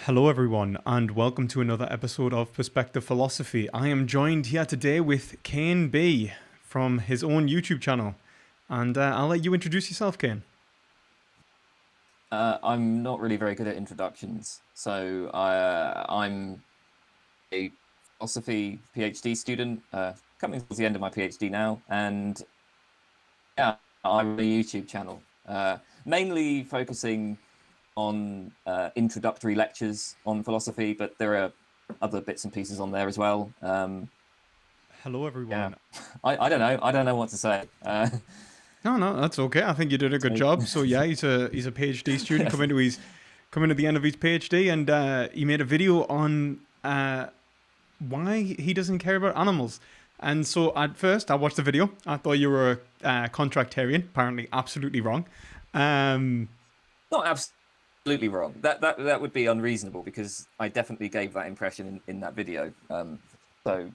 Hello, everyone, and welcome to another episode of Perspective Philosophy. I am joined here today with Kane B from his own YouTube channel, and I'll let you introduce yourself, Kane. I'm not really very good at introductions, so I'm a philosophy PhD student, coming towards the end of my PhD now, and yeah, I run a YouTube channel, mainly focusing on introductory lectures on philosophy, but there are other bits and pieces on there as well. Hello, Yeah, everyone. I don't know what to say. No, that's okay. I think you did a good So, job. So yeah, he's a PhD student coming to the end of his PhD, and he made a video on why he doesn't care about animals. And so at first, I watched the video. I thought you were a contractarian. Apparently, absolutely wrong. Um, not absolutely wrong. That would be unreasonable because I definitely gave that impression in that video. So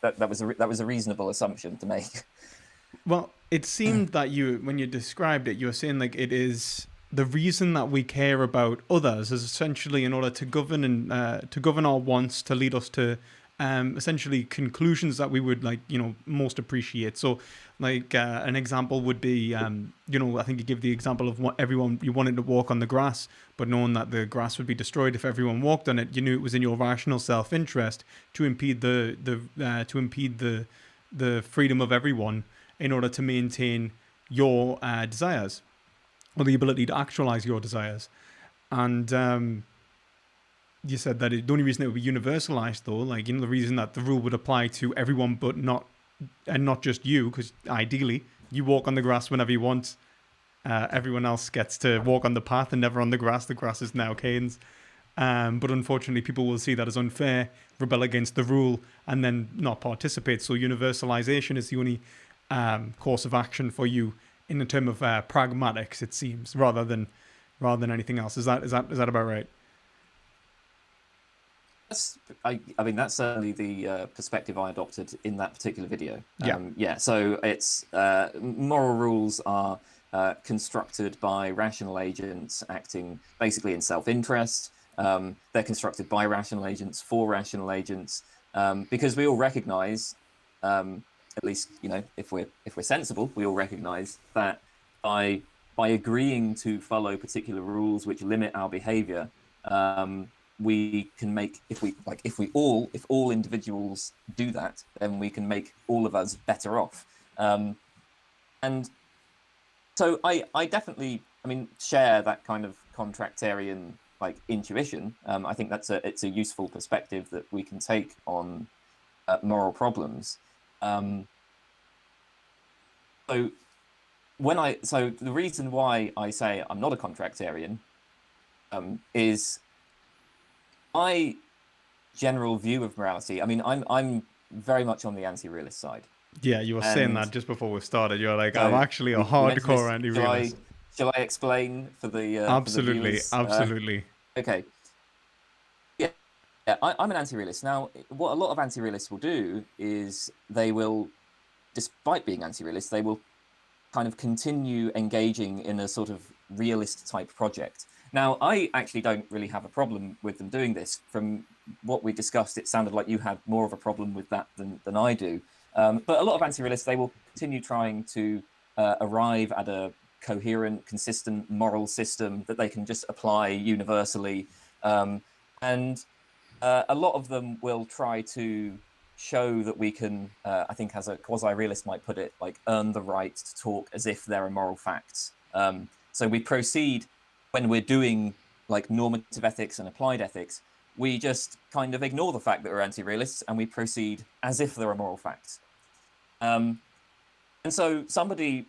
that was a reasonable assumption to make. Well, it seemed that when you described it, you were saying like it is the reason that we care about others is essentially in order to govern and to govern our wants to lead us to essentially conclusions that we would most appreciate. So, an example would be I think you give the example of what everyone you wanted to walk on the grass, but knowing that the grass would be destroyed if everyone walked on it, you knew it was in your rational self interest to impede the freedom of everyone in order to maintain your desires or the ability to actualize your desires. And you said that the only reason it would be universalized, though, the reason that the rule would apply to everyone, but not just you, because ideally you walk on the grass whenever you want. Everyone else gets to walk on the path and never on the grass. The grass is now Cain's. But unfortunately, people will see that as unfair, rebel against the rule, and then not participate. So universalization is the only course of action for you in the term of pragmatics, it seems, rather than anything else. Is that about right? I mean, that's certainly the perspective I adopted in that particular video. Yeah. Yeah, so it's moral rules are constructed by rational agents acting basically in self-interest. They're constructed by rational agents for rational agents because we all recognize, at least if we're sensible, we all recognize that by agreeing to follow particular rules which limit our behavior. We can make if all individuals do that, then we can make all of us better off. And so I definitely, I mean, share that kind of contractarian intuition. I think it's a useful perspective that we can take on moral problems. Um, so so the reason why I say I'm not a contractarian is my general view of morality. I mean, I'm very much on the anti-realist side, Yeah, you were saying that and just before we started. You're like, I'm so actually a we mentioned hardcore this. anti-realist. Shall I explain for the Absolutely, viewers? absolutely. Okay, yeah, I'm an anti-realist. Now, what a lot of anti-realists will do is they will, despite being anti-realist, they will kind of continue engaging in a sort of realist type project. Now, I actually don't really have a problem with them doing this. From what we discussed, it sounded like you had more of a problem with that than I do. But a lot of anti-realists, they will continue trying to arrive at a coherent, consistent moral system that they can just apply universally. And a lot of them will try to show that we can, I think, as a quasi-realist might put it, earn the right to talk as if there are moral facts. So we proceed when we're doing normative ethics and applied ethics. We just kind of ignore the fact that we're anti-realists and we proceed as if there are moral facts. And so somebody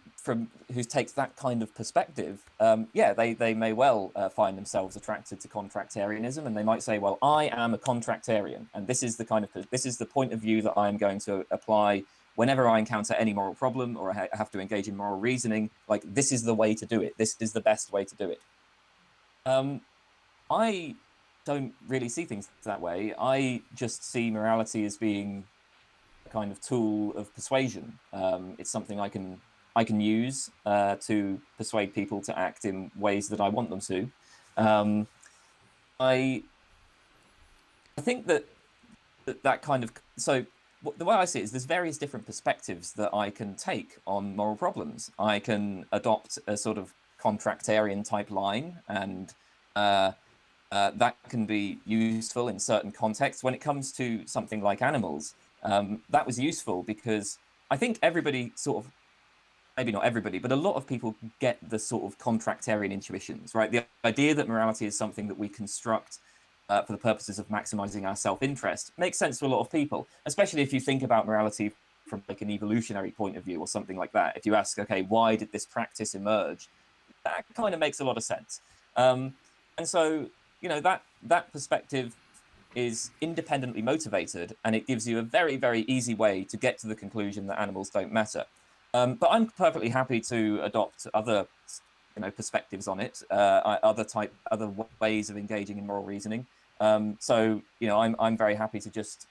who takes that kind of perspective, yeah, they may well find themselves attracted to contractarianism, and they might say, well, I am a contractarian, and this is the point of view that I am going to apply whenever I encounter any moral problem or I have to engage in moral reasoning. This is the way to do it. This is the best way to do it. I don't really see things that way. I just see morality as being kind of tool of persuasion. It's something I can use to persuade people to act in ways that I want them to. I think that that kind of the way I see it is there's various different perspectives that I can take on moral problems. I can adopt a sort of contractarian type line, and that can be useful in certain contexts. When it comes to something like animals, that was useful because I think everybody sort of, maybe not everybody, but a lot of people get the sort of contractarian intuitions, right? The idea that morality is something that we construct for the purposes of maximizing our self-interest makes sense to a lot of people, especially if you think about morality from like an evolutionary point of view or something like that. If you ask, okay, why did this practice emerge? That kind of makes a lot of sense. And so, that perspective is independently motivated, and it gives you a very, very easy way to get to the conclusion that animals don't matter. But I'm perfectly happy to adopt other, perspectives on it, other ways of engaging in moral reasoning. So, I'm very happy to just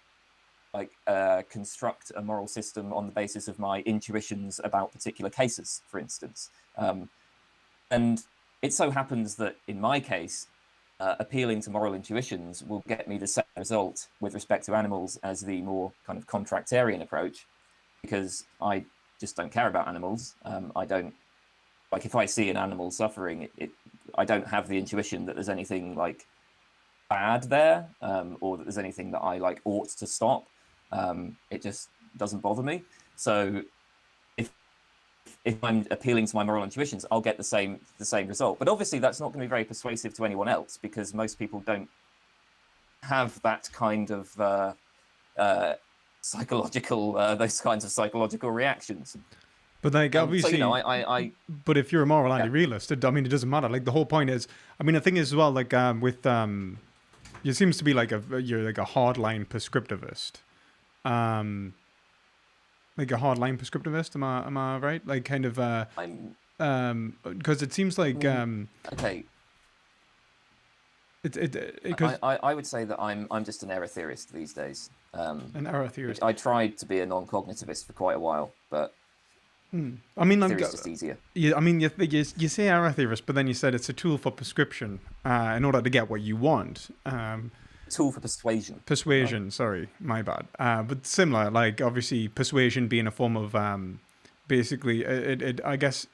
construct a moral system on the basis of my intuitions about particular cases, for instance. And it so happens that in my case, appealing to moral intuitions will get me the same result with respect to animals as the more kind of contractarian approach, because I just don't care about animals. I don't, like, if I see an animal suffering, I don't have the intuition that there's anything like bad there, or that there's anything that I like ought to stop. It just doesn't bother me. So if I'm appealing to my moral intuitions, I'll get the same result. But obviously that's not going to be very persuasive to anyone else, because most people don't have that kind of psychological those kinds of psychological reactions. But like obviously, so, I but if you're a moral anti-realist, it doesn't matter. Like the whole point is, the thing is as well, like with it seems to be like you're like a hardline prescriptivist. Like a hardline prescriptivist, am I right? Like kind of because it seems like okay. I would say that I'm just an error theorist these days. An error theorist. I tried to be a non-cognitivist for quite a while, but theory is just easier. Yeah, you say error theorist, but then you said it's a tool for prescription in order to get what you want. Tool for persuasion. Persuasion, right? Sorry, my bad. But similar, like obviously persuasion being a form of basically, I guess,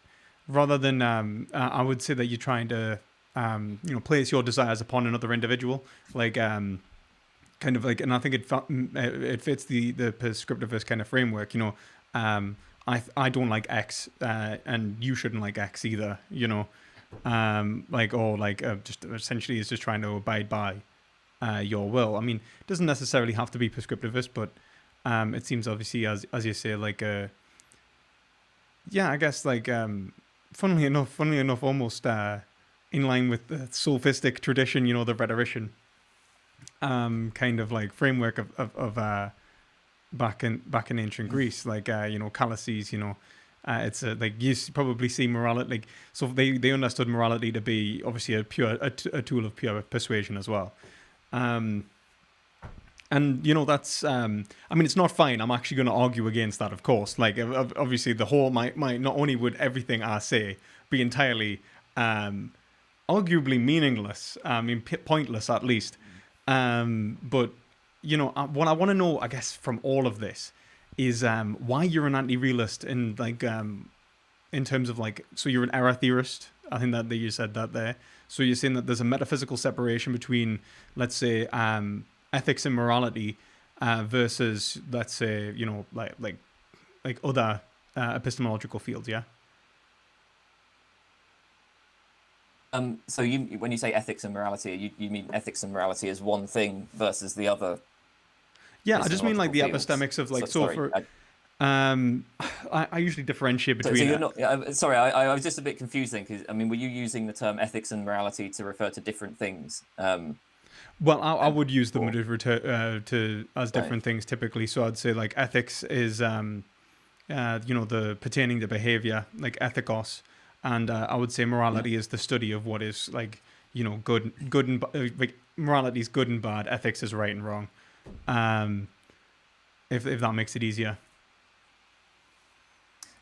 rather than I would say that you're trying to place your desires upon another individual, like kind of like, and I think it fits the prescriptivist kind of framework. I don't like X, and you shouldn't like X either. Just essentially is just trying to abide by your will. It doesn't necessarily have to be prescriptivist, but it seems obviously as you say, like I guess like funnily enough, almost in line with the sophistic tradition, the rhetorician kind of like framework of back in ancient Greece, like Callices, it's like you probably see morality, like, so they understood morality to be obviously a tool of pure persuasion as well. And that's it's not fine. I'm actually going to argue against that, of course. Like obviously the whole might not only would everything I say be entirely arguably meaningless, pointless at least, but what I want to know, I guess, from all of this is why you're an anti-realist in like in terms of like, so you're an error theorist. I think that you said that there. So you're saying that there's a metaphysical separation between, let's say, ethics and morality versus, let's say, like other epistemological fields, yeah? So when you say ethics and morality, you mean ethics and morality as one thing versus the other? Yeah, I just mean like the fields. epistemics of like, I usually differentiate between. So you're not. Sorry, I was just a bit confused then, because were you using the term ethics and morality to refer to different things? Well, I would use them as different things typically. So I'd say like ethics is the pertaining to behavior, like ethikos, and I would say morality is the study of what is like good and like morality is good and bad. Ethics is right and wrong. If that makes it easier.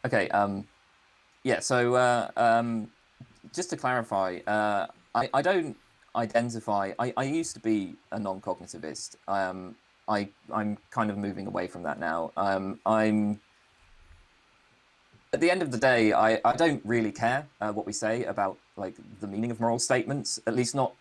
Okay. So just to clarify, I don't identify. I used to be a non-cognitivist. I'm kind of moving away from that now. I'm at the end of the day, I don't really care what we say about like the meaning of moral statements, at least not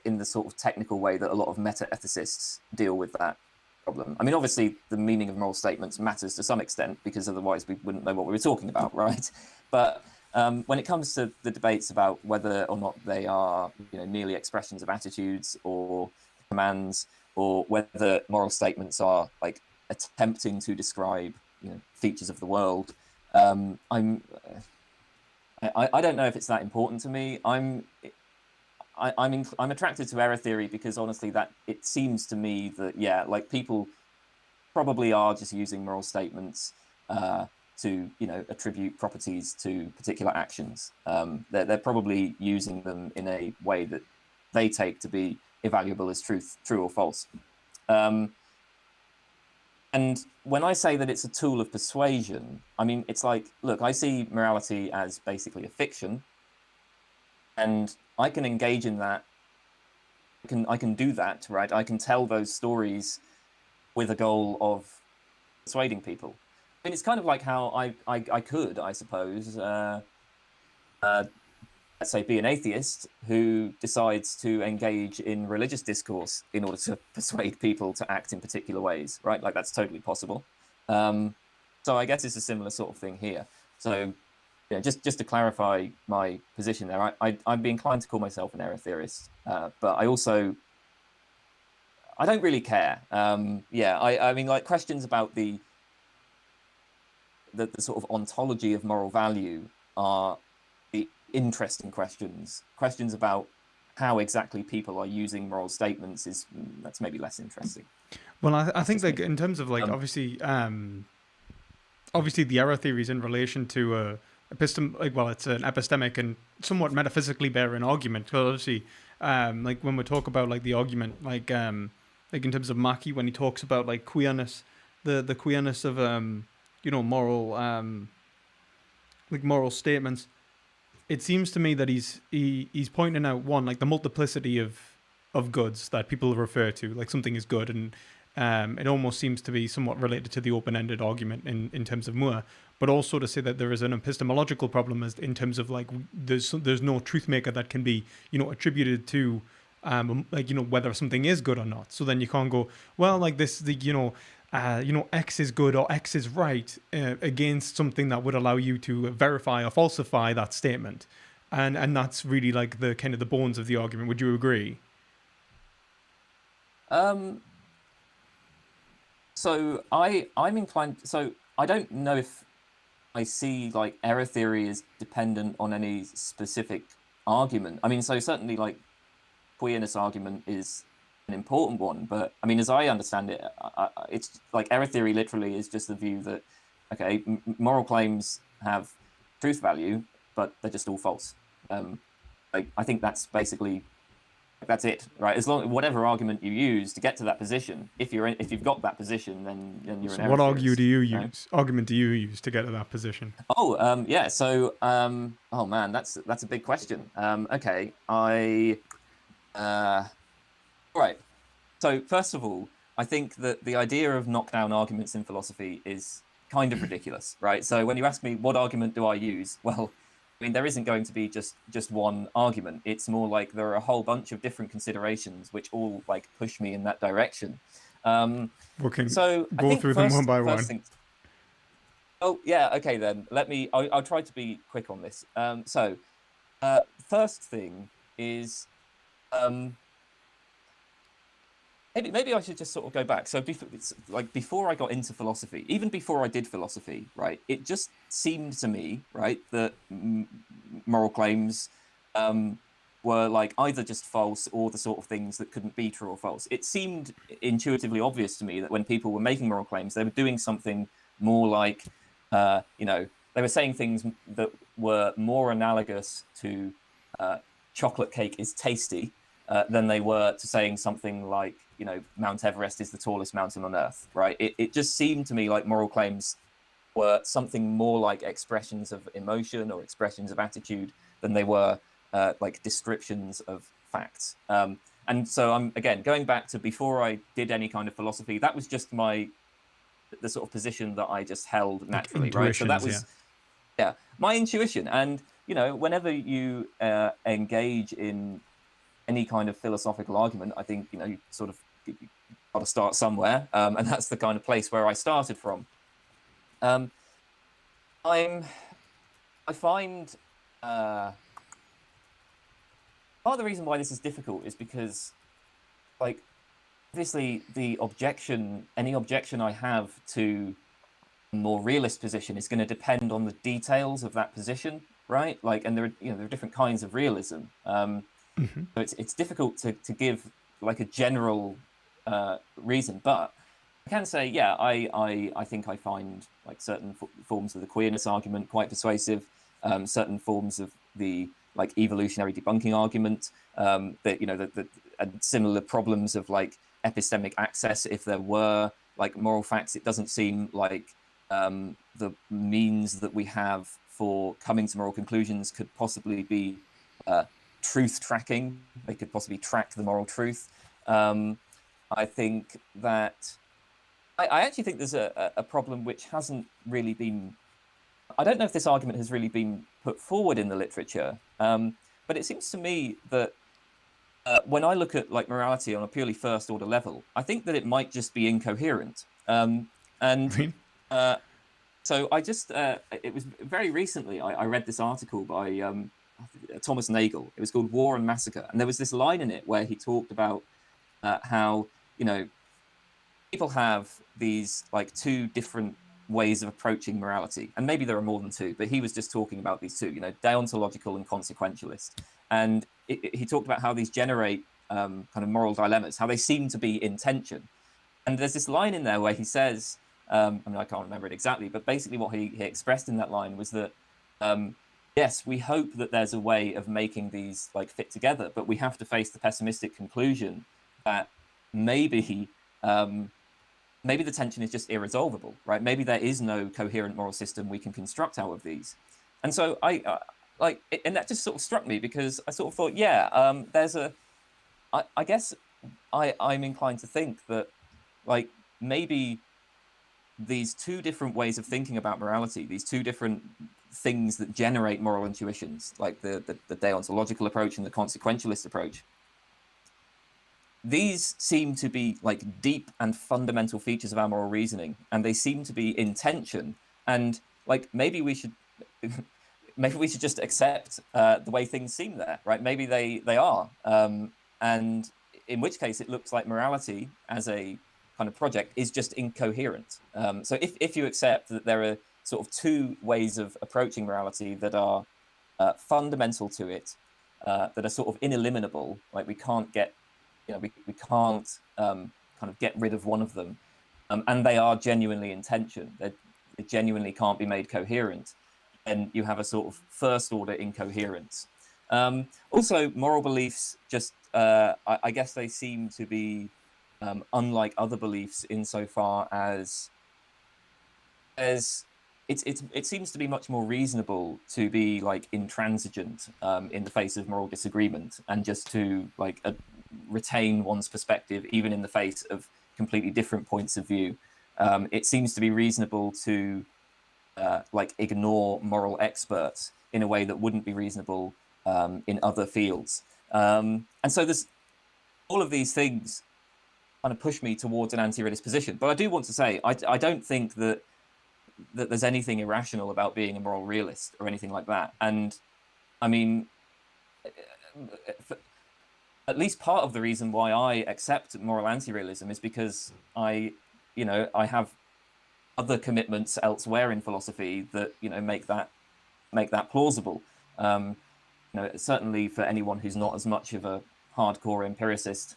in the sort of technical way that a lot of meta-ethicists deal with that problem. I mean, obviously, the meaning of moral statements matters to some extent, because otherwise we wouldn't know what we were talking about, right? But when it comes to the debates about whether or not they are, merely expressions of attitudes or commands, or whether moral statements are like attempting to describe, features of the world, I don't know if it's that important to me. I'm attracted to error theory because honestly, that it seems to me that like people probably are just using moral statements to attribute properties to particular actions. They're probably using them in a way that they take to be evaluable as true or false. And when I say that it's a tool of persuasion, I mean, it's like, look, I see morality as basically a fiction, and I can engage in that. I can do that, right? I can tell those stories with a goal of persuading people. I mean, it's kind of like how I could, I suppose, let's say, be an atheist who decides to engage in religious discourse in order to persuade people to act in particular ways, right? Like, that's totally possible. So I guess it's a similar sort of thing here. So, just to clarify my position there, I'd be inclined to call myself an error theorist, but I don't really care. I mean, like, questions about the sort of ontology of moral value are the interesting questions. Questions about how exactly people are using moral statements that's maybe less interesting. Well, I think like in terms of like obviously the error theory is in relation to it's an epistemic and somewhat metaphysically bearing argument. Because obviously, like when we talk about like the argument, like in terms of Mackey, when he talks about like queerness, the queerness of moral like moral statements, it seems to me that he's pointing out one, like the multiplicity of goods that people refer to, like something is good, and it almost seems to be somewhat related to the open-ended argument in terms of Moore, but also to say that there is an epistemological problem as in terms of like there's no truth maker that can be attributed to whether something is good or not. So then you can't go, well, like this X is good or X is right against something that would allow you to verify or falsify that statement, and that's really like the kind of the bones of the argument. Would you agree? So I'm inclined. So I don't know if I see like error theory as dependent on any specific argument. I mean, so certainly like queerness argument is an important one, but I mean, as I understand it, it's like error theory literally is just the view that, okay, moral claims have truth value, but they're just all false. Like, I think that's basically, that's it, right? As long whatever argument you use to get to that position, if you've got that position, then you're an error What theorist, argument do you use to get to that position? Oh, yeah. So, oh man, that's a big question. Okay, right. So first of all, I think that the idea of knockdown arguments in philosophy is kind of ridiculous, right? So when you ask me what argument do I use, well, I mean, there isn't going to be just one argument. It's more like there are a whole bunch of different considerations which all like push me in that direction. We can so go through them one by one. Oh yeah, okay then. I'll try to be quick on this. First thing is, maybe I should just sort of go back. So before I got into philosophy, even before I did philosophy, right, it just seemed to me, right, that moral claims were like either just false or the sort of things that couldn't be true or false. It seemed intuitively obvious to me that when people were making moral claims, they were doing something more like, they were saying things that were more analogous to chocolate cake is tasty than they were to saying something like, Mount Everest is the tallest mountain on Earth, right? It just seemed to me like moral claims were something more like expressions of emotion or expressions of attitude than they were like descriptions of facts. And so I'm, again, going back to before I did any kind of philosophy, that was just the sort of position that I just held naturally, right? So that was, my intuition. And, whenever you engage in any kind of philosophical argument, I think, you sort of got to start somewhere. And that's the kind of place where I started from. I find part of the reason why this is difficult is because, like, obviously any objection I have to a more realist position is going to depend on the details of that position, right? Like, and there are different kinds of realism. So it's difficult to give like a general reason, but I can say, I think I find like certain forms of the queerness argument quite persuasive, certain forms of the like evolutionary debunking argument, that and similar problems of like epistemic access. If there were like moral facts, it doesn't seem like the means that we have for coming to moral conclusions could possibly be truth tracking. They could possibly track the moral truth. I think that I actually think there's a problem which hasn't really been. I don't know if this argument has really been put forward in the literature, but it seems to me that when I look at like morality on a purely first order level, I think that it might just be incoherent. So I just, it was very recently, I read this article by Thomas Nagel. It was called War and Massacre. And there was this line in it where he talked about how, people have these like two different ways of approaching morality. And maybe there are more than two, but he was just talking about these two, deontological and consequentialist. And he talked about how these generate kind of moral dilemmas, how they seem to be in tension. And there's this line in there where he says, I can't remember it exactly, but basically what he expressed in that line was that, yes, we hope that there's a way of making these like fit together, but we have to face the pessimistic conclusion that maybe the tension is just irresolvable, right? Maybe there is no coherent moral system we can construct out of these. And so and that just sort of struck me because I sort of thought, I guess I'm inclined to think that like maybe these two different ways of thinking about morality, these two different things that generate moral intuitions, like the deontological approach and the consequentialist approach, these seem to be like deep and fundamental features of our moral reasoning, and they seem to be in tension. And like maybe we should just accept the way things seem there, right? Maybe they are, and in which case it looks like morality as a kind of project is just incoherent. So if you accept that there are sort of two ways of approaching morality that are fundamental to it, that are sort of ineliminable, like we can't get, we can't kind of get rid of one of them, and they are genuinely in tension, they genuinely can't be made coherent, and you have a sort of first order incoherence. Also, moral beliefs just, I guess they seem to be unlike other beliefs insofar as it seems to be much more reasonable to be like intransigent in the face of moral disagreement, and just to like retain one's perspective even in the face of completely different points of view. It seems to be reasonable to like ignore moral experts in a way that wouldn't be reasonable in other fields. And so there's all of these things kind of push me towards an anti-realist position. But I do want to say, I don't think that there's anything irrational about being a moral realist or anything like that. And I mean, at least part of the reason why I accept moral anti-realism is because I have other commitments elsewhere in philosophy that, make that plausible. Certainly for anyone who's not as much of a hardcore empiricist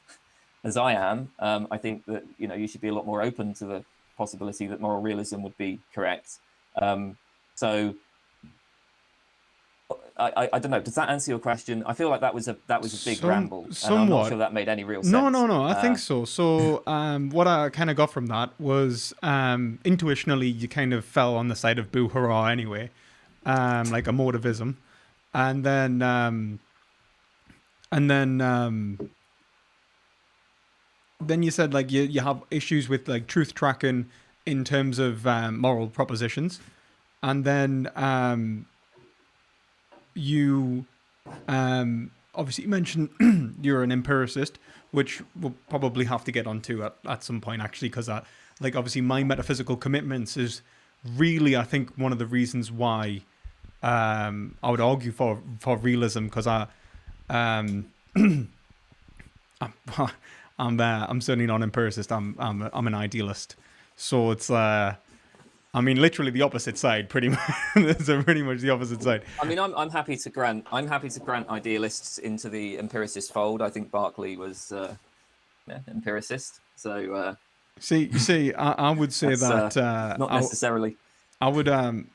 as I am, I think that you should be a lot more open to the possibility that moral realism would be correct. So I don't know. Does that answer your question? I feel like that was a big ramble. And I'm not sure that made any real sense. No. I think so. So what I kind of got from that was intuitionally you kind of fell on the side of boo hurrah anyway, like emotivism, and then And then you said like you have issues with like truth tracking in terms of moral propositions, and then you obviously you mentioned you're an empiricist, which we'll probably have to get onto at some point actually, because like obviously my metaphysical commitments is really I think one of the reasons why I would argue for realism, because um, I'm certainly not an empiricist. I'm an idealist. So it's I mean literally the opposite side pretty much. It's pretty much the opposite side. I mean, I'm happy to grant idealists into the empiricist fold. I think Berkeley was empiricist, so You see, I would say that's that not necessarily. I would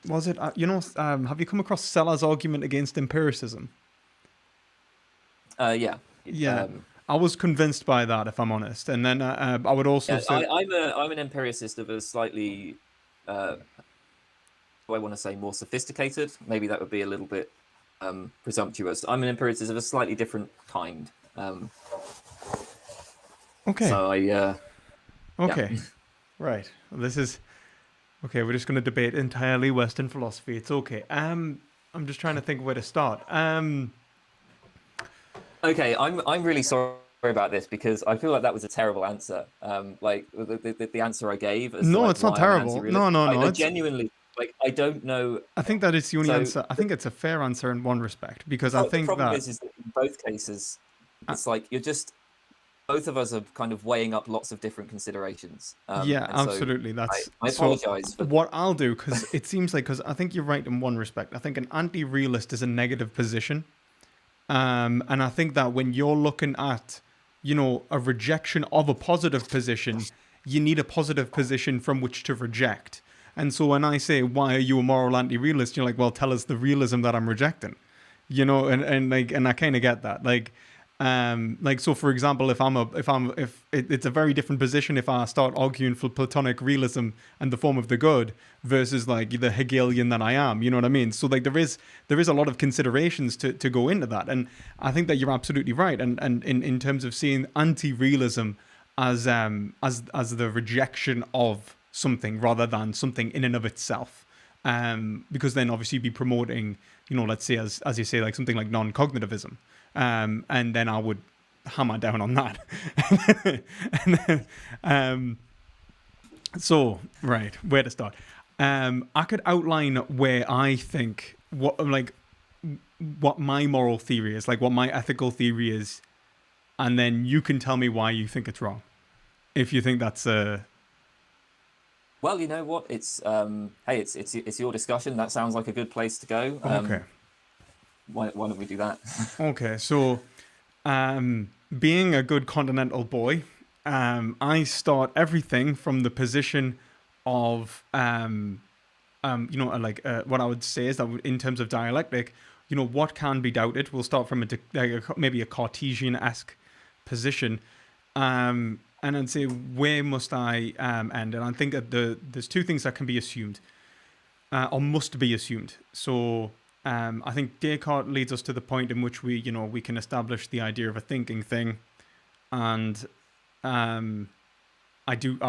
was it have you come across Sellars' argument against empiricism? Yeah. Yeah. I was convinced by that, if I'm honest, and then I would also say I'm an empiricist of a slightly, do I want to say more sophisticated? Maybe that would be a little bit presumptuous. I'm an empiricist of a slightly different kind. Okay. So okay. Yeah. Right. This is okay. We're just going to debate entirely Western philosophy. It's okay. I'm just trying to think where to start. Okay, I'm really sorry about this because I feel like that was a terrible answer. Like the answer I gave. As No, to, like, it's not why I'm an terrible. anti-realist. No. I genuinely like. I don't know. I think that is the only So, answer. I think it's a fair answer in one respect, because I The think problem that is that in both cases, it's like you're just both of us are kind of weighing up lots of different considerations. yeah, and so absolutely. That's I apologize for what I'll do, because it seems like, because I think you're right in one respect. I think an anti-realist is a negative position, and I think that when you're looking at, a rejection of a positive position, you need a positive position from which to reject. And so when I say, why are you a moral anti-realist? You're like, well, tell us the realism that I'm rejecting, and I kind of get that. Like, so for example, it's a very different position if I start arguing for Platonic realism and the form of the good versus like the Hegelian that I am, you know what I mean? So like there is a lot of considerations to go into that. And I think that you're absolutely right. And in terms of seeing anti-realism as the rejection of something rather than something in and of itself. Because then obviously you'd be promoting, let's say as you say, like something like non-cognitivism. And then I would hammer down on that. and then, so, right, where to start? I could outline where I think what my moral theory is, like what my ethical theory is, and then you can tell me why you think it's wrong. If you think that's Well, you know what? It's hey, it's your discussion. That sounds like a good place to go. okay. Why don't we do that? Okay, so being a good continental boy, I start everything from the position of what I would say is that in terms of dialectic, what can be doubted. We'll start from maybe a Cartesian-esque position, and then say where must I end. And I think that there's two things that can be assumed or must be assumed. So. I think Descartes leads us to the point in which we can establish the idea of a thinking thing, and I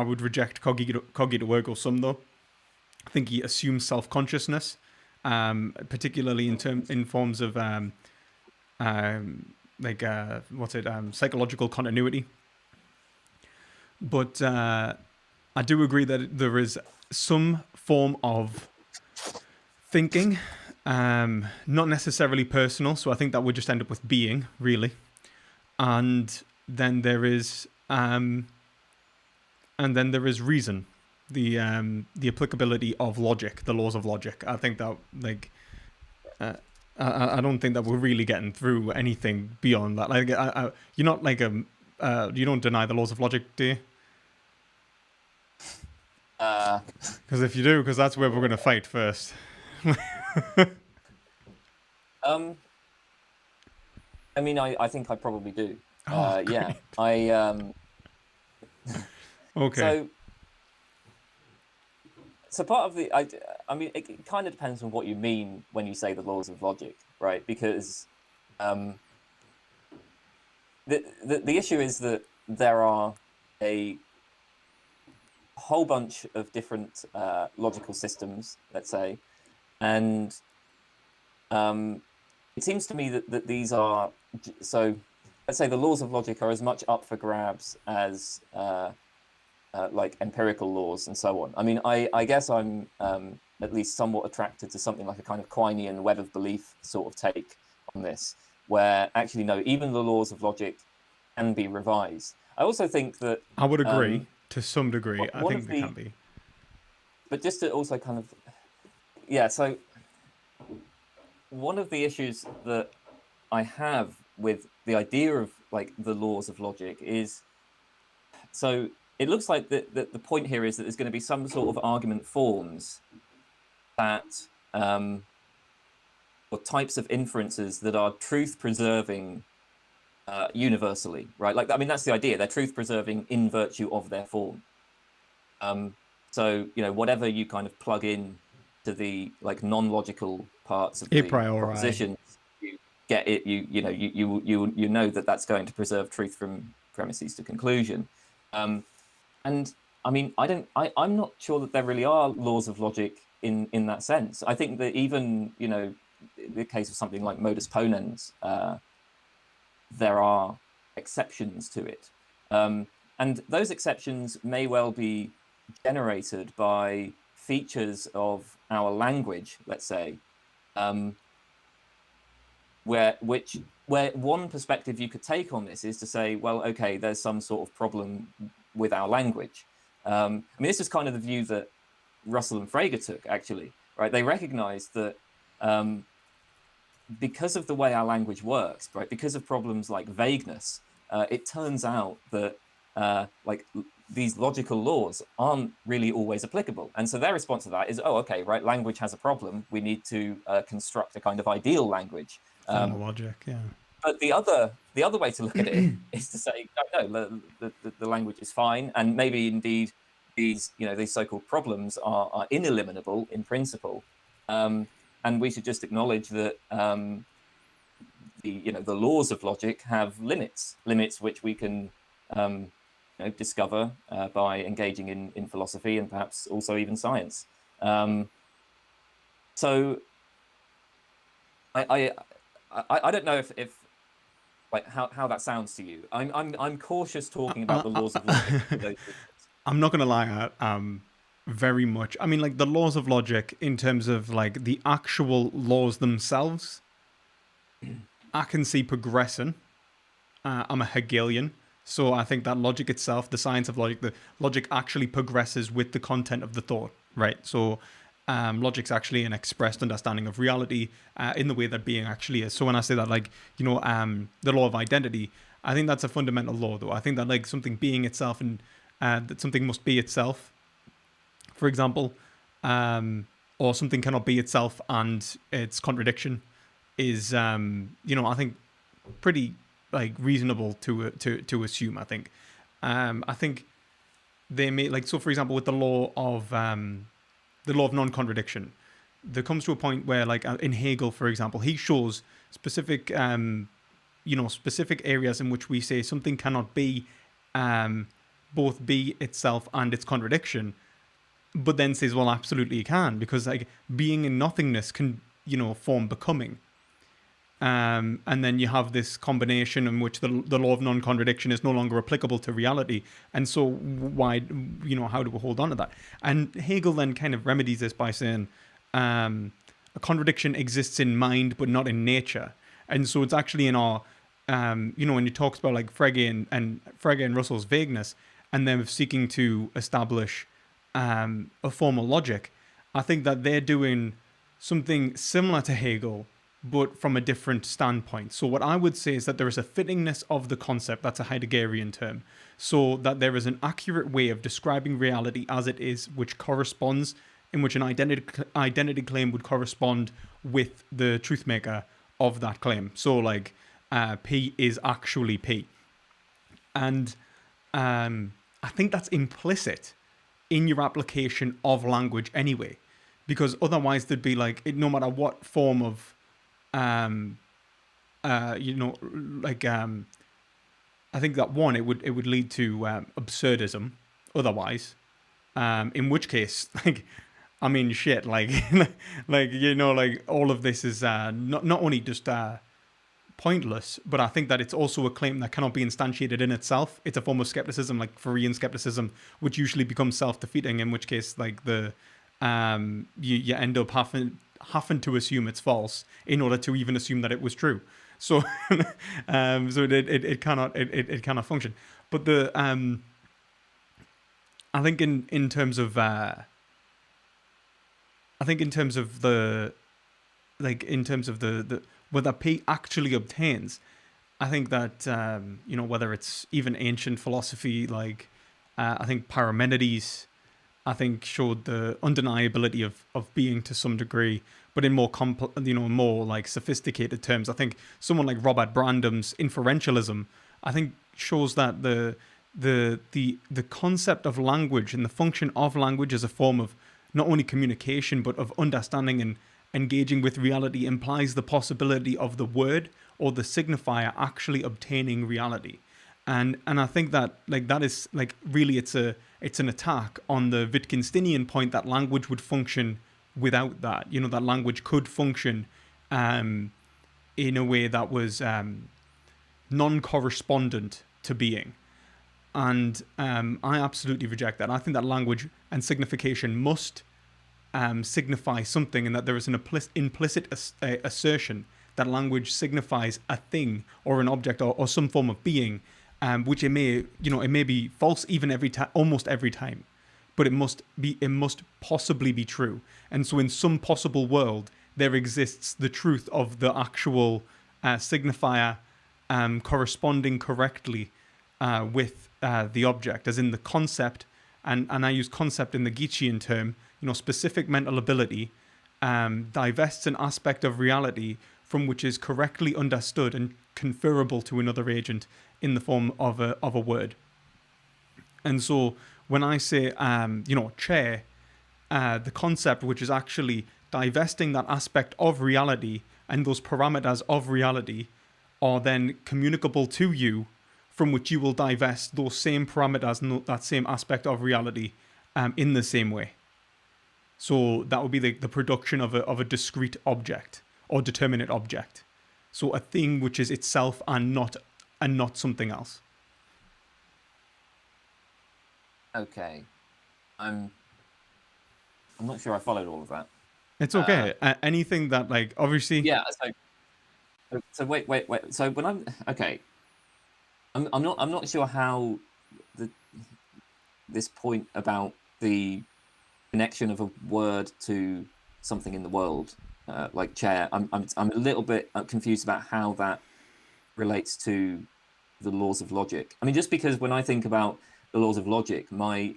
would reject cogito ergo sum though. I think he assumes self-consciousness, particularly in forms of psychological continuity. But I do agree that there is some form of thinking. Not necessarily personal, so I think that would just end up with being, really. And then there is reason, the applicability of logic, the laws of logic. I think that I don't think that we're really getting through anything beyond that. Like you're not like you don't deny the laws of logic, do you? Because if you do, because that's where we're going to fight first. I mean, I think I probably do. Oh, yeah, I okay. So part of the I mean, it kind of depends on what you mean when you say the laws of logic, right? Because the issue is that there are a whole bunch of different logical systems, let's say, and it seems to me that these are so. Let's say the laws of logic are as much up for grabs as like empirical laws and so on. I mean, I guess I'm at least somewhat attracted to something like a kind of Quinean web of belief sort of take on this, where actually, no, even the laws of logic can be revised. I also think that I would agree to some degree. I one think of they can be. but just to also kind of, yeah, so one of the issues that I have with the idea of like the laws of logic is, so it looks like the point here is that there's going to be some sort of argument forms that or types of inferences that are truth preserving universally, right? Like, I mean, that's the idea. They're truth preserving in virtue of their form. So, you know, whatever you kind of plug in to the like non-logical parts of A the priori. propositions, you get it. You know that that's going to preserve truth from premises to conclusion. And I mean, I'm not sure that there really are laws of logic in that sense. I think that even, you know, in the case of something like modus ponens, there are exceptions to it. And those exceptions may well be generated by features of our language, let's say, where one perspective you could take on this is to say, well, okay, there's some sort of problem with our language. I mean, this is kind of the view that Russell and Frege took, actually, right? They recognized that because of the way our language works, right, because of problems like vagueness, it turns out that like these logical laws aren't really always applicable. And so their response to that is, oh, okay, right, language has a problem. We need to construct a kind of ideal language. Formal logic, yeah. But the other way to look at it is to say, no, the language is fine, and maybe indeed these so-called problems are ineliminable in principle, and we should just acknowledge that the laws of logic have limits which we can discover by engaging in philosophy and perhaps also even science. So I don't know if like how that sounds to you. I'm cautious talking about the laws of logic. I'm not gonna lie, very much. I mean, like the laws of logic in terms of like the actual laws themselves, I can see progressing. I'm a Hegelian, so I think that logic itself, the science of logic, the logic actually progresses with the content of the thought, right? So logic's actually an expressed understanding of reality in the way that being actually is. So when I say that, like, the law of identity, I think that's a fundamental law, though. I think that like something being itself and that something must be itself, for example, or something cannot be itself and its contradiction is, I think pretty like reasonable to assume. I think they may like, so for example, with the law of non-contradiction, there comes to a point where, like in Hegel, for example, he shows specific specific areas in which we say something cannot be both be itself and its contradiction, but then says, well, absolutely it can, because like being and nothingness can form becoming. And then you have this combination in which the law of non-contradiction is no longer applicable to reality. And so why, how do we hold on to that? And Hegel then kind of remedies this by saying a contradiction exists in mind, but not in nature. And so it's actually in our, when he talks about like Frege and Russell's vagueness and them seeking to establish a formal logic, I think that they're doing something similar to Hegel, but from a different standpoint. So what I would say is that there is a fittingness of the concept, that's a Heideggerian term, so that there is an accurate way of describing reality as it is, which corresponds, in which an identity claim would correspond with the truth maker of that claim. So like P is actually P. And I think that's implicit in your application of language anyway, because otherwise there'd be like, no matter what form of I think that one, it would lead to absurdism otherwise. In which case, like, I mean, shit, like, like, like all of this is not only just pointless, but I think that it's also a claim that cannot be instantiated in itself. It's a form of skepticism, like Fourier skepticism, which usually becomes self-defeating. In which case, like you end up having to assume it's false in order to even assume that it was true. So, so it cannot function. But I think in terms of the whether P actually obtains, I think that whether it's even ancient philosophy, like I think Parmenides, I think showed the undeniability of being to some degree, but in more like sophisticated terms. I think someone like Robert Brandam's inferentialism, I think, shows that the concept of language and the function of language as a form of not only communication but of understanding and engaging with reality implies the possibility of the word or the signifier actually obtaining reality. And I think that, like, that is, like, really it's an attack on the Wittgensteinian point that language would function without that. That language could function in a way that was non-correspondent to being. And I absolutely reject that. I think that language and signification must signify something, and that there is an implicit assertion that language signifies a thing or an object or some form of being, which it may be false even almost every time, but it must possibly be true. And so in some possible world there exists the truth of the actual signifier corresponding correctly with the object, as in the concept, and I use concept in the Geachian term. Specific mental ability divests an aspect of reality from which is correctly understood and conferable to another agent in the form of a word. And so when I say chair, the concept which is actually divesting that aspect of reality and those parameters of reality are then communicable to you, from which you will divest those same parameters and that same aspect of reality in the same way. So that would be the production of a discrete object or determinate object. So a thing which is itself and not something else. Okay, I'm not sure I followed all of that. It's okay. Anything that, like, obviously. Yeah. So wait. So when I'm not sure how this point about the connection of a word to something in the world, like chair. I'm a little bit confused about how that relates to the laws of logic. I mean, just because when I think about the laws of logic, I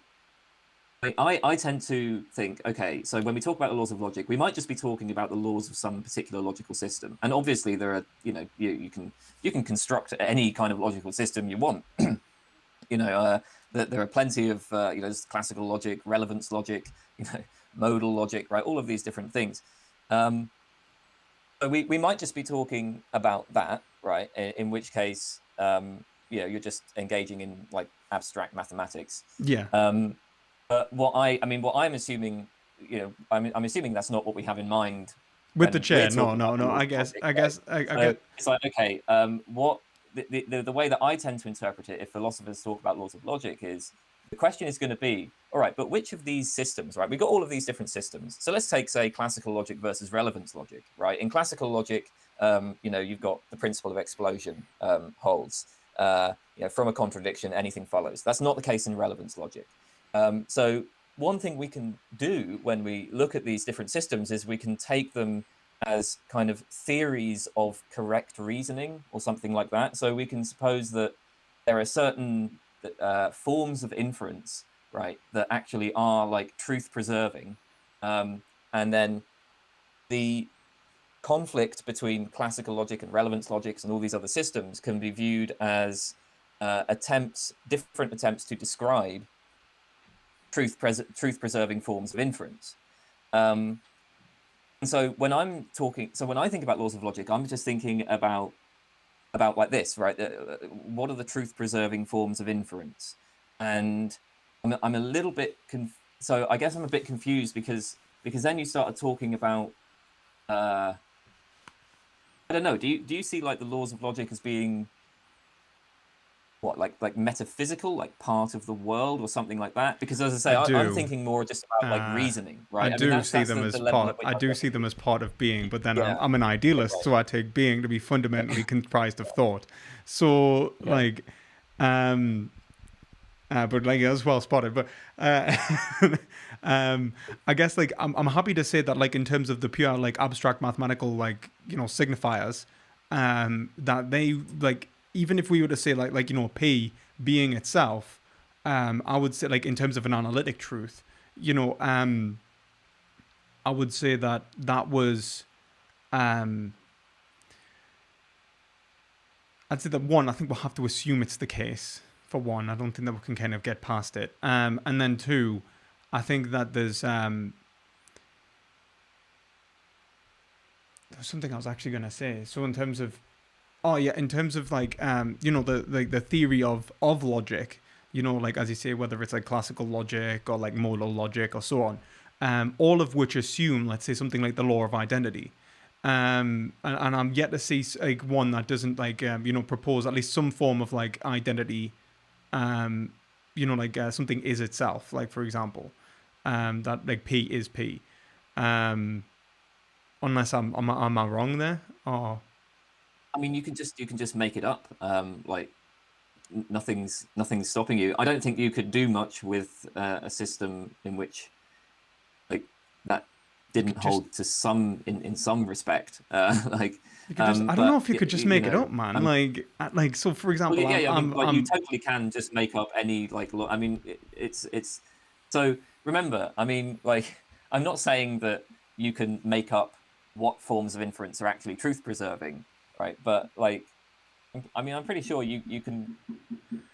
tend to think, okay, so when we talk about the laws of logic, we might just be talking about the laws of some particular logical system. And obviously there are, you can construct any kind of logical system you want. There are plenty of, classical logic, relevance logic, modal logic, right? All of these different things. So we might just be talking about that, right? In which case, you're just engaging in, like, abstract mathematics. Yeah. But what I'm assuming, I'm assuming that's not what we have in mind with the chair. No. I guess. It's like, okay, what the way that I tend to interpret it, if philosophers talk about laws of logic, is the question is going to be, all right, but which of these systems, right? We've got all of these different systems. So let's take, say, classical logic versus relevance logic, right? In classical logic, you've got the principle of explosion holds. From a contradiction, anything follows. That's not the case in relevance logic. So one thing we can do when we look at these different systems is we can take them as kind of theories of correct reasoning or something like that. So we can suppose that there are certain forms of inference, right, that actually are, like, truth preserving. And then the conflict between classical logic and relevance logics and all these other systems can be viewed as different attempts to describe truth preserving forms of inference. And so when I think about laws of logic, I'm just thinking about about like this, right? What are the truth-preserving forms of inference? And I'm a little bit so I guess I'm a bit confused because then you started talking about I don't know. Do you see like the laws of logic as being what, like metaphysical, like part of the world or something like that? Because as I say, I I'm do. thinking more just about like reasoning, I right? I mean, do that's see them the as level part. at which I I do get see them as part of being, but then yeah, I'm an idealist, right. so I take being to be fundamentally comprised of thought. So Yeah. like, um, but like it was well spotted. But uh, I guess like I'm happy to say that like in terms of the pure like abstract mathematical like signifiers, that they like even if we were to say like p being itself, I would say like in terms of an analytic truth, you know, I would say that that was um I'd say that one, I think we'll have to assume it's the case. For one, I don't think that we can kind of get past it. And then two, I think that there's something I was actually gonna say. So in terms of oh yeah, in terms of like the theory of logic, like as you say, whether it's like classical logic or like modal logic or so on, all of which assume, let's say, something like the law of identity. And I'm yet to see like one that doesn't like propose at least some form of like identity, um, like something is itself, like for example, that like P is P, um, unless am I wrong there? Or I mean, you can just make it up. Like nothing's stopping you. I don't think you could do much with a system in which like that you could didn't just hold to some in some respect. Like, you could just I don't know but if you could just make it up, man. Like so for well, example, yeah, yeah. I mean, like you I'm totally can just make up any like. I mean, it's so remember. I mean, like I'm not saying that you can make up what forms of inference are actually truth preserving, right? But like, I mean, I'm pretty sure you can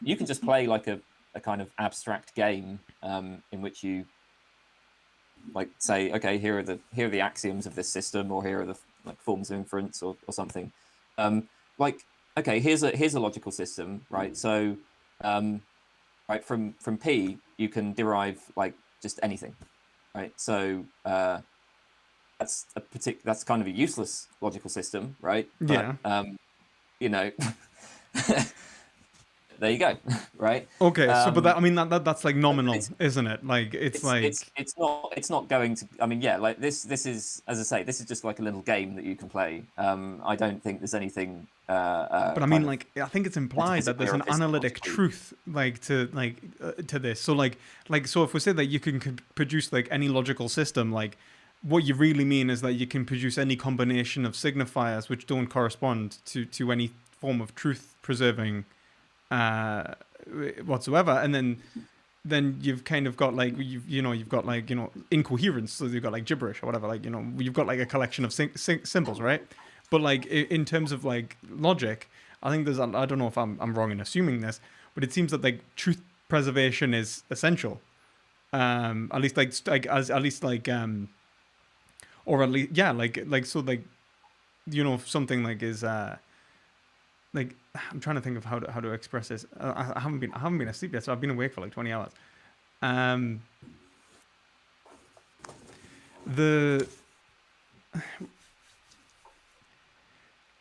just play like a kind of abstract game in which you like say, okay, here are the axioms of this system, or here are the like forms of inference, or something. Like, okay, here's a logical system, right? So, um, right from P, you can derive like just anything, right? So that's kind of a useless logical system, right? But yeah. you know, there you go, right? Okay, so but that Um, I mean that's like but nominal, it's isn't it? Like it's like it's not going to. I mean, yeah, like this is, as I say, this is just like a little game that you can play. I don't think there's anything but I kind mean of like I think it's implied that metaphysically there's or an analytic epistemologically. truth to this. So like so if we say that you can produce like any logical system, like what you really mean is that you can produce any combination of signifiers which don't correspond to any form of truth preserving uh whatsoever, and then you've kind of got like you've got like incoherence, so you've got like gibberish or whatever, like you've got like a collection of symbols, right? But like in terms of like logic, I think there's I don't know if I'm wrong in assuming this, but it seems that like truth preservation is essential, at least like as at least like or at least yeah like so like if something like is like I'm trying to think of how to express this. I haven't been asleep yet, so I've been awake for like 20 hours. Um, the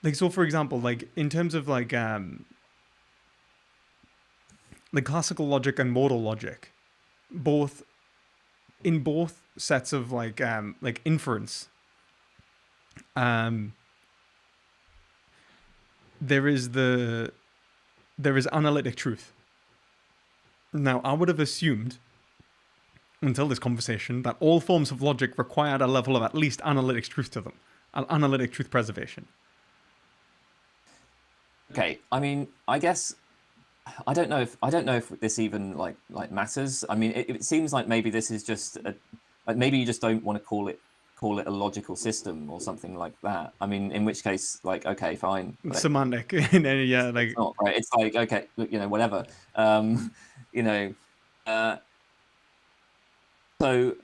like so for example, like in terms of like classical logic and modal logic, both in both sets of like inference, um, there is there is analytic truth. Now, I would have assumed until this conversation that all forms of logic required a level of at least analytic truth to them, analytic truth preservation. Okay, I mean, I guess I don't know if this even like matters. I mean, it seems like maybe this is just like maybe you just don't want to call it a logical system or something like that. I mean, in which case, like, okay, fine, but Semantic in any yeah it's like not right. It's like, okay, look, whatever. Um, you know, uh, so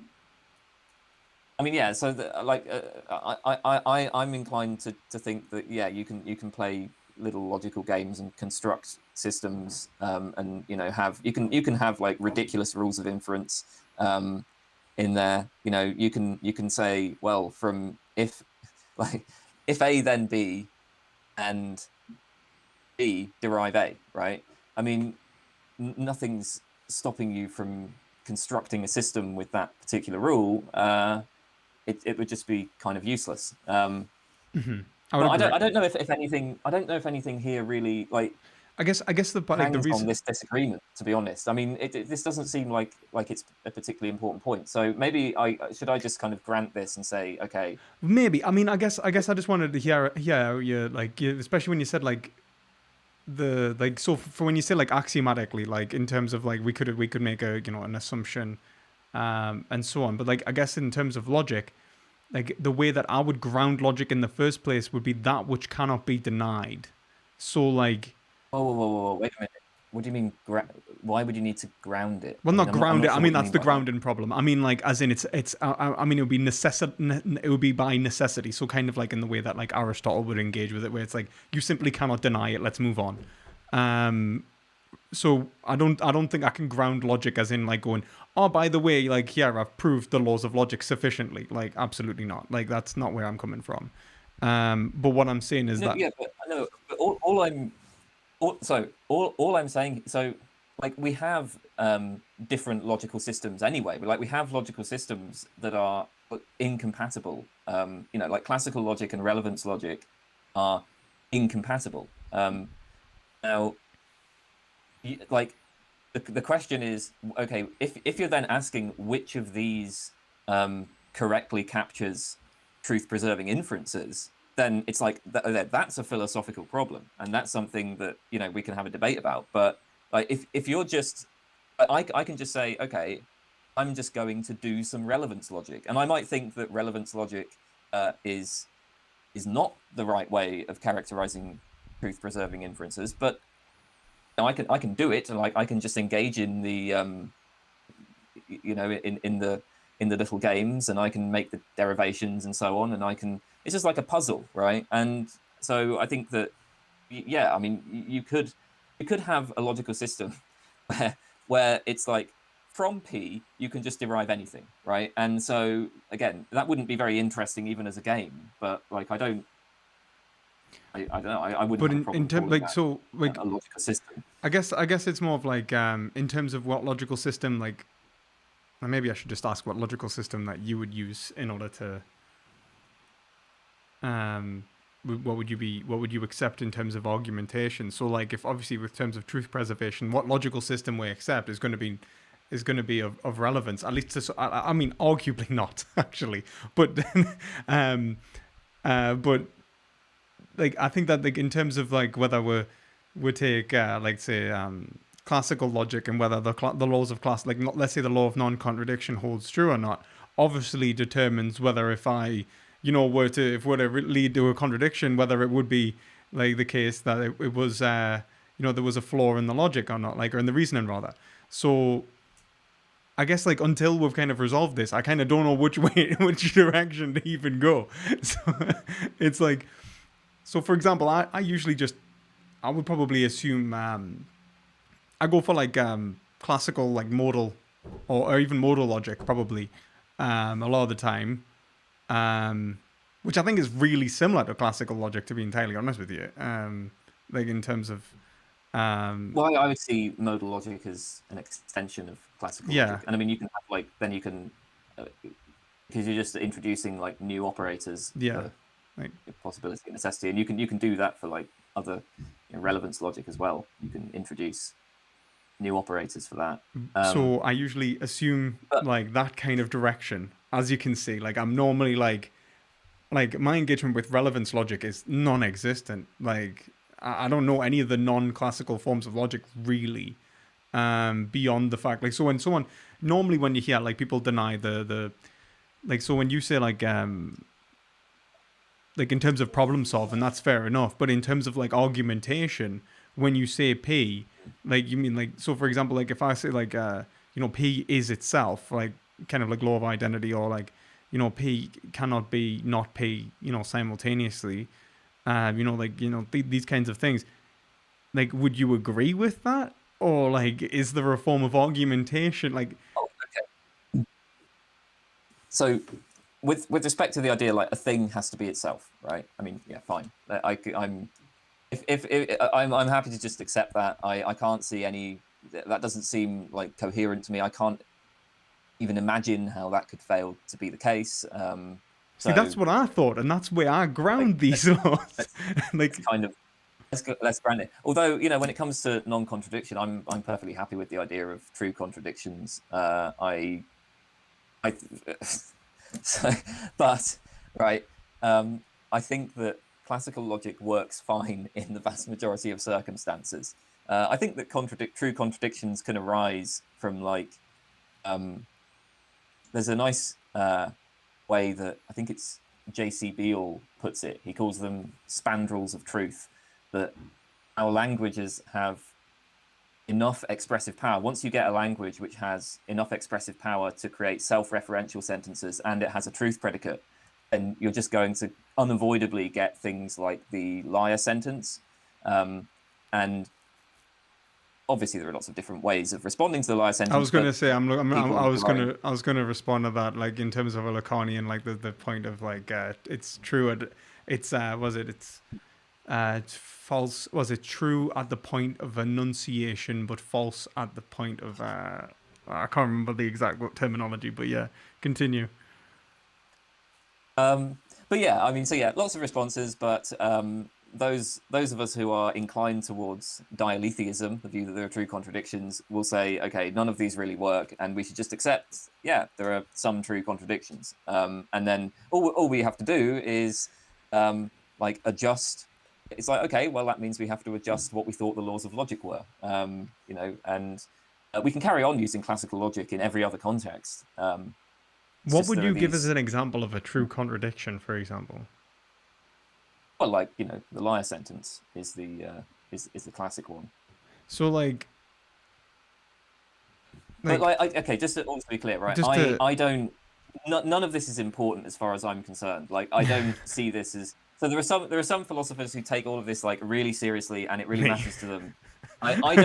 I mean, yeah. So like, I'm inclined to think that yeah, you can play little logical games and construct systems, and you can have like ridiculous rules of inference in there. You can say, well, from if A then B and B derive A, right? I mean, nothing's stopping you from constructing a system with that particular rule. It would just be kind of useless. I don't know if anything. I don't know if anything here really like. I guess the hangs reason on this disagreement, to be honest. I mean, this doesn't seem like it's a particularly important point. So maybe I just kind of grant this and say, okay. Maybe. I mean, I guess I just wanted to hear you especially when you said like so for when you say like axiomatically, like in terms of like we could make a an assumption, and so on. But like I guess in terms of logic, like the way that I would ground logic in the first place would be that which cannot be denied. So like. Whoa, wait a minute. What do you mean? Why would you need to ground it? Well, not ground it. I mean, that's the grounding problem. I mean, like, as in it's. I mean, it would be it would be by necessity. So kind of like in the way that like Aristotle would engage with it, where it's like you simply cannot deny it. Let's move on. So I don't think I can ground logic as in like going, oh, by the way, like here I've proved the laws of logic sufficiently. Like, absolutely not. Like that's not where I'm coming from. But what I'm saying is that. Yeah, but I know. But all I'm saying, so like we have different logical systems anyway. Like we have logical systems that are incompatible. Like classical logic and relevance logic are incompatible. Now, like the question is, okay, if you're then asking which of these correctly captures truth-preserving inferences, then it's like that's a philosophical problem, and that's something that we can have a debate about. But like if you're just, I can just say, okay, I'm just going to do some relevance logic, and I might think that relevance logic is not the right way of characterizing truth-preserving inferences, but I can do it, and like I can just engage in the in the little games, and I can make the derivations and so on, and it's just like a puzzle, right? And so I think that, yeah, I mean, you could have a logical system where it's like from P you can just derive anything, right? And so again, that wouldn't be very interesting even as a game, but like I don't know. I wouldn't. But in terms like so like a logical system. I guess it's more of like in terms of what logical system like. Maybe I should just ask what logical system that you would use in order to. What would you accept in terms of argumentation? So like if obviously with terms of truth preservation, what logical system we accept is going to be of relevance, at least to, I mean arguably not actually, but but like I think that like in terms of like whether we take like say classical logic and whether the laws of class, like let's say the law of non-contradiction holds true or not, obviously determines whether if I were to lead to a contradiction, whether it would be like the case that it was there was a flaw in the logic or not, like, or in the reasoning rather. So I guess like until we've kind of resolved this, I kind of don't know which direction to even go. So it's like, so for example, I would probably assume I go for like classical like modal or even modal logic probably a lot of the time. Which I think is really similar to classical logic, to be entirely honest with you. Like in terms of, well, I would see modal logic as an extension of classical logic, and I mean you can have like then you can because you're just introducing like new operators, like possibility and necessity, and you can do that for like other relevance logic as well. You can introduce new operators for that. So I usually assume like that kind of direction. As you can see, like I'm normally like my engagement with relevance logic is non-existent. Like I don't know any of the non-classical forms of logic really, beyond the fact like so when someone normally when you hear like people deny the like so when you say like in terms of problem solving, that's fair enough. But in terms of like argumentation, when you say P, like you mean like so for example like if I say like P is itself like kind of like law of identity or like P cannot be not P simultaneously, these kinds of things. Like, would you agree with that, or like, is there a form of argumentation? Like, Oh, okay. So, with respect to the idea, like a thing has to be itself, right? I mean, yeah, fine. I'm if I'm happy to just accept that. I can't see any. That doesn't seem like coherent to me. I can't even imagine how that could fail to be the case. see, So that's what I thought, and that's where I like, ground these laws. let's Like, kind of let's grant it. Although when it comes to non-contradiction, I'm perfectly happy with the idea of true contradictions. I so, but right, I think that classical logic works fine in the vast majority of circumstances. I think that true contradictions can arise from um, there's a nice way that I think it's J.C. Beale puts it. He calls them spandrels of truth. That our languages have enough expressive power. Once you get a language which has enough expressive power to create self-referential sentences and it has a truth predicate, then you're just going to unavoidably get things like the liar sentence. And obviously there are lots of different ways of responding to the liar I sentence, was gonna but say, people rely on. I was gonna respond to that, like in terms of a Lacanian, like the point of like, it's true at, it's was it, it's false. Was it true at the point of enunciation, but false at the point of I can't remember the exact terminology, but yeah, continue. But yeah, I mean, so yeah, lots of responses, but those of us who are inclined towards dialetheism, the view that there are true contradictions, will say, okay, none of these really work, and we should just accept, yeah, there are some true contradictions, and then all we have to do is like adjust. It's like, okay, well, that means we have to adjust what we thought the laws of logic were, and we can carry on using classical logic in every other context. It's What just would there are you give as these. an example of a true contradiction, for example? Well, like the liar sentence is the classic one. So But like okay, just to also be clear, right? just to I don't. None of this is important as far as I'm concerned. Like I don't see this as. So there are some philosophers who take all of this like really seriously, and it really me. matters to them. I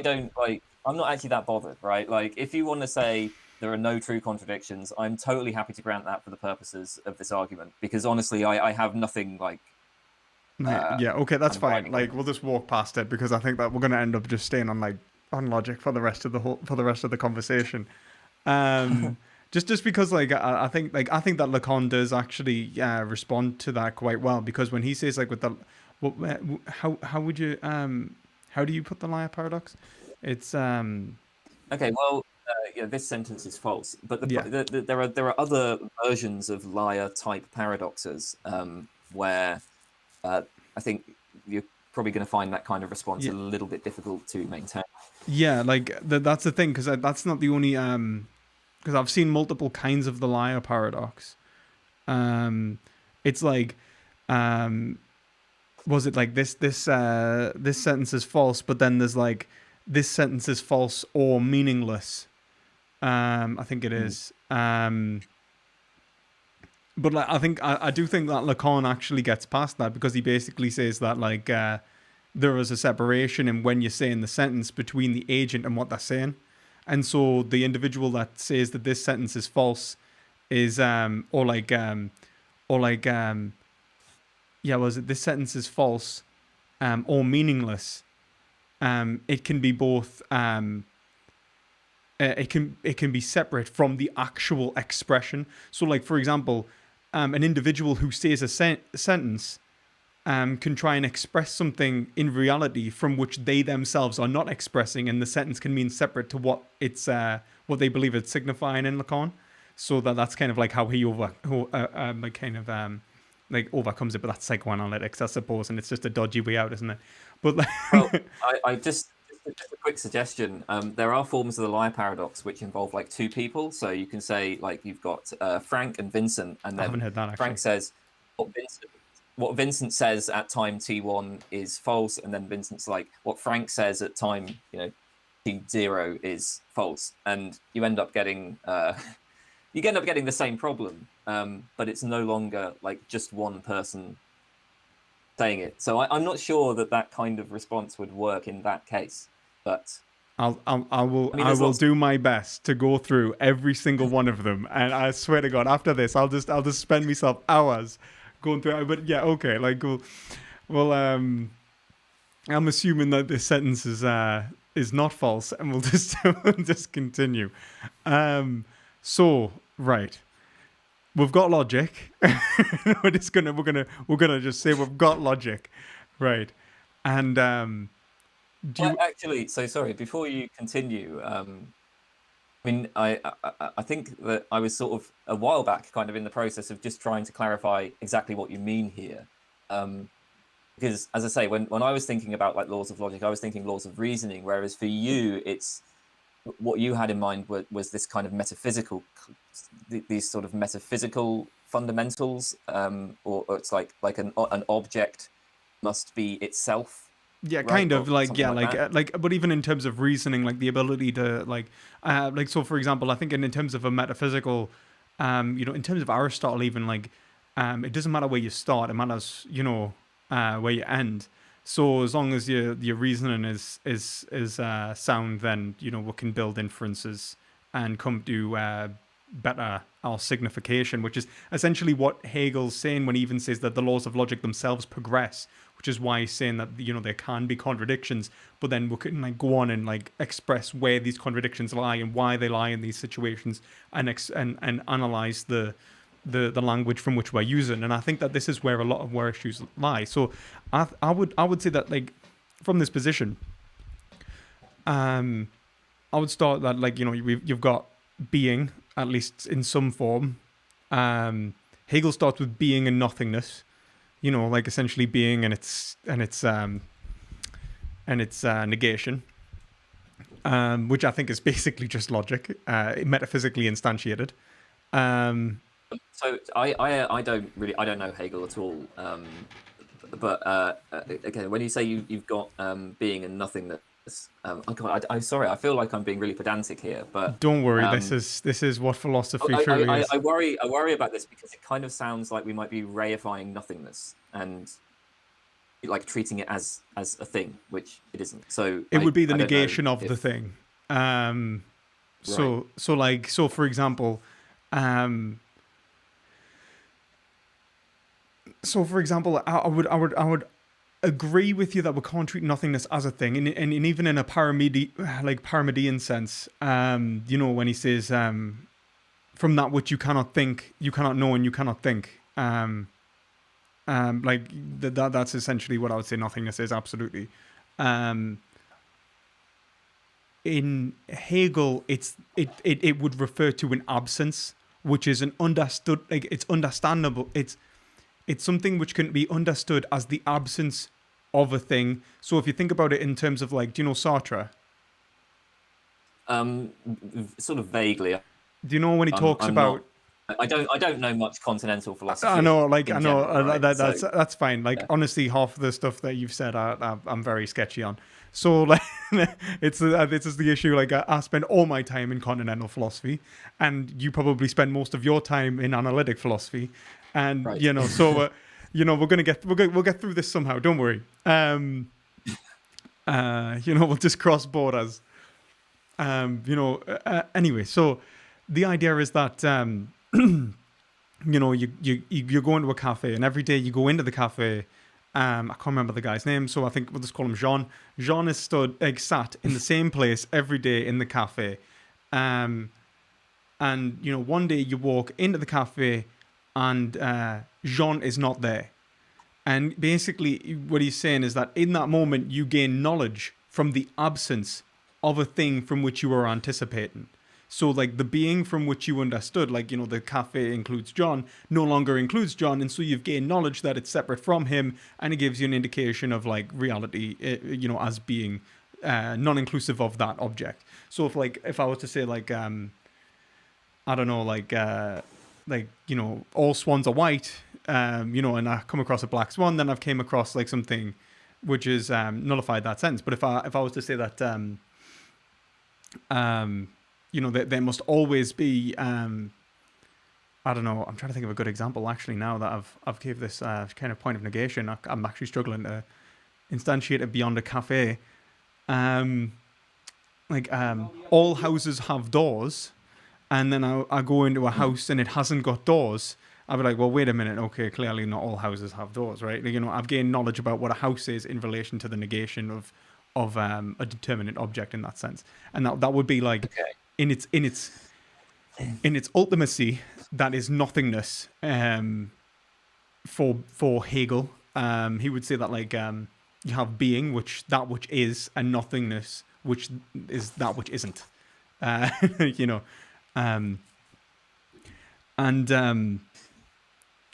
don't like. I'm not actually that bothered, right? Like if you want to say there are no true contradictions, I'm totally happy to grant that for the purposes of this argument, because honestly, I have nothing like Yeah, okay, that's I'm fine. grinding on. Like we'll just walk past it because I think that we're gonna end up just staying on like on logic for the rest of the conversation. Um, just because like I think that Lacan does actually respond to that quite well, because when he says like with the what how would you how do you put the liar paradox? It's Okay, well, yeah, this sentence is false, but yeah, there are other versions of liar type paradoxes where I think you're probably going to find that kind of response yeah, a little bit difficult to maintain. yeah, like that's the thing, because that's not the only because I've seen multiple kinds of the liar paradox. Um, it's like um was it like this sentence is false, but then there's like this sentence is false or meaningless. I think it Mm. is. But like I do think that Lacan actually gets past that, because he basically says that like there is a separation in when you're saying the sentence between the agent and what they're saying, and so the individual that says that this sentence is false is or like yeah, was it this sentence is false or meaningless. It can be both. It can be separate from the actual expression. So, like for example, an individual who says a sentence can try and express something in reality from which they themselves are not expressing, and the sentence can mean separate to what it's what they believe it's signifying in Lacan. So that's kind of like how he like kind of like overcomes it. But that's psychoanalytics, I suppose, and it's just a dodgy way out, isn't it? But like, Well, I just a quick suggestion. There are forms of the liar paradox which involve like two people. So you can say like you've got Frank and Vincent, and I haven't then heard that Frank actually. says what Vincent says at time t1 is false, and then Vincent's like what Frank says at time t0 is false, and you end up getting the same problem, but it's no longer like just one person saying it. So I'm not sure that kind of response would work in that case. But I will I mean, there's do my best to go through every single one of them, and I swear to God, after this, I'll just spend myself hours going through it. But yeah, okay, like well, I'm assuming that this sentence is not false, and we'll just we'll just continue. So right, we've got logic. we're gonna just say we've got logic, right? And actually, so sorry. Before you continue, I mean, I think that I was sort of a while back, kind of in the process of just trying to clarify exactly what you mean here. Because, as I say, when I was thinking about like laws of logic, I was thinking laws of reasoning, whereas for you, it's what you had in mind was this kind of metaphysical, these sort of metaphysical fundamentals, or it's like an object must be itself. yeah, Right? kind of Or like, something yeah, like that. but even in terms of reasoning, like the ability to like so for example, I think in terms of a metaphysical, in terms of Aristotle, even like, it doesn't matter where you start, it matters, where you end. So as long as your reasoning is sound, then we can build inferences and come to better our signification, which is essentially what Hegel's saying when he even says that the laws of logic themselves progress, which is why he's saying that there can be contradictions, but then we can like go on and like express where these contradictions lie and why they lie in these situations, and and analyze the language from which we're using. And I think that this is where a lot of our issues lie. So I would say that, like, from this position, I would start that, like, you've got being, at least in some form. Hegel starts with being and nothingness, like essentially being and its negation, which I think is basically just logic, metaphysically instantiated. So I don't know Hegel at all. But again, when you say you've got being and nothingness, I'm sorry, I feel like I'm being really pedantic here. But don't worry, this is what philosophy truly is. I worry about this because it kind of sounds like we might be reifying nothingness and like treating it as a thing, which it isn't. So it would be the negation of the thing. So for example, I would agree with you that we can't treat nothingness as a thing, and even in a Parmenidean sense, when he says, from that which you cannot think, you cannot know, and you cannot think. That's essentially what I would say nothingness is, absolutely. In Hegel, it would refer to an absence, which is an understood, like, it's understandable. It's something which can be understood as the absence of a thing. So if you think about it in terms of, like, do you know Sartre? Sort of vaguely. Do you know when he talks about? I don't know much continental philosophy. I know, like, right? That's fine. Like, yeah. Honestly, half of the stuff that you've said, I'm very sketchy on. So, like, this is the issue. Like, I spend all my time in continental philosophy, and you probably spend most of your time in analytic philosophy. And right. So we'll get through this somehow. Don't worry. We'll just cross borders. Anyway, so the idea is that you go into a cafe, and every day you go into the cafe. I can't remember the guy's name, so I think we'll just call him Jean. Jean is sat in the same place every day in the cafe, and one day you walk into the cafe, and Jean is not there. And basically what he's saying is that in that moment you gain knowledge from the absence of a thing from which you were anticipating. So, like, the being from which you understood, like, the cafe includes John, no longer includes John, and so you've gained knowledge that it's separate from him, and it gives you an indication of, like, reality, as being non-inclusive of that object. So if I was to say, like, I don't know, all swans are white, and I come across a black swan, then I've came across, like, something which is nullified that sense. But if I was to say that there must always be I don't know. I'm trying to think of a good example actually. Now that I've gave this kind of point of negation, I'm actually struggling to instantiate it beyond a cafe. Um, all houses have doors, and then I go into a Mm. house and it hasn't got doors. I'll be like, well, wait a minute. Okay, clearly not all houses have doors, right? Like, I've gained knowledge about what a house is in relation to the negation of a determinate object in that sense, and that would be like Okay. in its ultimacy, that is nothingness. For Hegel, he would say that like you have being, that which is, and nothingness, which is that which isn't. you know, um, and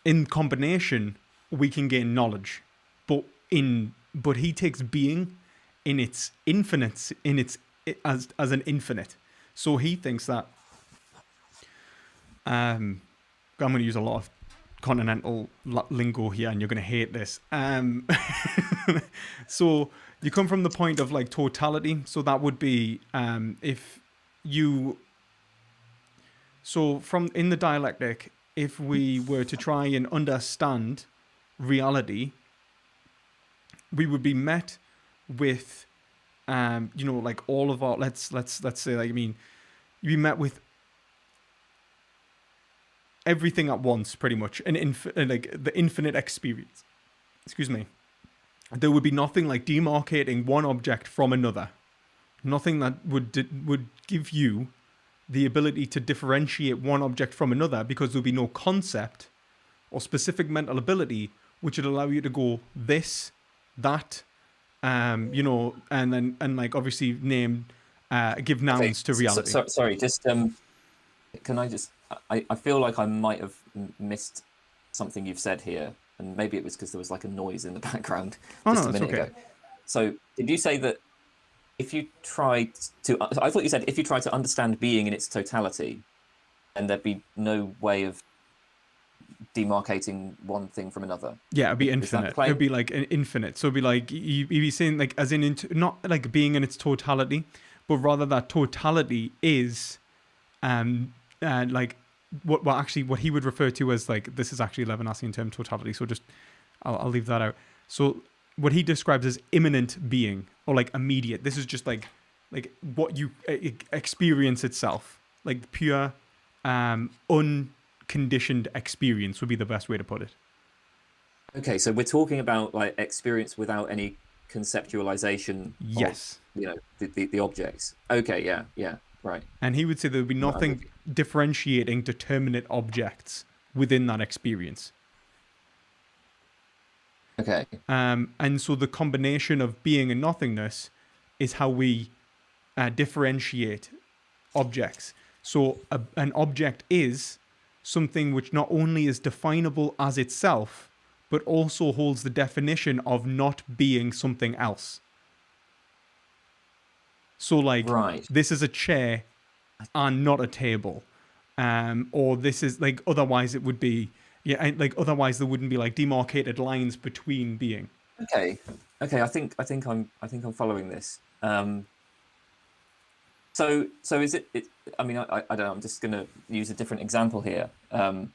in combination, we can gain knowledge, but he takes being in its infinite, as an infinite. So he thinks that I'm going to use a lot of continental lingo here, and you're going to hate this. So you come from the point of like totality. So that would be if you. So from in the dialectic, if we were to try and understand reality, we would be met with, like all of our let's say, like, you'd be met with everything at once, pretty much, like the infinite experience. Excuse me. There would be nothing like demarcating one object from another. Nothing that would give you the ability to differentiate one object from another, because there would be no concept or specific mental ability which would allow you to go this, that, and like obviously give Okay. nouns to reality. Sorry. Just can I just? I feel like I might have missed something you've said here, and maybe it was because there was like a noise in the background Oh just no, a it's minute okay. ago. So did you say that if you tried to? I thought you said if you tried to understand being in its totality, and there'd be no way of demarcating one thing from another. Yeah, it'd be Is that the infinite. claim? It'd be like an infinite. So it'd be like you'd be saying like as in not like being in its totality, but rather that totality is, like what he would refer to as like, this is actually a Levinasian term, totality. So just I'll leave that out. So what he describes as immanent being, or like immediate. This is just like what you experience itself, like pure, unconditioned experience would be the best way to put it. Okay, so we're talking about like experience without any conceptualization of, Yes. the objects. Okay, yeah, right. And he would say there would be Right, I'm with nothing differentiating determinate objects within that experience. you. Okay. And so the combination of being and nothingness is how we differentiate objects. So an object is something which not only is definable as itself, but also holds the definition of not being something else. So like, Right. this is a chair and not a table. Or this is like, otherwise it would be, like otherwise there wouldn't be like demarcated lines between being. Okay. I think I'm following this. So is it? I mean, I don't know. I'm just going to use a different example here. From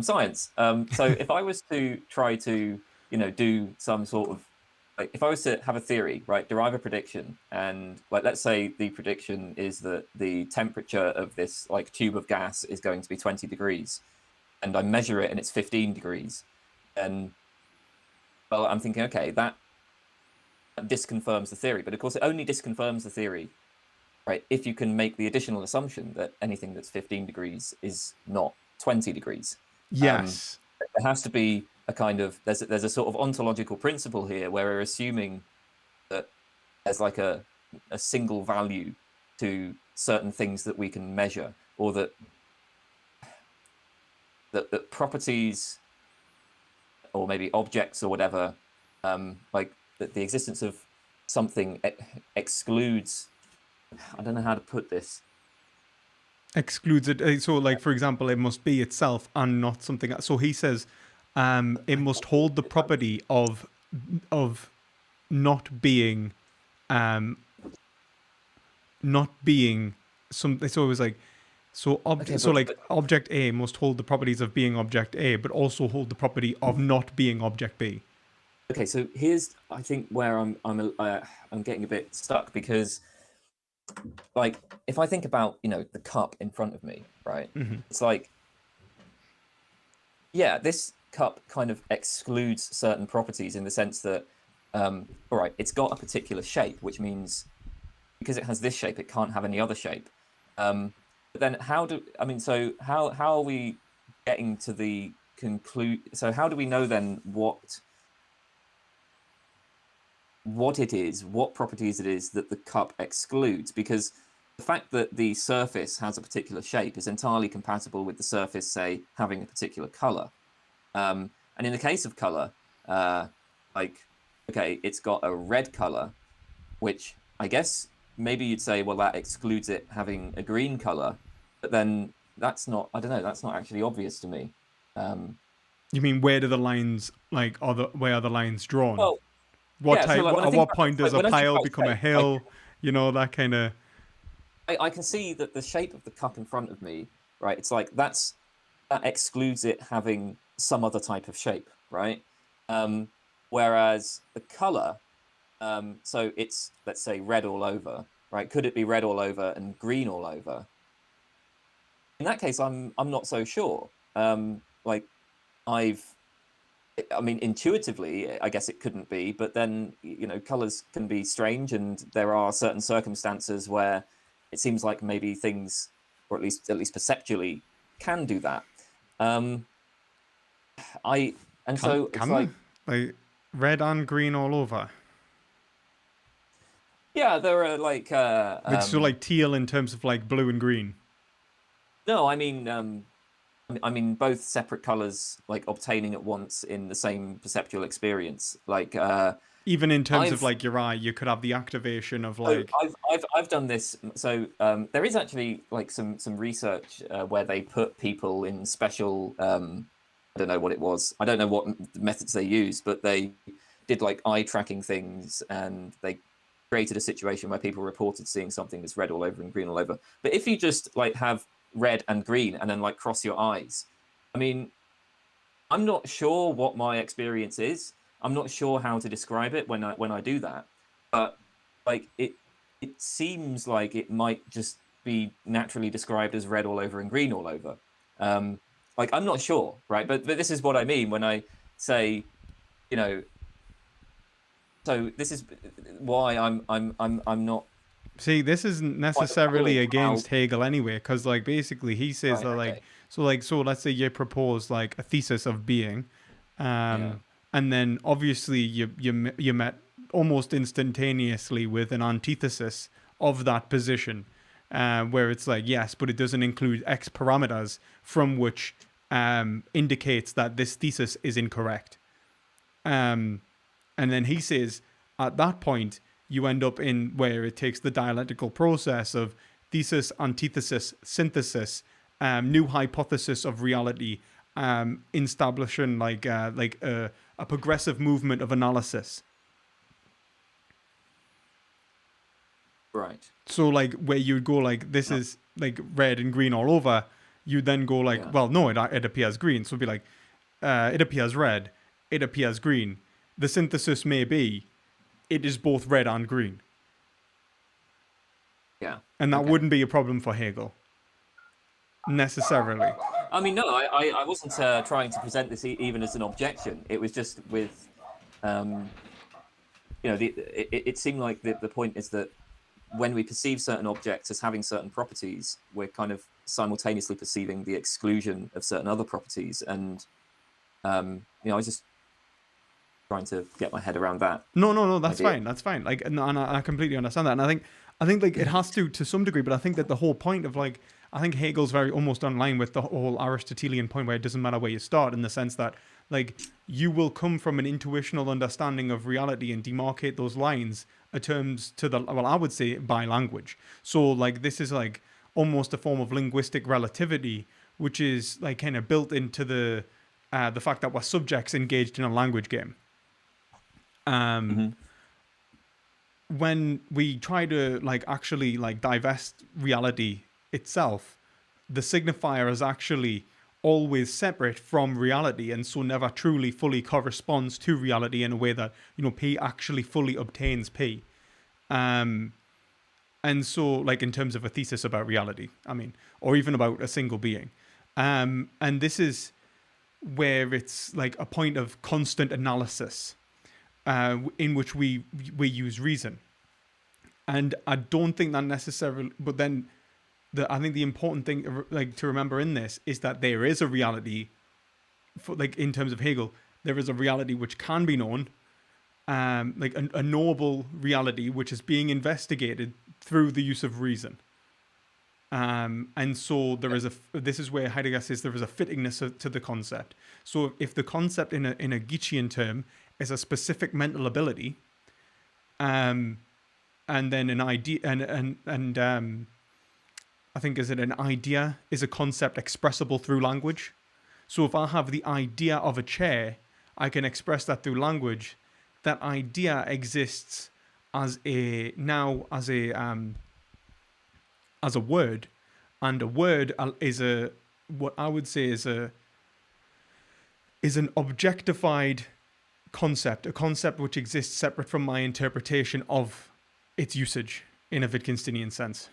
science. So if I was to try to, do some sort of, like, if I was to have a theory, right, derive a prediction, and like, let's say the prediction is that the temperature of this like tube of gas is going to be 20 degrees, and I measure it and it's 15 degrees, and well, I'm thinking, okay, that disconfirms the theory, but of course it only disconfirms the theory, right, if you can make the additional assumption that anything that's 15 degrees is not 20 degrees. Yes. There has to be a kind of, there's a sort of ontological principle here where we're assuming that there's like a single value to certain things that we can measure, or that properties, or maybe objects or whatever, like that the existence of something excludes, I don't know how to put this. Excludes it. So like, for example, it must be itself and not something else. So he says it must hold the property of not being not being some. So it was like, So, Okay, so like but object A must hold the properties of being object A, but also hold the property of not being object B. okay, so here's I think where I'm getting a bit stuck, because like if I think about the cup in front of me, right? It's like, yeah, this cup kind of excludes certain properties in the sense that all right, it's got a particular shape, which means because it has this shape, it can't have any other shape. But then so how are we getting to the conclude? So how do we know then what it is, what properties it is that the cup excludes? Because the fact that the surface has a particular shape is entirely compatible with the surface, say, having a particular color. And in the case of color, like, okay, it's got a red color, which I guess maybe you'd say, well, that excludes it having a green color, but then that's not, I don't know, that's not actually obvious to me. Um, You mean where do the lines where are the lines drawn? well, What yeah, so type? like when I At think what about point does a when I think pile about become a shape, like hill? You know, that kind of. I can see that the shape of the cup in front of me, right? It's like that excludes it having some other type of shape, right? Um, Whereas the color, so it's, let's say, red all over, right? Could it be red all over and green all over? In that case, I'm not so sure. Like I've, I mean, intuitively, I guess it couldn't be, but then colors can be strange, and there are certain circumstances where it seems like maybe things, or at least perceptually, can do that. Um, I and so it's like, Like red and green all over? yeah, there are like Like so, like teal in terms of like blue and green. no, I mean both separate colors like obtaining at once in the same perceptual experience. Like Even in terms of I've like your eye, you could have the activation of so like. I've done this. So there is actually like some research where they put people in special. I don't know what it was. I don't know what methods they used, but they did like eye tracking things, and they created a situation where people reported seeing something that's red all over and green all over. But if you just like have red and green and then like cross your eyes, I mean, I'm not sure what my experience is. I'm not sure how to describe it when I do that. But like it seems like it might just be naturally described as red all over and green all over. Um, like I'm not sure, right? But this is what I mean when I say, you know, so this is why I'm not See, this isn't quite following necessarily how. against Hegel anyway, because like basically he says Right, that okay. so let's say you propose like a thesis of being, Yeah. and then obviously you met almost instantaneously with an antithesis of that position, where it's like yes, but it doesn't include X parameters from which indicates that this thesis is incorrect. Um, and then he says at that point, you end up in where it takes the dialectical process of thesis, antithesis, synthesis, new hypothesis of reality, establishing a progressive movement of analysis. Right. So like where you go like this Yeah. is like red and green all over, you then go like, Yeah. well, no, it appears green. So it'd be like, it appears red, it appears green. The synthesis may be it is both red and green. Yeah. And that Okay. wouldn't be a problem for Hegel, necessarily. I mean, no, I wasn't trying to present this even as an objection. It was just with, um, it seemed like the point is that when we perceive certain objects as having certain properties, we're kind of simultaneously perceiving the exclusion of certain other properties. And, I was just trying to get my head around that No, that's idea. fine. That's fine. Like, and I completely understand that. And I think like it has to some degree, but I think that the whole point of like, I think Hegel's very almost on line with the whole Aristotelian point where it doesn't matter where you start in the sense that like you will come from an intuitional understanding of reality and demarcate those lines in terms to the, well, I would say by language. So like this is like almost a form of linguistic relativity, which is like kind of built into the fact that we're subjects engaged in a language game. Hmm. When we try to like actually like divest reality itself, the signifier is actually always separate from reality, and so never truly fully corresponds to reality in a way that, P actually fully obtains P. And so, like, in terms of a thesis about reality, or even about a single being. And this is where it's like a point of constant analysis, in which we use reason. And I don't think that necessarily, but then I think the important thing, like, to remember in this is that there is a reality, for, like, in terms of Hegel, there is a reality which can be known, like a knowable reality which is being investigated through the use of reason. And so there is this is where Heidegger says there is a fittingness to the concept. So if the concept in a Gitschian term is a specific mental ability, and then an idea, and I think, is it an idea is a concept expressible through language. So if I have the idea of a chair, I can express that through language. That idea exists as a word, and a word is what I would say is an objectified concept, a concept which exists separate from my interpretation of its usage in a Wittgensteinian sense.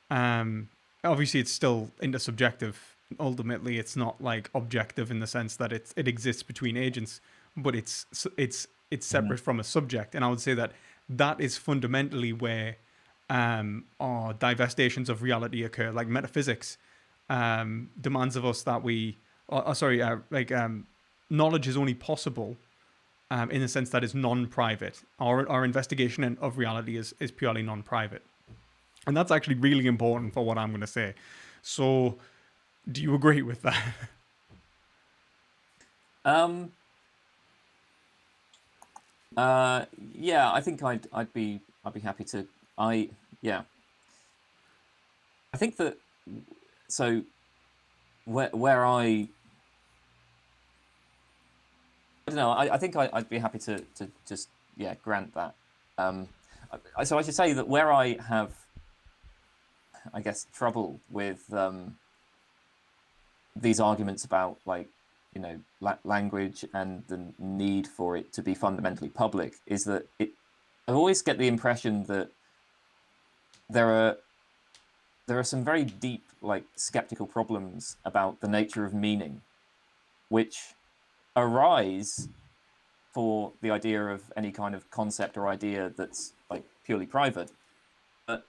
Obviously, it's still intersubjective. Ultimately, it's not like objective in the sense that it exists between agents, but it's separate from a subject. And I would say that is fundamentally where our divestations of reality occur. Like metaphysics demands of us that knowledge is only possible in the sense that it's non-private. Our investigation of reality is purely non-private. And that's actually really important for what I'm going to say. So, do you agree with that? Yeah, I think I'd be happy to. I think that, so where I don't know. I think I'd be happy to just grant that. So I should say that where I have, I guess, trouble with these arguments about, like, language and the need for it to be fundamentally public is that I always get the impression that there are some very deep, like, skeptical problems about the nature of meaning, which arise for the idea of any kind of concept or idea that's, like, purely private. But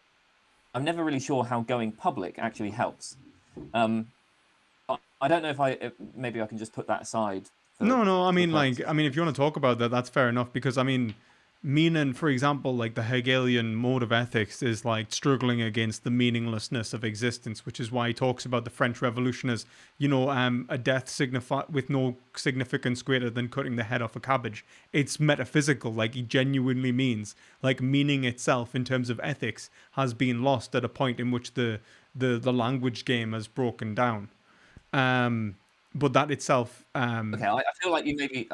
I'm never really sure how going public actually helps. I don't know if maybe I can just put that aside. No. I mean, if you want to talk about that, that's fair enough. Because meaning, for example, like the Hegelian mode of ethics is like struggling against the meaninglessness of existence, which is why he talks about the French Revolution as, a death with no significance greater than cutting the head off a cabbage. It's metaphysical. Like, he genuinely means, like, meaning itself in terms of ethics has been lost at a point in which the language game has broken down. But that itself. Okay, I feel like you maybe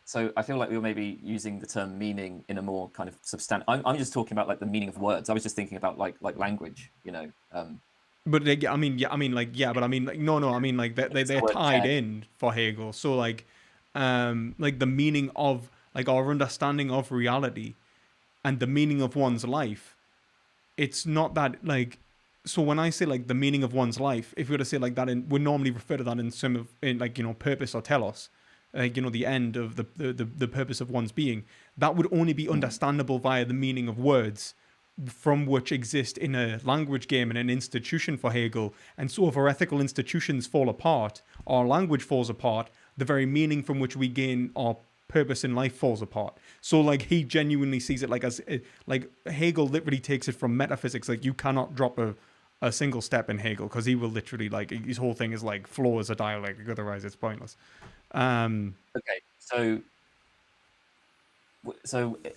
so. I feel like you're maybe using the term meaning in a more kind of substantive. I'm just talking about, like, the meaning of words. I was just thinking about like language, But like, no. Like they're tied in for Hegel. So like the meaning of, like, our understanding of reality and the meaning of one's life. It's not that, like. So when I say, like, the meaning of one's life, if we were to say like that, we normally refer to that in purpose or telos, the end of the purpose of one's being. That would only be understandable via the meaning of words, from which exist in a language game and an institution for Hegel. And so if our ethical institutions fall apart, our language falls apart, the very meaning from which we gain our purpose in life falls apart. So, like, he genuinely sees it like as, like, Hegel literally takes it from metaphysics. Like, you cannot drop a single step in Hegel, because he will literally, like, his whole thing is like flow as a dialectic, otherwise it's pointless. Okay, so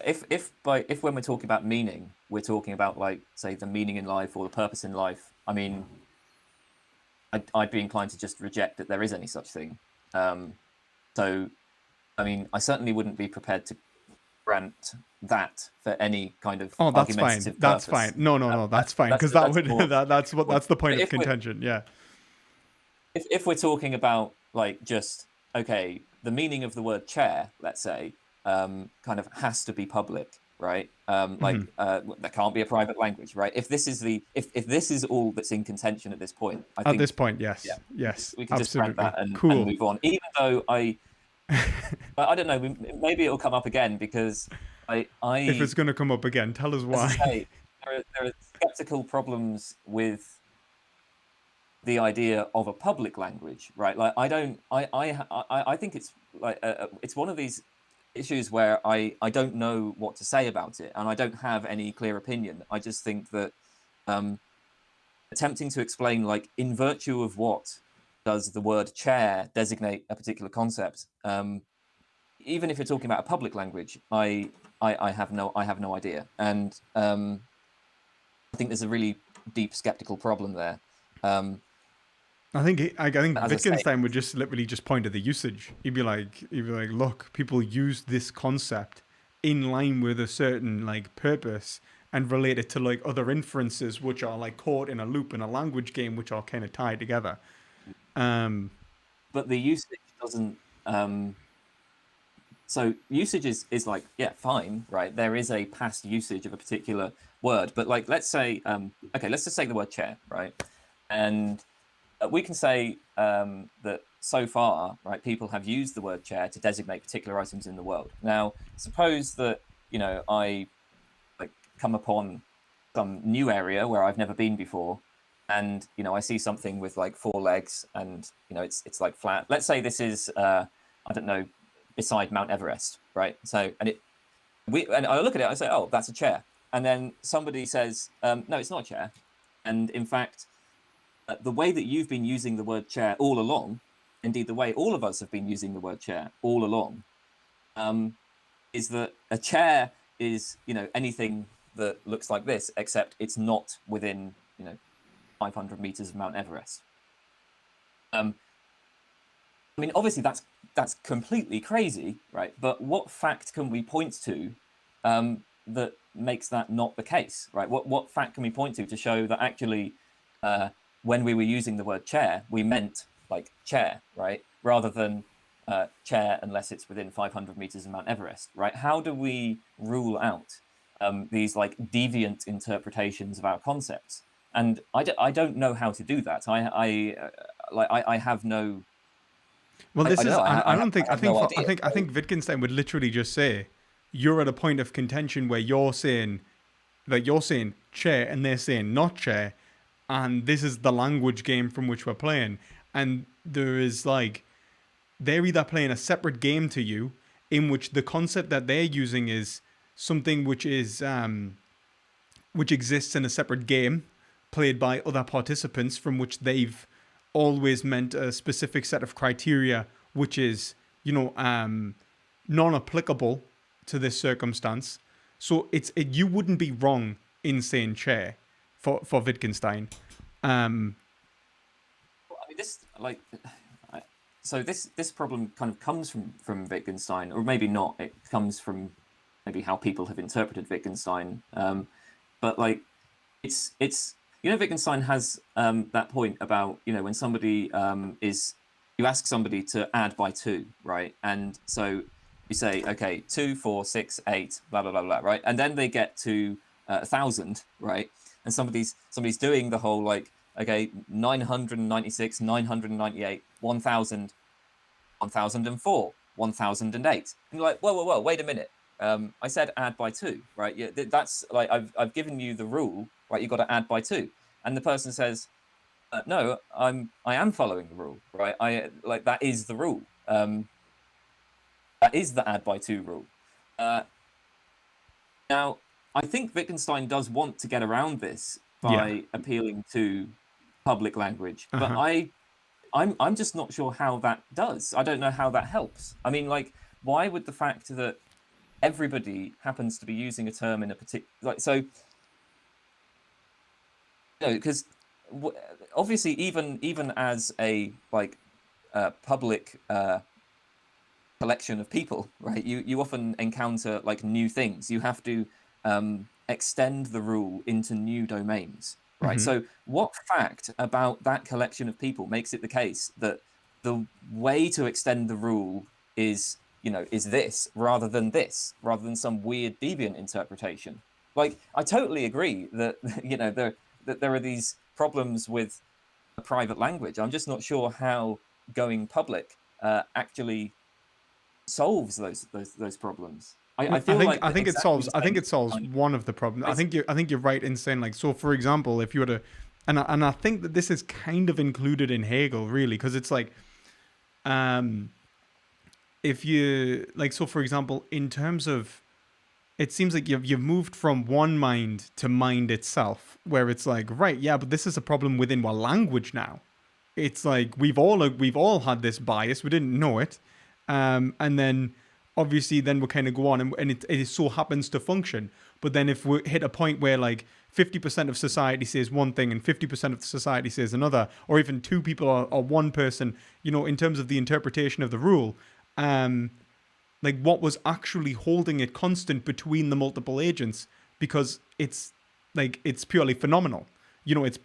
if when we're talking about meaning, we're talking about, like, say, the meaning in life or the purpose in life, I mean, I'd be inclined to just reject that there is any such thing. So, I mean, I certainly wouldn't be prepared to grant that for any kind of Oh, that's fine. argumentative That's purpose. fine. No, that's fine, because that would more that's point. the point But of contention. Yeah. if we're talking about like just okay, the meaning of the word chair, let's say, kind of has to be public, right? There can't be a private language, right? If this is if this is all that's in contention at this point, I At think this point, yes, yeah, yes, we can just grant absolutely. that and Cool. move on. Even though I don't know, maybe it'll come up again because If it's going to come up again, tell us as why. I say, there are skeptical problems with the idea of a public language, right? Like I think it's like it's one of these issues where I don't know what to say about it, and I don't have any clear opinion. I just think that attempting to explain, like, in virtue of what does the word chair designate a particular concept, even if you're talking about a public language, I have no idea, and I think there's a really deep skeptical problem there. I think As I say, Wittgenstein would just literally just point to the usage. He'd be like, look, people use this concept in line with a certain like purpose and relate it to like other inferences which are like caught in a loop in a language game, which are kind of tied together. But the usage doesn't. So usage is like, yeah, fine, right? There is a past usage of a particular word, but like, let's say, okay, let's just say the word chair, right? And we can say that so far, right, people have used the word chair to designate particular items in the world. Now, suppose that, I like come upon some new area where I've never been before, and I see something with like 4 legs, and it's like flat. Let's say this is I don't know, beside Mount Everest, right? So and I look at it, I say, oh, that's a chair, and then somebody says, no, it's not a chair, and in fact, the way that you've been using the word chair all along, indeed the way all of us have been using the word chair all along, is that a chair is anything that looks like this, except it's not within 500 meters of Mount Everest. I mean, obviously that's completely crazy, right? But what fact can we point to that makes that not the case, right? What fact can we point to show that actually when we were using the word chair, we meant like chair, right? Rather than chair unless it's within 500 meters of Mount Everest, right? How do we rule out these like deviant interpretations of our concepts? And I don't know how to do that. I have no. Well, this I don't is. know. I don't think. I I have no think. idea. I think Wittgenstein would literally just say, "You're at a point of contention where you're saying chair and they're saying not chair, and this is the language game from which we're playing. And there is like, they're either playing a separate game to you, in which the concept that they're using is something which is which exists in a separate game, played by other participants, from which they've always meant a specific set of criteria, which is non-applicable to this circumstance. So you wouldn't be wrong in saying chair for Wittgenstein. I mean, this like. So this problem kind of comes from Wittgenstein, or maybe not. It comes from maybe how people have interpreted Wittgenstein. But like, it's Wittgenstein has that point about when somebody you ask somebody to add by 2, right? And so you say, okay, 2, 4, 6, 8, blah blah blah blah, right? And then they get to 1,000, right? And somebody's doing the whole like, okay, 996, 998, 1,000, 1,004, 1,008. And you're like, whoa, wait a minute. I said add by 2, right? Yeah, that's like I've given you the rule, right? You got to add by 2, and the person says, no, I am following the rule, right? That is the rule. That is the add by 2 rule. Now, I think Wittgenstein does want to get around this by appealing to public language, but I'm just not sure how that does. I don't know how that helps. I mean, like, why would the fact that everybody happens to be using a term in a particular, like, so, because obviously even as a like public collection of people, right? You often encounter like new things. You have to extend the rule into new domains, right? Mm-hmm. So what fact about that collection of people makes it the case that the way to extend the rule is, is this rather than some weird deviant interpretation? Like, I totally agree that, that there are these problems with a private language. I'm just not sure how going public actually solves those problems. I I feel think like I think it exactly solves the I think same it solves kind of one of the problems. I think you're right in saying, like, so for example, if you were to, and I think that this is kind of included in Hegel, really, because it's like, um if you, like, so for example, in terms of, it seems like you've moved from one mind to mind itself, where it's like, right, yeah, but this is a problem within our language now. It's like we've all had this bias, we didn't know it, and then obviously then we kind of go on, and it so happens to function. But then if we hit a point where like 50% of society says one thing and 50% of society says another, or even two people or one person, in terms of the interpretation of the rule, um, like what was actually holding it constant between the multiple agents, because it's purely phenomenal. It's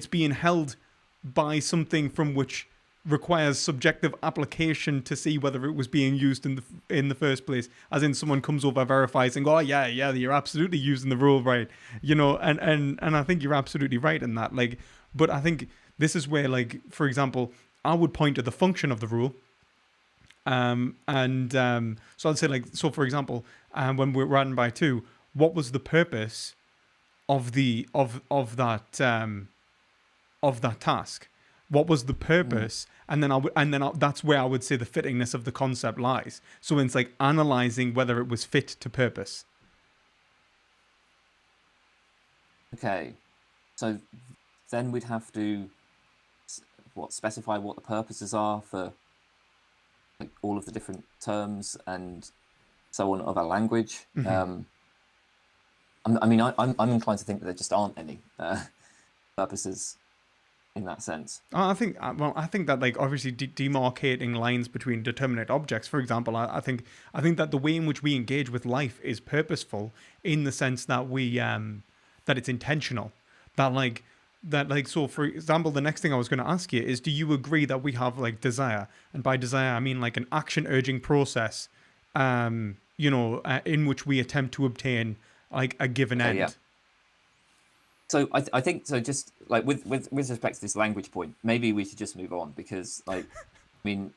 being held by something from which requires subjective application to see whether it was being used in the first place. As in, someone comes over, verifies, and go, "Oh yeah, you're absolutely using the rule right," and I think you're absolutely right in that. Like, but I think this is where, like, for example, I would point to the function of the rule. So I'd say, like, so for example, when we're ran by two, what was the purpose of the of that task? What was the Mm. purpose? That's where I would say the fittingness of the concept lies. So it's like analyzing whether it was fit to purpose. Okay, so then we'd have to specify what the purposes are for like all of the different terms and so on of our language. Mm-hmm. I'm inclined to think that there just aren't any purposes in that sense. I think that, like, obviously demarcating lines between determinate objects, for example, I think that the way in which we engage with life is purposeful, in the sense that that it's intentional. So for example, the next thing I was going to ask you is, do you agree that we have, like, desire? And by desire I mean like an action urging process, in which we attempt to obtain like a given Okay, yeah. end. So I think so. Just like with respect to this language point, maybe we should just move on, because, like, I mean,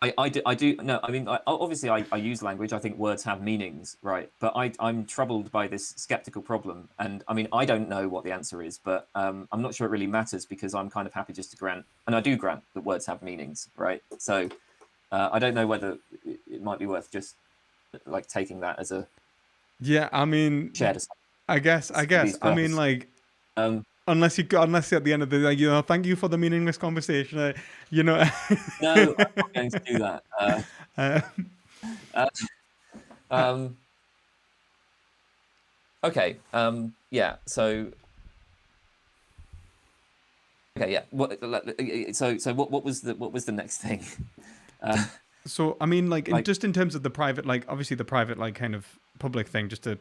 I do no. I mean, obviously I use language. I think words have meanings, right? But I'm troubled by this skeptical problem, and I mean, I don't know what the answer is, but I'm not sure it really matters, because I'm kind of happy just to grant, and I do grant, that words have meanings, right? So I don't know whether it might be worth just like taking that as a Yeah, I mean, shared I guess. for these I mean, purposes. like, Um, unless at the end of the day, thank you for the meaningless conversation. You know, no, I'm not going to do that. uh, Uh, um, okay. Yeah. So. Okay. Yeah. So what was the next thing? Uh, so I mean, like, like. just in terms of the private, like, obviously the private, like, kind of public thing, just to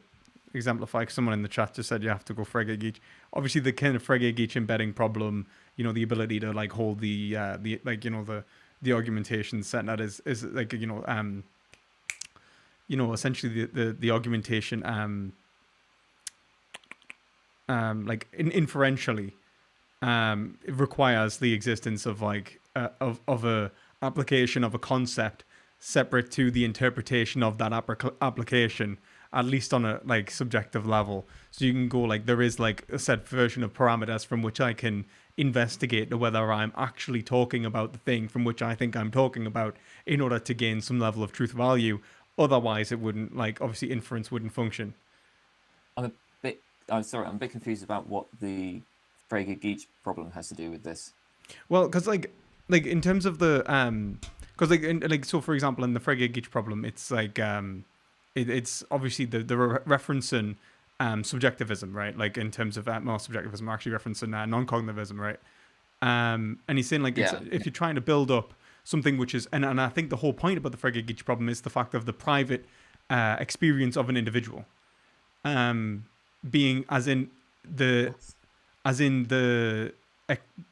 exemplify, 'cause someone in the chat just said you have to go frege geach. Obviously, the kind of frege geach embedding problem, the ability to, like, hold the like, the argumentation set that is like, essentially the argumentation, like, inferentially, it requires the existence of, like, of a application of a concept separate to the interpretation of that application, at least on a, like, subjective level. So you can go, like, there is, like, a set version of parameters from which I can investigate whether I'm actually talking about the thing from which I think I'm talking about, in order to gain some level of truth value. Otherwise it wouldn't, like, obviously inference wouldn't function. I'm a bit. I'm sorry. I'm a bit confused about what the Frege Geach problem has to do with this. Well, because, like in terms of the because, like, so for example, in the Frege Geach problem, it's like it's obviously the referencing subjectivism, right? Like, in terms of more subjectivism, we're actually referencing non-cognitivism, right? And he's saying, like, it's, Yeah. if you're trying to build up, something which is, and I think the whole point about the Fregagich problem is the fact of the private experience of an individual, being the as in the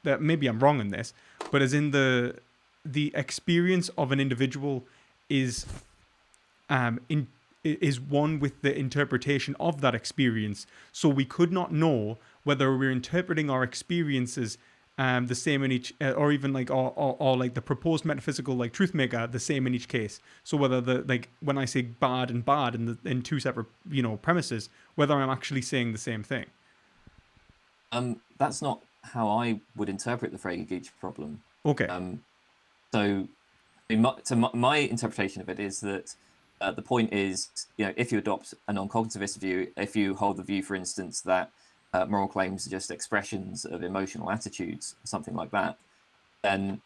that maybe I'm wrong in this, but as in the experience of an individual is is one with the interpretation of that experience. So we could not know whether we're interpreting our experiences the same in each, or even like, or like the proposed metaphysical like truth maker the same in each case. So whether the, like when I say bad in two separate premises, whether I'm actually saying the same thing. That's not how I would interpret the Frege-Geach problem. Okay. So my interpretation of it is that the point is, if you adopt a non-cognitivist view, if you hold the view, for instance, that moral claims are just expressions of emotional attitudes, something like that, then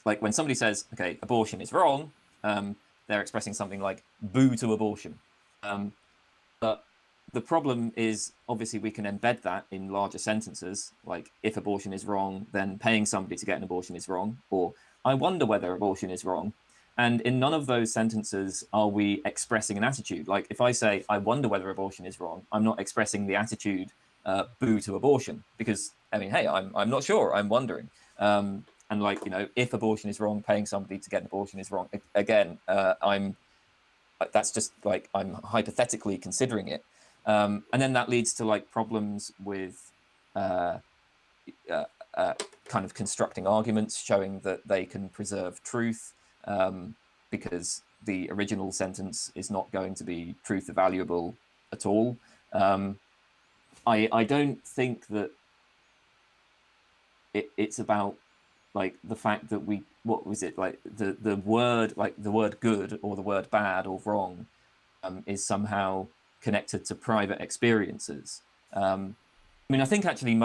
like when somebody says, okay, abortion is wrong, they're expressing something like boo to abortion. But the problem is, obviously, we can embed that in larger sentences, like if abortion is wrong, then paying somebody to get an abortion is wrong, or I wonder whether abortion is wrong. And in none of those sentences are we expressing an attitude. Like if I say, I wonder whether abortion is wrong, I'm not expressing the attitude, boo to abortion, because I mean, hey, I'm not sure, I'm wondering. And like, if abortion is wrong, paying somebody to get an abortion is wrong. Again, that's just like, I'm hypothetically considering it. And then that leads to like problems with kind of constructing arguments, showing that they can preserve truth, because the original sentence is not going to be truth valuable at all. I don't think that it's about like the fact that what was it, like the word good or the word bad or wrong is somehow connected to private experiences. I mean, I think actually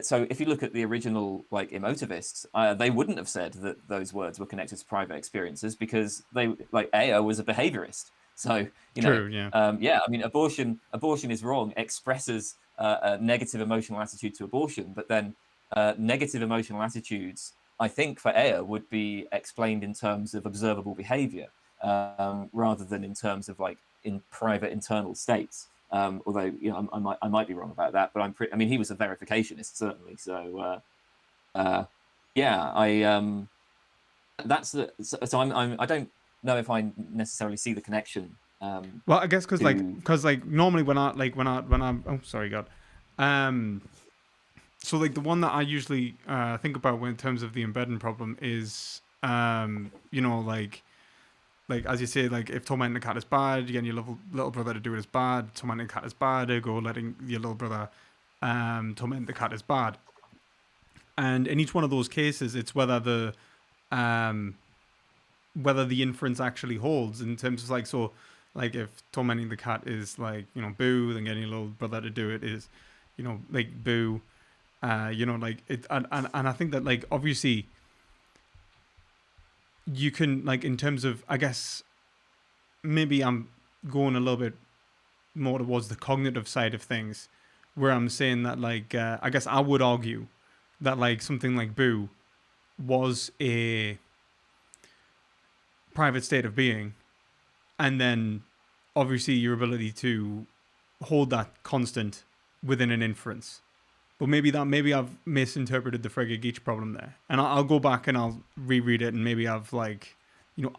so if you look at the original like emotivists, they wouldn't have said that those words were connected to private experiences, because they, like, Aya was a behaviorist. So, True, yeah. I mean, abortion is wrong expresses a negative emotional attitude to abortion, but then negative emotional attitudes, I think for Aya, would be explained in terms of observable behavior, rather than in terms of like in private internal states. Although I might be wrong about that, but I mean, he was a verificationist certainly. So I don't know if I necessarily see the connection. Well, I guess because normally when I'm oh sorry God, so like the one that I usually think about when in terms of the embedding problem is like as you say, like if tormenting the cat is bad, getting your little brother to do it is bad. Tormenting the cat is bad, ergo letting your little brother torment the cat is bad. And in each one of those cases, it's whether the inference actually holds in terms of like, so like if tormenting the cat is like boo, then getting your little brother to do it is like boo, like it, and I think that like obviously you can, like, in terms of, I guess maybe I'm going a little bit more towards the cognitive side of things, where I'm saying that like I guess I would argue that like something like boo was a private state of being, and then obviously your ability to hold that constant within an inference. But maybe I've misinterpreted the Frege-Geach problem there, and I'll go back and I'll reread it, and maybe I've like,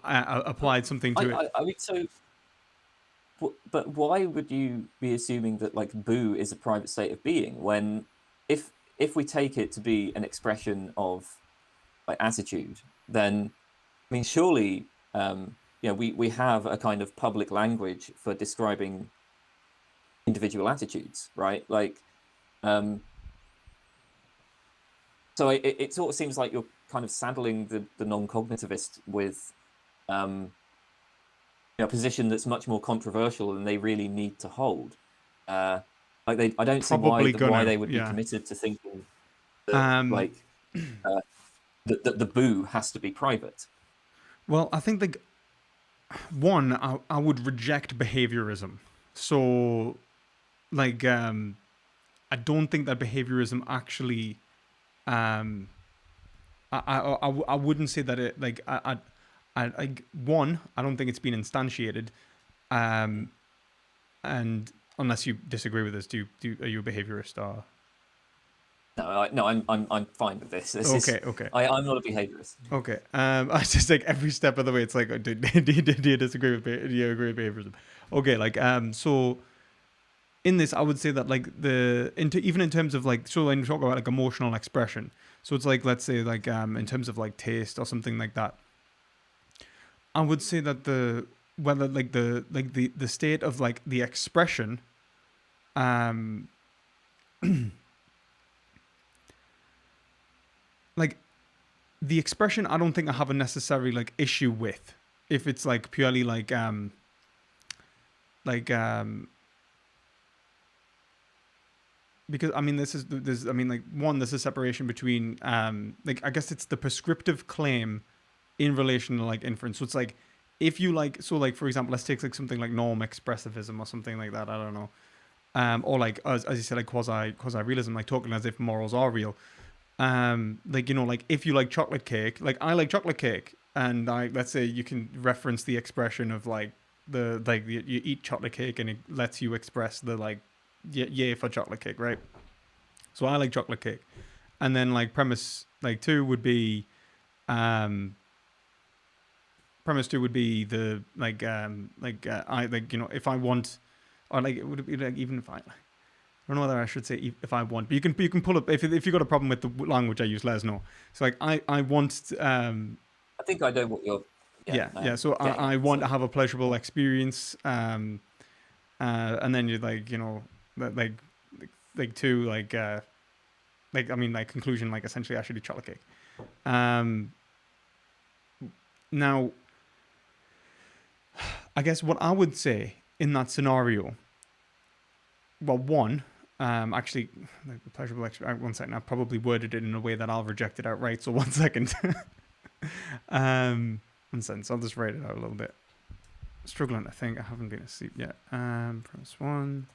applied something to it. I mean, so, but why would you be assuming that like boo is a private state of being when, if we take it to be an expression of like attitude, then I mean surely we have a kind of public language for describing individual attitudes, right? Like. So it sort of seems like you're kind of saddling the non-cognitivist with a position that's much more controversial than they really need to hold. I don't see why they would be committed to thinking that the boo has to be private. Well, I think like one, I would reject behaviorism. So like I don't think that behaviorism actually I wouldn't say that it like like one. I don't think it's been instantiated, and unless you disagree with this, are you a behaviorist or? No, I'm fine with this. Okay. I'm not a behaviorist. Okay. I just like every step of the way, it's like, do you disagree with? Do you agree with behaviorism? Okay. Like so in this, I would say that like even in terms of like, so when you talk about like emotional expression, so it's like, let's say like in terms of like taste or something like that, I would say that the state of like the expression, like the expression, I don't think I have a necessary like issue with if it's like purely like because I mean there's I mean like one, there's a separation between like I guess it's the prescriptive claim in relation to like inference. So it's like if you like, so like for example, let's take like something like norm expressivism or something like that, I don't know, or like as you said, like quasi realism, like talking as if morals are real. Like, you know, like if you like chocolate cake, like I like chocolate cake, and let's say you can reference the expression of like you eat chocolate cake and it lets you express the like yay for chocolate cake, right? So I like chocolate cake, and then like premise two would be the I like, you know, if I want, or like it would be like even if I don't know whether I should say if I want, but you can pull up if you got a problem with the language I use, let us know. So like I want I think I know what you're. Yeah. So I want to have a pleasurable experience, and then you like, you know, like two like I mean like conclusion, like essentially I should do chocolate cake. Now I guess what I would say in that scenario, well, one, actually, like the pleasurable experience. One second, I probably worded it in a way that I'll reject it outright. So 1 second. 1 second. So I'll just write it out a little bit. Struggling to think. I haven't been asleep yet. Premise one.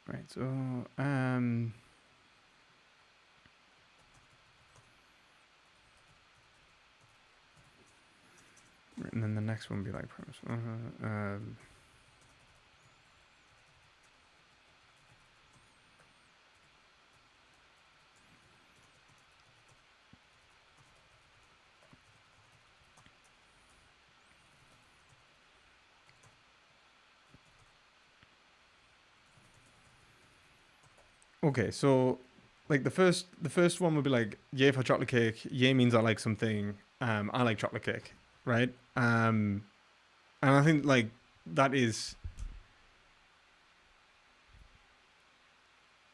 Right. So and then the next one would be like premise. Okay, so like the first one would be like yay for chocolate cake. Yay means I like something. I like chocolate cake, right? And I think like that is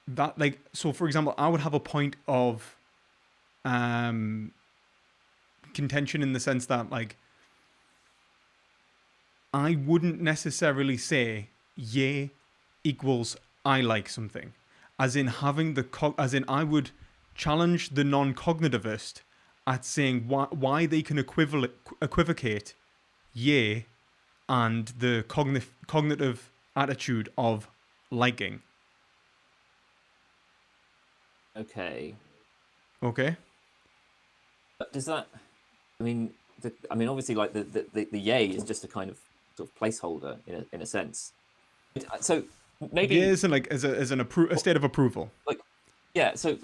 that like, so for example, I would have a point of contention in the sense that like I wouldn't necessarily say yay equals I like something, as in having as in I would challenge the non-cognitivist at saying why they can equivocate yay and the cognitive attitude of liking. Okay. Does that? I mean, obviously, like the yay is just a kind of sort of placeholder in a sense. So maybe yeah, isn't like as a state of approval. Like, yeah. So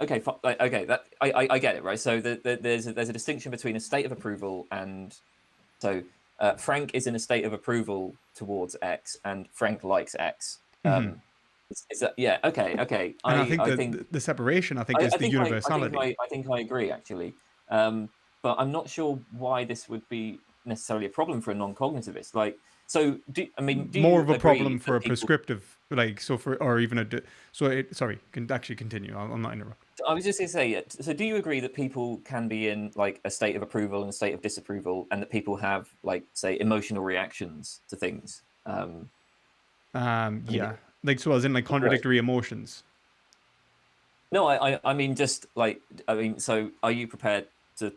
okay, okay. That I get it, right? So there's a distinction between a state of approval and so Frank is in a state of approval towards X, and Frank likes X. Is that okay? And I think the separation, is the universality. I think I agree actually, but I'm not sure why this would be necessarily a problem for a non-cognitivist. Like, So, do More you of a agree problem for that a people? prescriptive, like, so for, or even a, so it, sorry, can actually continue. I'm not interrupting. I was just going to say, so do you agree that people can be in like a state of approval and a state of disapproval, and that people have like, say, emotional reactions to things? I mean, Yeah, like, so as in like right. contradictory emotions. No, I mean, just like, so are you prepared to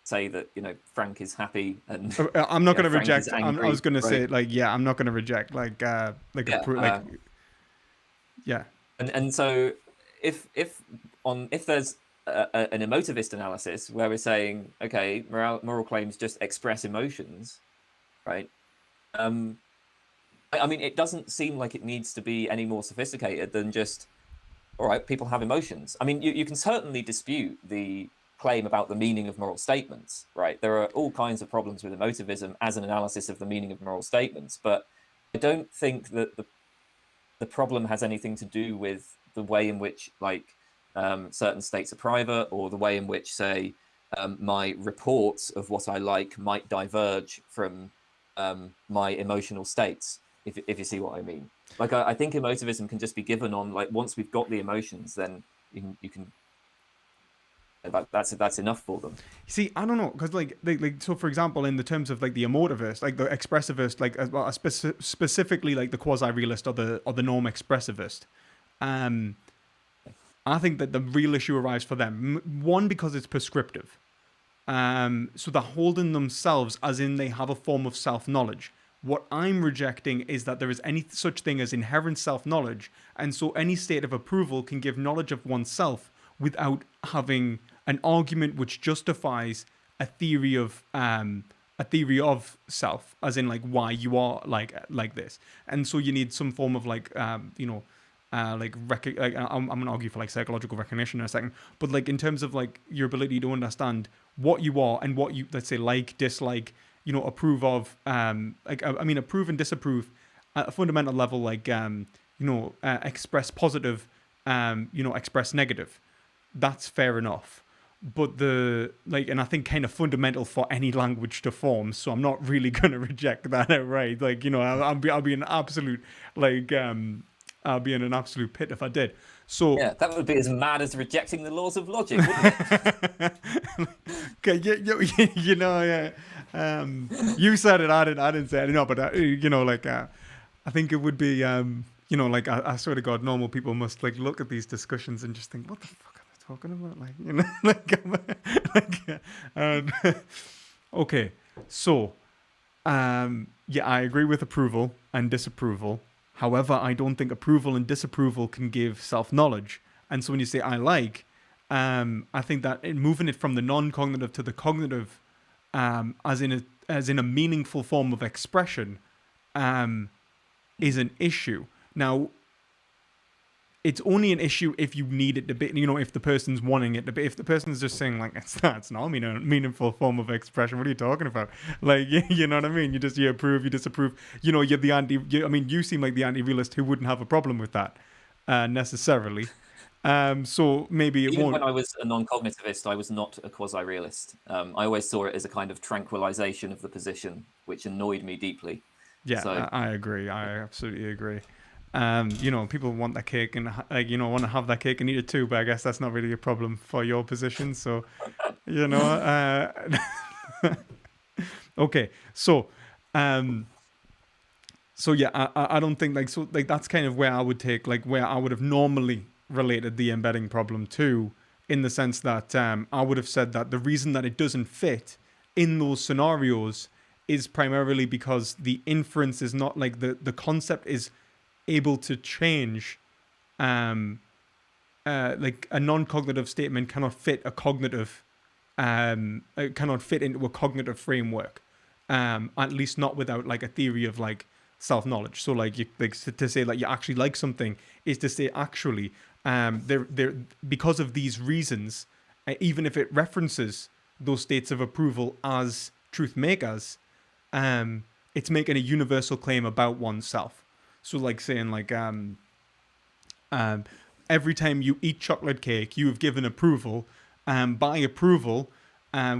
say that, Frank is happy and I'm not going to Frank is reject. I angry, was going to right? say like, yeah, I'm not going to reject Yeah. like, yeah. And so if there's an emotivist analysis where we're saying, okay, moral claims just express emotions, right? Um, I mean, it doesn't seem like it needs to be any more sophisticated than just, all right, people have emotions. I mean, you can certainly dispute the claim about the meaning of moral statements, right? There are all kinds of problems with emotivism as an analysis of the meaning of moral statements, but I don't think that the problem has anything to do with the way in which, like, certain states are private, or the way in which, say, my reports of what I like might diverge from my emotional states, if you see what I mean. Like, I think emotivism can just be given on, like, once we've got the emotions, then you can that's enough for them. See, I don't know, because like, so for example, in the terms of like the emotivist, like the expressivist, like well, specifically like the quasi-realist or the norm expressivist, um, I think that the real issue arises for them. One, because it's prescriptive. So they're holding themselves as in they have a form of self-knowledge. What I'm rejecting is that there is any such thing as inherent self-knowledge, and so any state of approval can give knowledge of oneself without having an argument which justifies a theory of self, as in like why you are like this. And so you need some form of like I'm gonna argue for like psychological recognition in a second, but like in terms of like your ability to understand what you are and what you, let's say, like, dislike, approve of, I mean approve and disapprove at a fundamental level, like express positive, express negative. That's fair enough. But the like, and I think kind of fundamental for any language to form. So I'm not really gonna reject that outright. Like, I'll be an absolute like I'll be in an absolute pit if I did. So Yeah, that would be as mad as rejecting the laws of logic, wouldn't it? okay, yeah. You said it. I didn't say it. No, but I think it would be, like I swear to God, normal people must like look at these discussions and just think, what the fuck are they talking about? Okay, so, yeah, I agree with approval and disapproval. However, I don't think approval and disapproval can give self-knowledge. And so when you say I like, I think that moving it from the non-cognitive to the cognitive, as in a meaningful form of expression, is an issue. Now, it's only an issue if you need it to be, if the person's wanting it to be. If the person's just saying like, it's not a meaningful form of expression. What are you talking about? Like, you know what I mean? You approve, you disapprove. You're the you seem like the anti-realist who wouldn't have a problem with that necessarily. So maybe it Even won't. when I was a non-cognitivist, I was not a quasi-realist. I always saw it as a kind of tranquilization of the position, which annoyed me deeply. Yeah, So I agree. I absolutely agree. People want that cake and want to have that cake and eat it too, but I guess that's not really a problem for your position. So, okay. So, yeah, I don't think that's kind of where I would take where I would have normally related the embedding problem to, in the sense that I would have said that the reason that it doesn't fit in those scenarios is primarily because the inference is not like the concept is able to change. Like a non-cognitive statement cannot fit a cognitive, cannot fit into a cognitive framework. At least not without like a theory of like self-knowledge. So like to say like you actually like something is to say actually, there because of these reasons, even if it references those states of approval as truth makers, it's making a universal claim about oneself. So like saying like every time you eat chocolate cake, you have given approval. By approval,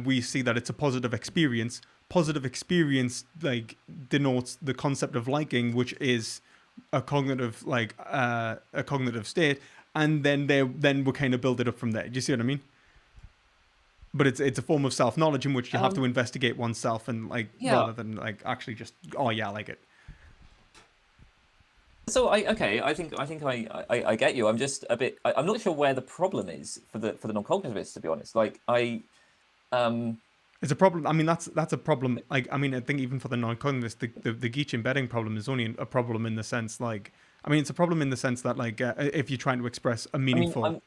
we see that it's a positive experience. positive experience like denotes the concept of liking, which is a cognitive a cognitive state, and then we kind of build it up from there. Do you see what I mean? But it's a form of self knowledge in which you have to investigate oneself and like Yeah. rather than like actually just oh yeah I like it. So I think I get you. I'm just a bit. I'm not sure where the problem is for the non-cognitivists, to be honest. Like It's a problem. I mean, that's a problem. Like, I mean, I think even for the non-cognitivists, the Geach embedding problem is only a problem in the sense, like, I mean, it's a problem in the sense that, like, if you're trying to express a meaningful.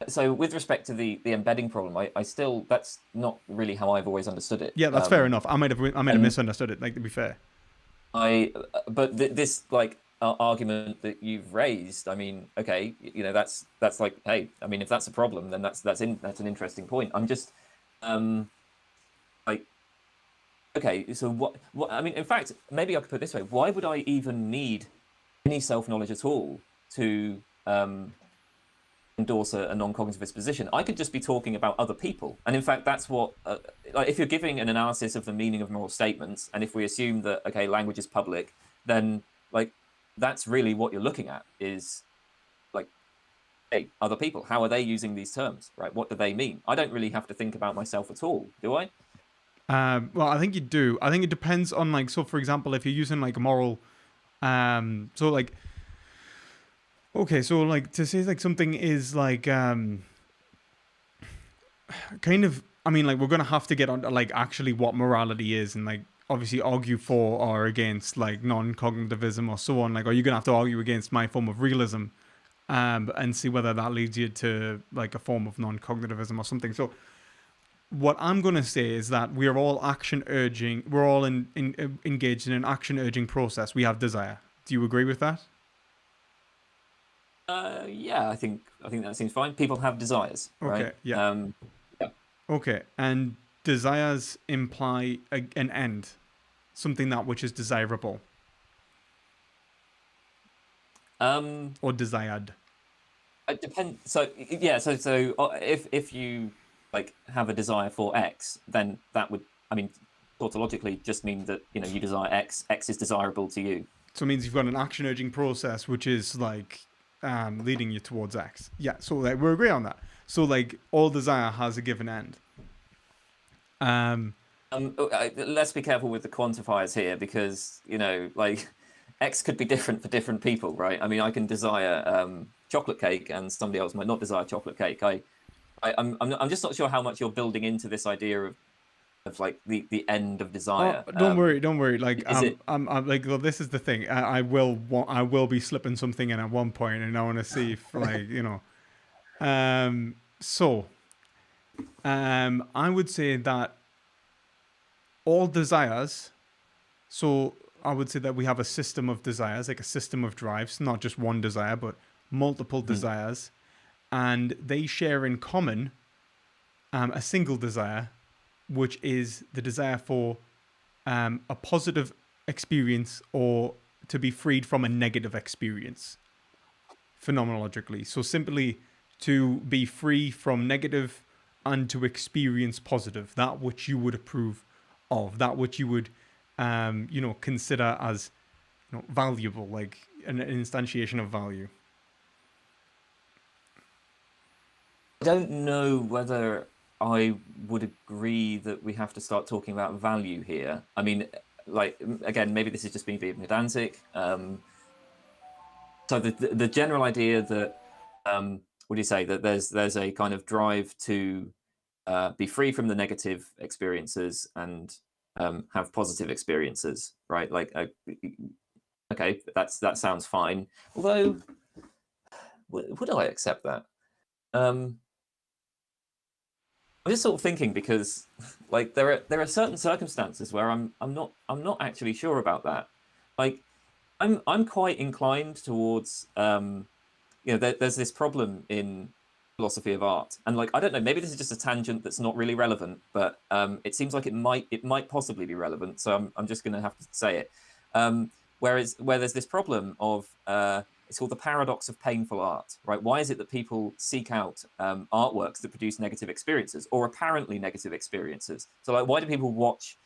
So with respect to the embedding problem, I still that's not really how I've always understood it. Yeah, that's fair enough. I might have misunderstood it. Like, to be fair. This like argument that you've raised, I mean, okay, you know, that's like, hey, I mean, if that's a problem, then that's an interesting point. I'm just like, okay, so what I mean, in fact, maybe I could put it this way: why would I even need any self-knowledge at all to endorse a non-cognitivist position? I could just be talking about other people, and in fact, that's what like if you're giving an analysis of the meaning of moral statements, and if we assume that okay, language is public, then like that's really what you're looking at is like, hey, other people, how are they using these terms, right? What do they mean? I don't really have to think about myself at all, do I? Well, I think you do. I think it depends on like, so for example, if you're using like a moral, so like. Okay, so like to say like something is like kind of, I mean, like we're gonna have to get on to like actually what morality is and like obviously argue for or against like non-cognitivism or so on. Like, are you gonna have to argue against my form of realism, and see whether that leads you to like a form of non-cognitivism or something. So what I'm gonna say is that we are all action urging. We're all engaged in an action urging process. We have desire. Do you agree with that? Yeah, I think that seems fine. People have desires, Okay, right? yeah. Yeah. Okay, and desires imply an end, something that which is desirable or desired. It depends. So yeah, so if you like have a desire for X, then that would, I mean, tautologically just mean that you know you desire X. X is desirable to you. So it means you've got an action urging process which is like leading you towards X. Yeah, so like we agree on that. So like all desire has a given end. Let's be careful with the quantifiers here because you know like X could be different for different people, right? I mean, I can desire chocolate cake, and somebody else might not desire chocolate cake. I'm just not sure how much you're building into this idea of like the end of desire. Oh, don't worry. Like I'm like, well, this is the thing. I will be slipping something in at one point, and I want to see if like you know. I would say that all desires. So I would say that we have a system of desires, like a system of drives, not just one desire, but multiple desires, and they share in common a single desire, which is the desire for a positive experience or to be freed from a negative experience, phenomenologically. So simply to be free from negative and to experience positive, that which you would approve of, that which you would, consider as valuable, like an instantiation of value. I don't know whether I would agree that we have to start talking about value here. I mean, like again, maybe this is just me being pedantic. So the general idea that what do you say, that there's a kind of drive to be free from the negative experiences and have positive experiences, right? Like, okay, that sounds fine. Although, would I accept that? I'm just sort of thinking because, like, there are certain circumstances where I'm not actually sure about that. Like, I'm quite inclined towards there's this problem in philosophy of art, and like I don't know, maybe this is just a tangent that's not really relevant, but it seems like it might possibly be relevant, so I'm just going to have to say it. Where there's this problem of It's called the paradox of painful art, right? Why is it that people seek out artworks that produce negative experiences or apparently negative experiences? So, like, why do people watch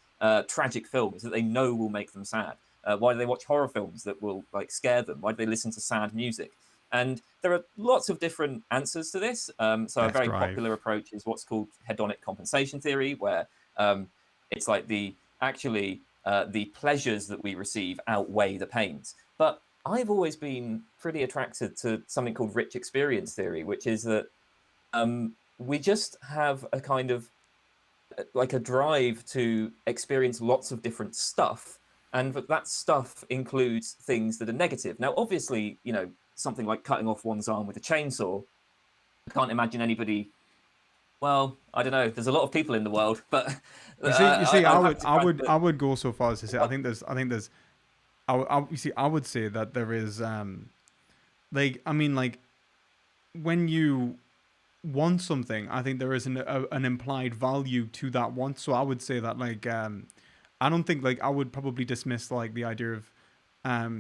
tragic films that they know will make them sad? Why do they watch horror films that will like scare them? Why do they listen to sad music? And there are lots of different answers to this. So, a Death very drive. popular approach is what's called hedonic compensation theory, where it's like the pleasures that we receive outweigh the pains. But I've always been pretty attracted to something called rich experience theory, which is that we just have a kind of like a drive to experience lots of different stuff, and that stuff includes things that are negative. Now, obviously, something like cutting off one's arm with a chainsaw, I can't imagine anybody. Well, I don't know. There's a lot of people in the world, but I would go so far as to say, I would say that there is, when you want something, I think there is an implied value to that want. So I would say that, I don't think, I would probably dismiss, the idea of,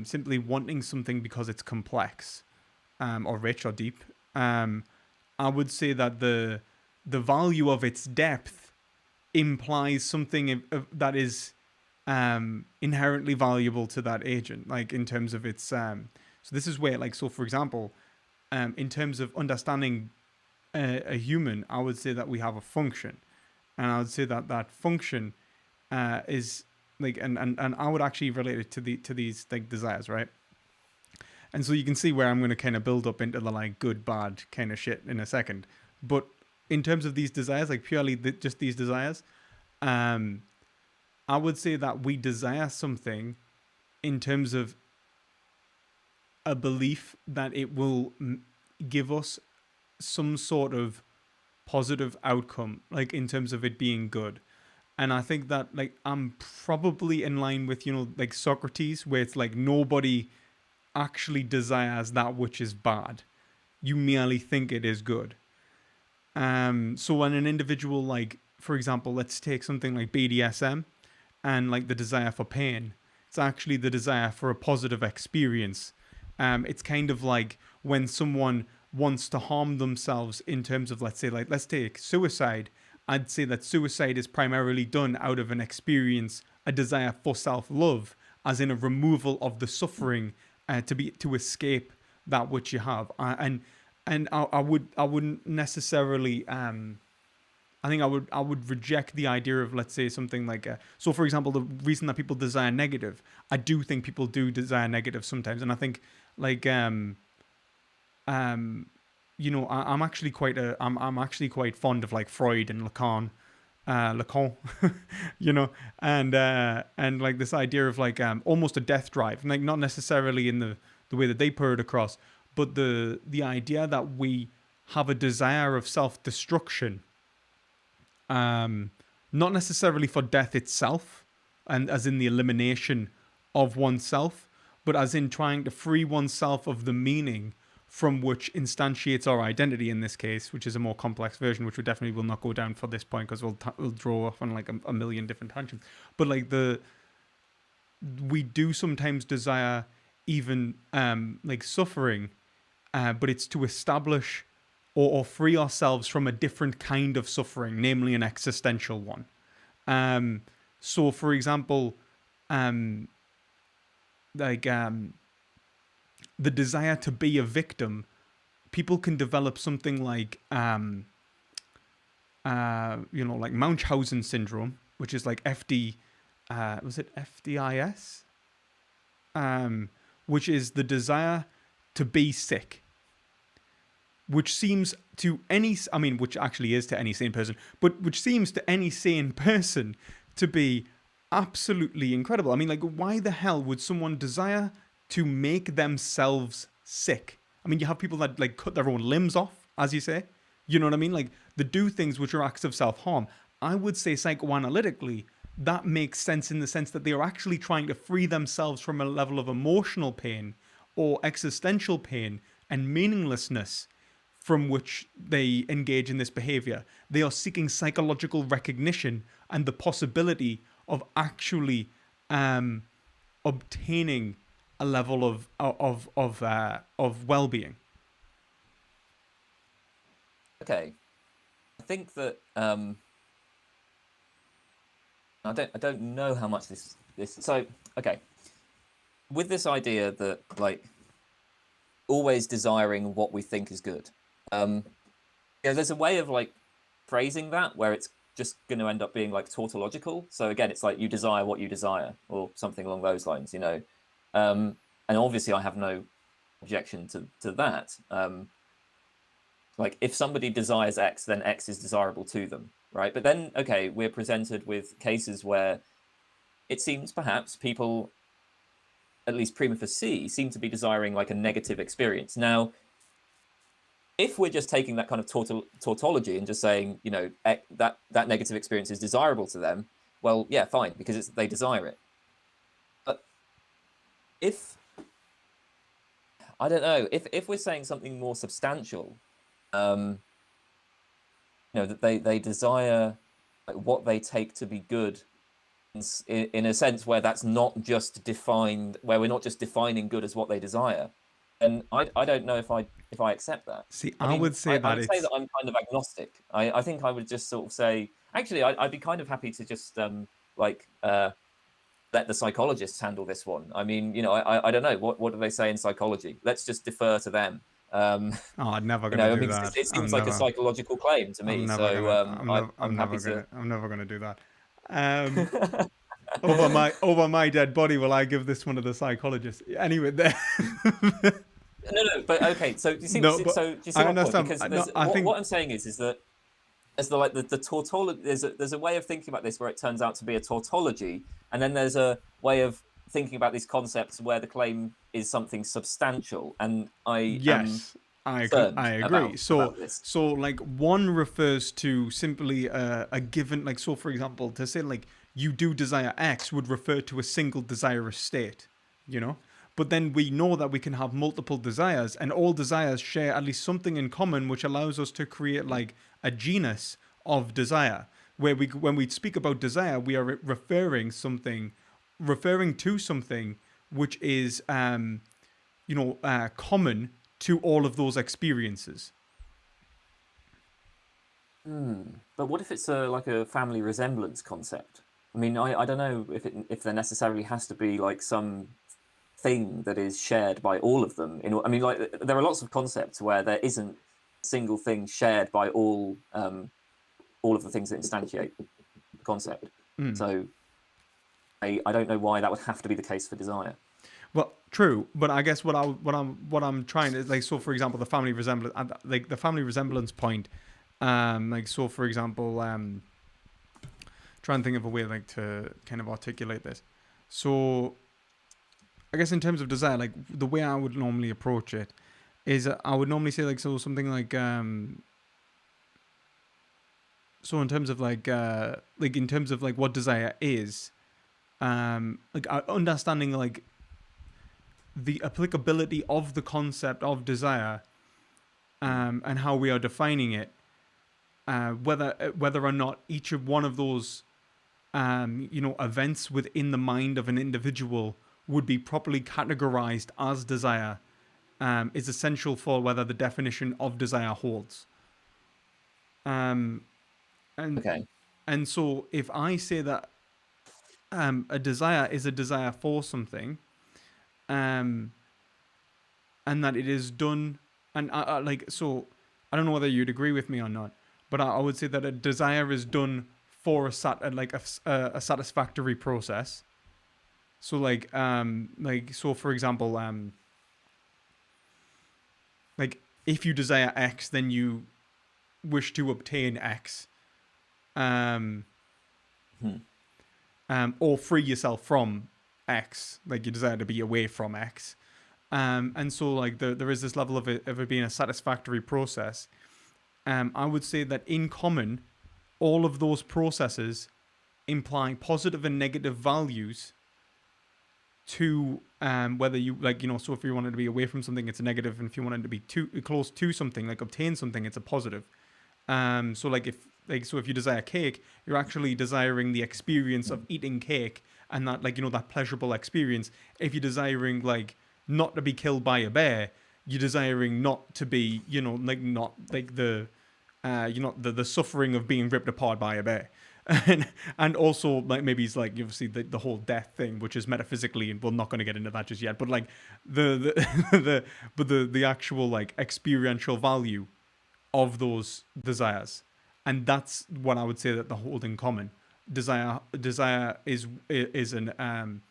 simply wanting something because it's complex, or rich or deep. I would say that the value of its depth implies something that is inherently valuable to that agent, in terms of its. So this is where, for example, in terms of understanding a human, I would say that we have a function, and I would say that that function is and I would actually relate it to these desires, right? And so you can see where I'm going to kind of build up into the good, bad kind of shit in a second. But in terms of these desires, purely just these desires, I would say that we desire something in terms of a belief that it will give us some sort of positive outcome, in terms of it being good. And I think that I'm probably in line with Socrates, where it's nobody actually desires that which is bad. You merely think it is good. So when an individual, for example, let's take something like BDSM and the desire for pain, it's actually the desire for a positive experience. It's kind of like when someone wants to harm themselves in terms of, let's say, let's take suicide. I'd say that suicide is primarily done out of an experience, a desire for self-love, as in a removal of the suffering, to escape that which you have. And I wouldn't necessarily. I think I would reject the idea of, let's say, something so for example, the reason that people desire negative, I do think people do desire negative sometimes, and I think I'm actually quite fond of Freud and Lacan, and this idea of almost a death drive, not necessarily in the way that they put it across, but the idea that we have a desire of self-destruction, not necessarily for death itself, and as in the elimination of oneself, but as in trying to free oneself of the meaning from which instantiates our identity in this case, which is a more complex version, which we definitely will not go down for this point because we'll draw off on a million different tangents. But we do sometimes desire even suffering, but it's to establish or free ourselves from a different kind of suffering, namely an existential one. So, for example, the desire to be a victim, people can develop something like Munchausen syndrome, which is FD, was it FDIS? Which is the desire to be sick, which seems to which actually is to any sane person, but which seems to any sane person to be absolutely incredible. Why the hell would someone desire to make themselves sick? You have people that cut their own limbs off, as you say. You know what I mean? They do things which are acts of self-harm. I would say psychoanalytically, that makes sense in the sense that they are actually trying to free themselves from a level of emotional pain or existential pain and meaninglessness from which they engage in this behavior. They are seeking psychological recognition and the possibility of actually obtaining a level of well-being. Okay, I think that I don't know how much this so okay, with this idea that like always desiring what we think is good. There's a way of like phrasing that where it's just going to end up being like tautological. So again, it's like you desire what you desire, or something along those lines, you know. And obviously, I have no objection to that. Like if somebody desires X, then X is desirable to them, right? But then, okay, we're presented with cases where it seems perhaps people, at least prima facie, seem to be desiring like a negative experience. Now, if we're just taking that kind of tautology and just saying, you know, that negative experience is desirable to them, well, yeah, fine, because they desire it. But if, I don't know, if we're saying something more substantial, you know, that they desire what they take to be good in a sense where that's not just defined, where we're not just defining good as what they desire, and I don't know if I accept that. See, I I mean, would say that I would say it's that I'm kind of agnostic. I think I would just sort of say, actually, I'd be kind of happy to just like let the psychologists handle this one. I mean, you know, I don't know, what do they say in psychology? Let's just defer to them. oh, I'm never You gonna know, I do mean, that. it seems like a psychological claim to me. So I'm happy to. I'm never gonna do that. Over my dead body will I give this one to the psychologist. Anyway, there. No, but okay. So do you see? No, but So do you see I my point? understand. Because No, I think what I'm saying is that as the tautology, there's a way of thinking about this where it turns out to be a tautology, and then there's a way of thinking about these concepts where the claim is something substantial, and I am yes, I concerned agree. about this. So like one refers to simply a given. Like so, for example, to say like you do desire X would refer to a single desirous state. You know. But then we know that we can have multiple desires, and all desires share at least something in common, which allows us to create like a genus of desire. Where when we speak about desire, we are referring to something which is, common to all of those experiences. But what if it's like a family resemblance concept? I mean, I don't know if there necessarily has to be like some thing that is shared by all of them. I mean, like there are lots of concepts where there isn't a single thing shared by all of the things that instantiate the concept. So I don't know why that would have to be the case for desire. Well, true, but I guess what I'm trying to like. So, for example, the family resemblance point. Like so, for example, try and think of a way like to kind of articulate this. So, I guess in terms of desire, like the way I would normally approach it is I would normally say like something like so in terms of like in terms of like what desire is, like understanding like the applicability of the concept of desire, and how we are defining it, whether or not each of one of those events within the mind of an individual would be properly categorized as desire, is essential for whether the definition of desire holds. And Okay. and so if I say that a desire is a desire for something, and that it is done, and so I don't know whether you'd agree with me or not, but I would say that a desire is done for a satisfactory process. So so for example, like if you desire X, then you wish to obtain X, or free yourself from X, like you desire to be away from X, and so like there is this level of it being a satisfactory process. I would say that in common, all of those processes imply positive and negative values to whether you so if you wanted to be away from something, it's a negative, and if you wanted to be too close to something, like obtain something, it's a positive. So if you desire cake, you're actually desiring the experience of eating cake, and that, like, that pleasurable experience. If you're desiring, like, not to be killed by a bear, you're desiring not to be, like, not like the suffering of being ripped apart by a bear. And also, like, maybe it's like, obviously, the whole death thing, which is metaphysically, and we're not going to get into that just yet, but like the actual, like, experiential value of those desires. And that's what I would say that they hold in common. Desire is an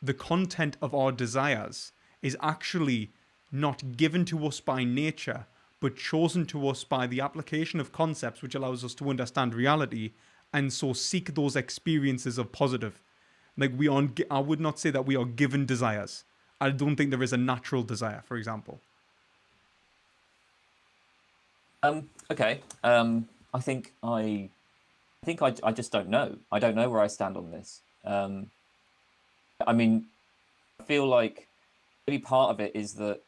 the content of our desires is actually not given to us by nature, but chosen to us by the application of concepts, which allows us to understand reality, and so seek those experiences of positive. Like, I would not say that we are given desires. I don't think there is a natural desire, for example. Okay. I think I just don't know. I don't know where I stand on this. I mean, I feel like maybe part of it is that,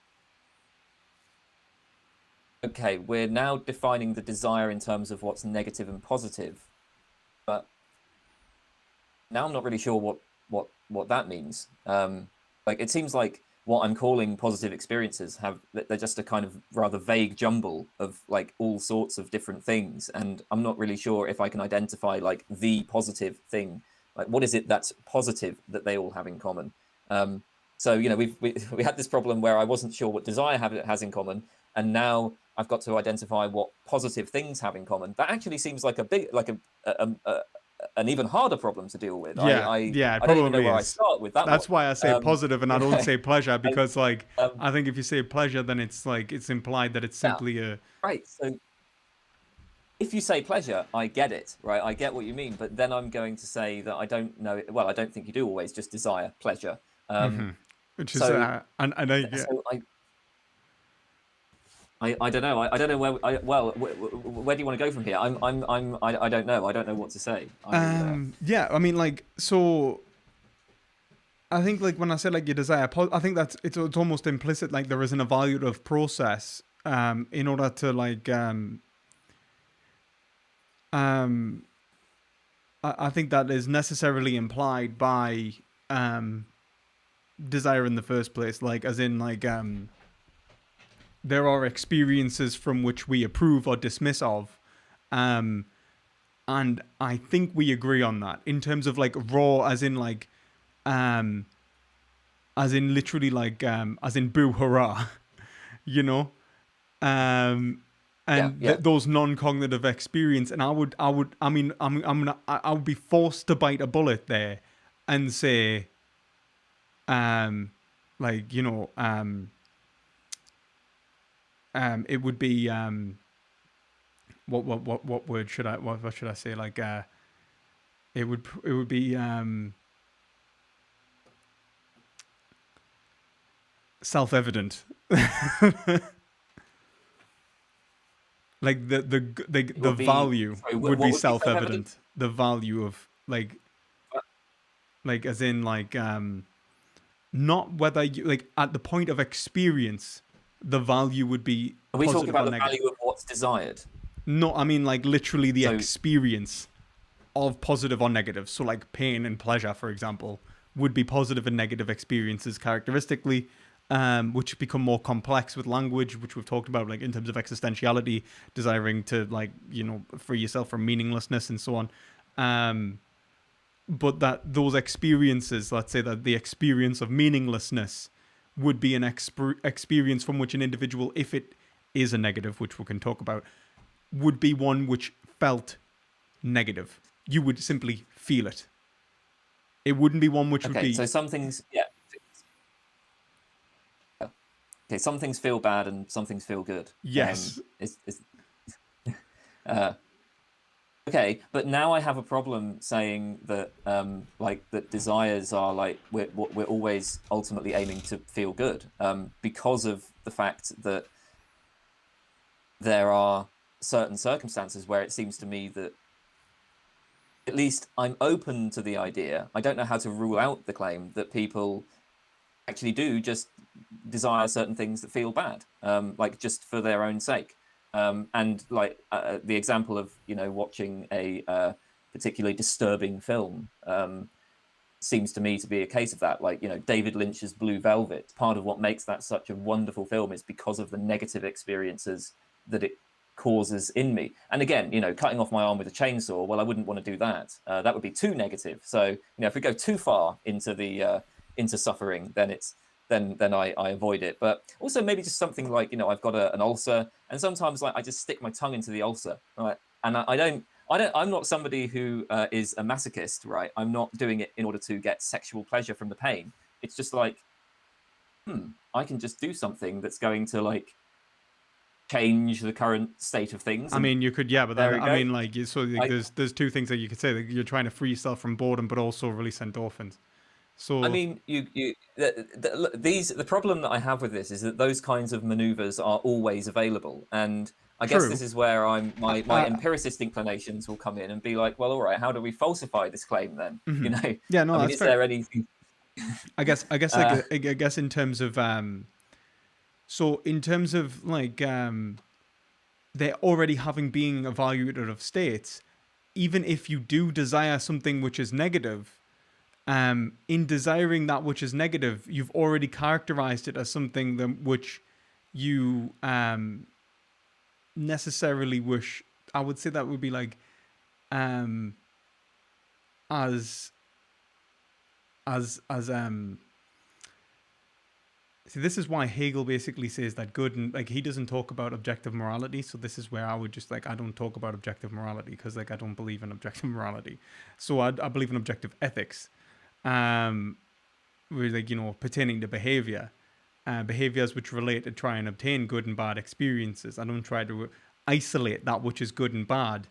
okay, we're now defining the desire in terms of what's negative and positive, but now I'm not really sure what that means. Like, it seems like what I'm calling positive experiences they're just a kind of rather vague jumble of, like, all sorts of different things, and I'm not really sure if I can identify, like, the positive thing. Like, what is it that's positive that they all have in common? So, we had this problem where I wasn't sure what desire has in common, and now I've got to identify what positive things have in common. That actually seems like an even harder problem to deal with. Yeah, I it don't even know probably where I is. start with that. That's why I say one. positive and I don't say pleasure, because, like, Um, I think if you say pleasure, then it's like, it's implied that it's simply a... Right. So if you say pleasure, I get it, right? I get what you mean, but then I'm going to say that I don't know. Well, I don't think you do always just desire pleasure. Which is, So, and I, yeah. so I don't know. I don't know where do you want to go from here? I don't know. I don't know what to say. Yeah, I mean, like, so I think, like, when I say, like, your desire, I think that's it's almost implicit, like, there is an evaluative process in order to, like, I think that is necessarily implied by desire in the first place, like, as in, like, there are experiences from which we approve or dismiss of, and I think we agree on that in terms of, like, raw, as in, like, as in literally, like, as in boo hurrah, and Yeah. those non-cognitive experience. And I would be forced to bite a bullet there and say, like, it would be, what word should what should I say? Like, it would be, self-evident. Like, the value would be self-evident. The value of, like, as in, like, not whether you, like, at the point of experience, the value would be. Are we talking about the value of what's desired? No, I mean, like, literally the experience of positive or negative. So, like, pain and pleasure, for example, would be positive and negative experiences characteristically, which become more complex with language, which we've talked about, like, in terms of existentiality, desiring to, like, free yourself from meaninglessness and so on. But that those experiences, let's say that the experience of meaninglessness would be an experience from which an individual, if it is a negative, which we can talk about, would be one which felt negative. You would simply feel it. It wouldn't be one which would be... So some things, yeah. Okay, some things feel bad and some things feel good. Yes. Okay, but now I have a problem saying that, like, that desires are, like, we're always ultimately aiming to feel good, because of the fact that there are certain circumstances where it seems to me that, at least I'm open to the idea. I don't know how to rule out the claim that people actually do just desire certain things that feel bad, like, just for their own sake. And, like, the example of, watching a particularly disturbing film seems to me to be a case of that. Like, you know, David Lynch's Blue Velvet, part of what makes that such a wonderful film is because of the negative experiences that it causes in me. And again, you know, cutting off my arm with a chainsaw, well, I wouldn't want to do that. That would be too negative. So, you know, if we go too far into the into suffering, then it's then I avoid it. But also maybe just something like, you know, I've got an ulcer, and sometimes like I just stick my tongue into the ulcer, right? And I'm not somebody who is a masochist, right? I'm not doing it in order to get sexual pleasure from the pain. It's just like, I can just do something that's going to like change the current state of things. I mean, you could, yeah, but there we I go. mean, like, there's two things that you could say. Like, you're trying to free yourself from boredom, but also release endorphins. So I mean, the problem that I have with this is that those kinds of maneuvers are always available, and I guess True. this is where my empiricist inclinations will come in and be like, well, all right, how do we falsify this claim then? You know, yeah, no, I mean, that's is fair. there anything? I guess like I guess in terms of so in terms of like they're already having being evaluated of states, even if you do desire something which is negative, in desiring that which is negative, you've already characterized it as something which you necessarily wish. I would say that would be like as see, this is why Hegel basically says that good and like he doesn't talk about objective morality. So this is where I would just like I don't talk about objective morality because like I don't believe in objective morality. So I believe in objective ethics, where like, you know, pertaining to behaviors which relate to try and obtain good and bad experiences. I don't try to isolate that which is good and bad,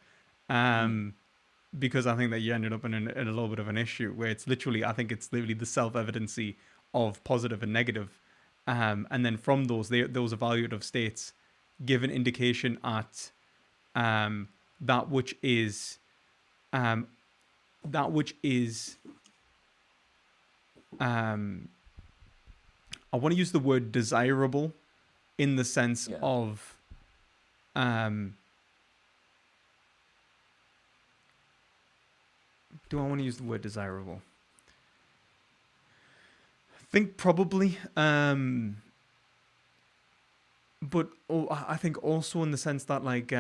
because I think that you ended up in a little bit of an issue where it's literally, I think it's literally the self-evidency of positive and negative. And then from those evaluative states give an indication at that which is I want to use the word desirable in the sense of do I want to use the word desirable? I think probably, but I think also in the sense that like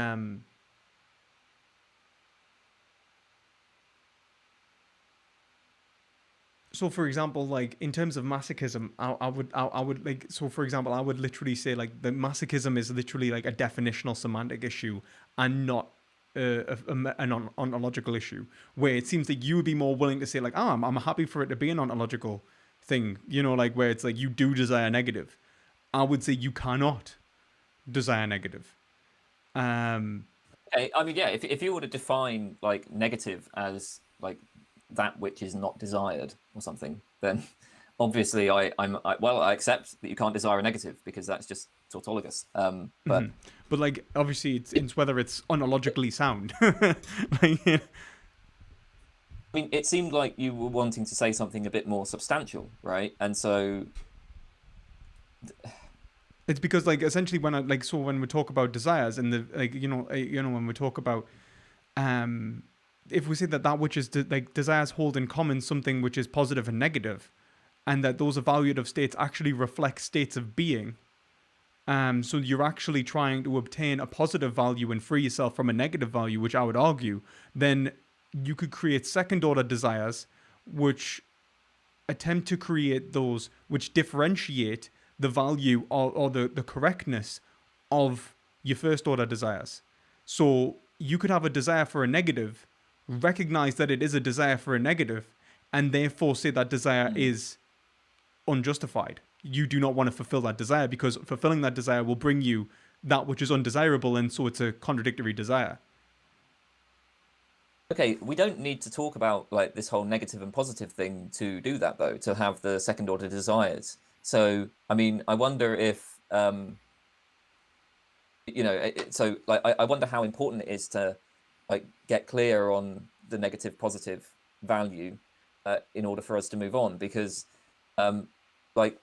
so for example, like in terms of masochism, I would like, so for example, I would literally say like the masochism is literally like a definitional semantic issue and not an ontological issue, where it seems like you would be more willing to say like, I'm happy for it to be an ontological thing, you know, like where it's like you do desire negative. I would say you cannot desire negative. Okay, I mean, yeah, if you were to define like negative as like that which is not desired or something, then obviously I accept that you can't desire a negative because that's just tautologous. But like obviously it's whether it's ontologically sound. Like, I mean, it seemed like you were wanting to say something a bit more substantial, right? And so it's because like essentially when when we talk about desires and the like, when we talk about if we say that which is like desires hold in common something which is positive and negative, and that those evaluative states actually reflect states of being, so you're actually trying to obtain a positive value and free yourself from a negative value, which I would argue, then you could create second order desires which attempt to create those which differentiate the value or the correctness of your first order desires. So you could have a desire for a negative, recognize that it is a desire for a negative, and therefore say that desire is unjustified. You do not want to fulfill that desire because fulfilling that desire will bring you that which is undesirable, and so it's a contradictory desire. Okay, we don't need to talk about like this whole negative and positive thing to do that, though, to have the second order desires. So, I mean, I wonder if, so like, I wonder how important it is to like get clear on the negative positive value in order for us to move on, because like,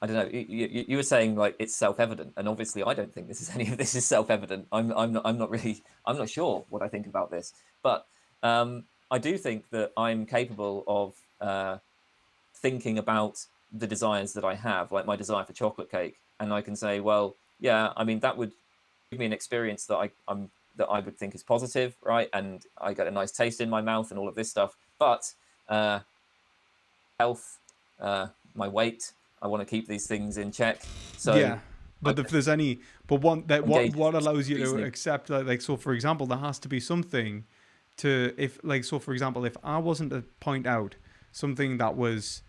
I don't know, you were saying like it's self-evident, and obviously I don't think any of this is self-evident. I'm not sure what I think about this, but I I do think that I'm capable of thinking about the desires that I have, like my desire for chocolate cake, and I can say, well, yeah, I mean, that would give me an experience that I would think is positive, right? And I get a nice taste in my mouth and all of this stuff. But health, my weight, I want to keep these things in check. So Yeah, I but if there's any, but one that engage what allows you to reasoning. accept that, like, so for example, there has to be something to, if like, so for example, if I wasn't to point out something that was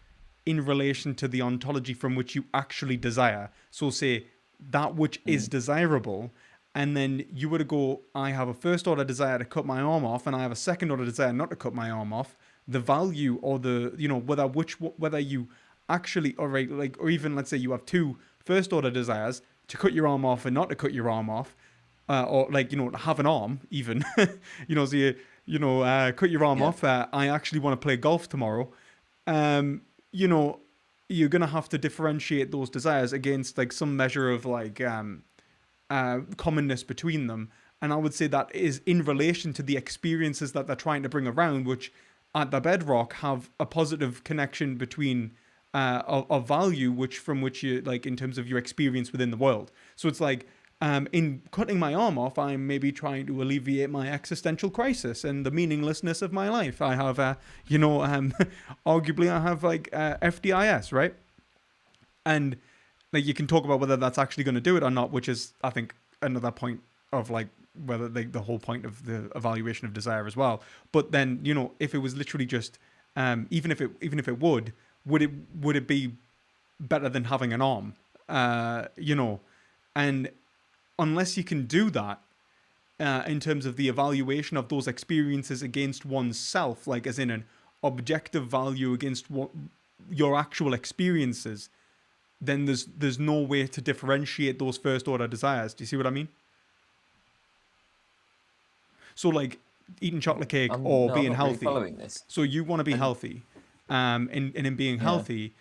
in relation to the ontology from which you actually desire, so say that which is desirable, and then you were to go, I have a first order desire to cut my arm off, and I have a second order desire not to cut my arm off. The value, or the, you know, whether you actually, or right, like, or even let's say you have two first order desires to cut your arm off and not to cut your arm off, or like, you know, to have an arm even, you know, so cut your arm Yeah. off. I actually want to play golf tomorrow. You know, you're gonna have to differentiate those desires against like some measure of like commonness between them. And I would say that is in relation to the experiences that they're trying to bring around, which at the bedrock have a positive connection between of value, which you like in terms of your experience within the world. So it's like, in cutting my arm off, I'm maybe trying to alleviate my existential crisis and the meaninglessness of my life. I have, arguably, I have like FDIS, right? And like you can talk about whether that's actually going to do it or not, which is, I think, another point of like whether the whole point of the evaluation of desire as well. But then, you know, if it was literally just, even if it would it be better than having an arm? You know, and unless you can do that in terms of the evaluation of those experiences against oneself, like as in an objective value against what your actual experiences, then there's no way to differentiate those first order desires. Do you see what I mean? So like eating chocolate cake or No, I'm being not really healthy. following this. So you want to be And healthy, and in being yeah, healthy,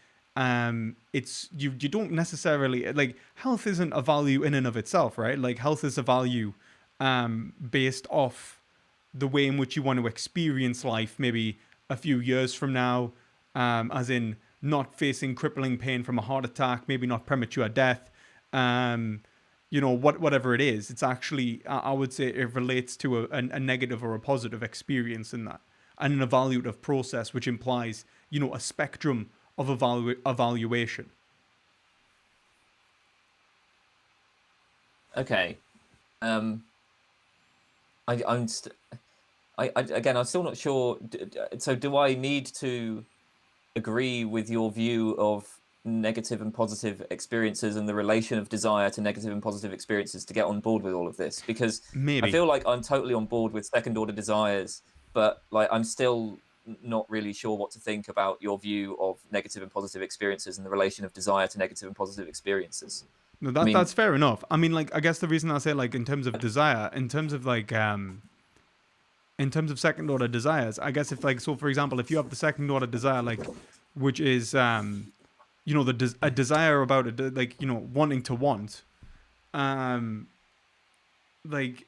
it's you don't necessarily like health isn't a value in and of itself, right? Like health is a value based off the way in which you want to experience life, maybe a few years from now, as in not facing crippling pain from a heart attack, maybe not premature death, you know, whatever it is. It's actually, I would say, it relates to a negative or a positive experience in that, and an evaluative process, which implies, you know, a spectrum of evaluation. okay. Um, I, I'm st again, I'm still not sure. So, do I need to agree with your view of negative and positive experiences and the relation of desire to negative and positive experiences to get on board with all of this? Because I Maybe. feel like I'm totally on board with second order desires, but like I'm still not really sure what to think about your view of negative and positive experiences and the relation of desire to negative and positive experiences. No, I mean, that's fair enough. I mean, like, I guess the reason I say, like, in terms of desire, in terms of like, in terms of second order desires, I guess if like, so for example, if you have the second order desire, like, which is, you know, a desire about it, like, you know, wanting to want, um, like,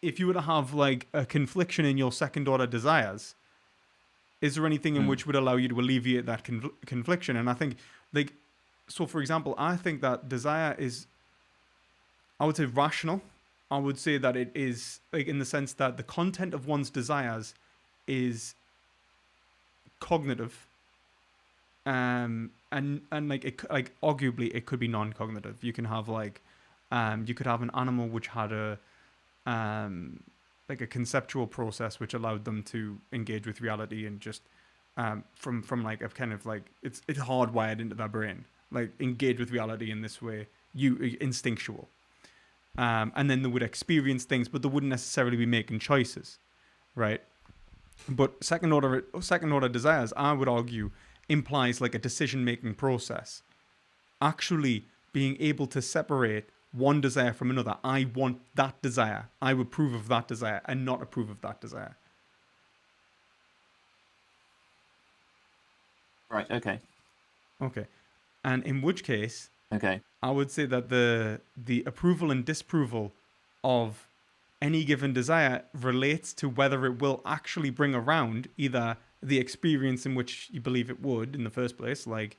if you were to have like a confliction in your second order desires, is there anything in which would allow you to alleviate that confliction? And I think, like, so for example, I think that desire is, I would say, rational. I would say that it is, like, in the sense that the content of one's desires is cognitive, and like it, like arguably it could be non-cognitive. You can have like, you could have an animal which had a, like a conceptual process which allowed them to engage with reality and just, from like a kind of like it's hardwired into their brain, like engage with reality in this way, instinctual. And then they would experience things, but they wouldn't necessarily be making choices, right? But second order desires, I would argue, implies like a decision making process. Actually being able to separate one desire from another. I want that desire. I would approve of that desire and not approve of that desire. right, okay, Okay. And in which case, okay, I would say that the approval and disapproval of any given desire relates to whether it will actually bring around either the experience in which you believe it would in the first place, like,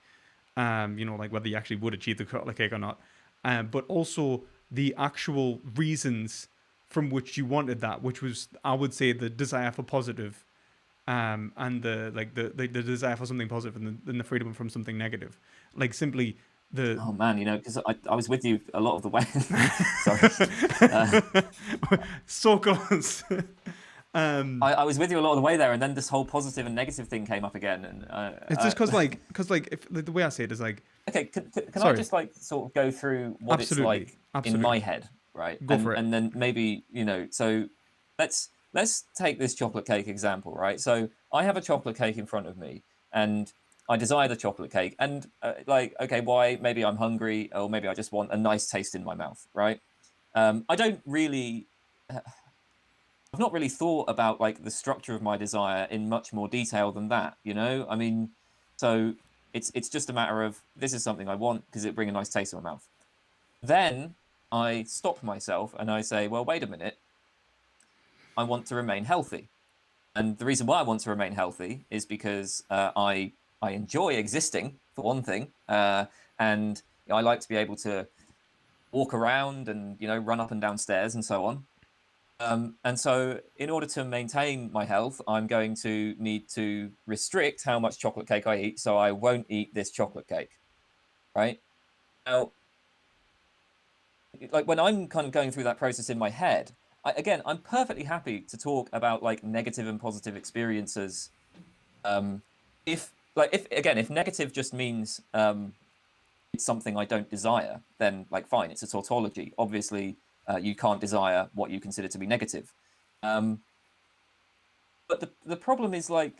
like whether you actually would achieve the chocolate cake or not, but also the actual reasons from which you wanted that, which was, I would say, the desire for positive, and the desire for something positive, and the freedom from something negative, like simply the. Oh man, because I was with you a lot of the way. Sorry. So close. I was with you a lot of the way there, and then this whole positive and negative thing came up again, and it's just because if the way I say it is like. Okay, can I just like sort of go through what Absolutely. it's like in my head, right? Go for it. And then maybe so let's take this chocolate cake example, right? So I have a chocolate cake in front of me, and I desire the chocolate cake, and okay, why? Maybe I'm hungry, or maybe I just want a nice taste in my mouth, right? I don't really. I've not really thought about like the structure of my desire in much more detail than that, I mean, so it's just a matter of this is something I want because it brings a nice taste in my mouth. Then I stop myself and I say, well, wait a minute. I want to remain healthy. And the reason why I want to remain healthy is because I enjoy existing, for one thing. And I like to be able to walk around and, run up and down stairs and so on. And so in order to maintain my health, I'm going to need to restrict how much chocolate cake I eat, so I won't eat this chocolate cake, right? Now, like when I'm kind of going through that process in my head, I'm perfectly happy to talk about like negative and positive experiences. If negative just means it's something I don't desire, then like fine, it's a tautology. Obviously, you can't desire what you consider to be negative. But the problem is like...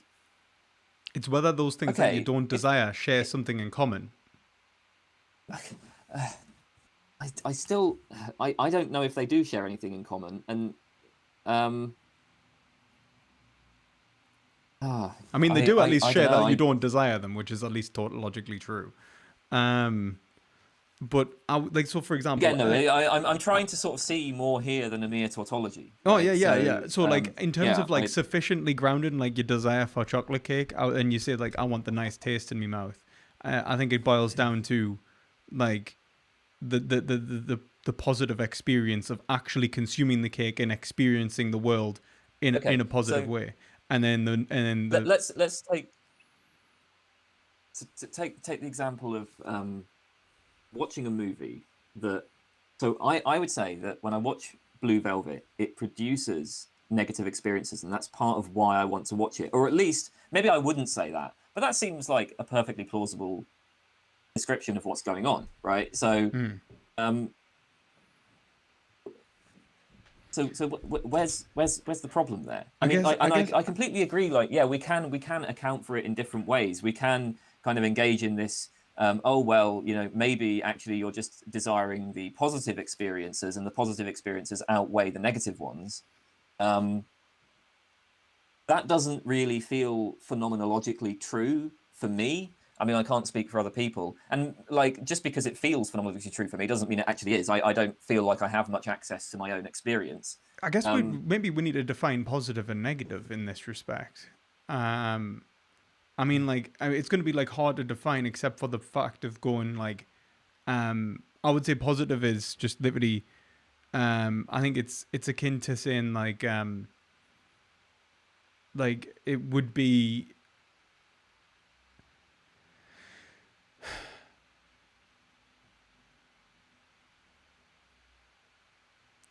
It's whether those things that you don't desire share something in common. I still... I don't know if they do share anything in common. And... I mean, they do at least share that you don't desire them, which is at least tautologically true. But so for example, I'm trying to sort of see more here than a mere tautology. Oh right? yeah. So like in terms of like sufficiently grounded in like your desire for chocolate cake, and you say like I want the nice taste in my mouth, I think it boils down to like the positive experience of actually consuming the cake and experiencing the world in a positive way, and then let's take the example of watching a movie that... So I would say that when I watch Blue Velvet, it produces negative experiences, and that's part of why I want to watch it. Or at least, maybe I wouldn't say that, but that seems like a perfectly plausible description of what's going on, right? So, so where's the problem there? I completely agree. Like, yeah, we can account for it in different ways. We can kind of engage in this. Maybe actually you're just desiring the positive experiences, and the positive experiences outweigh the negative ones. That doesn't really feel phenomenologically true for me. I mean, I can't speak for other people. And like, just because it feels phenomenologically true for me doesn't mean it actually is. I don't feel like I have much access to my own experience. I guess maybe we need to define positive and negative in this respect. I mean, it's going to be like hard to define, except for the fact of going like, I would say positive is just literally, I think it's akin to saying like it would be,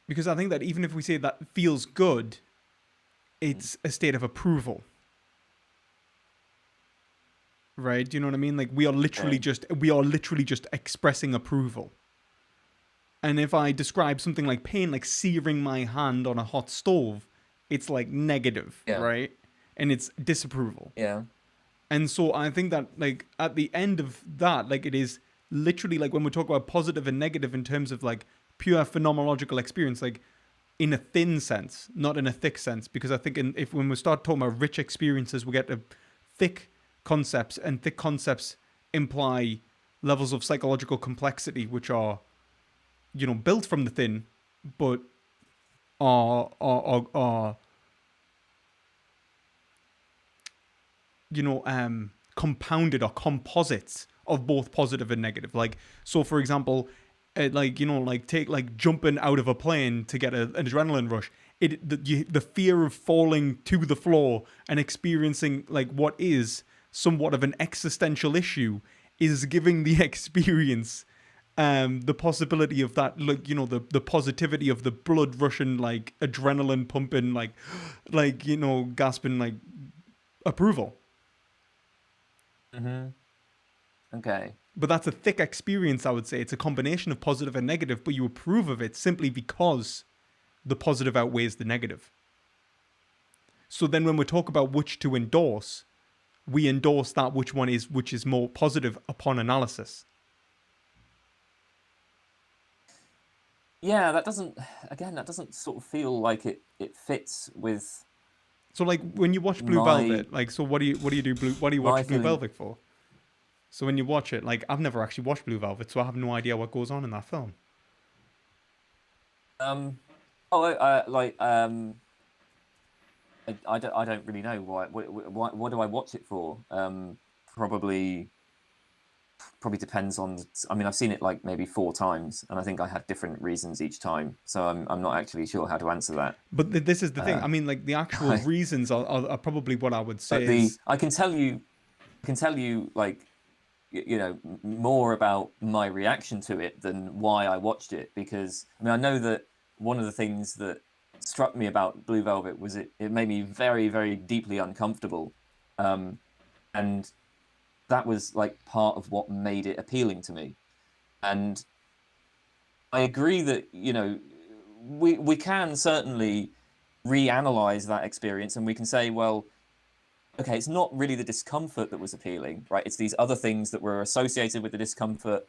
because I think that even if we say that feels good, it's a state of approval. Right? Do you know what I mean? Like we are literally just expressing approval. And if I describe something like pain, like searing my hand on a hot stove, it's like negative, right? And it's disapproval. Yeah. And so I think that like at the end of that, like it is literally like when we talk about positive and negative in terms of like pure phenomenological experience, like in a thin sense, not in a thick sense, because I think when we start talking about rich experiences, we get to thick concepts, and thick concepts imply levels of psychological complexity which are built from the thin, but are compounded or composites of both positive and negative. Like, so for example, take like jumping out of a plane to get an adrenaline rush. The fear of falling to the floor and experiencing like what is somewhat of an existential issue is giving the experience the possibility of that, like, the positivity of the blood rushing, like adrenaline pumping, like gasping, like approval. Okay. But that's a thick experience, I would say. It's a combination of positive and negative, but you approve of it simply because the positive outweighs the negative. So then when we talk about which to endorse, we endorse that which is more positive upon analysis. Yeah, that doesn't sort of feel like it fits with. So like when you watch Blue Velvet, like, so what do you watch Blue Velvet for? So when you watch it, like, I've never actually watched Blue Velvet, so I have no idea what goes on in that film. I don't really know why. What do I watch it for? Probably depends on. I mean, I've seen it like maybe 4 times, and I think I had different reasons each time. So I'm not actually sure how to answer that. But this is the thing. I mean, like, the actual reasons are probably what I would say. I can tell you, like, more about my reaction to it than why I watched it, because I mean, I know that one of the things that struck me about Blue Velvet was it made me very, very deeply uncomfortable, and that was like part of what made it appealing to me. And I agree that we can certainly reanalyze that experience, and we can say, well, okay, it's not really the discomfort that was appealing, right? It's these other things that were associated with the discomfort,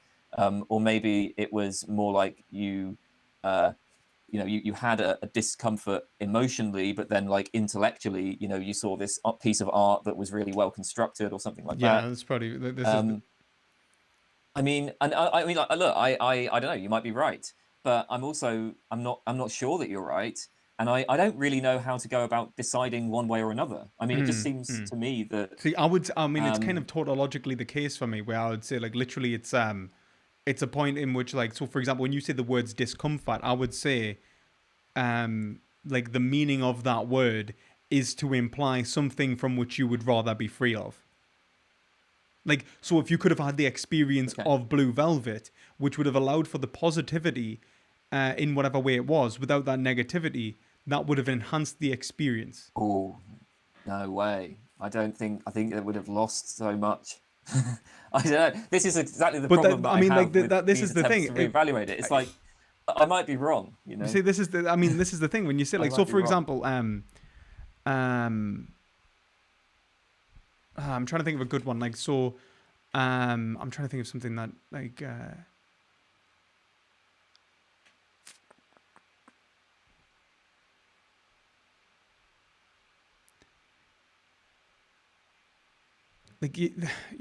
or maybe it was more like you had a discomfort emotionally, but then like intellectually, you saw this piece of art that was really well constructed or something like that. Yeah, that's probably this. I mean, and I mean, like, look, I don't know. You might be right, but I'm not sure that you're right. And I don't really know how to go about deciding one way or another. I mean, it just seems to me that. See, I mean, it's kind of tautologically the case for me, where I would say, like, literally, it's a point in which, like, so for example, when you say the words discomfort, I would say, like, the meaning of that word is to imply something from which you would rather be free of. Like, so if you could have had the experience of Blue Velvet, which would have allowed for the positivity in whatever way it was, without that negativity, that would have enhanced the experience. Oh, no way. I think it would have lost so much. I don't know. This is exactly the problem that I mean, have with this is the thing. To reevaluate it. It's like, I might be wrong, You see, this is the thing. When you say, like, so for example, I'm trying to think of a good one. Like, so, I'm trying to think of something that, like, like, you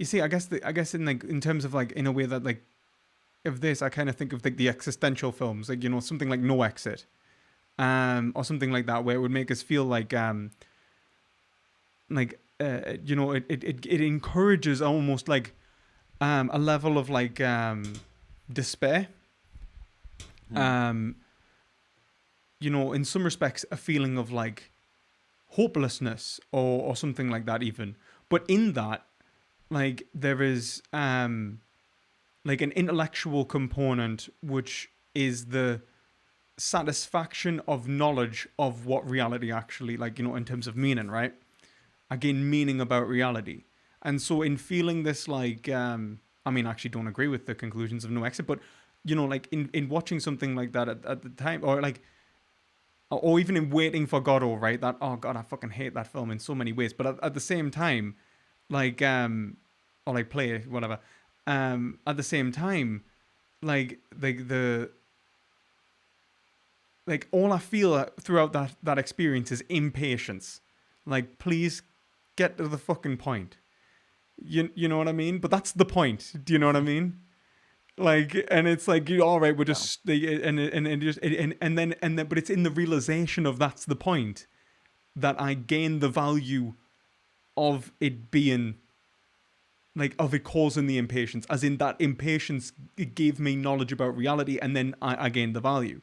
see, I guess in terms of, like, in a way that, like, of this, I kind of think of, like, the existential films, like, something like No Exit, or something like that, where it would make us feel like, it encourages almost like a level of, like, despair. In some respects, a feeling of, like, hopelessness or something like that even. But in that, like, there is like an intellectual component, which is the satisfaction of knowledge of what reality actually, like, in terms of meaning, right? Again, meaning about reality. And so in feeling this, like, I mean, I actually don't agree with the conclusions of No Exit, but, like, in watching something like that at the time, or like, or even in Waiting for Godot, right? That, oh God, I fucking hate that film in so many ways. But at the same time, like, or like Play, whatever. At the same time, like all I feel throughout that experience is impatience. Like, please get to the fucking point. You know what I mean? But that's the point. Do you know what I mean? Like, and it's like, you all right, we're Wow. just and then but it's in the realization of that's the point, that I gain the value of it being, like, of it causing the impatience, as in that impatience it gave me knowledge about reality, and then I gained the value.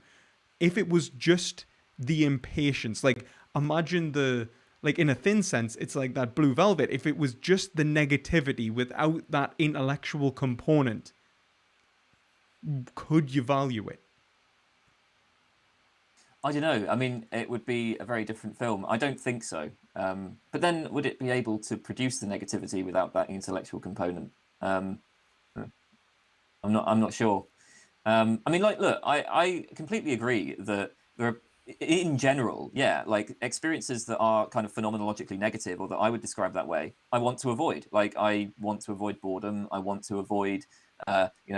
If it was just the impatience, like, imagine the, like, in a thin sense, it's like that blue velvet. If it was just the negativity without that intellectual component, could you value it? I don't know. I mean, it would be a very different film. I don't think so. But then, would it be able to produce the negativity without that intellectual component? Um, I'm not sure. I mean, like, look, I completely agree that there are, in general, yeah, like experiences that are kind of phenomenologically negative, or that I would describe that way, I want to avoid. Like, I want to avoid boredom. I want to avoid,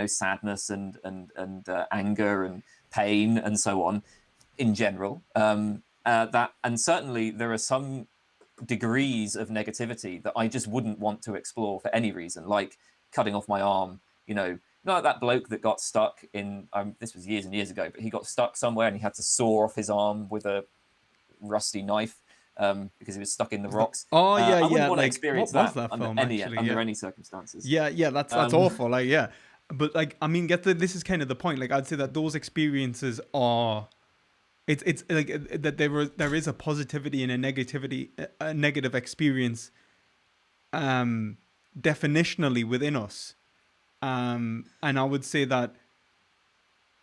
sadness and anger and pain and so on. In general, that, and certainly there are some degrees of negativity that I just wouldn't want to explore for any reason, like cutting off my arm. Like that bloke that got stuck in. This was years and years ago, but he got stuck somewhere and he had to saw off his arm with a rusty knife because he was stuck in the rocks. Oh yeah, I yeah. wouldn't want to Like, what experience was that that under film any actually? under Yeah, any circumstances. yeah. That's Um, awful. Like, yeah, but like, I mean, this is kind of the point. Like, I'd say that those experiences are. It's like that there is a positivity and a negativity, a negative experience, definitionally within us, and I would say that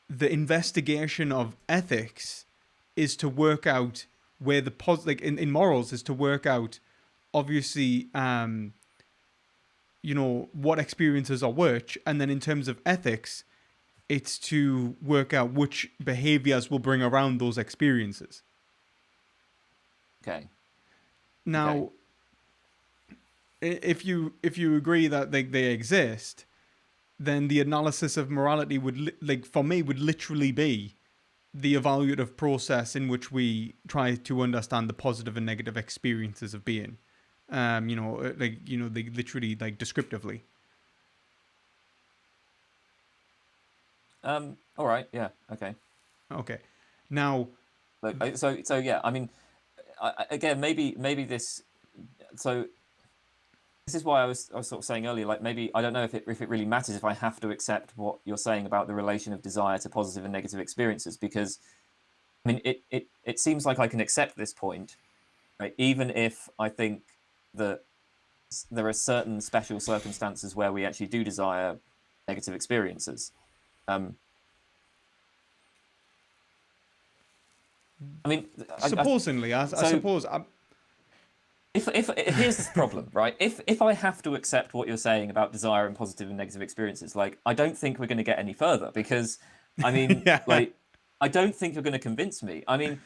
the investigation of ethics is to work out where the like in morals is to work out, obviously, what experiences are which, and then in terms of ethics, it's to work out which behaviors will bring around those experiences. okay. Okay. Now, if you agree that they exist, then the analysis of morality would like, for me, would literally be the evaluative process in which we try to understand the positive and negative experiences of being. They literally, like, descriptively. All right. Yeah. Okay. Okay. Now, So yeah. I mean, again, maybe this. So this is why I was sort of saying earlier, like, maybe I don't know if it really matters if I have to accept what you're saying about the relation of desire to positive and negative experiences, because I mean, it seems like I can accept this point, right? Even if I think that there are certain special circumstances where we actually do desire negative experiences. Um, I mean, supposedly, I so suppose, if here's this problem, right? If I have to accept what you're saying about desire and positive and negative experiences, like, I don't think we're going to get any further, because I mean, yeah, like, I don't think you're going to convince me. I mean,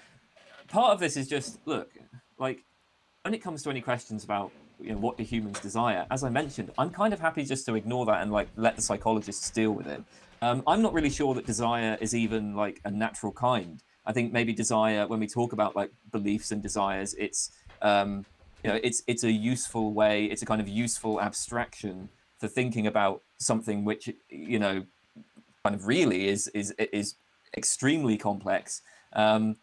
part of this is just, look, like, when it comes to any questions about, what do humans desire, as I mentioned, I'm kind of happy just to ignore that and, like, let the psychologists deal with it. I'm not really sure that desire is even, like, a natural kind. I think maybe desire, when we talk about, like, beliefs and desires, it's a useful way. It's a kind of useful abstraction for thinking about something which, kind of really is extremely complex. And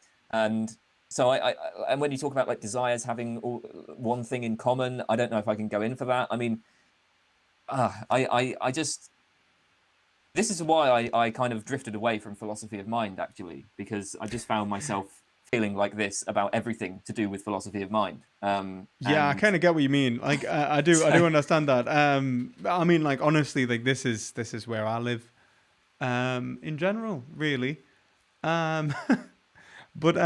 so and when you talk about, like, desires having one thing in common, I don't know if I can go in for that. I mean, I just, this is why I kind of drifted away from philosophy of mind, actually, because I just found myself feeling like this about everything to do with philosophy of mind. I And kind of get what you mean. Like, I so, do understand that. I mean, like, honestly, like, this is where I live. In general, really. Um, but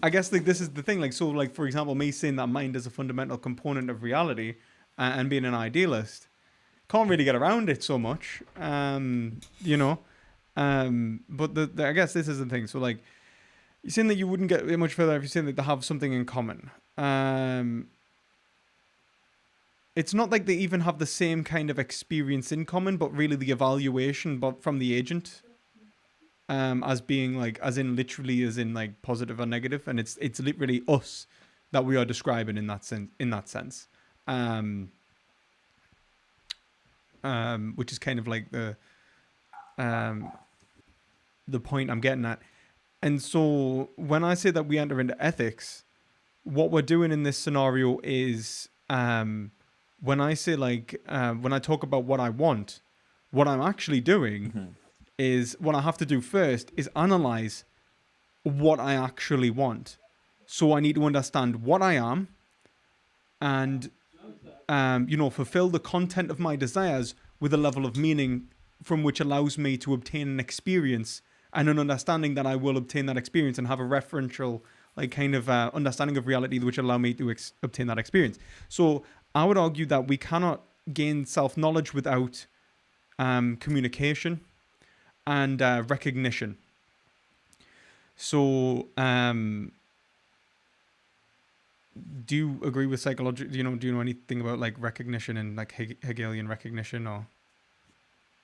I guess, like, this is the thing. Like, so, like, for example, me saying that mind is a fundamental component of reality, and being an idealist, can't really get around it so much. But I guess this is the thing. So, like, you're saying that you wouldn't get much further if you're saying that they have something in common. It's not like they even have the same kind of experience in common, but really the evaluation, but from the agent, as being, like, as in literally, as in, like, positive or negative, and it's literally us that we are describing in that sense. which is kind of like the point I'm getting at. And so when I say that we enter into ethics, what we're doing in this scenario is, when I say when I talk about what I want, what I'm actually doing is, what I have to do first is analyze what I actually want. So I need to understand what I am and, fulfill the content of my desires with a level of meaning from which allows me to obtain an experience and an understanding that I will obtain that experience and have a referential, understanding of reality which allow me to obtain that experience. So I would argue that we cannot gain self-knowledge without communication and recognition. So, do you agree with psychology? Do you know anything about like recognition and like Hegelian recognition, or?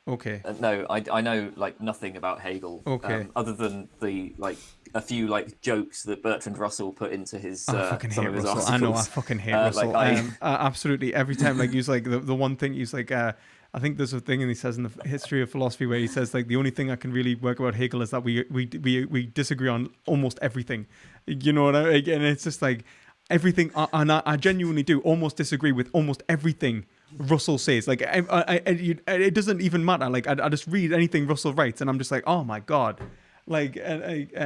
Okay. No, I know like nothing about Hegel. Okay. Other than the a few jokes that Bertrand Russell put into his I fucking some hate of his Russell. articles. I know, I fucking hate Russell. Absolutely. Every time he's like the one thing he's like, I think there's a thing, and he says in the history of philosophy where he says like the only thing I can really work about Hegel is that we disagree on almost everything. You know what I mean? And it's just like everything, and I genuinely do almost disagree with almost everything Russell says. Like it doesn't even matter. Like I just read anything Russell writes, and I'm just like, oh my god, like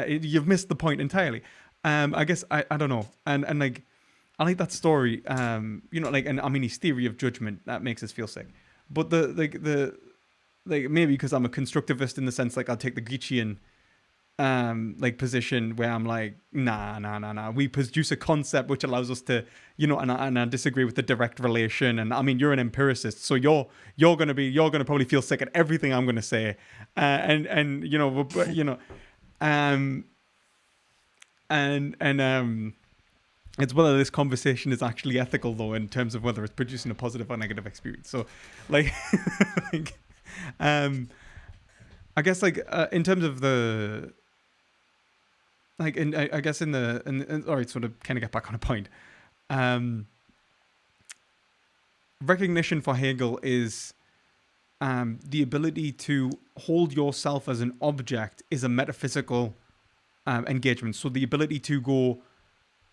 you've missed the point entirely. I guess I don't know, and like I like that story. And I mean his theory of judgment that makes us feel sick. But the maybe because I'm a constructivist in the sense like I'll take the Geachian position where I'm like nah. We produce a concept which allows us to and I disagree with the direct relation. And I mean you're an empiricist, so you're gonna probably feel sick at everything I'm gonna say, it's whether this conversation is actually ethical, though, in terms of whether it's producing a positive or negative experience. So, I guess, in terms of the, I guess all right, sort of kind of get back on a point. Recognition for Hegel is the ability to hold yourself as an object is a metaphysical engagement. So the ability to go,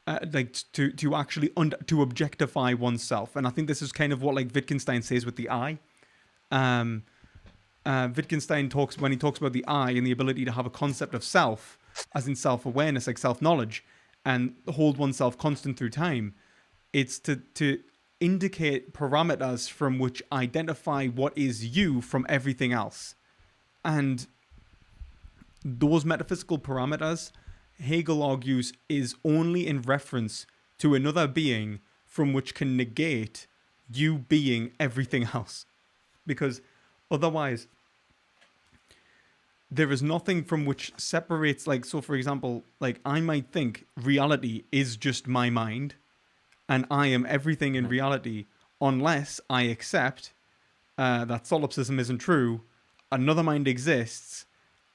to actually to objectify oneself. And I think this is kind of what Wittgenstein says with the I. Wittgenstein when he talks about the I and the ability to have a concept of self, as in self-awareness, like self-knowledge, and hold oneself constant through time. It's to indicate parameters from which identify what is you from everything else. And those metaphysical parameters, Hegel argues, is only in reference to another being from which can negate you being everything else. Because otherwise, there is nothing from which separates, so for example, I might think reality is just my mind and I am everything in reality unless I accept that solipsism isn't true, another mind exists,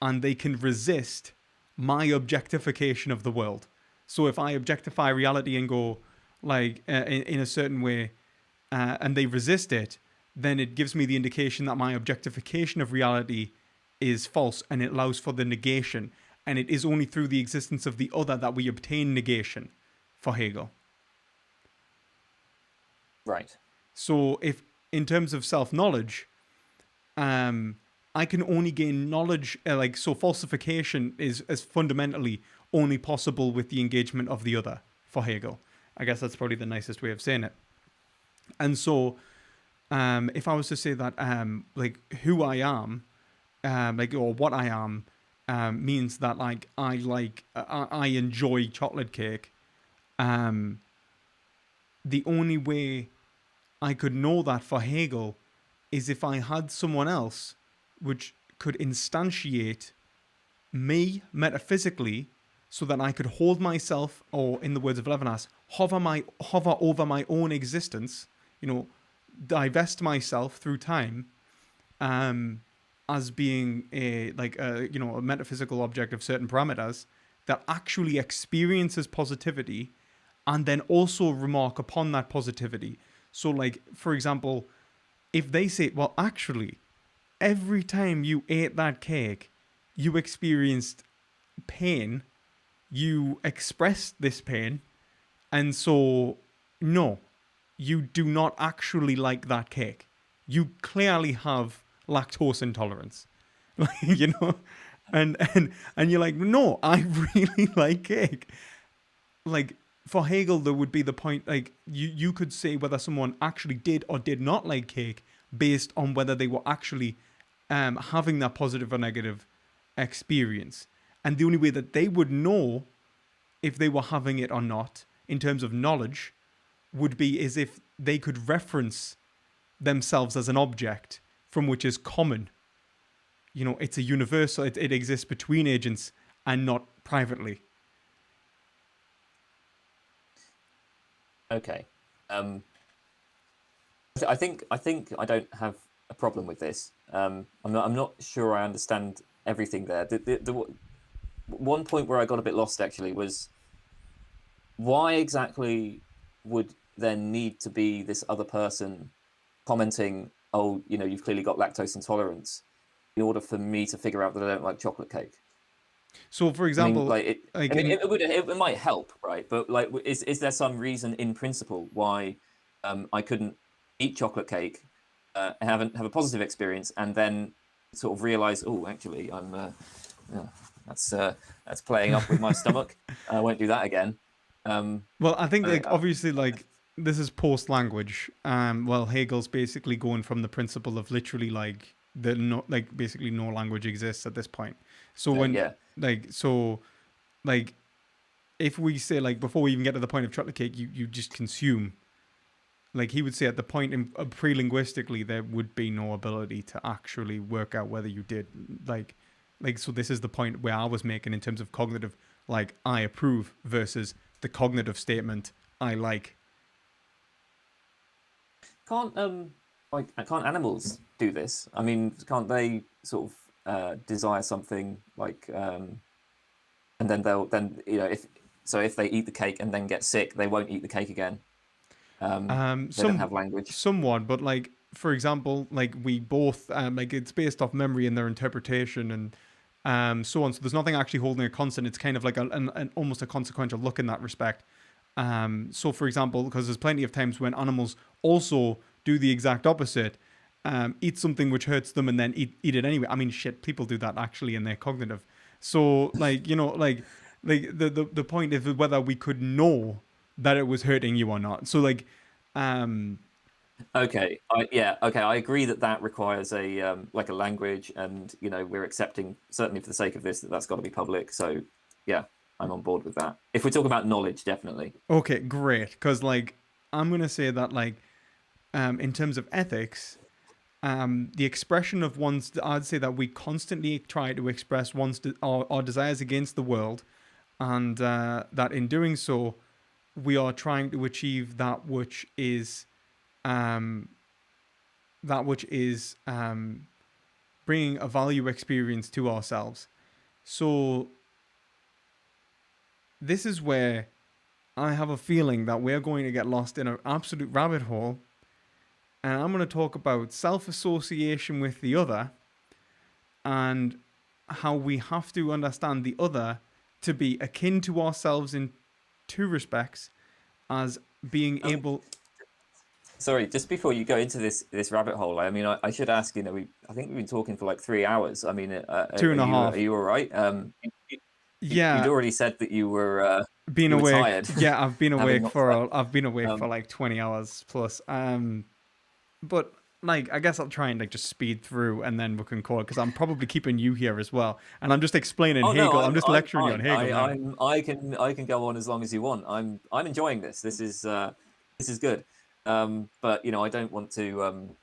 and they can resist my objectification of the world. So if I objectify reality and go in a certain way, and they resist it, then it gives me the indication that my objectification of reality is false, and it allows for the negation. And it is only through the existence of the other that we obtain negation for Hegel. Right. So if in terms of self-knowledge, I can only gain knowledge, so falsification is fundamentally only possible with the engagement of the other for Hegel. I guess that's probably the nicest way of saying it. And so, if I was to say that, who I am, or what I am, means that I enjoy chocolate cake. The only way I could know that for Hegel is if I had someone else which could instantiate me metaphysically so that I could hold myself, or in the words of Levinas, hover over my own existence, divest myself through time, as being a metaphysical object of certain parameters that actually experiences positivity and then also remark upon that positivity. So for example, if they say, well, actually, every time you ate that cake, you experienced pain, you expressed this pain, and so, no, you do not actually like that cake. You clearly have lactose intolerance. you know? And you're like, no, I really like cake. Like, for Hegel, there would be the point, like, you could say whether someone actually did or did not like cake based on whether they were actually having that positive or negative experience. And the only way that they would know if they were having it or not, in terms of knowledge, would be as if they could reference themselves as an object from which is common. You know, it's a universal, it exists between agents and not privately. Okay. I think I don't have a problem with this. I'm not sure I understand everything there. The one point where I got a bit lost actually was, why exactly would there need to be this other person commenting, oh, you know, you've clearly got lactose intolerance, in order for me to figure out that I don't like chocolate cake? So, for example, it might help, right? But like, is there some reason in principle why I couldn't eat chocolate cake, have a positive experience, and then sort of realize, oh, actually, that's playing up with my stomach. I won't do that again. Well, I think like obviously like this is post language. Well, Hegel's basically going from the principle of literally like basically no language exists at this point. So when if we say like before we even get to the point of chocolate cake, you just consume. Like he would say at the point in pre-linguistically there would be no ability to actually work out whether you did like so this is the point where I was making in terms of cognitive, like I approve versus the cognitive statement I like. Can't animals do this? I mean, can't they sort of desire something like and then if they eat the cake and then get sick, they won't eat the cake again. They don't have language. Somewhat, but like for example, like we both like it's based off memory and their interpretation and so on. So there's nothing actually holding a constant. It's kind of like an almost a consequential look in that respect. So for example, because there's plenty of times when animals also do the exact opposite, eat something which hurts them and then eat it anyway. I mean, shit, people do that actually in their cognitive. So like, you know, like the point is whether we could know that it was hurting you or not. So like, okay, I agree that requires a like a language, and you know we're accepting certainly for the sake of this that's got to be public. So yeah, I'm on board with that. If we're talking about knowledge, definitely. Okay, great. Because like I'm gonna say that like in terms of ethics, the expression of I'd say that we constantly try to express our desires against the world, and that in doing so, we are trying to achieve that which is bringing a value experience to ourselves. So this is where I have a feeling that we're going to get lost in an absolute rabbit hole, and I'm going to talk about self-association with the other and how we have to understand the other to be akin to ourselves in two respects, as being able. Sorry, just before you go into this rabbit hole, I mean, I should ask. You know, I think we've been talking for like 3 hours. I mean, 2.5. Are you all right? Yeah, you'd already said that you were been you awake. Were tired. Yeah, I've been awake for like 20 hours plus. But like I guess I'll try and like just speed through and then we can call it, because I'm probably keeping you here as well, and I'm just explaining Hegel. No, I'm just lecturing you on Hegel. I can go on as long as you want. I'm enjoying this. This is good. But you know I don't want to.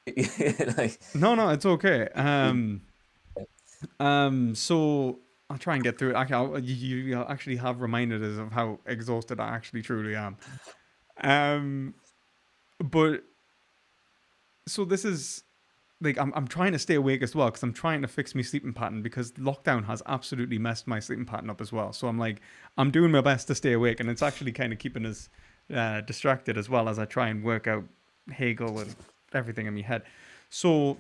Like... No, it's okay. So I'll try and get through it. Actually, you actually have reminded us of how exhausted I actually truly am. But. So this is like I'm trying to stay awake as well, because I'm trying to fix my sleeping pattern, because lockdown has absolutely messed my sleeping pattern up as well. So I'm doing my best to stay awake, and it's actually kind of keeping us distracted as well as I try and work out Hegel and everything in my head. So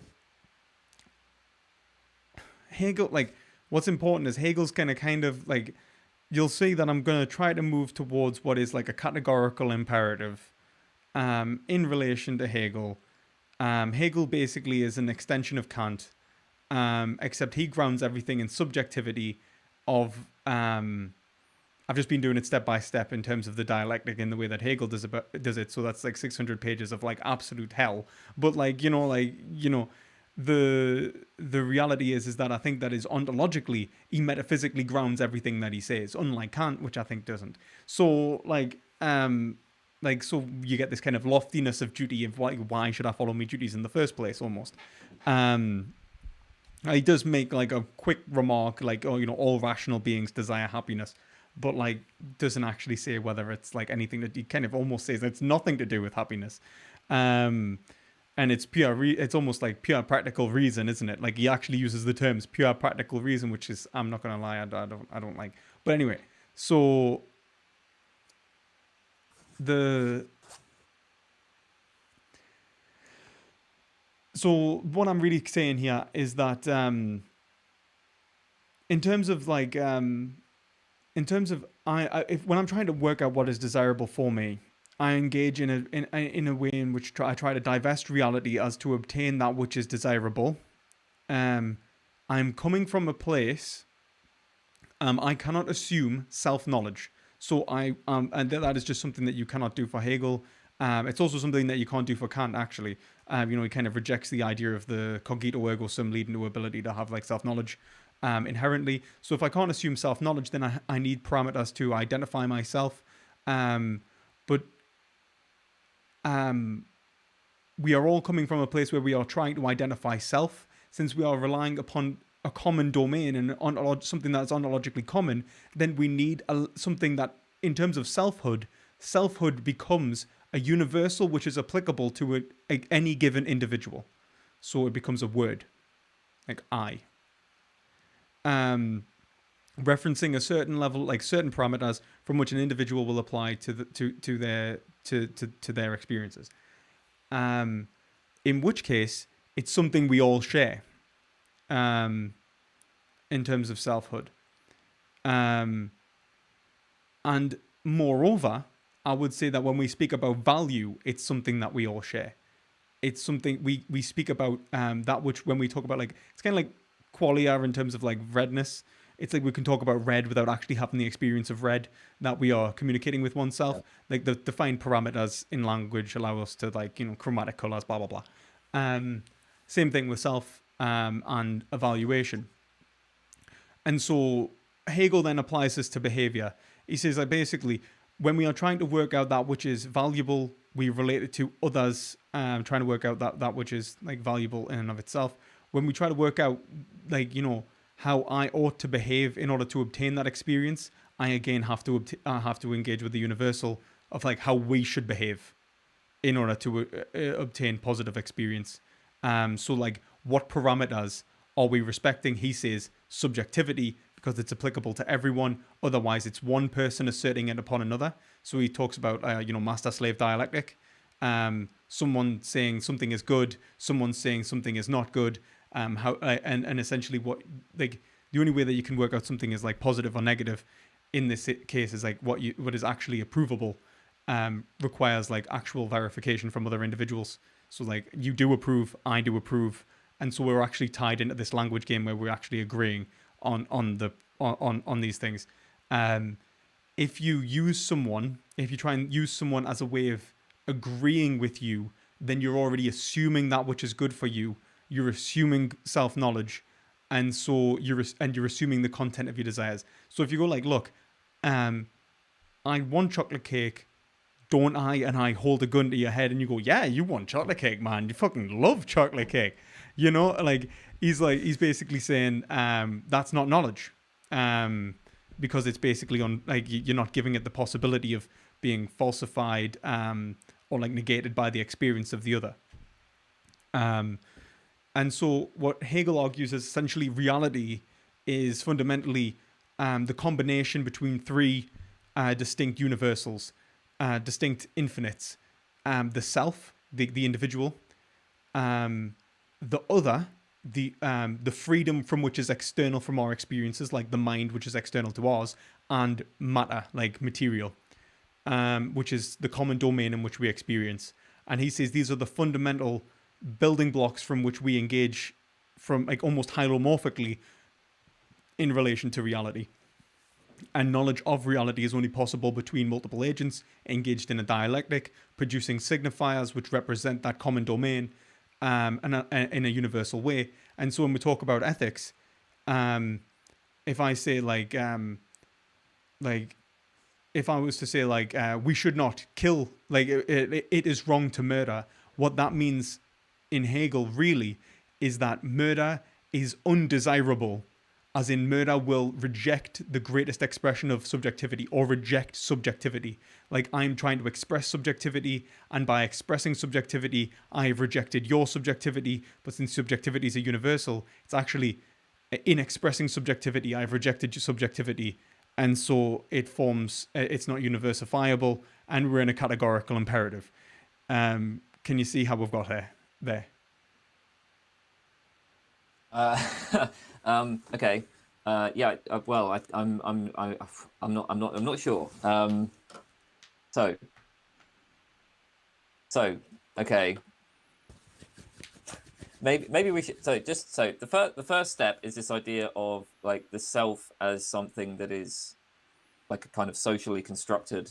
Hegel, like, what's important is Hegel's gonna kind of like, you'll see that I'm gonna try to move towards what is like a categorical imperative, in relation to Hegel. Hegel basically is an extension of Kant, except he grounds everything in subjectivity of. I've just been doing it step by step in terms of the dialectic in the way that Hegel does it. So that's like 600 pages of like absolute hell. But the reality is that I think that is ontologically, he metaphysically grounds everything that he says, unlike Kant, which I think doesn't. So so you get this kind of loftiness of duty of why should I follow my duties in the first place, almost. He does make like a quick remark like, oh, all rational beings desire happiness, but like doesn't actually say whether it's like anything that he kind of almost says it's nothing to do with happiness. And it's it's almost like pure practical reason, isn't it? Like he actually uses the terms pure practical reason, which is, I'm not gonna lie, I don't like. But anyway, so what I'm really saying here is that in terms of like when I'm trying to work out what is desirable for me, I engage in a way in which I try to divest reality as to obtain that which is desirable. I'm coming from a place. I cannot assume self-knowledge. So and that is just something that you cannot do for Hegel. It's also something that you can't do for Kant, actually. He kind of rejects the idea of the cogito ergo sum leading to ability to have like self-knowledge inherently. So if I can't assume self-knowledge, then I need parameters to identify myself. But we are all coming from a place where we are trying to identify self. Since we are relying upon a common domain and something that's ontologically common, then we need something that, in terms of selfhood becomes a universal which is applicable to any given individual. So it becomes a word, like I. Referencing a certain level, like certain parameters from which an individual will apply to their experiences. In which case, it's something we all share. In terms of selfhood. And moreover, I would say that when we speak about value, it's something that we all share. It's something we speak about that which, when we talk about, like, it's kind of like qualia in terms of like redness. It's like we can talk about red without actually having the experience of red, that we are communicating with oneself. Yeah. Like the defined parameters in language allow us to, like, chromatic colors, blah, blah, blah. Same thing with self and evaluation. And so Hegel then applies this to behavior. He says that basically, when we are trying to work out that which is valuable, we relate it to others, trying to work out that which is like valuable in and of itself. When we try to work out, like, how I ought to behave in order to obtain that experience, I again have to engage with the universal of like how we should behave in order to obtain positive experience. So like, what parameters are we respecting? He says subjectivity, because it's applicable to everyone. Otherwise, it's one person asserting it upon another. So he talks about, master-slave dialectic. Someone saying something is good, someone saying something is not good. And essentially what, like, the only way that you can work out something is like positive or negative in this case is like what is actually approvable requires like actual verification from other individuals. So like, you do approve, I do approve. And so we're actually tied into this language game where we're actually agreeing on these things. If you try and use someone as a way of agreeing with you, then you're already assuming that which is good for you. You're assuming self-knowledge, and so you're assuming the content of your desires. So if you go like, look, I want chocolate cake, don't I? And I hold a gun to your head, and you go, yeah, you want chocolate cake, man. You fucking love chocolate cake. Like he's basically saying that's not knowledge, because it's basically you're not giving it the possibility of being falsified or like negated by the experience of the other. And so what Hegel argues is essentially reality is fundamentally the combination between three distinct universals, distinct infinites: the self, the individual, The other, the freedom from which is external from our experiences, like the mind, which is external to ours, and matter, like material, which is the common domain in which we experience. And he says these are the fundamental building blocks from which we engage from like almost hylomorphically in relation to reality. And knowledge of reality is only possible between multiple agents engaged in a dialectic, producing signifiers which represent that common domain in a universal way. And so when we talk about ethics, if I say like if I was to say like we should not kill, like it is wrong to murder, what that means in Hegel really is that murder is undesirable, as in murder will reject the greatest expression of subjectivity or reject subjectivity. Like I'm trying to express subjectivity, and by expressing subjectivity, I have rejected your subjectivity. But since subjectivity is a universal, it's actually in expressing subjectivity, I've rejected your subjectivity. And so it forms, it's not universifiable, and we're in a categorical imperative. Can you see how we've got there? Okay. Yeah. Well, I'm not sure. So okay. Maybe we should. So the first step is this idea of like the self as something that is like a kind of socially constructed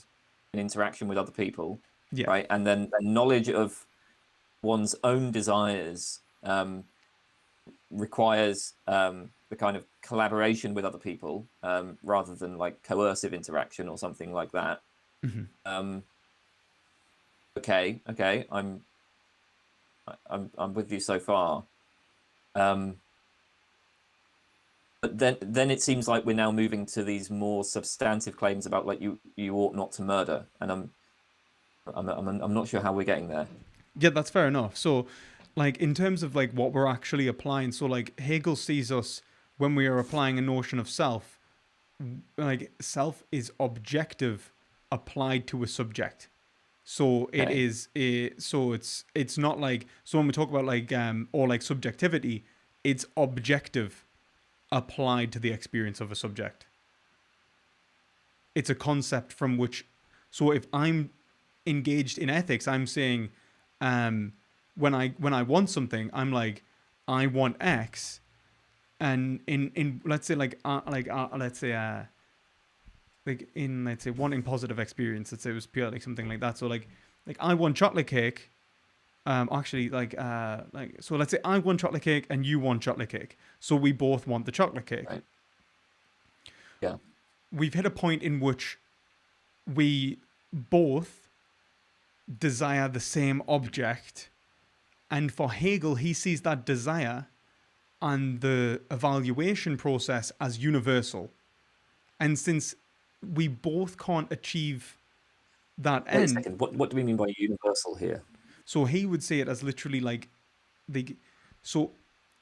in interaction with other people, Yeah. right? And then a knowledge of one's own desires requires the kind of collaboration with other people rather than like coercive interaction or something like that. Mm-hmm. Okay, I'm with you so far. But then it seems like we're now moving to these more substantive claims about like you ought not to murder, and I'm not sure how we're getting there. Yeah, that's fair enough. So, like in terms of like what we're actually applying, so like Hegel sees us when we are applying a notion of self, like self is objective applied to a subject. So it Okay. is so it's not like, so when we talk about like or like subjectivity, it's objective applied to the experience of a subject. It's a concept from which, so if I'm engaged in ethics, I'm saying when I want something, I'm like I want X, and in let's say like in let's say wanting positive experience, let's say it was pure like something like that. So like I want chocolate cake. Actually, like so let's say I want chocolate cake and you want chocolate cake. So we both want the chocolate cake. Right. Yeah. We've hit a point in which we both desire the same object, and for Hegel, he sees that desire and the evaluation process as universal. And since we both can't achieve that Wait a end, second. What do we mean by universal here? so he would say it as literally like the so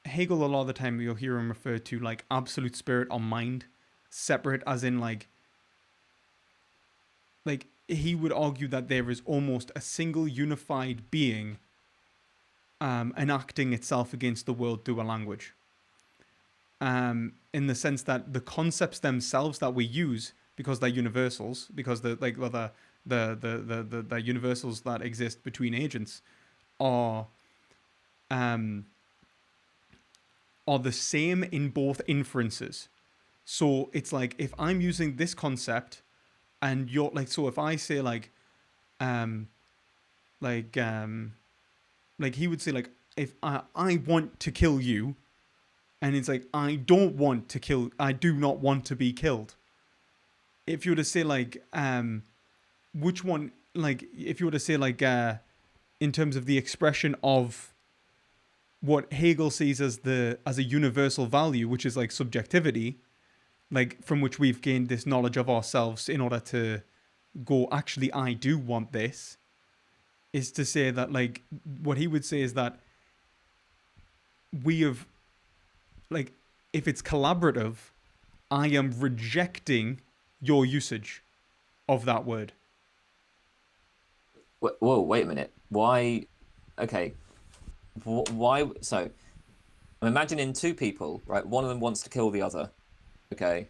Hegel, a lot of the time you'll hear him refer to like absolute spirit or mind, separate as in like he would argue that there is almost a single unified being enacting itself against the world through a language. In the sense that the concepts themselves that we use, because they're universals, because the universals that exist between agents are the same in both inferences. So it's like if I'm using this concept and you're like, so if I say like he would say like if I want to kill you, and it's like I do not want to be killed. If you were to say like which one, like if you were to say like in terms of the expression of what Hegel sees as a universal value, which is like subjectivity, like from which we've gained this knowledge of ourselves in order to go, actually I do want this, is to say that like what he would say is that we have, like, if it's collaborative, I am rejecting your usage of that word. Whoa, wait a minute. Why? Okay. Why? So I'm imagining two people, right? One of them wants to kill the other. Okay.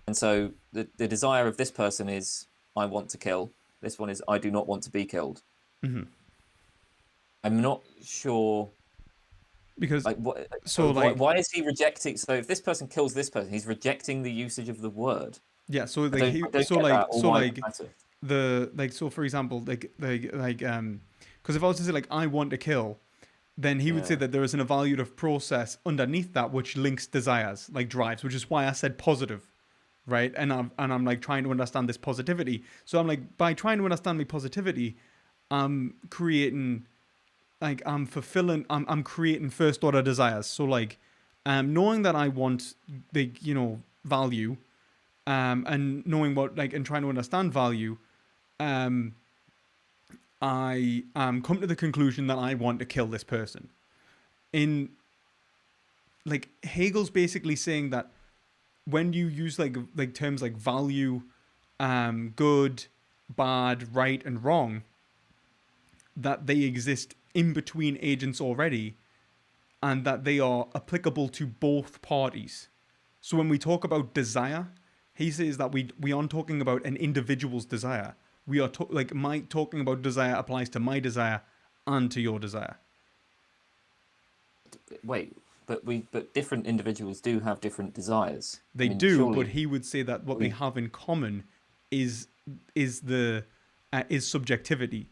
And so the desire of this person is I want to kill. This one is I do not want to be killed. Hmm. I'm not sure. Because Like what? so So like why is he rejecting? So if this person kills this person, he's rejecting the usage of the word. yeah, so I like don't. he I don't so get that, like or so why it like matter. the like so for example because if I was to say like I want to kill, then he would say Yeah. that there is an evaluative process underneath that which links desires, like drives, which is why I said positive, right? And I'm like trying to understand this positivity. So I'm like by trying to understand the positivity, I'm creating like I'm creating first order desires. So like knowing that I want the value, and knowing what like and trying to understand value, um I come to the conclusion that I want to kill this person. In like Hegel's basically saying that when you use like terms like value, good, bad, right, and wrong, that they exist in between agents already, and that they are applicable to both parties. So when we talk about desire, he says that we aren't talking about an individual's desire. We are like my talking about desire applies to my desire and to your desire. Wait, but different individuals do have different desires. I They mean, do, but surely. he would say that what they surely have in common is the is subjectivity.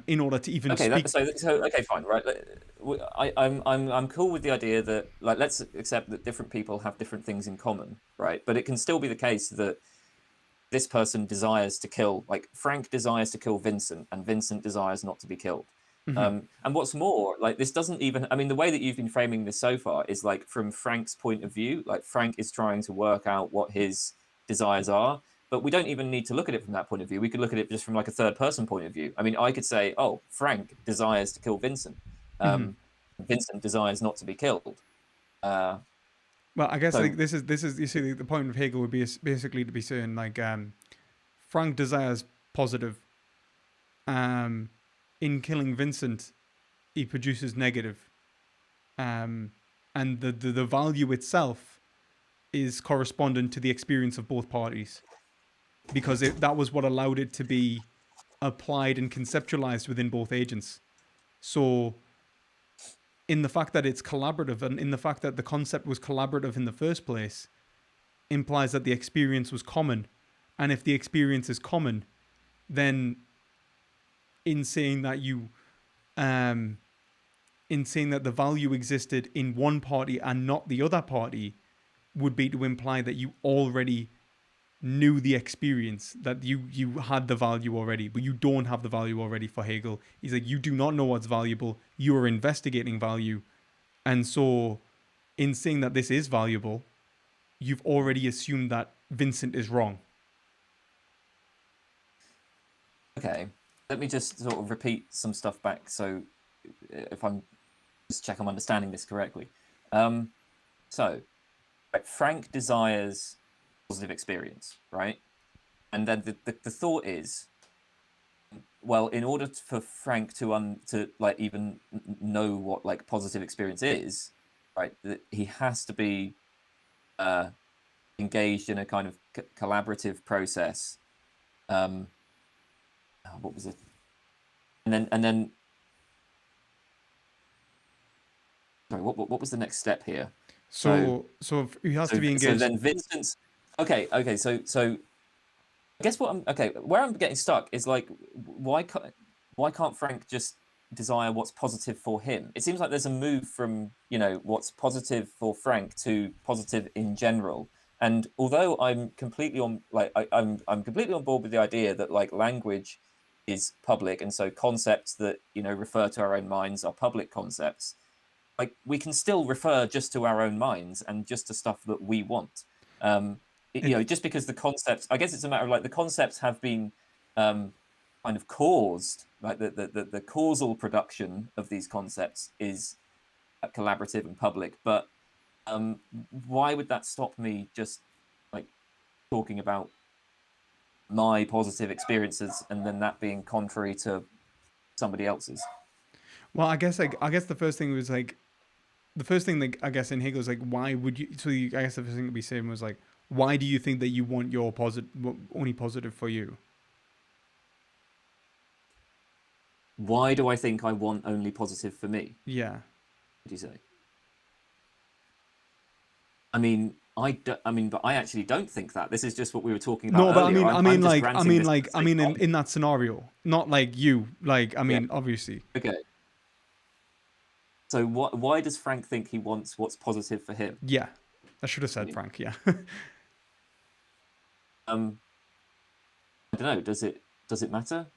In order to even Okay, speak, so okay, fine, right? I'm cool with the idea that like let's accept that different people have different things in common, right? But it can still be the case that this person desires to kill, like Frank desires to kill Vincent, and Vincent desires not to be killed. mhm, And what's more, like this doesn't even, I mean, the way that you've been framing this so far is like from Frank's point of view, like Frank is trying to work out what his desires are, but we don't even need to look at it from that point of view. We could look at it just from like a third person point of view. I mean, I could say, oh, Frank desires to kill Vincent. mhm. Vincent desires not to be killed. Uh, Well, I guess like so this is you see the point of Hegel would be basically to be saying like Frank desires positive. Um, in killing Vincent, he produces negative. Um, and the value itself is correspondent to the experience of both parties because that was what allowed it to be applied and conceptualized within both agents. So, in the fact that it's collaborative and in the fact that the concept was collaborative in the first place, implies that the experience was common. And if the experience is common, then in saying that you, um, in saying that the value existed in one party and not the other party, would be to imply that you already knew the experience, that you had the value already, but you don't have the value already for Hegel. He's like, you do not know what's valuable. You are investigating value. And so in saying that this is valuable, you've already assumed that Vincent is wrong. okay, let me just sort of repeat some stuff back. So if I'm just check I'm understanding this correctly. Um, so right, Frank desires positive experience, right? And then the thought is, well, in order for Frank to like even know what like positive experience is, right, that he has to be uh, engaged in a kind of collaborative process. What was it? And then sorry, what was the next step here? So So he has to so be so engaged. then Vincent's okay. So I guess what I'm okay. Where I'm getting stuck is like why can't Frank just desire what's positive for him? It seems like there's a move from what's positive for Frank to positive in general. And although I'm completely on like I'm completely on board with the idea that like language is public, and so concepts that refer to our own minds are public concepts, like we can still refer just to our own minds and just to stuff that we want. It Just because the concepts, I guess it's a matter of like the concepts have been um, kind of caused, like the causal production of these concepts is collaborative and public. But um, why would that stop me just like talking about my positive experiences and then that being contrary to somebody else's? Well, I guess the first thing was like the first thing that I guess in Hegel's like, why would you? So I guess the first thing to be saying was like, why do you think that you want your positive only positive for you? Why do I think I want only positive for me? Yeah. What do you say? I mean, but I actually don't think that. This is just what we were talking about No, but earlier. I'm just ranting this for the I sake mean, of. in that scenario, not like you. Like, I Yeah. mean, obviously. Okay. So why does Frank think he wants what's positive for him? Yeah, I should have said Frank. Yeah. I don't know. Does it matter?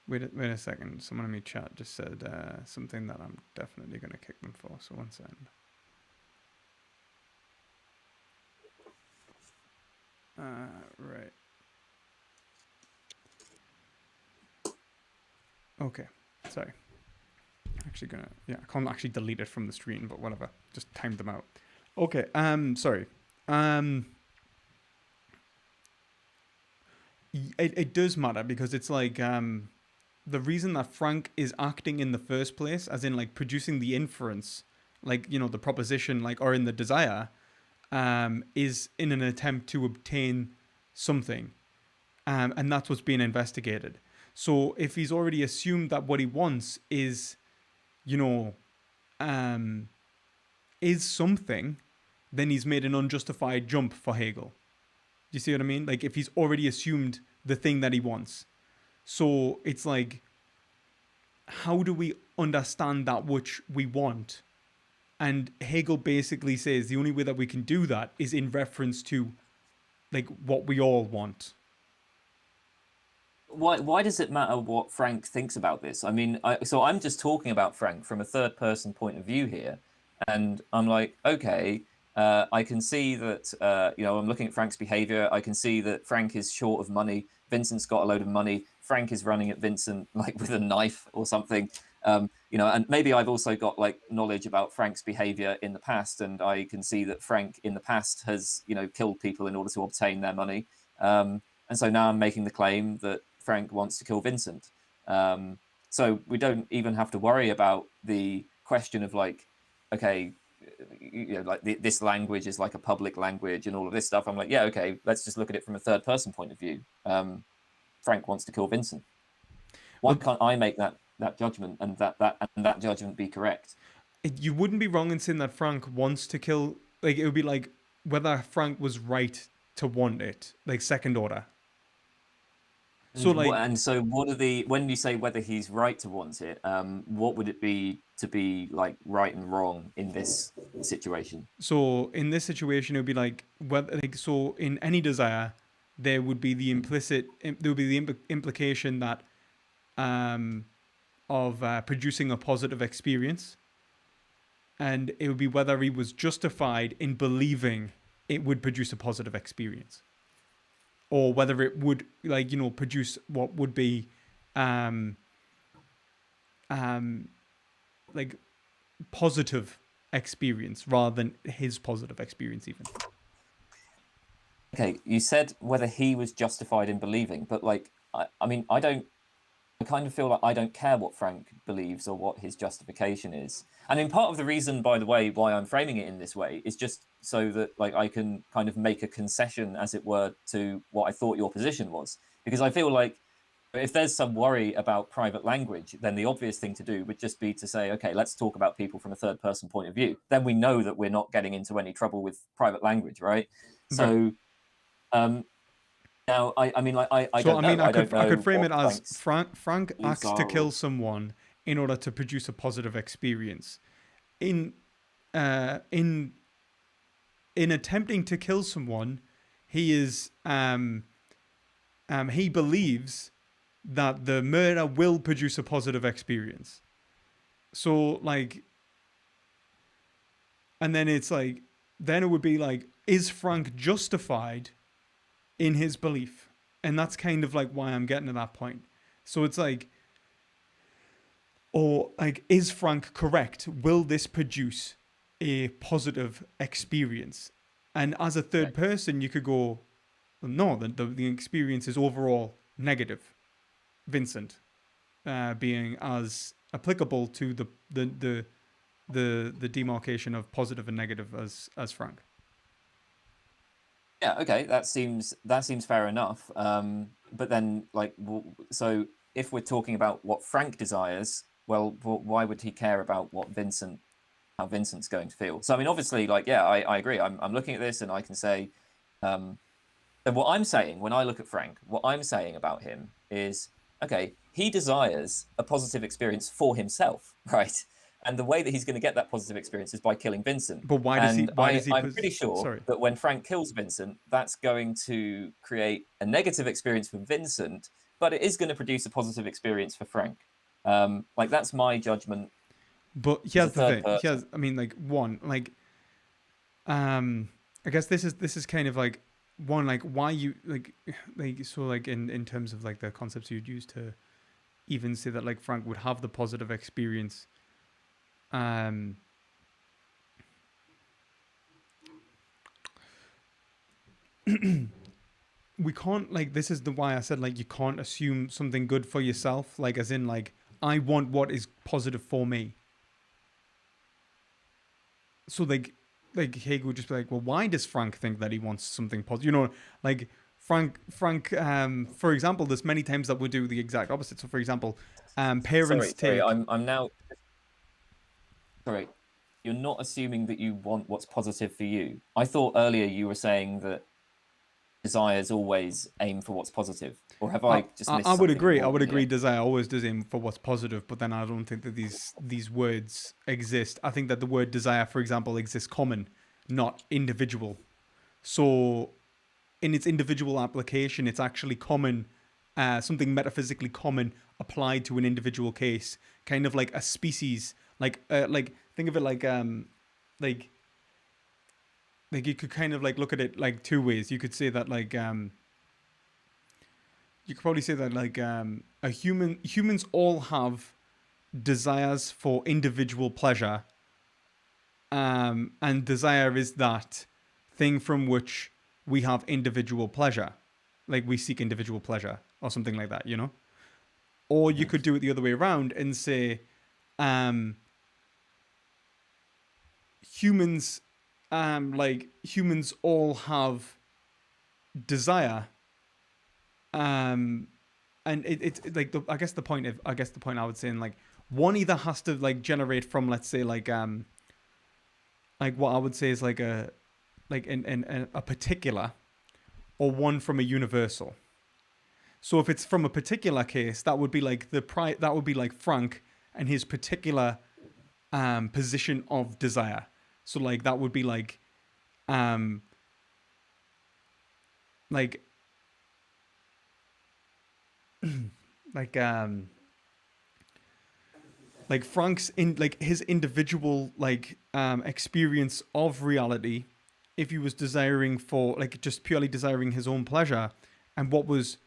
Wait a second. Someone in my chat just said something that I'm definitely going to kick them for. So one second. Right. Okay. Sorry. Actually gonna, yeah, I can't actually delete it from the screen, but whatever. Just timed them out. Okay. Sorry. It does matter because it's like the reason that Frank is acting in the first place, as in like producing the inference, like, you know, the proposition, like, or in the desire, is in an attempt to obtain something, and that's what's being investigated. So if he's already assumed that what he wants is, you know, is something, then he's made an unjustified jump for Hegel. Do you see what I mean? Like if he's already assumed the thing that he wants. So it's like, how do we understand that which we want? And Hegel basically says the only way that we can do that is in reference to like what we all want. Why does it matter what Frank thinks about this? I mean, so I'm just talking about Frank from a third person point of view here, and I'm like, okay, I can see that you know, I'm looking at Frank's behavior. I can see that Frank is short of money. Vincent's got a load of money. Frank is running at Vincent like with a knife or something. You know, and maybe I've also got like knowledge about Frank's behavior in the past, and I can see that Frank in the past has, you know, killed people in order to obtain their money. And so now I'm making the claim that Frank wants to kill Vincent. So we don't even have to worry about the question of like, okay, you know, like this language is like a public language and all of this stuff. I'm like, yeah, okay, let's just look at it from a third person point of view. Frank wants to kill Vincent. Why But can't I make that judgment and that judgment be correct? you wouldn't be wrong in saying that Frank wants to kill. Like it would be like whether Frank was right to want it, like second order. So like, And so what are the, when you say whether he's right to want it, what would it be to be like right and wrong in this situation? so in this situation, it would be like whether like so in any desire, there would be the implicit, there would be the implication that of producing a positive experience, and it would be whether he was justified in believing it would produce a positive experience, or whether it would, like, you know, produce what would be um like positive experience rather than his positive experience even. Okay, you said whether he was justified in believing, but like, I mean, I kind of feel like I don't care what Frank believes or what his justification is. And in part of the reason, by the way, why I'm framing it in this way is just so that like I can kind of make a concession, as it were, to what I thought your position was. Because I feel like if there's some worry about private language, then the obvious thing to do would just be to say, okay, let's talk about people from a third person point of view. Then we know that we're not getting into any trouble with private language, right? Right. So now, I mean, like, I So don't know. I don't I know could frame what it as Frank's Frank beliefs acts to are. Or, kill someone in order to produce a positive experience. In uh in in attempting to kill someone, he is he believes that the murder will produce a positive experience. So like, and then it's like, then it would be like, is Frank justified in his belief? And that's kind of like why I'm getting to that point. So it's like, or like, is Frank correct? Will this produce a positive experience? And as a third okay. person, you could go, no, the experience is overall negative. Vincent being as applicable to the demarcation of positive and negative as Frank. Yeah, okay, that seems fair enough. But then, like, so if we're talking about what Frank desires, well, why would he care about how Vincent's going to feel? So, I mean, obviously, like, yeah, I agree. I'm looking at this and I can say, so what I'm saying when I look at Frank, what I'm saying about him is, okay, he desires a positive experience for himself, right? And the way that he's going to get that positive experience is by killing Vincent. But why does he? And I'm pretty sure Sorry. that when Frank kills Vincent, that's going to create a negative experience for Vincent, but it is going to produce a positive experience for Frank. Like, that's my judgment. But here's the thing. I mean, like, one, like, I guess this is kind of like one, like, why you like so, like, in terms of like the concepts you'd use to even say that like Frank would have the positive experience. We can't, like, this is the why I said, like, you can't assume something good for yourself, like, as in, like, I want what is positive for me. So like Hegel would just be like, well, why does Frank think that he wants something positive? You know, like Frank, for example, there's many times that we do the exact opposite. So, for example, parents sorry, I'm now. Sorry, you're not assuming that you want what's positive for you. I thought earlier you were saying that desires always aim for what's positive, or have I just missed I would agree. I would agree. Desire always does aim for what's positive, but then I don't think that these words exist. I think that the word desire, for example, exists common, not individual. So, in its individual application, it's actually common, something metaphysically common applied to an individual case, kind of like a species. Like think of it like you could kind of like look at it like two ways. You could say that like you could probably say that like humans all have desires for individual pleasure, and desire is that thing from which we have individual pleasure, like we seek individual pleasure or something like that, you know. Or you could do it the other way around and say humans all have desire, and it's like I guess the point I would say, in like one either has to like generate from, let's say, like what I would say is like a particular, or one from a universal. So if it's from a particular case, that would be like that would be like Frank and his particular position of desire. So like that would be like like Frank's in like his individual like experience of reality, if he was desiring for like just purely desiring his own pleasure, and what was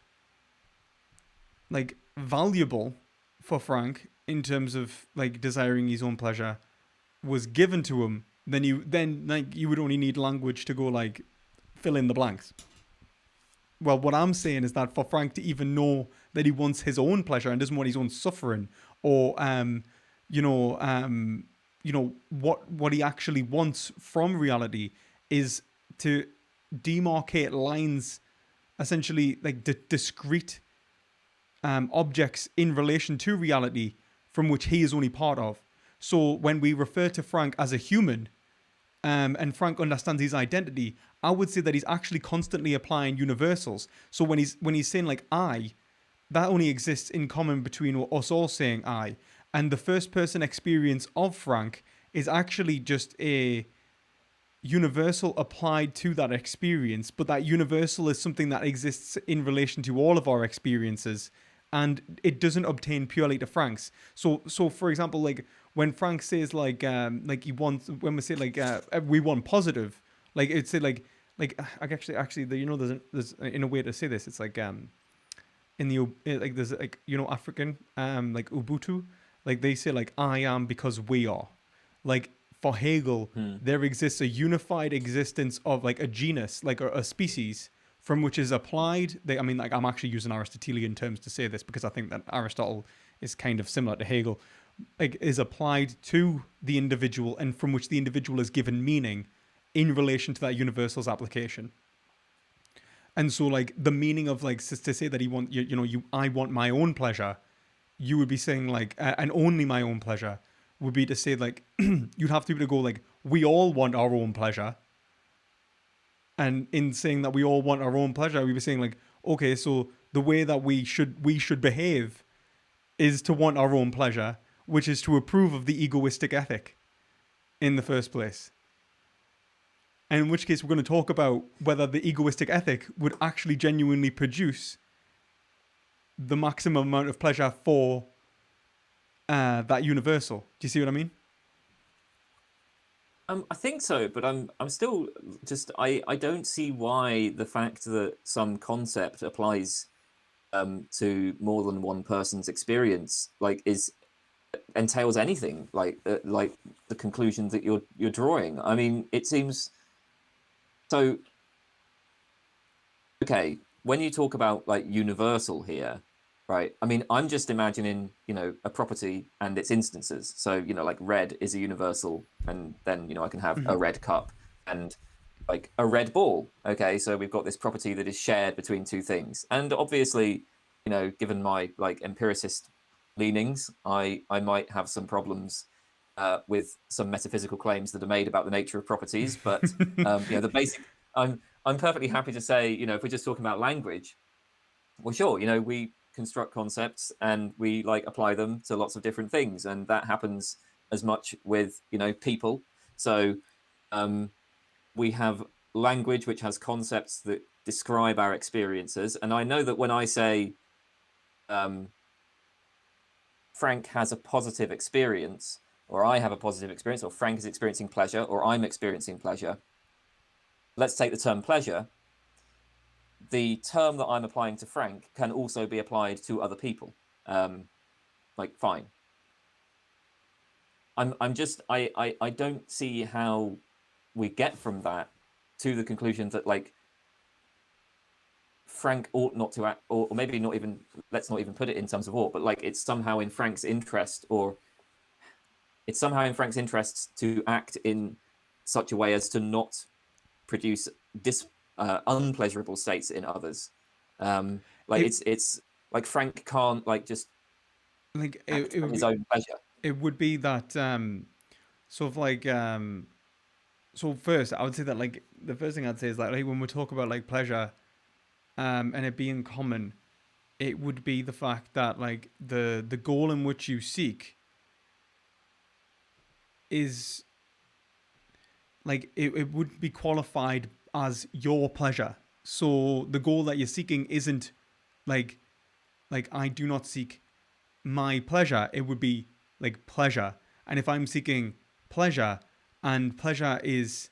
like valuable for Frank in terms of like desiring his own pleasure was given to him, then you would only need language to go like fill in the blanks. Well, what I'm saying is that for Frank to even know that he wants his own pleasure and doesn't want his own suffering, or what he actually wants from reality, is to demarcate lines, essentially like discrete objects in relation to reality from which he is only part of. So when we refer to Frank as a human, and Frank understands his identity, I would say that he's actually constantly applying universals. So when he's saying like I, that only exists in common between us all saying I. And the first person experience of Frank is actually just a universal applied to that experience, but that universal is something that exists in relation to all of our experiences, and it doesn't obtain purely to Frank's. So for example, like when Frank says like he wants, when we say like we want positive, like it's like actually there's in a way to say this, it's like in the like there's like, you know, African like Ubuntu, like they say like I am because we are. Like for Hegel, there exists a unified existence of like a genus, like a species, from which is applied. I mean, like I'm actually using Aristotelian terms to say this because I think that Aristotle is kind of similar to Hegel. like is applied to the individual and from which the individual is given meaning in relation to that universal's application. And so like the meaning of like to say that I want my own pleasure, you would be saying like and only my own pleasure would be to say like you'd have to be able to go like we all want our own pleasure. And in saying that we all want our own pleasure, we were saying like, okay, so the way that we should behave is to want our own pleasure, which is to approve of the egoistic ethic in the first place. And in which case, we're going to talk about whether the egoistic ethic would actually genuinely produce the maximum amount of pleasure for that universal. Do you see what I mean? I think so, but I'm still just I don't see why the fact that some concept applies to more than one person's experience like is entails anything like the conclusion that you're drawing. I mean, it seems so. Okay, when you talk about like universal here, right? I mean, I'm just imagining, a property and its instances. So, like red is a universal, and then, I can have a red cup and like a red ball. Okay, so we've got this property that is shared between two things. And obviously, given my like empiricist leanings, I might have some problems with some metaphysical claims that are made about the nature of properties. But the basic, I'm perfectly happy to say, if we're just talking about language, well, sure, we construct concepts and we like apply them to lots of different things, and that happens as much with people. So we have language which has concepts that describe our experiences, and I know that when I say Frank has a positive experience, or I have a positive experience, or Frank is experiencing pleasure, or I'm experiencing pleasure, let's take the term pleasure. The term that I'm applying to Frank can also be applied to other people. Fine. I don't see how we get from that to the conclusion that like Frank ought not to act, or maybe not even, let's not even put it in terms of ought, but like it's somehow in Frank's interest, or it's somehow in Frank's interests to act in such a way as to not produce unpleasurable states in others. It's like Frank can't like just like act for his own pleasure. It would be that sort of like so first I would say that like the first thing I'd say is like when we talk about like pleasure and it being common, it would be the fact that like the goal in which you seek is like it would be qualified as your pleasure. So the goal that you're seeking isn't like I do not seek my pleasure. It would be like pleasure. And if I'm seeking pleasure and pleasure is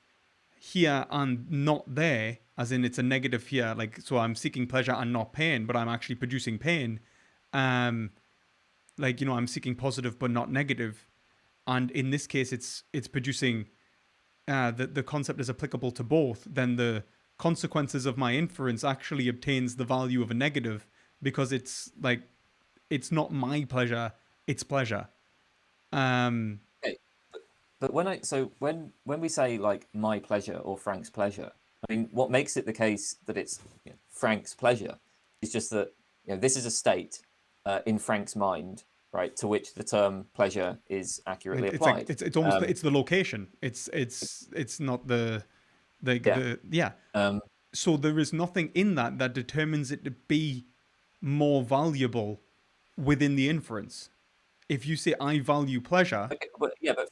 here and not there, as in it's a negative here, like so I'm seeking pleasure and not pain, but I'm actually producing pain. I'm seeking positive but not negative. And in this case it's producing the concept is applicable to both, then the consequences of my inference actually obtains the value of a negative, because it's like it's not my pleasure, it's pleasure. Okay, but when we say like my pleasure or Frank's pleasure, I mean, what makes it the case that it's Frank's pleasure is just that this is a state in Frank's mind, right, to which the term pleasure is accurately applied. Like it's almost it's the location. It's not the yeah. So there is nothing in that determines it to be more valuable within the inference. If you say I value pleasure, okay, but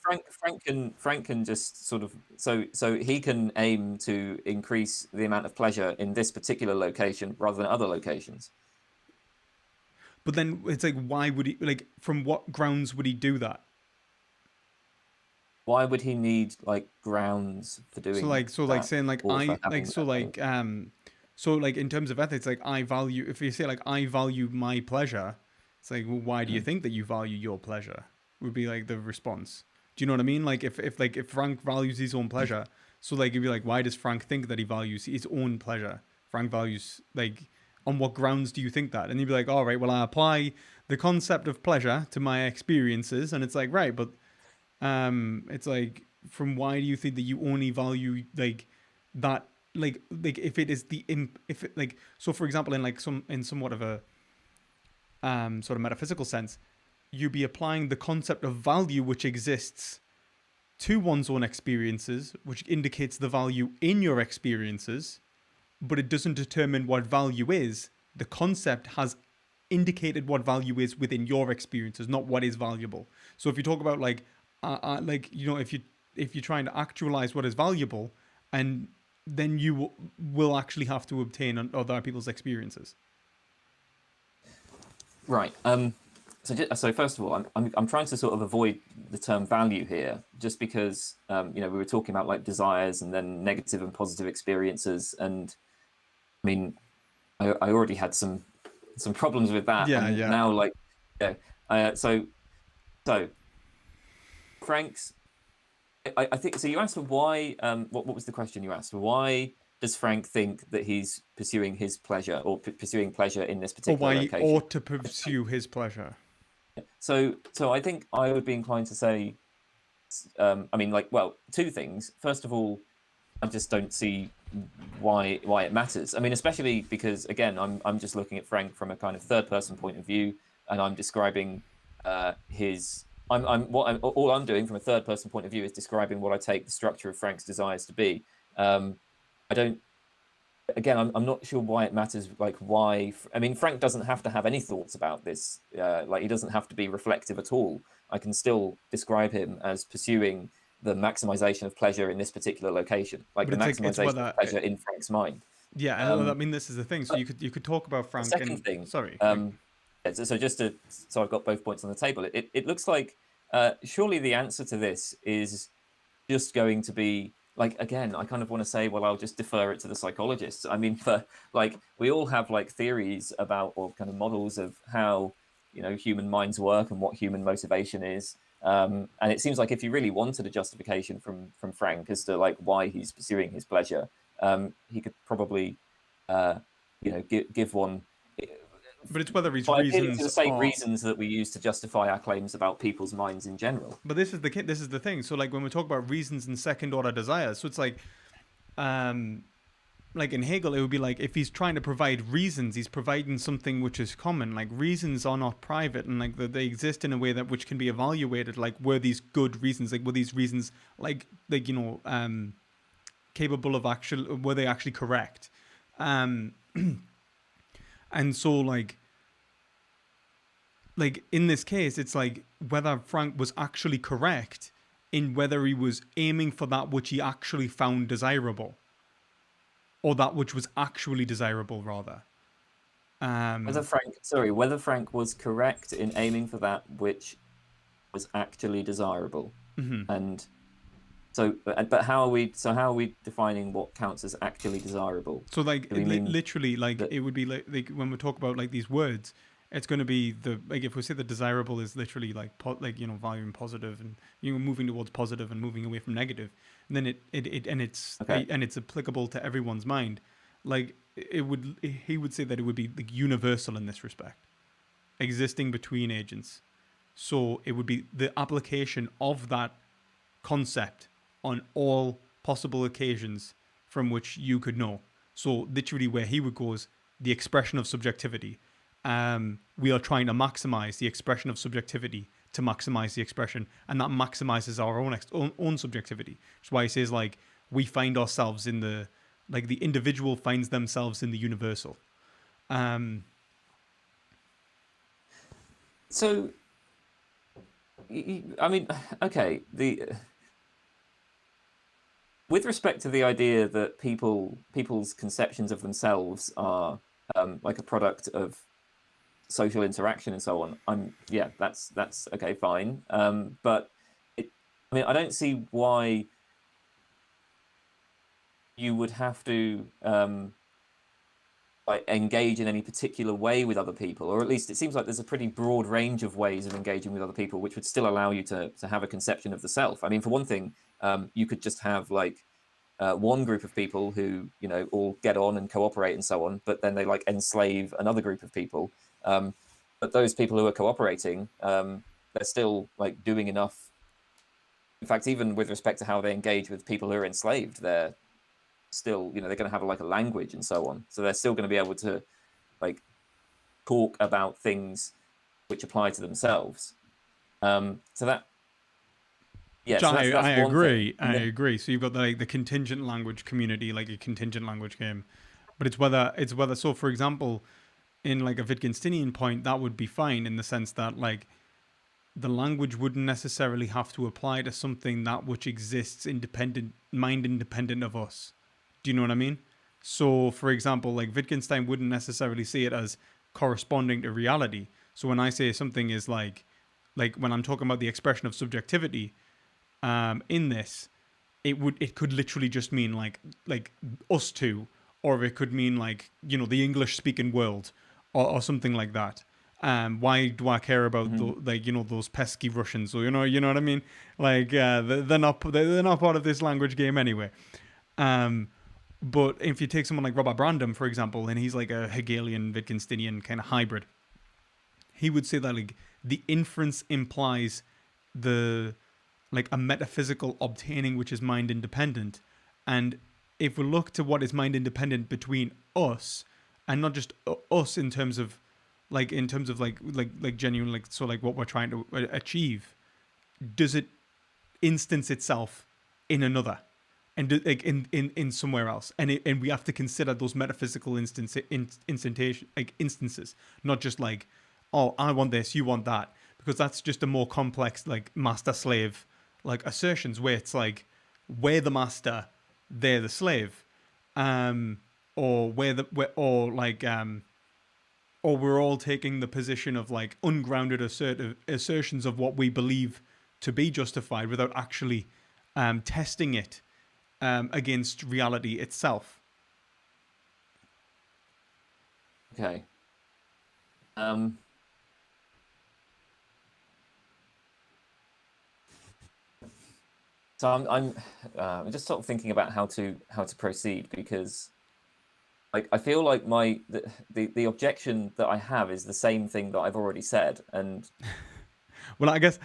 Frank can just sort of so he can aim to increase the amount of pleasure in this particular location rather than other locations. But then it's like, why would he, like, from what grounds would he do that? Why would he need like grounds for doing that, saying like or for I having like so that like so like in terms of ethics, like I value, if you say like I value my pleasure, it's like, well, why do you think that you value your pleasure? Would be like the response. Do you know what I mean? Like if Frank values his own pleasure, so like it'd be like, why does Frank think that he values his own pleasure? Frank values like on what grounds do you think that? And you'd be like, all right, well, I apply the concept of pleasure to my experiences, and it's like, right, but it's like, from why do you think that you only value like that, like if it is if it like, so for example, in like somewhat of a sort of metaphysical sense, you'd be applying the concept of value which exists to one's own experiences, which indicates the value in your experiences, but it doesn't determine what value is. The concept has indicated what value is within your experiences, not what is valuable. So if you talk about like you know, if you're trying to actualize what is valuable, and then you will actually have to obtain other people's experiences. Right. So first of all, I'm trying to sort of avoid the term value here, just because you know, we were talking about like desires and then negative and positive experiences, and I mean, I already had some problems with that, Yeah, and yeah. now like, yeah. So Frank's, I think so. You asked why. What was the question you asked? Why does Frank think that he's pursuing his pleasure, or pursuing pleasure in this Or particular why he location? ought to pursue his pleasure. So I think I would be inclined to say, I mean, like, well, two things. First of all, I just don't see why it matters. I mean, especially because, again, I'm just looking at Frank from a kind of third person point of view, and I'm describing his. All I'm doing from a third person point of view is describing what I take the structure of Frank's desires to be. I don't. Again, I'm not sure why it matters. Like, why? I mean, Frank doesn't have to have any thoughts about this. Like, he doesn't have to be reflective at all. I can still describe him as pursuing the maximization of pleasure in this particular location, like But the it's like, it's maximization whether of pleasure in Frank's mind. yeah, and I mean, this is the thing. So But you could talk about the Frank second and thing, sorry, so just to, so I've got both points on the table. It looks like surely the answer to this is just going to be like, again, I kind of want to say, well, I'll just defer it to the psychologists. I mean, for like, we all have like theories about, or kind of models of how, you know, human minds work and what human motivation is. And it seems like if you really wanted a justification from Frank as to like why he's pursuing his pleasure, he could probably, you know, give one. but it's whether his By appealing to reasons the same are. reasons that we use to justify our claims about people's minds in general. But this is the thing. So like when we talk about reasons and second order desires, so it's like in Hegel, it would be like if he's trying to provide reasons, he's providing something which is common. Like reasons are not private, and like they exist in a way that which can be evaluated. Like were these good reasons? Like were these reasons you know capable of actual? Were they actually correct? And so like in this case, it's like whether Frank was actually correct in whether he was aiming for that which he actually found desirable, or that which was actually desirable, rather. Whether Frank was correct in aiming for that which was actually desirable, and so, but how are we defining what counts as actually desirable? So like Do we mean literally, like that? it would be like when we talk about like these words, it's going to be the like if we say the desirable is literally like like you know valuing positive, and you know moving towards positive and moving away from negative, and then Okay. and it's applicable to everyone's mind. Like he would say that it would be like universal in this respect, existing between agents. So it would be the application of that concept on all possible occasions from which you could know. So literally where he would go is the expression of subjectivity. We are trying to maximize the expression of subjectivity to maximize the expression, and that maximizes our own subjectivity. Which is why he says like we find ourselves in the like the individual finds themselves in the universal. So, I mean, okay, with respect to the idea that people's conceptions of themselves are like a product of social interaction and so on, yeah, that's okay, fine. But I mean, I don't see why you would have to like engage in any particular way with other people, or at least it seems like there's a pretty broad range of ways of engaging with other people, which would still allow you to have a conception of the self. I mean, for one thing, you could just have like one group of people who, you know, all get on and cooperate and so on, but then they like enslave another group of people. But those people who are cooperating, they're still like doing enough. In fact, even with respect to how they engage with people who are enslaved, they're still, you know, they're going to have like a language and so on. So they're still going to be able to like talk about things which apply to themselves. So that, yeah, Which so that's I one agree. thing. And I then, agree. So you've got the contingent language community, like a contingent language game, but it's whether. So for example, in like a Wittgensteinian point, that would be fine in the sense that like the language wouldn't necessarily have to apply to something that which exists independent of us. Do you know what I mean? So, for example, like Wittgenstein wouldn't necessarily see it as corresponding to reality. So when I say something is like when I'm talking about the expression of subjectivity, in this, it could literally just mean like us two, or it could mean like the English speaking world, or something like that. Why do I care about mhm. those pesky Russians? Or you know what I mean? Like they're not part of this language game anyway. Um, but if you take someone like Robert Brandom, for example, and he's like a Hegelian Wittgensteinian kind of hybrid, he would say that like the inference implies the like a metaphysical obtaining which is mind independent. And if we look to what is mind independent between us, and not just us in terms of like genuine, like, so like what we're trying to achieve, does it instance itself in another, and like in somewhere else, and we have to consider those metaphysical instances, not just like, oh, I want this, you want that, because that's just a more complex like master slave like assertions, where it's like we're the master, they're the slave, um or or we're all taking the position of like ungrounded assertions of what we believe to be justified without actually testing it against reality itself. Okay. Um, so I'm just sort of thinking about how to proceed, because like I feel like the objection that I have is the same thing that I've already said, and Well, I guess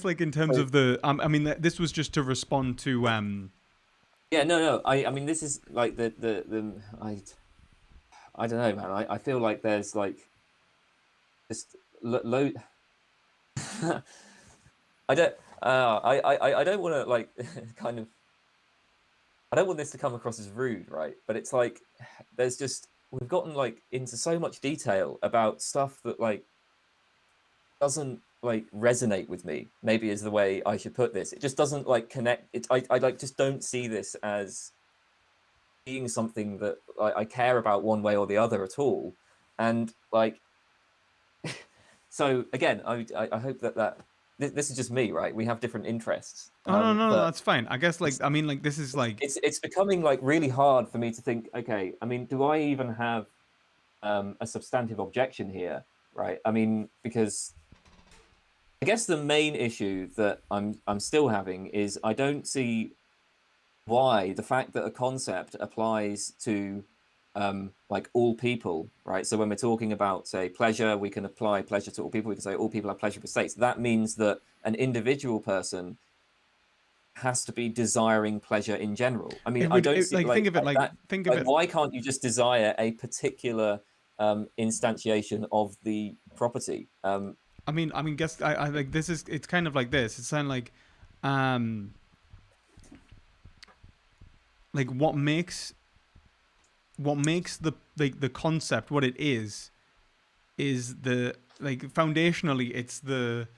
like in terms so, of the I mean this was just to respond to yeah, no, I mean this is like I don't know, man. I feel like there's like just low. I don't I don't want to like kind of, I don't want this to come across as rude, right? But it's like there's just, we've gotten like into so much detail about stuff that like doesn't like resonate with me, maybe is the way I should put this. It just doesn't like connect it. I like just don't see this as being something that I care about one way or the other at all. And like, so again, I hope that this is just me, right? We have different interests, oh, no, no, but that's fine. I guess like it's I mean like this is like it's becoming like really hard for me to think, okay, I mean, do I even have a substantive objection here, right? I mean, because I guess the main issue that I'm still having is I don't see why the fact that a concept applies to like all people, right? So when we're talking about, say, pleasure, we can apply pleasure to all people. We can say all people have pleasurable states. That means that an individual person has to be desiring pleasure in general. I mean, I don't see like think of it like that. think of Like, it. why can't you just desire a particular instantiation of the property? I mean, guess I like this is it's kind of like this. It's kind of um like what makes the concept what it is the like foundationally it's the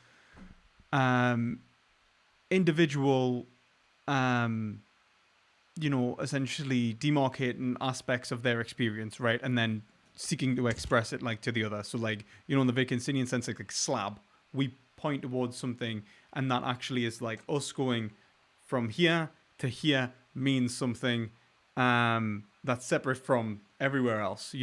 um individual um essentially demarcating aspects of their experience, right, and then seeking to express it like to the other. So like in the Wittgensteinian sense, like slab, we point towards something, and that actually is like us going from here to here means something that's separate from everywhere else.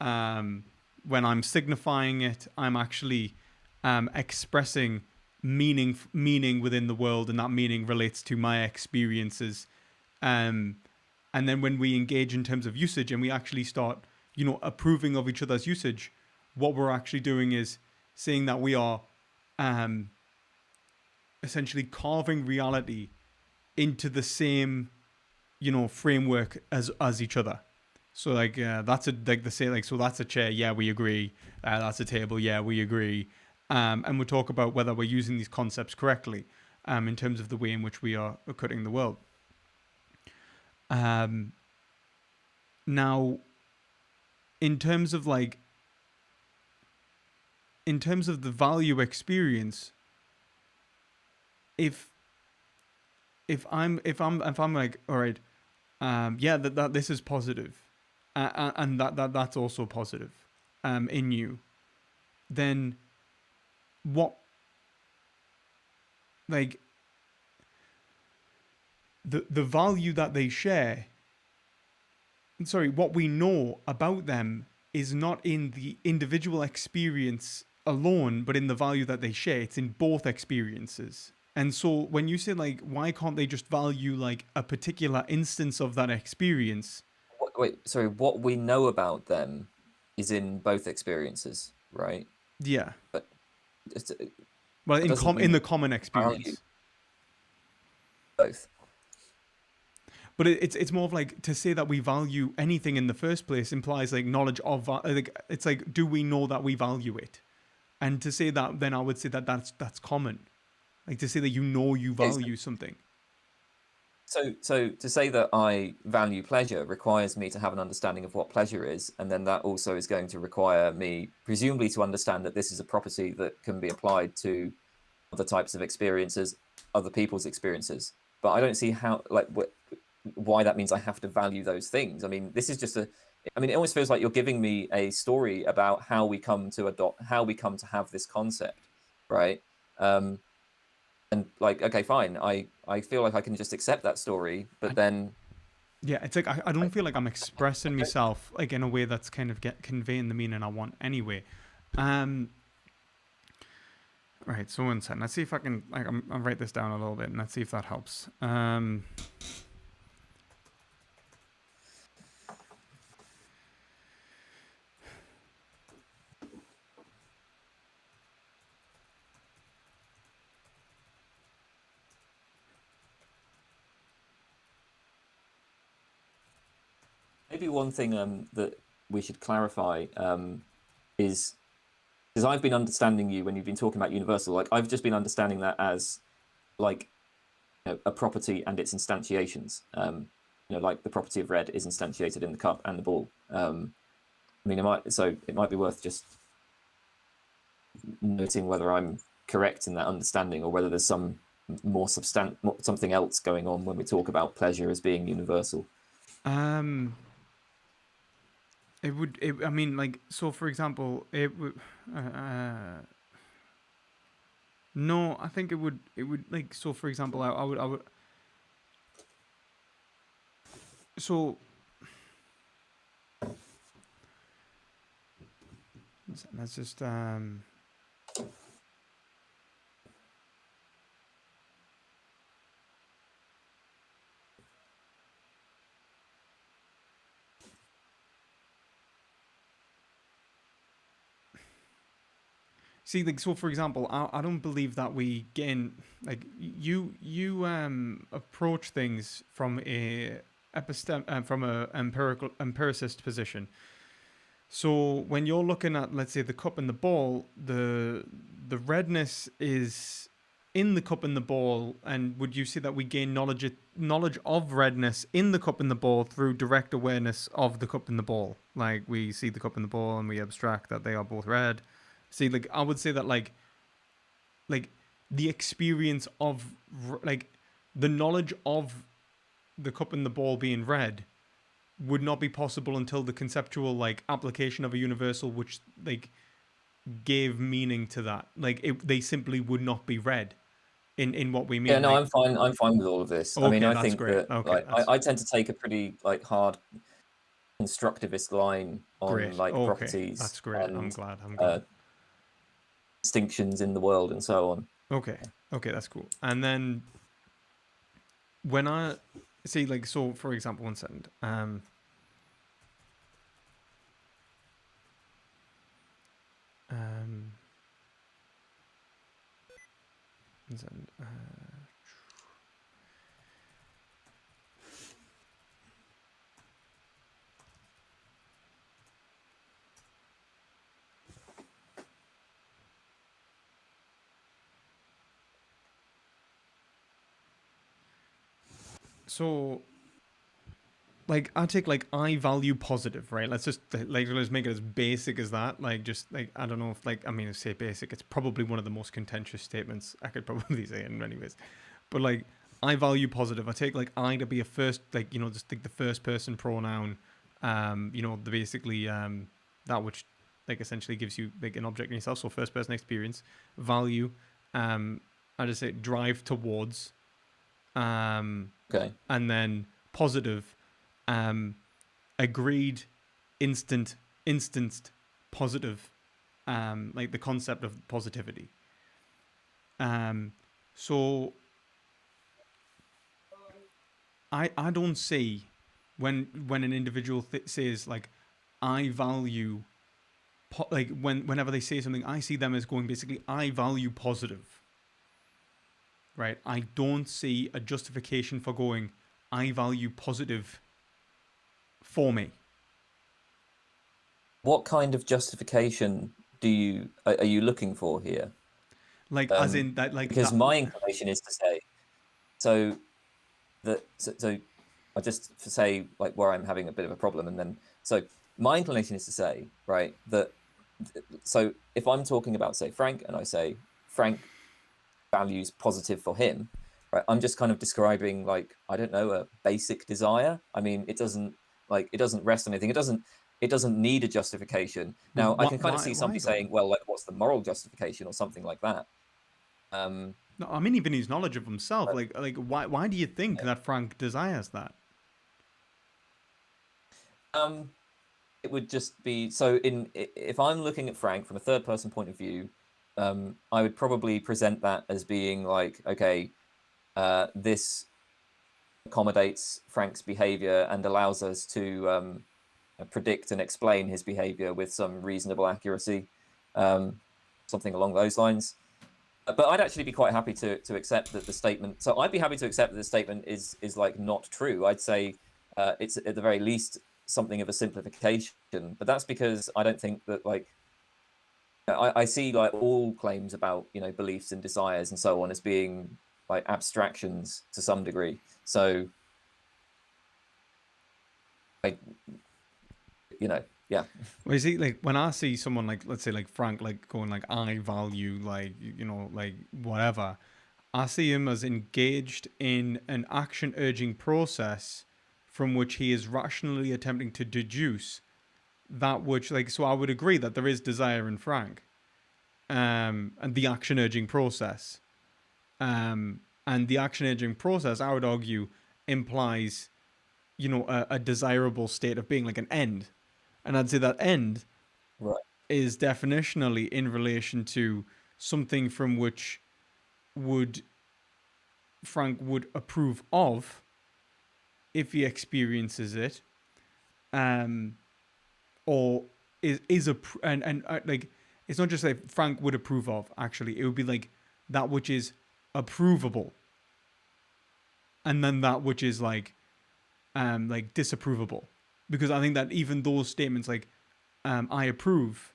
Um, when I'm signifying it, I'm actually expressing meaning within the world, and that meaning relates to my experiences And then when we engage in terms of usage and we actually start, approving of each other's usage, what we're actually doing is saying that we are essentially carving reality into the same, framework as each other. So that's so that's a chair, yeah, we agree. That's a table, yeah, we agree. And we'll talk about whether we're using these concepts correctly, in terms of the way in which we are cutting the world. Now, in terms of the value experience, if I'm like, all right, yeah, that this is positive, and that's also positive, in you, then what, like, the value that they share, what we know about them is not in the individual experience alone, but in the value that they share. It's in both experiences. And so when you say, like, why can't they just value, like, a particular instance of that experience? Wait, sorry, what we know about them is in both experiences, right? Yeah. But Well, that doesn't in mean the common value experience. both. But it's more of like, to say that we value anything in the first place implies like knowledge of, like, it's like, do we know that we value it? And to say that, then I would say that that's common. Like, to say that you value something. So to say that I value pleasure requires me to have an understanding of what pleasure is, and then that also is going to require me, presumably, to understand that this is a property that can be applied to other types of experiences, other people's experiences. But I don't see how, like, why that means I have to value those things. I mean, this is just it almost feels like you're giving me a story about how we come to have this concept, right? And like, okay, fine, I feel like I can just accept that story, but then yeah, it's like, I don't feel like I'm expressing myself like in a way that's kind of conveying the meaning I want anyway. Right, so one second. Let's see if I can, like, I'll write this down a little bit and let's see if that helps. maybe one thing that we should clarify is, because I've been understanding you when you've been talking about universal, like I've just been understanding that as like, a property and its instantiations. Like the property of red is instantiated in the cup and the ball. It might be worth just noting whether I'm correct in that understanding, or whether there's some something else going on when we talk about pleasure as being universal. So for example, it would, no, I think it would, like, so for example, I would, so, let's just, see, like, so for example, I don't believe that we gain, like, you approach things from a empiricist position. So when you're looking at, let's say, the cup and the ball, the redness is in the cup and the ball, and would you say that we gain knowledge of redness in the cup and the ball through direct awareness of the cup and the ball? Like, we see the cup and the ball and we abstract that they are both red. See, like, I would say that, like the experience of, like, the knowledge of the cup and the ball being red would not be possible until the conceptual, like, application of a universal which, like, gave meaning to that. Like, they simply would not be red in what we mean. Yeah, no, like, I'm fine with all of this. Okay, I that's think great. that, Okay, like, I tend to take a pretty, like, hard constructivist line on great. like Okay, properties that's great. I'm and glad. distinctions in the world and so on. Okay, that's cool. And then when see, like, so for example, one second. One second. So, like, I take like I value positive, right? Let's just like let's make it as basic as that. Like, just like I don't know if like I mean, I say basic. It's probably one of the most contentious statements I could probably say in many ways. But like, I value positive. I take like I to be a first, like just think the first person pronoun. The basically that which like essentially gives you like an object in yourself. So first person experience, value. I just say drive towards. Okay. And then positive, agreed, instanced, positive, like the concept of positivity. So I don't see when an individual says like I value like whenever they say something, I see them as going basically I value positive. Right, I don't see a justification for going I value positive for me. What kind of justification are you looking for here? Like as in that, like because that. my inclination is to say, so I just say like where I'm having a bit of a problem, and then so my inclination is to say, right, that so if I'm talking about say Frank and I say Frank values positive for him, right, I'm just kind of describing like I don't know, a basic desire. I mean, it doesn't rest on anything. It doesn't need a justification. Now I can kind of see somebody saying, well, like what's the moral justification or something like that. No, I mean even his knowledge of himself. Like why do you think that Frank desires that? It would just be so if I'm looking at Frank from a third person point of view, I would probably present that as being like, okay, this accommodates Frank's behavior and allows us to predict and explain his behavior with some reasonable accuracy, something along those lines. But I'd actually be quite happy to accept that the statement. So I'd be happy to accept that the statement is like not true. I'd say it's at the very least something of a simplification. But that's because I don't think that like I see like all claims about beliefs and desires and so on as being like abstractions to some degree. So yeah. Well, you see, like when I see someone like, let's say, like Frank, like going like I value, like like whatever, I see him as engaged in an action-urging process from which he is rationally attempting to deduce that which, like, so I would agree that there is desire in Frank, and the action-urging process, and the action-urging process, I would argue, implies, a desirable state of being, like an end. And I'd say that end is definitionally in relation to something from which Frank would approve of if he experiences it, or is like it's not just like Frank would approve of. Actually, it would be like that which is approvable, and then that which is like disapprovable. Because I think that even those statements like I approve,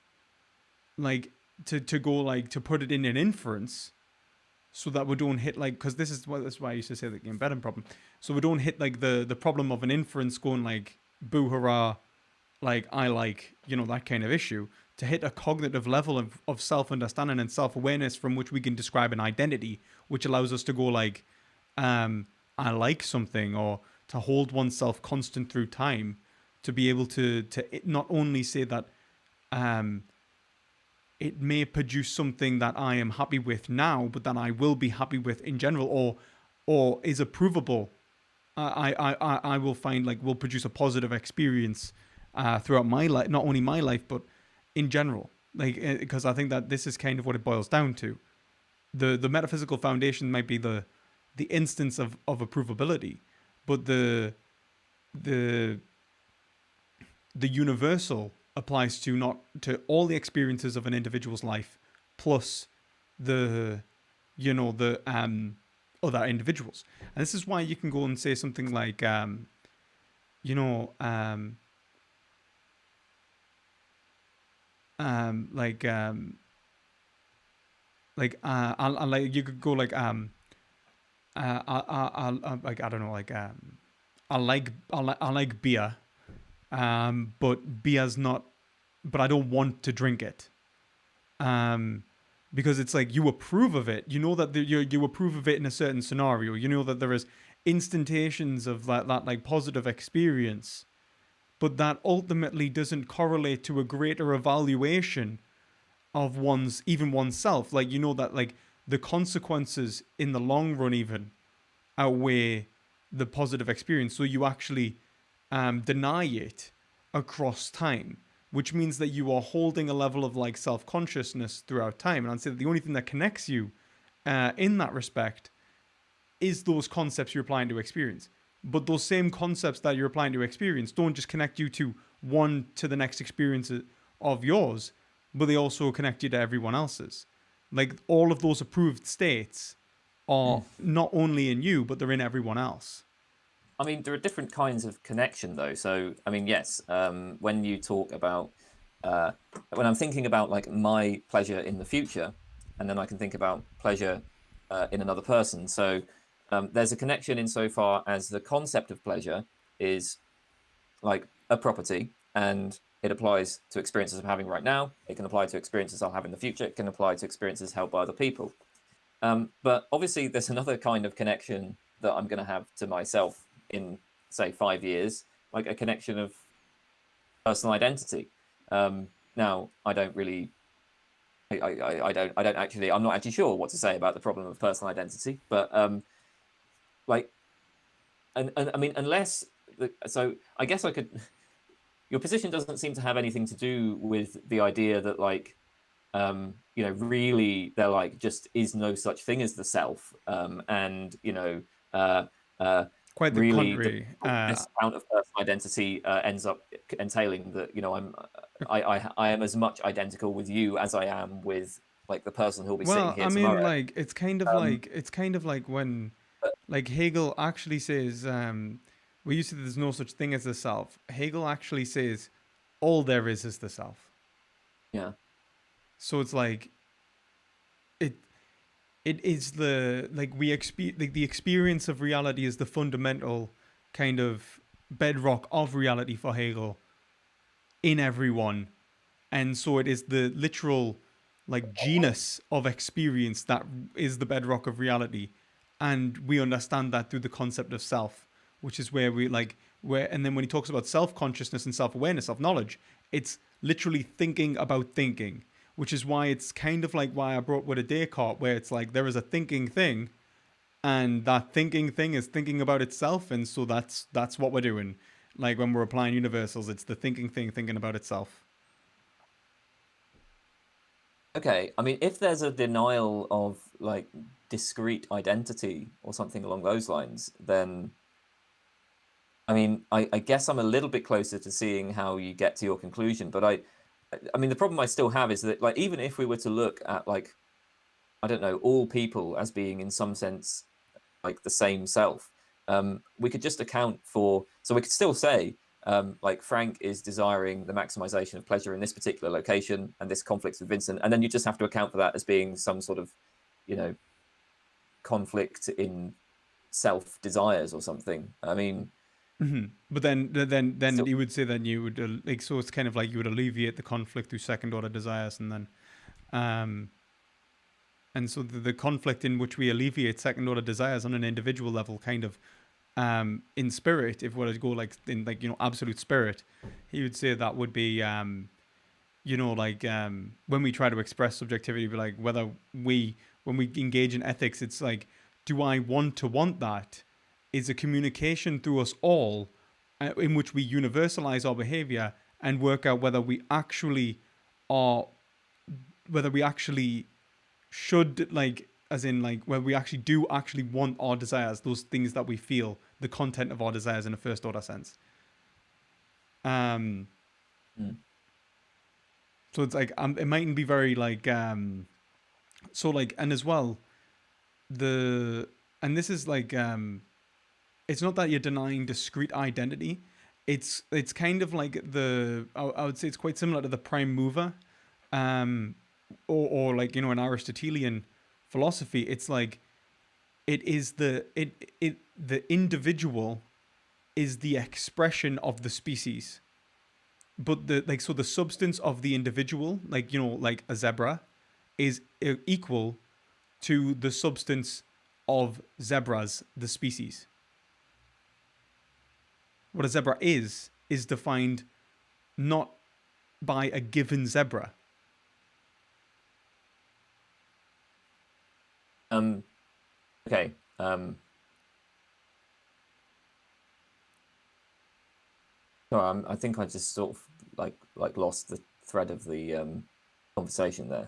like to go like to put it in an inference, so that we don't hit like, because that's why I used to say the embedding problem. So we don't hit like the problem of an inference going like boo hurrah, like I like that kind of issue. To hit a cognitive level of self-understanding and self-awareness from which we can describe an identity, which allows us to go like I like something, or to hold oneself constant through time. To be able to not only say that it may produce something that I am happy with now, but that I will be happy with in general, or is approvable. I will find like will produce a positive experience throughout my life, not only my life but in general. Like because I think that this is kind of what it boils down to. The metaphysical foundation might be the instance of approvability. but the the universal applies to not to all the experiences of an individual's life, plus the the other individuals. And this is why you can go and say something like you know like I like you could go like like I don't know like I like beer, but beer's not, but I don't want to drink it, because it's like you approve of it. You know that you approve of it in a certain scenario. You know that there is instantations of that like positive experience, but that ultimately doesn't correlate to a greater evaluation of oneself. Like you know that like the consequences in the long run even outweigh the positive experience. So you actually deny it across time, which means that you are holding a level of like self consciousness throughout time. And I'd say that the only thing that connects you in that respect is those concepts you're applying to experience. But those same concepts that you're applying to experience don't just connect you to the next experience of yours, but they also connect you to everyone else's. Like all of those approved states are not only in you, but they're in everyone else. I mean, there are different kinds of connection, though. So, I mean, yes, when you talk about, uh, when I'm thinking about like my pleasure in the future, and then I can think about pleasure in another person. So, there's a connection insofar as the concept of pleasure is like a property, and it applies to experiences I'm having right now. It can apply to experiences I'll have in the future. It can apply to experiences held by other people. But obviously, there's another kind of connection that I'm going to have to myself in, say, 5 years, like a connection of personal identity. Now, I don't really, I don't actually, I'm not actually sure what to say about the problem of personal identity, but like, and I mean, so I guess I could. Your position doesn't seem to have anything to do with the idea that like really there like just is no such thing as the self, and uh, uh, Quite the really contrary. this amount of personal identity ends up entailing that I am as much identical with you as I am with like the person who'll be sitting Well, here I mean, tomorrow. like Um, it's kind of like when but like Hegel actually says, we used to there's no such thing as the self. Hegel actually says all there is the self. yeah, So it's like it it is the like like the experience of reality is the fundamental kind of bedrock of reality for Hegel in everyone, and so it is the literal like genus of experience that is the bedrock of reality, and we understand that through the concept of self, which is where we like where and then when he talks about self-consciousness and self-awareness, self-knowledge, it's literally thinking about thinking, which is why it's kind of like why I brought with a Descartes, where it's like there is a thinking thing, and that thinking thing is thinking about itself, and so that's what we're doing. Like when we're applying universals, it's the thinking thing thinking about itself. okay. I mean, if there's a denial of like discrete identity or something along those lines, then I mean, I guess I'm a little bit closer to seeing how you get to your conclusion, but I mean, the problem I still have is that, like, even if we were to look at, like, I don't know, all people as being in some sense like the same self, we could just account for, so we could still say, like, Frank is desiring the maximization of pleasure in this particular location, and this conflicts with Vincent, and then you just have to account for that as being some sort of, you know, conflict in self desires or something. I mean, But then still, you would say then you would like so it's kind of like you would alleviate the conflict through second order desires, and then um and so the conflict in which we alleviate second order desires on an individual level kind of in spirit, if we were to go like in like absolute spirit, he would say that would be like when we try to express subjectivity, be like whether we when we engage in ethics, it's like, do I want to want that is a communication through us all, in which we universalize our behavior and work out are whether we actually should, like, as in like whether we actually do actually want our desires, those things that we feel the content of our desires in a first order sense. So it's like it mightn't be very like so like, and as well and this is like it's not that you're denying discrete identity. It's kind of like I would say it's quite similar to the prime mover, or like, you know, in Aristotelian philosophy. It's like it is the individual is the expression of the species, but the substance of the individual, like, you know, like a zebra, is equal to the substance of zebras, the species. What a zebra is defined not by a given zebra. Okay. Sorry, I think I just sort of like lost the thread of the conversation there.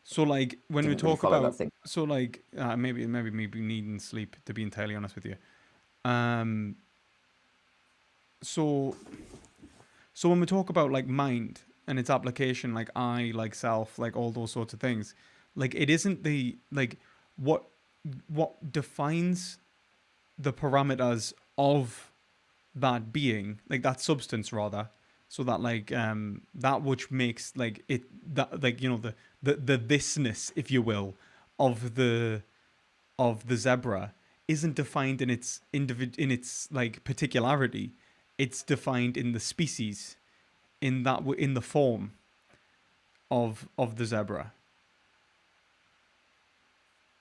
So like when we didn't really talk follow that about, thing. so like maybe needing sleep, to be entirely honest with you. So when we talk about like mind and its application, like I, like self, like all those sorts of things, like it isn't the like what defines the parameters of that being, like that substance rather, so that like that which makes like it, that like, you know, the thisness, if you will, of the zebra isn't defined in its in its like particularity. It's defined in the species, in the form of the zebra.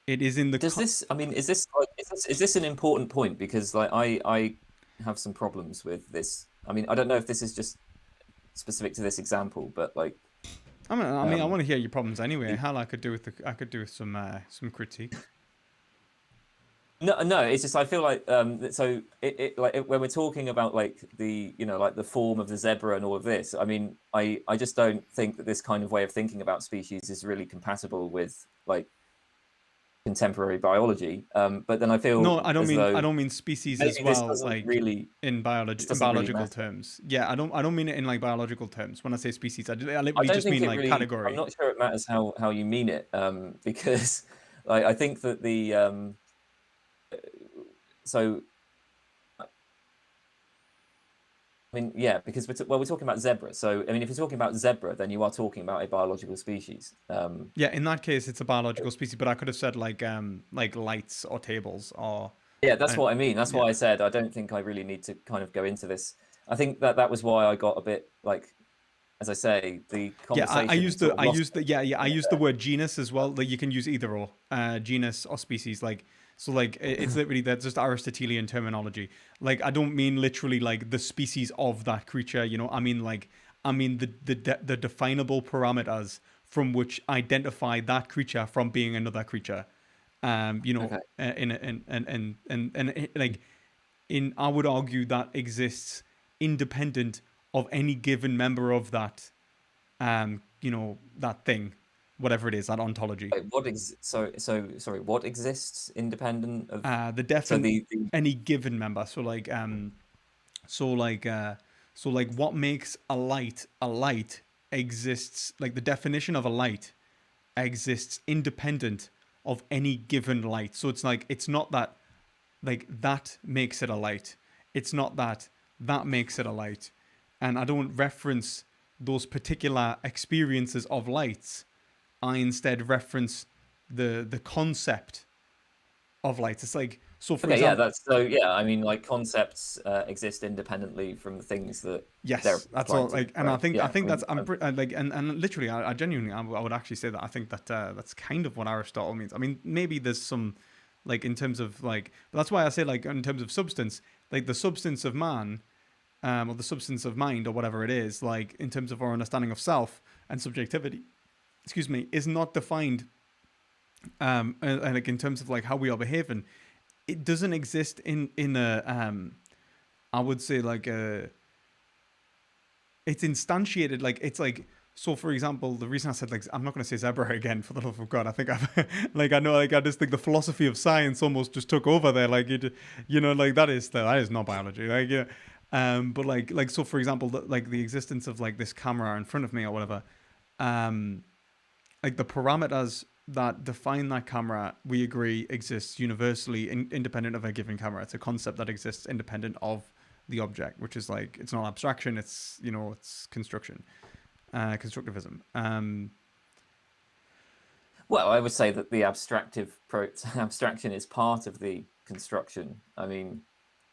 It is in the Does this? I mean, is this an important point? Because like I have some problems with this. I mean, I don't know if this is just specific to this example, but like, I mean, I want to hear your problems anyway. Hell, I could do with some critique. No, it's just I feel like so when we're talking about like the, you know, like the form of the zebra and all of this, I mean, I just don't think that this kind of way of thinking about species is really compatible with like contemporary biology. But then I feel No, I as though don't mean species as maybe this well, doesn't like really in this doesn't really biological matter. terms. Yeah, I don't mean it in like biological terms. When I say species, I literally don't just think mean it like really. category. I'm not sure it matters how you mean it, because like I think that the so I mean, yeah, because we're talking about zebra. So, I mean, if you're talking about zebra, then you are talking about a biological species. Yeah, in that case, it's a biological species. But I could have said like lights or tables or. Yeah, that's what I mean. That's Yeah. why I said I don't think I really need to kind of go into this. I think that was why I got a bit like, as I say, the conversation. I used sort of I lost used I used the word genus as well. Like you can use either or, genus or species. Like so, like it's literally that's just Aristotelian terminology. Like I don't mean literally like the species of that creature. You know, I mean the definable parameters from which identify that creature from being another creature. You know, Okay. like I would argue that exists independent of any given member of that you know, that thing, whatever it is, that ontology. Wait, sorry, what exists independent of The the any given member. So like what makes a light exists, like the definition of a light exists independent of any given light. So it's like it's not that like that makes it a light. It's not that makes it a light. And I don't reference those particular experiences of lights. I instead reference the concept of lights. It's like, so for example, I mean, like concepts exist independently from the things that they're yes, that's all. applying to, Like, and right? I think that's like, and literally, I genuinely, I would actually say that I think that that's kind of what Aristotle means. I mean, maybe there's some, like, in terms of like, but that's why I say like in terms of substance, like the substance of man, or the substance of mind, or whatever it is, like in terms of our understanding of self and subjectivity, excuse me, is not defined. And like in terms of like how we are behaving, it doesn't exist in a I would say like a, it's instantiated, like it's like So, for example, the reason I said, like, I'm not going to say zebra again, for the love of God. I think I've, like, I know, like, I just think the philosophy of science almost just took over there. Like, like that is not biology. Like, yeah. But so for example, like the existence of like this camera in front of me or whatever, um, like the parameters that define that camera, we agree exists universally, independent of a given camera. It's a concept that exists independent of the object, which is like, it's not abstraction. It's, it's construction. Constructivism. Well, I would say that the abstraction is part of the construction. I mean,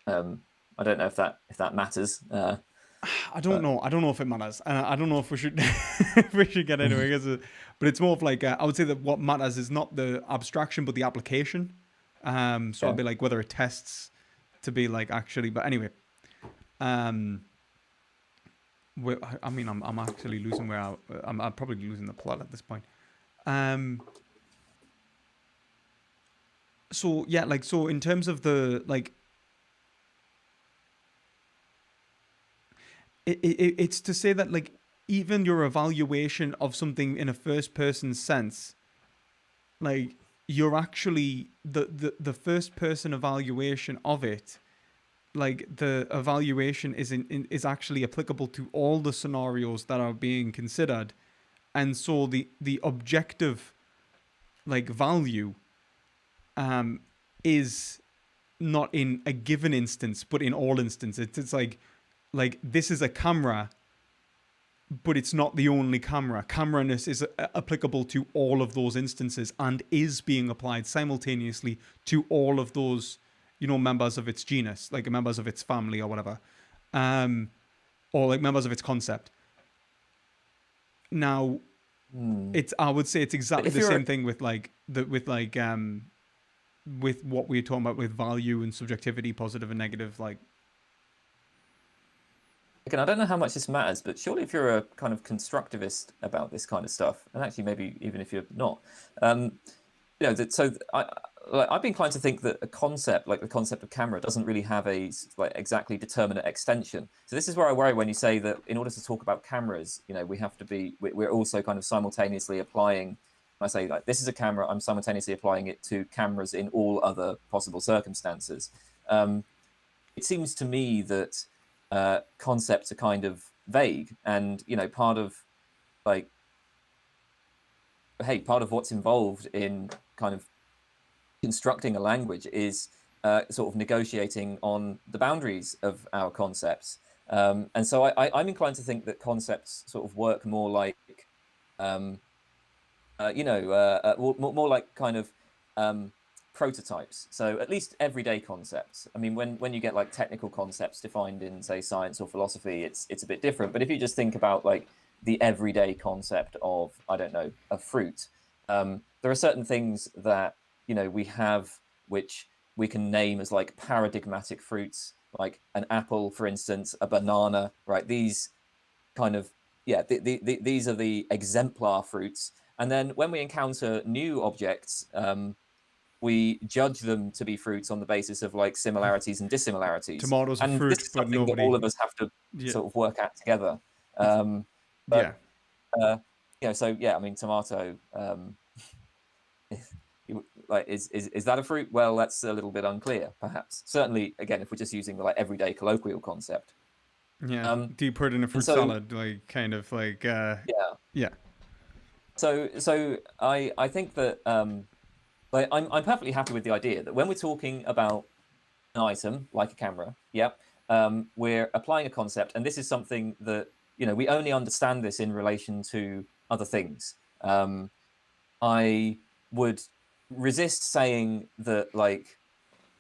I don't know if that matters. I don't know. I don't know if it matters. I don't know if we should if we should get into it. But it's more of like I would say that what matters is not the abstraction, but the application. So Yeah. I'd be like whether it tests to be like actually. But anyway, I mean, I'm actually losing where I'm probably losing the plot at this point. So yeah, like so in terms of the like, it's to say that like even your evaluation of something in a first person sense, like you're actually the first person evaluation of it, like the evaluation is actually applicable to all the scenarios that are being considered, and so the objective like value is not in a given instance but in all instances. It's like this is a camera, but it's not the only camera. Camera-ness is applicable to all of those instances and is being applied simultaneously to all of those, members of its genus, like members of its family or whatever, or like members of its concept. Now, I would say it's exactly the same thing with with what we're talking about with value and subjectivity, positive and negative, like. Again, I don't know how much this matters, but surely if you're a kind of constructivist about this kind of stuff, and actually maybe even if you're not, I've been inclined to think that a concept like the concept of camera doesn't really have a like exactly determinate extension. So this is where I worry when you say that in order to talk about cameras, we have to be, we're also kind of simultaneously applying. When I say like this is a camera, I'm simultaneously applying it to cameras in all other possible circumstances. It seems to me that concepts are kind of vague, and part of what's involved in kind of constructing a language is sort of negotiating on the boundaries of our concepts, and so I'm inclined to think that concepts sort of work more like more like kind of prototypes. So at least everyday concepts. I mean, when you get like technical concepts defined in, say, science or philosophy, it's a bit different. But if you just think about like the everyday concept of, I don't know, a fruit, there are certain things that we have which we can name as like paradigmatic fruits, like an apple, for instance, a banana, right? These kind of these are the exemplar fruits. And then when we encounter new objects, we judge them to be fruits on the basis of like similarities and dissimilarities. Tomatoes are and fruit, this is but something that all of us have to sort of work out together. But so yeah, I mean, tomato, like is that a fruit? Well, that's a little bit unclear, perhaps. Certainly, again, if we're just using the like everyday colloquial concept. Yeah. Do you put it in a fruit salad, like kind of like yeah. So I think that like I'm perfectly happy with the idea that when we're talking about an item like a camera, we're applying a concept, and this is something that we only understand this in relation to other things. I would resist saying that like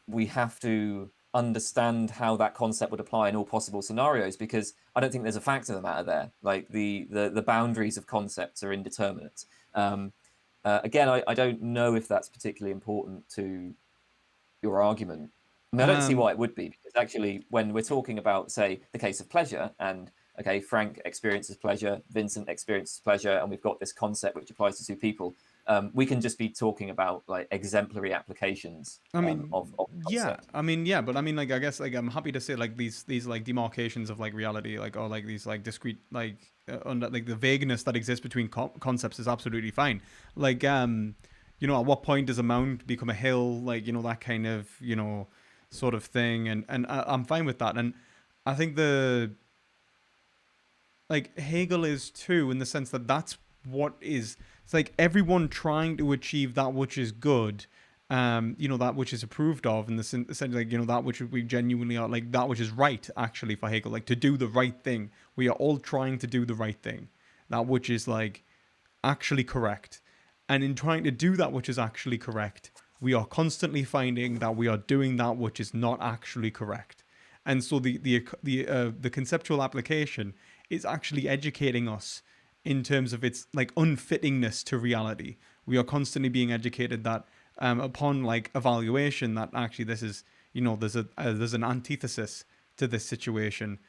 we have to understand how that concept would apply in all possible scenarios, because I don't think there's a fact of the matter there. Like the boundaries of concepts are indeterminate. Again, I don't know if that's particularly important to your argument. I mean, I don't see why it would be, because actually when we're talking about, say, the case of pleasure, and okay, Frank experiences pleasure, Vincent experiences pleasure, and we've got this concept which applies to two people, We can just be talking about like exemplary applications I mean, of yeah. concept. I mean, yeah. But I mean, like, I guess, like, I'm happy to say, like, these like demarcations of like reality, like, or like these like discrete, like, under like the vagueness that exists between concepts is absolutely fine. Like, you know, at what point does a mound become a hill? Like, you know, that kind of, you know, sort of thing. And I'm fine with that. And I think like Hegel is too, in the sense that that's what is. It's like everyone trying to achieve that which is good, you know, that which is approved of, in the sense, like, you know, that which we genuinely are, like that which is right, actually, for Hegel, like to do the right thing. We are all trying to do the right thing, that which is like actually correct, and in trying to do that which is actually correct, we are constantly finding that we are doing that which is not actually correct. And so the conceptual application is actually educating us in terms of its like unfittingness to reality. We are constantly being educated that, upon like evaluation, that actually this is, you know, there's an antithesis to this situation,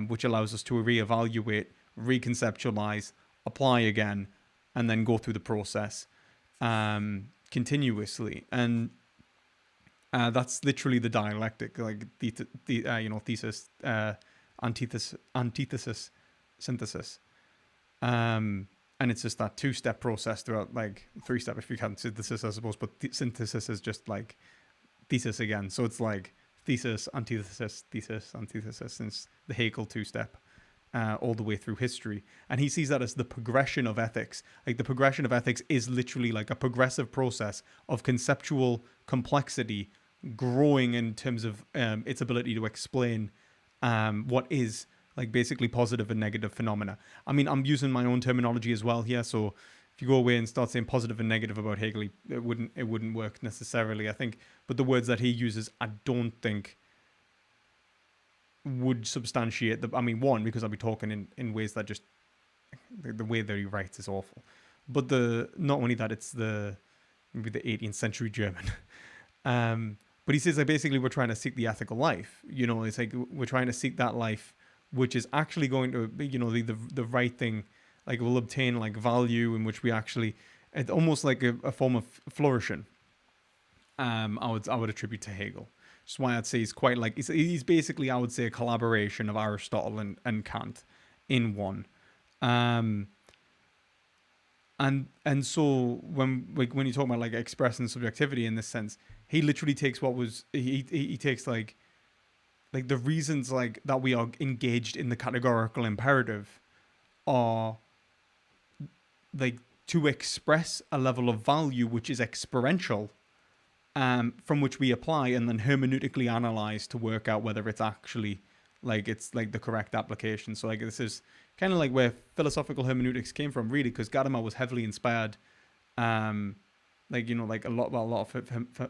which allows us to reevaluate, reconceptualize, apply again, and then go through the process continuously. And that's literally the dialectic, like you know, thesis, antithesis, synthesis. And it's just that two-step process throughout, like three-step if you count synthesis, I suppose, but synthesis is just like thesis again. So it's like thesis, antithesis, since the Hegel two-step, all the way through history. And he sees that as the progression of ethics. Like the progression of ethics is literally like a progressive process of conceptual complexity growing in terms of its ability to explain what is like basically positive and negative phenomena. I mean, I'm using my own terminology as well here, so if you go away and start saying positive and negative about Hegel, it wouldn't work necessarily, I think. But the words that he uses, I don't think would substantiate the. I mean, one, because I'll be talking in ways that just the way that he writes is awful. But not only that, it's maybe the 18th century German. But he says that basically we're trying to seek the ethical life. You know, it's like we're trying to seek that life which is actually going to be, you know, the right thing. Like we'll obtain like value in which we actually, it's almost like a form of flourishing. I would attribute to Hegel. Just why I'd say he's quite like he's basically, I would say, a collaboration of Aristotle and Kant in one. And so when you talk about like expressing subjectivity in this sense, he literally takes what was he takes like the reasons like that we are engaged in the categorical imperative are like to express a level of value which is experiential, from which we apply and then hermeneutically analyze to work out whether it's actually like it's like the correct application. So like this is kind of like where philosophical hermeneutics came from, really, because Gadamer was heavily inspired, like, you know, like a lot of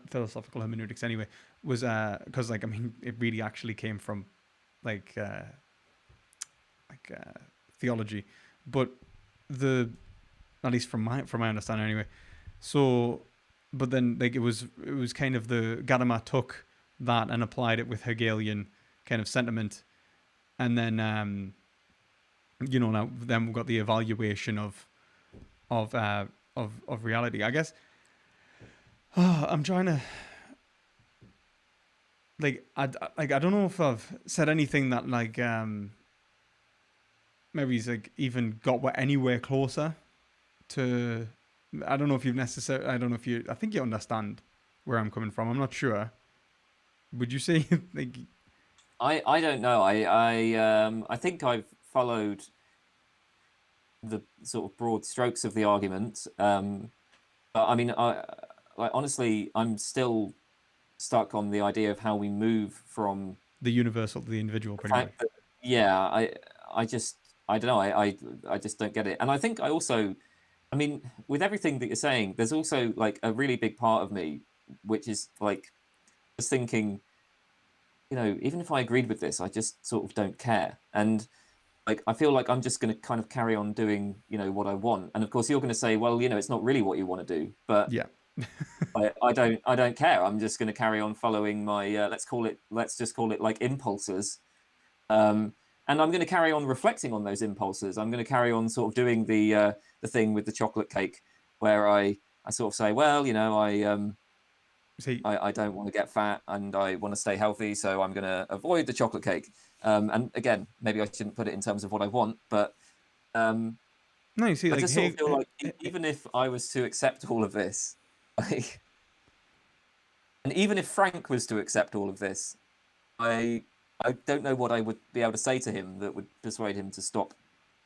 philosophical hermeneutics anyway was because like, I mean, it really actually came from like theology, but at least from my understanding anyway. So, but then like it was kind of the Gadamer took that and applied it with Hegelian kind of sentiment, and then you know, now then we've got the evaluation of reality, I guess. I'm trying to like I don't know if I've said anything that like maybe he's like even got anywhere closer to. I don't know if you've necessarily. I don't know if you. I think you understand where I'm coming from. I'm not sure. Would you say like? I don't know. I think I've followed the sort of broad strokes of the argument. But I mean, honestly, I'm still stuck on the idea of how we move from The universal to the individual, pretty much. Yeah, I just, I don't know. I just don't get it. And I think I also, I mean, with everything that you're saying, there's also like a really big part of me, which is like just thinking, you know, even if I agreed with this, I just sort of don't care. And like, I feel like I'm just going to kind of carry on doing, you know, what I want. And of course, you're going to say, well, you know, it's not really what you want to do. But Yeah. I don't care. I'm just going to carry on following my let's just call it like impulses, and I'm going to carry on reflecting on those impulses. I'm going to carry on sort of doing the thing with the chocolate cake, where I sort of say, well, See, I don't want to get fat and I want to stay healthy, so I'm going to avoid the chocolate cake. And again, maybe I shouldn't put it in terms of what I want, but no, you see, I like, just sort of feel like hey, even if I was to accept all of this, like, and even if Frank was to accept all of this, I don't know what I would be able to say to him that would persuade him to stop,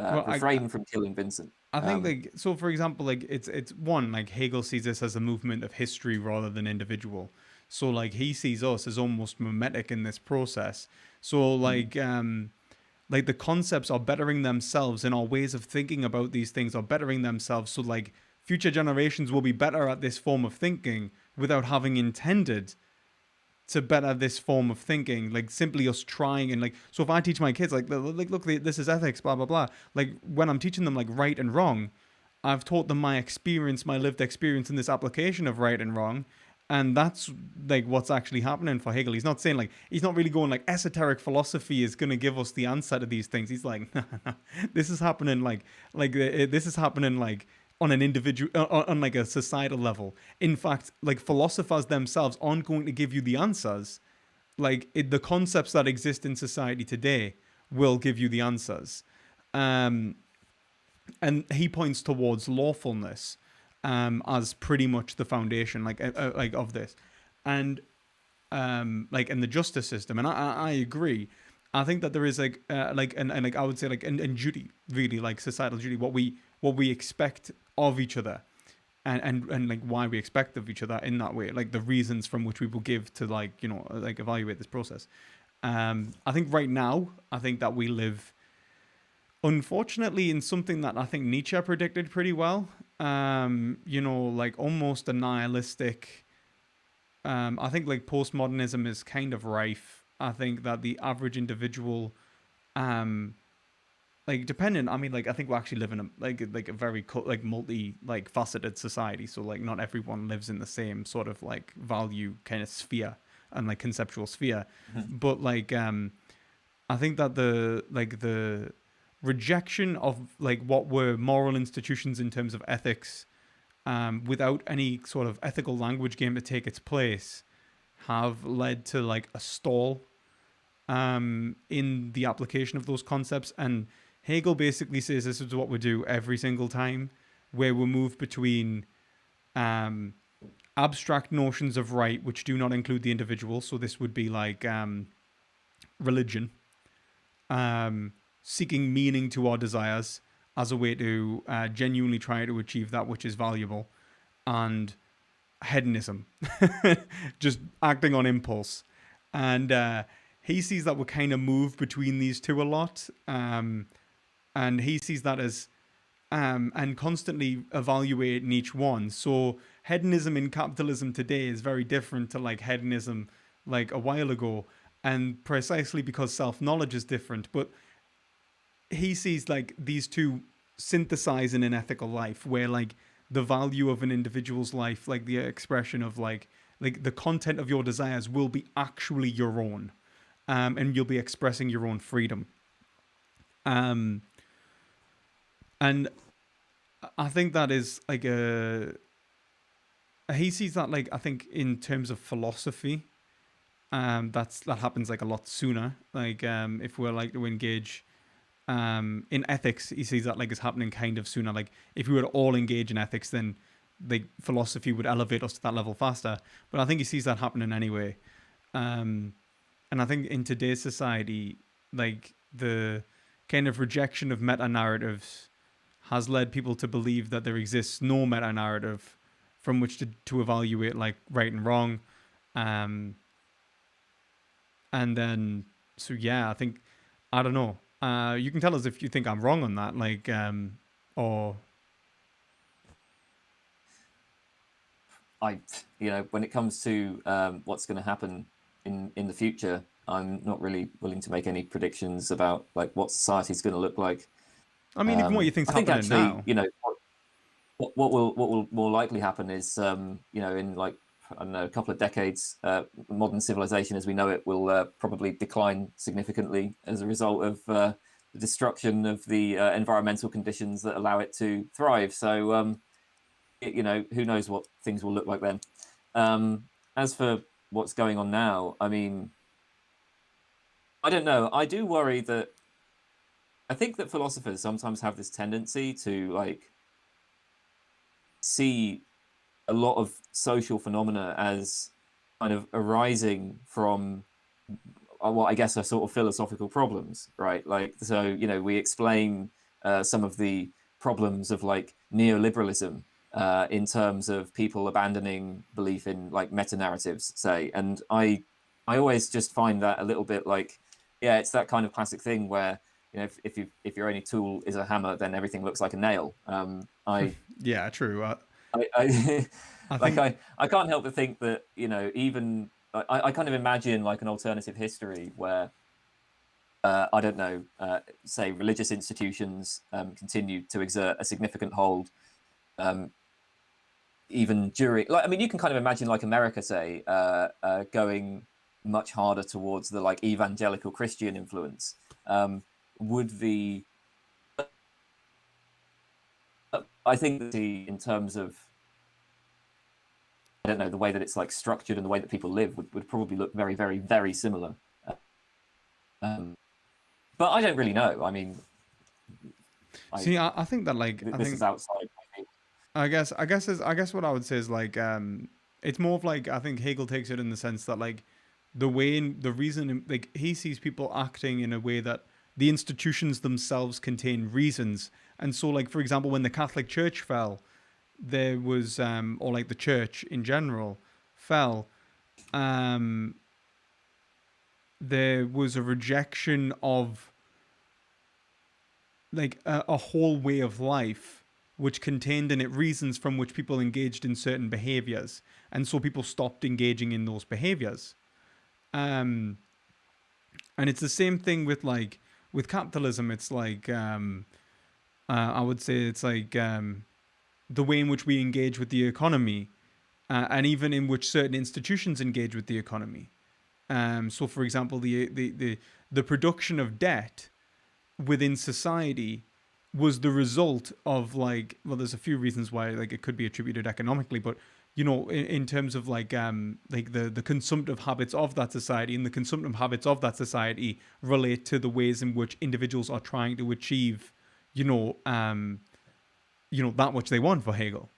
well, refrain from killing Vincent. I think, like, so for example, like, it's one, like, Hegel sees this as a movement of history rather than individual. So like he sees us as almost mimetic in this process. So like the concepts are bettering themselves, and our ways of thinking about these things are bettering themselves. So like future generations will be better at this form of thinking without having intended to better this form of thinking, like simply us trying. And like, so if I teach my kids, like look, this is ethics, blah blah blah, like when I'm teaching them like right and wrong, I've taught them my experience, my lived experience in this application of right and wrong. And that's like what's actually happening for Hegel. He's not saying, like, he's not really going like esoteric philosophy is going to give us the answer to these things. He's like, this is happening this is happening like on an individual, on like a societal level. In fact, like philosophers themselves aren't going to give you the answers. The concepts that exist in society today will give you the answers. Um, and he points towards lawfulness as pretty much the foundation, like of this, and like in the justice system. And I agree. I think that there is and like I would say like and duty, really, like societal duty, what we expect of each other, and like why we expect of each other in that way, like the reasons from which we will give to like evaluate this process. I think right now, I think that we live, unfortunately, in something that I think Nietzsche predicted pretty well. Like almost a nihilistic. I think like postmodernism is kind of rife. I think that the average individual, um, like dependent. I mean, like I think we actually live in a very multi faceted society. So like not everyone lives in the same sort of like value kind of sphere and like conceptual sphere, but I think that the rejection of like what were moral institutions in terms of ethics, without any sort of ethical language game to take its place, have led to like a stall in the application of those concepts. And Hegel basically says this is what we do every single time, where we move between abstract notions of right, which do not include the individual. So this would be like religion, seeking meaning to our desires as a way to genuinely try to achieve that which is valuable, and hedonism, just acting on impulse. And he sees that we kind of move between these two a lot, and he sees that as and constantly evaluating each one. So hedonism in capitalism today is very different to like hedonism like a while ago, and precisely because self-knowledge is different. But he sees like these two synthesizing an ethical life, where like the value of an individual's life, like the expression of like the content of your desires will be actually your own, and you'll be expressing your own freedom. um and I think that is like a he sees that, like, I think in terms of philosophy, that happens like a lot sooner. Like if we're like to engage in ethics, he sees that like it's happening kind of sooner. Like if we were to all engage in ethics, then the philosophy would elevate us to that level faster. But I think he sees that happening anyway. And I think in today's society, like the kind of rejection of meta narratives has led people to believe that there exists no meta narrative from which to evaluate like right and wrong. Um, and then, so yeah, I think, I don't know. You can tell us if you think I'm wrong on that, like, or When it comes to what's going to happen in the future, I'm not really willing to make any predictions about like what society's going to look like. I mean, even what you think's I think happening actually, now. what will more likely happen is, in like, I don't know, a couple of decades, modern civilization as we know it will probably decline significantly as a result of the destruction of the environmental conditions that allow it to thrive. So who knows what things will look like then. As for what's going on now, I mean, I don't know. I do worry that I think that philosophers sometimes have this tendency to like see a lot of social phenomena as kind of arising from what I guess are sort of philosophical problems, right? Like, so, we explain some of the problems of like neoliberalism in terms of people abandoning belief in like meta narratives, say. And I always just find that a little bit like, yeah, it's that kind of classic thing where, if your only tool is a hammer, then everything looks like a nail. Yeah, true. I I like think I can't help but think that even I kind of imagine like an alternative history where I don't know, say religious institutions continue to exert a significant hold um, even during, like, I mean, you can kind of imagine like America, say, going much harder towards the like evangelical Christian influence. Would the I think in terms of, I don't know, the way that it's like structured and the way that people live would probably look very, very, very similar. Um, but I don't really know. I mean, see. I think that like I this is think outside. I guess what I would say is like it's more of like I think Hegel takes it in the sense that like the reason like he sees people acting in a way that the institutions themselves contain reasons, and so like for example when the Catholic Church fell, there was or like the church in general fell, um there was a rejection of like a whole way of life which contained in it reasons from which people engaged in certain behaviors, and so people stopped engaging in those behaviors. um and it's the same thing with like with capitalism. It's like I would say it's like the way in which we engage with the economy, and even in which certain institutions engage with the economy. So for example the production of debt within society was the result of like, well, there's a few reasons why like it could be attributed economically, but in terms of like the consumptive habits of that society, and the consumptive habits of that society relate to the ways in which individuals are trying to achieve you know um that which they want for Hegel.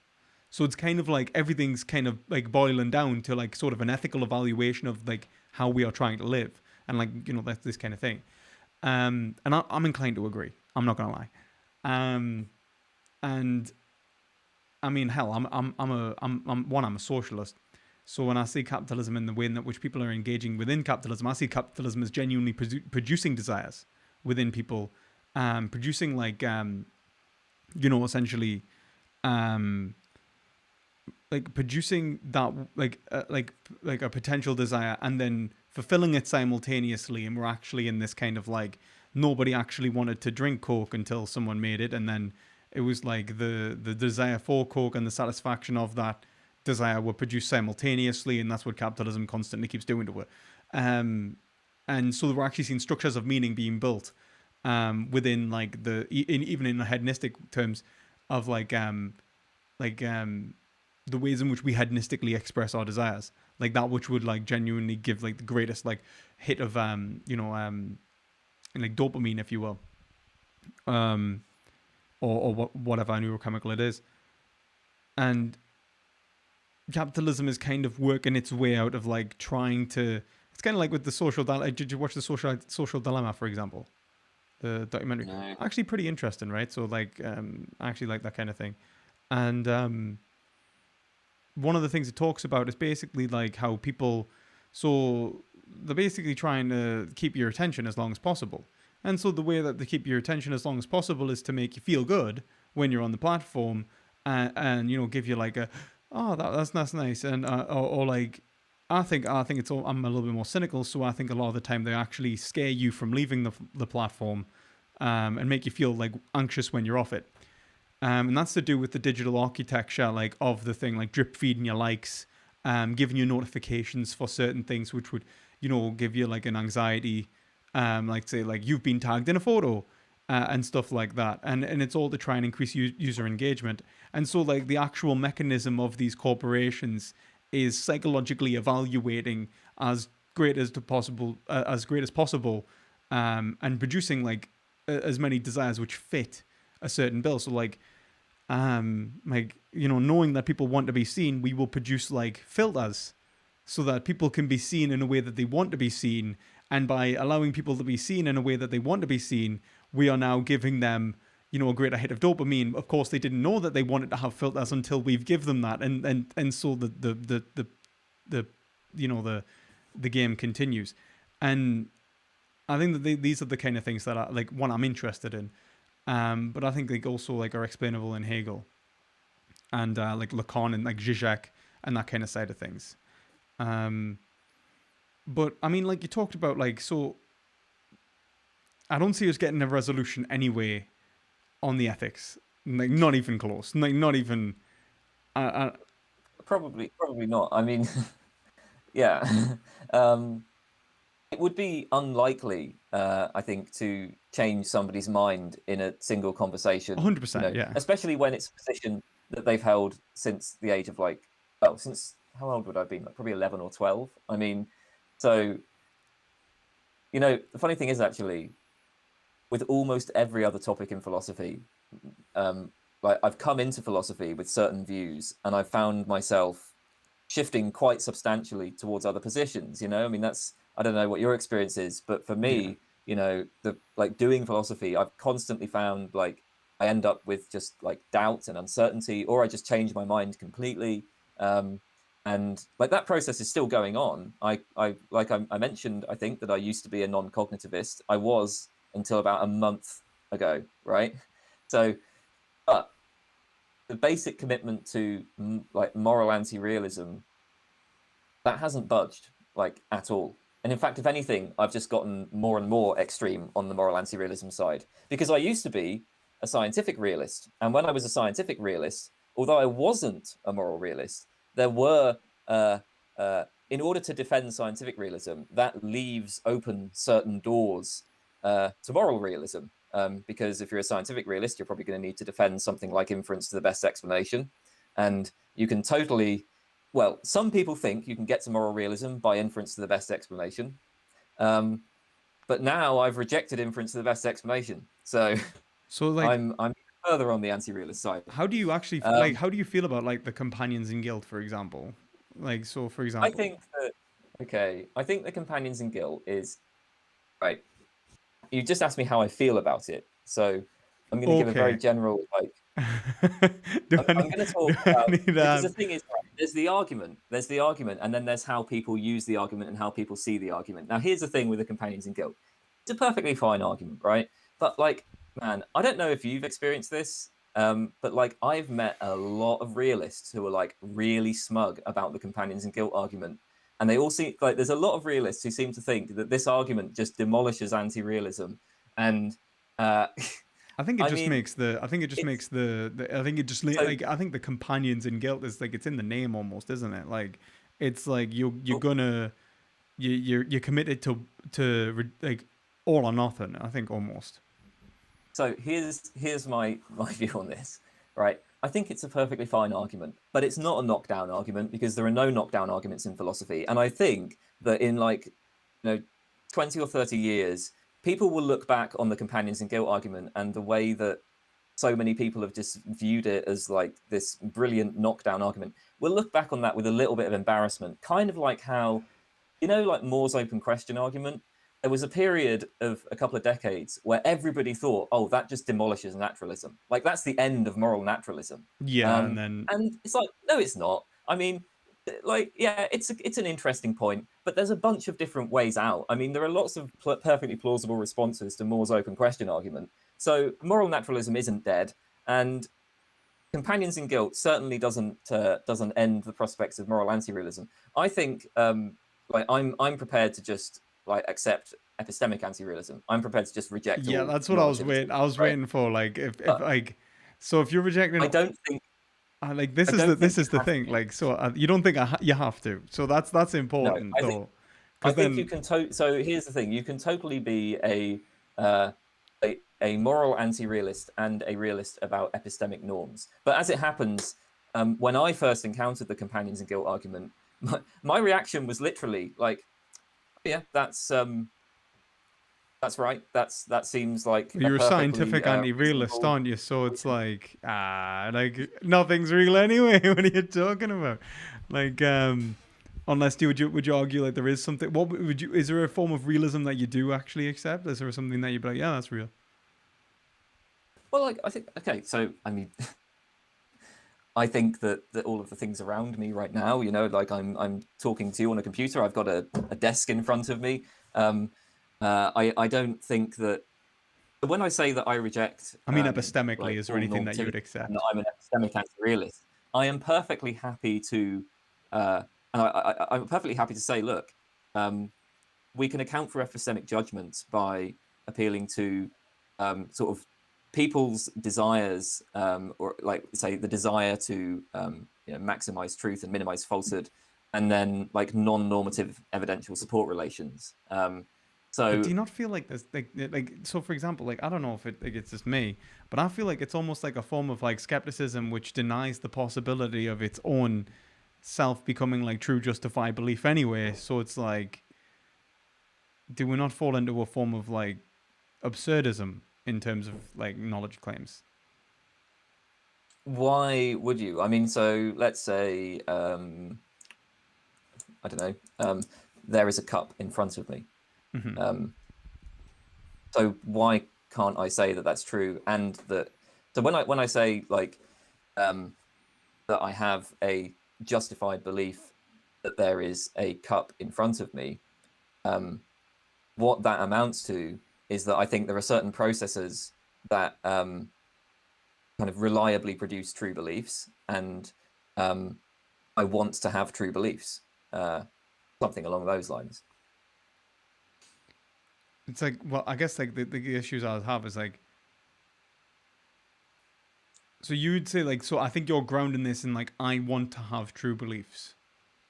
So it's kind of like everything's kind of like boiling down to like sort of an ethical evaluation of like how we are trying to live, and like that's this kind of thing. And I'm inclined to agree. I'm not gonna lie. And I mean, hell, I'm a socialist. So when I see capitalism in the way in which people are engaging within capitalism, I see capitalism as genuinely producing desires within people, producing like essentially um like producing that like a potential desire and then fulfilling it simultaneously. And we're actually in this kind of like, nobody actually wanted to drink Coke until someone made it, and then it was like the desire for Coke and the satisfaction of that desire were produced simultaneously, and that's what capitalism constantly keeps doing to it. And so we're actually seeing structures of meaning being built within like even in hedonistic terms of like the ways in which we hedonistically express our desires, like that which would like genuinely give like the greatest like hit of like dopamine, if you will, um or whatever neurochemical it is. And capitalism is kind of working its way out of like trying to, it's kind of like with the social did you watch the social dilemma, for example, the documentary? No. Actually pretty interesting, right? So like I actually like that kind of thing. And one of the things it talks about is basically like how people, so they're basically trying to keep your attention as long as possible. And so the way that they keep your attention as long as possible is to make you feel good when you're on the platform, and give you like a, oh, that's nice. And or like, I think it's all, I'm a little bit more cynical, so I think a lot of the time they actually scare you from leaving the platform, and make you feel like anxious when you're off it. And that's to do with the digital architecture, like of the thing, like drip feeding your likes, giving you notifications for certain things, which would, give you like an anxiety, like say like you've been tagged in a photo, and stuff like that. And it's all to try and increase user engagement. And so like the actual mechanism of these corporations is psychologically evaluating as great as possible, and producing like as many desires which fit a certain bill. So like knowing that people want to be seen, we will produce like filters so that people can be seen in a way that they want to be seen. And by allowing people to be seen in a way that they want to be seen, we are now giving them, a greater hit of dopamine. Of course, they didn't know that they wanted to have filters until we've give them that, and so the game continues. And I think that these are the kind of things that are like one I'm interested in, but I think they also like are explainable in Hegel and like Lacan and like Zizek and that kind of side of things. But I mean, like you talked about, like, so I don't see us getting a resolution anyway on the ethics. Like, not even close. Like, not even. Probably not. I mean, yeah. It would be unlikely, I think, to change somebody's mind in a single conversation. 100%, yeah. Especially when it's a position that they've held since the age of since how old would I have been? Like probably 11 or 12. I mean, so, the funny thing is actually, with almost every other topic in philosophy, like I've come into philosophy with certain views, and I've found myself shifting quite substantially towards other positions. I mean, I don't know what your experience is, but for me, doing philosophy, I've constantly found like I end up with just like doubt and uncertainty, or I just change my mind completely. And like that process is still going on. I mentioned, I think that I used to be a non-cognitivist. I was until about a month ago, right? So, but the basic commitment to like moral anti-realism, that hasn't budged like at all. And in fact, if anything, I've just gotten more and more extreme on the moral anti-realism side, because I used to be a scientific realist. And when I was a scientific realist, although I wasn't a moral realist, there were, in order to defend scientific realism, that leaves open certain doors to moral realism. Because if you're a scientific realist, you're probably going to need to defend something like inference to the best explanation. And you can some people think you can get to moral realism by inference to the best explanation. But now I've rejected inference to the best explanation. So like I'm further on the anti-realist side. How do you actually how do you feel about like the companions in guilt, for example? Like, so for example, I think the companions in guilt is right. You just asked me how I feel about it, so I'm going to give a very general like. I'm going to talk about, because the thing is, right, there's the argument, and then there's how people use the argument and how people see the argument. Now, here's the thing with the companions in guilt. It's a perfectly fine argument, right? But like, man, I don't know if you've experienced this, but like I've met a lot of realists who are like really smug about the companions in guilt argument. And they all seem like there's a lot of realists who seem to think that this argument just demolishes anti-realism. And I think it just makes the companions in guilt is like, it's in the name almost, isn't it? Like, it's like you're committed to like all or nothing, I think, almost. So here's my view on this, right? I think it's a perfectly fine argument, but it's not a knockdown argument, because there are no knockdown arguments in philosophy. And I think that in 20 or 30 years, people will look back on the companions in guilt argument and the way that so many people have just viewed it as like this brilliant knockdown argument. We'll look back on that with a little bit of embarrassment, kind of like how, like Moore's open question argument. There was a period of a couple of decades where everybody thought, oh, that just demolishes naturalism. Like, that's the end of moral naturalism. Yeah, and it's like, no, it's not. I mean, like, yeah, it's an interesting point, but there's a bunch of different ways out. I mean, there are lots of perfectly plausible responses to Moore's open question argument. So moral naturalism isn't dead, and companions in guilt certainly doesn't end the prospects of moral anti-realism. I think, like, I'm prepared to just accept epistemic anti-realism. I'm prepared to just reject. Yeah, that's what I was waiting. I was waiting for. Like, if you're rejecting, I don't think. Like, this is the thing. Like, so you don't think you have to. So that's important, though. I think you can. So here's the thing: you can totally be a a moral anti-realist and a realist about epistemic norms. But as it happens, when I first encountered the companions in guilt argument, my reaction was literally like, yeah, that's right. That seems like a You're a perfectly scientific anti-realist, reasonable aren't you? So it's solution. like nothing's real anyway. What are you talking about? Like, unless would you argue like there is something? What would you? Is there a form of realism that you do actually accept? Is there something that you'd be like, yeah, that's real? Well, like I think, okay, so I mean, I think that all of the things around me right now, you know, like I'm talking to you on a computer. I've got a desk in front of me. I don't think that when I say that I reject I mean, epistemically, like is there all anything that you normativity would and accept? that I'm an epistemic anti-realist, I am perfectly happy to and I'm perfectly happy to say, look, we can account for epistemic judgments by appealing to sort of people's desires, or like say the desire to you know, maximize truth and minimize falsehood, and then like non-normative evidential support relations. But do So you not feel like this, so for example, like I don't know if it's just me, but I feel like it's almost like a form of like skepticism which denies the possibility of its own self becoming like true justified belief anyway. So it's like, do we not fall into a form of like absurdism in terms of like knowledge claims? why would you? I mean, so let's say I don't know. There is a cup in front of me. Hmm. Um, so why can't I say that that's true? And that so when I say like that I have a justified belief that there is a cup in front of me, what that amounts to is that I think there are certain processes that kind of reliably produce true beliefs, and I want to have true beliefs, something along those lines. It's like, well, I guess like the issues I would have is like, so you'd say like, so I think you're grounding this in like, I want to have true beliefs.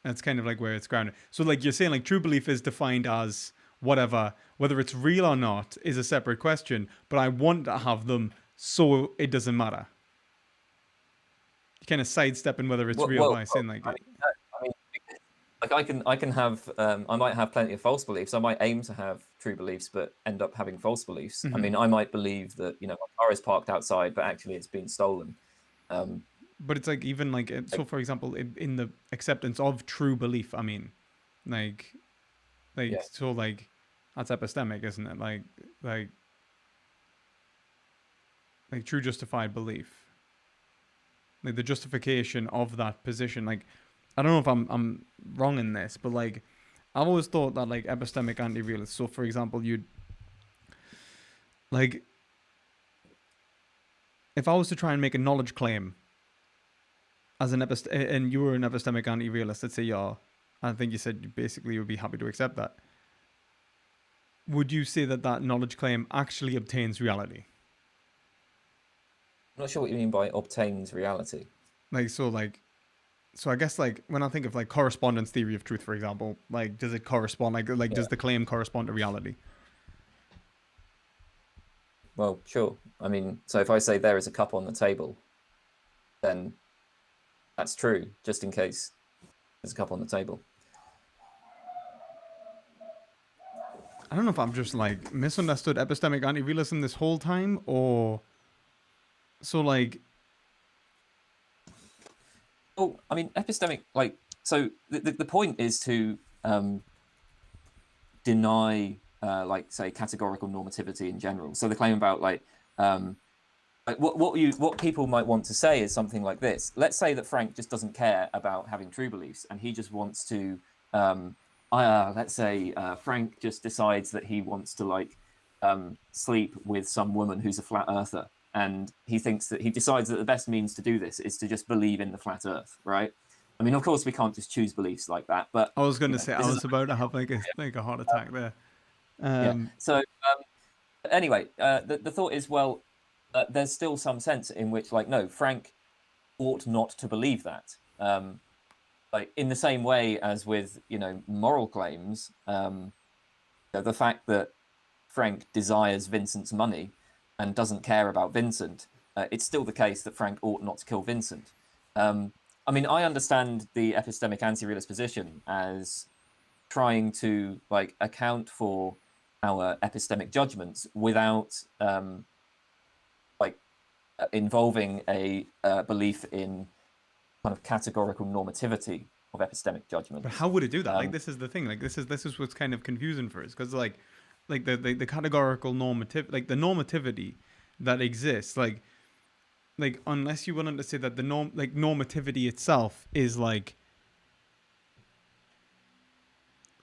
That's kind of like where it's grounded. So like you're saying like true belief is defined as whatever, whether it's real or not is a separate question, but I want to have them so it doesn't matter. You kind of sidestepping whether it's real by saying like, I mean, no, I mean, like I can have, I might have plenty of false beliefs. I might aim to have true beliefs, but end up having false beliefs. I mhm. mean, I might believe that, you know, my car is parked outside, but actually it's been stolen. Um, But it's like even like, so like, for example, in the acceptance of true belief, I mean, like yeah, so like that's epistemic, isn't it? Like like true justified belief, like the justification of that position. Like I don't know if I'm wrong in this, but like I've always thought that like epistemic anti-realist. So for example, you'd like if I was to try and make a knowledge claim as an and you were an epistemic anti-realist, let's say you're, I think you said you basically would be happy to accept that. Would you say that that knowledge claim actually obtains reality? I'm not sure what you mean by obtains reality. Like so I guess like when I think of like correspondence theory of truth, for example, like does it correspond? Like Yeah, does the claim correspond to reality? well, sure. I mean, so if I say there is a cup on the table, then that's true, just in case there's a cup on the table. I don't know if I'm just like misunderstood epistemic anti-realism this whole time, or so like Well, I mean, epistemic, like, so the point is to deny, like, say, categorical normativity in general. So the claim about what people might want to say is something like this. Let's say that Frank just doesn't care about having true beliefs, and he just wants to. Let's say Frank just decides that he wants to like sleep with some woman who's a flat earther, and he decides that the best means to do this is to just believe in the flat Earth, right? I mean, of course, we can't just choose beliefs like that, but I was you gonna know, say I this is was about to have like a heart attack there. yeah. Um, So anyway, the thought is, well, there's still some sense in which, like, no, Frank ought not to believe that. Like in the same way as with, you know, moral claims, the fact that Frank desires Vincent's money and doesn't care about Vincent, it's still the case that Frank ought not to kill Vincent. I mean, I understand the epistemic anti-realist position as trying to like account for our epistemic judgments without involving a belief in kind of categorical normativity of epistemic judgment. But how would it do that? Like, this is the thing. Like, this is what's kind of confusing for us, because like the categorical normative, like the normativity that exists, like unless you wanted to say that the normativity itself is like,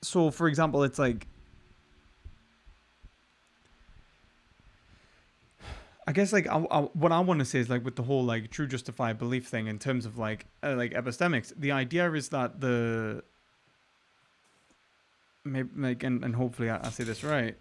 so for example, it's like, I guess like what I want to say is like with the whole like true justified belief thing in terms of like epistemics, the idea is that the maybe like and hopefully I say this right.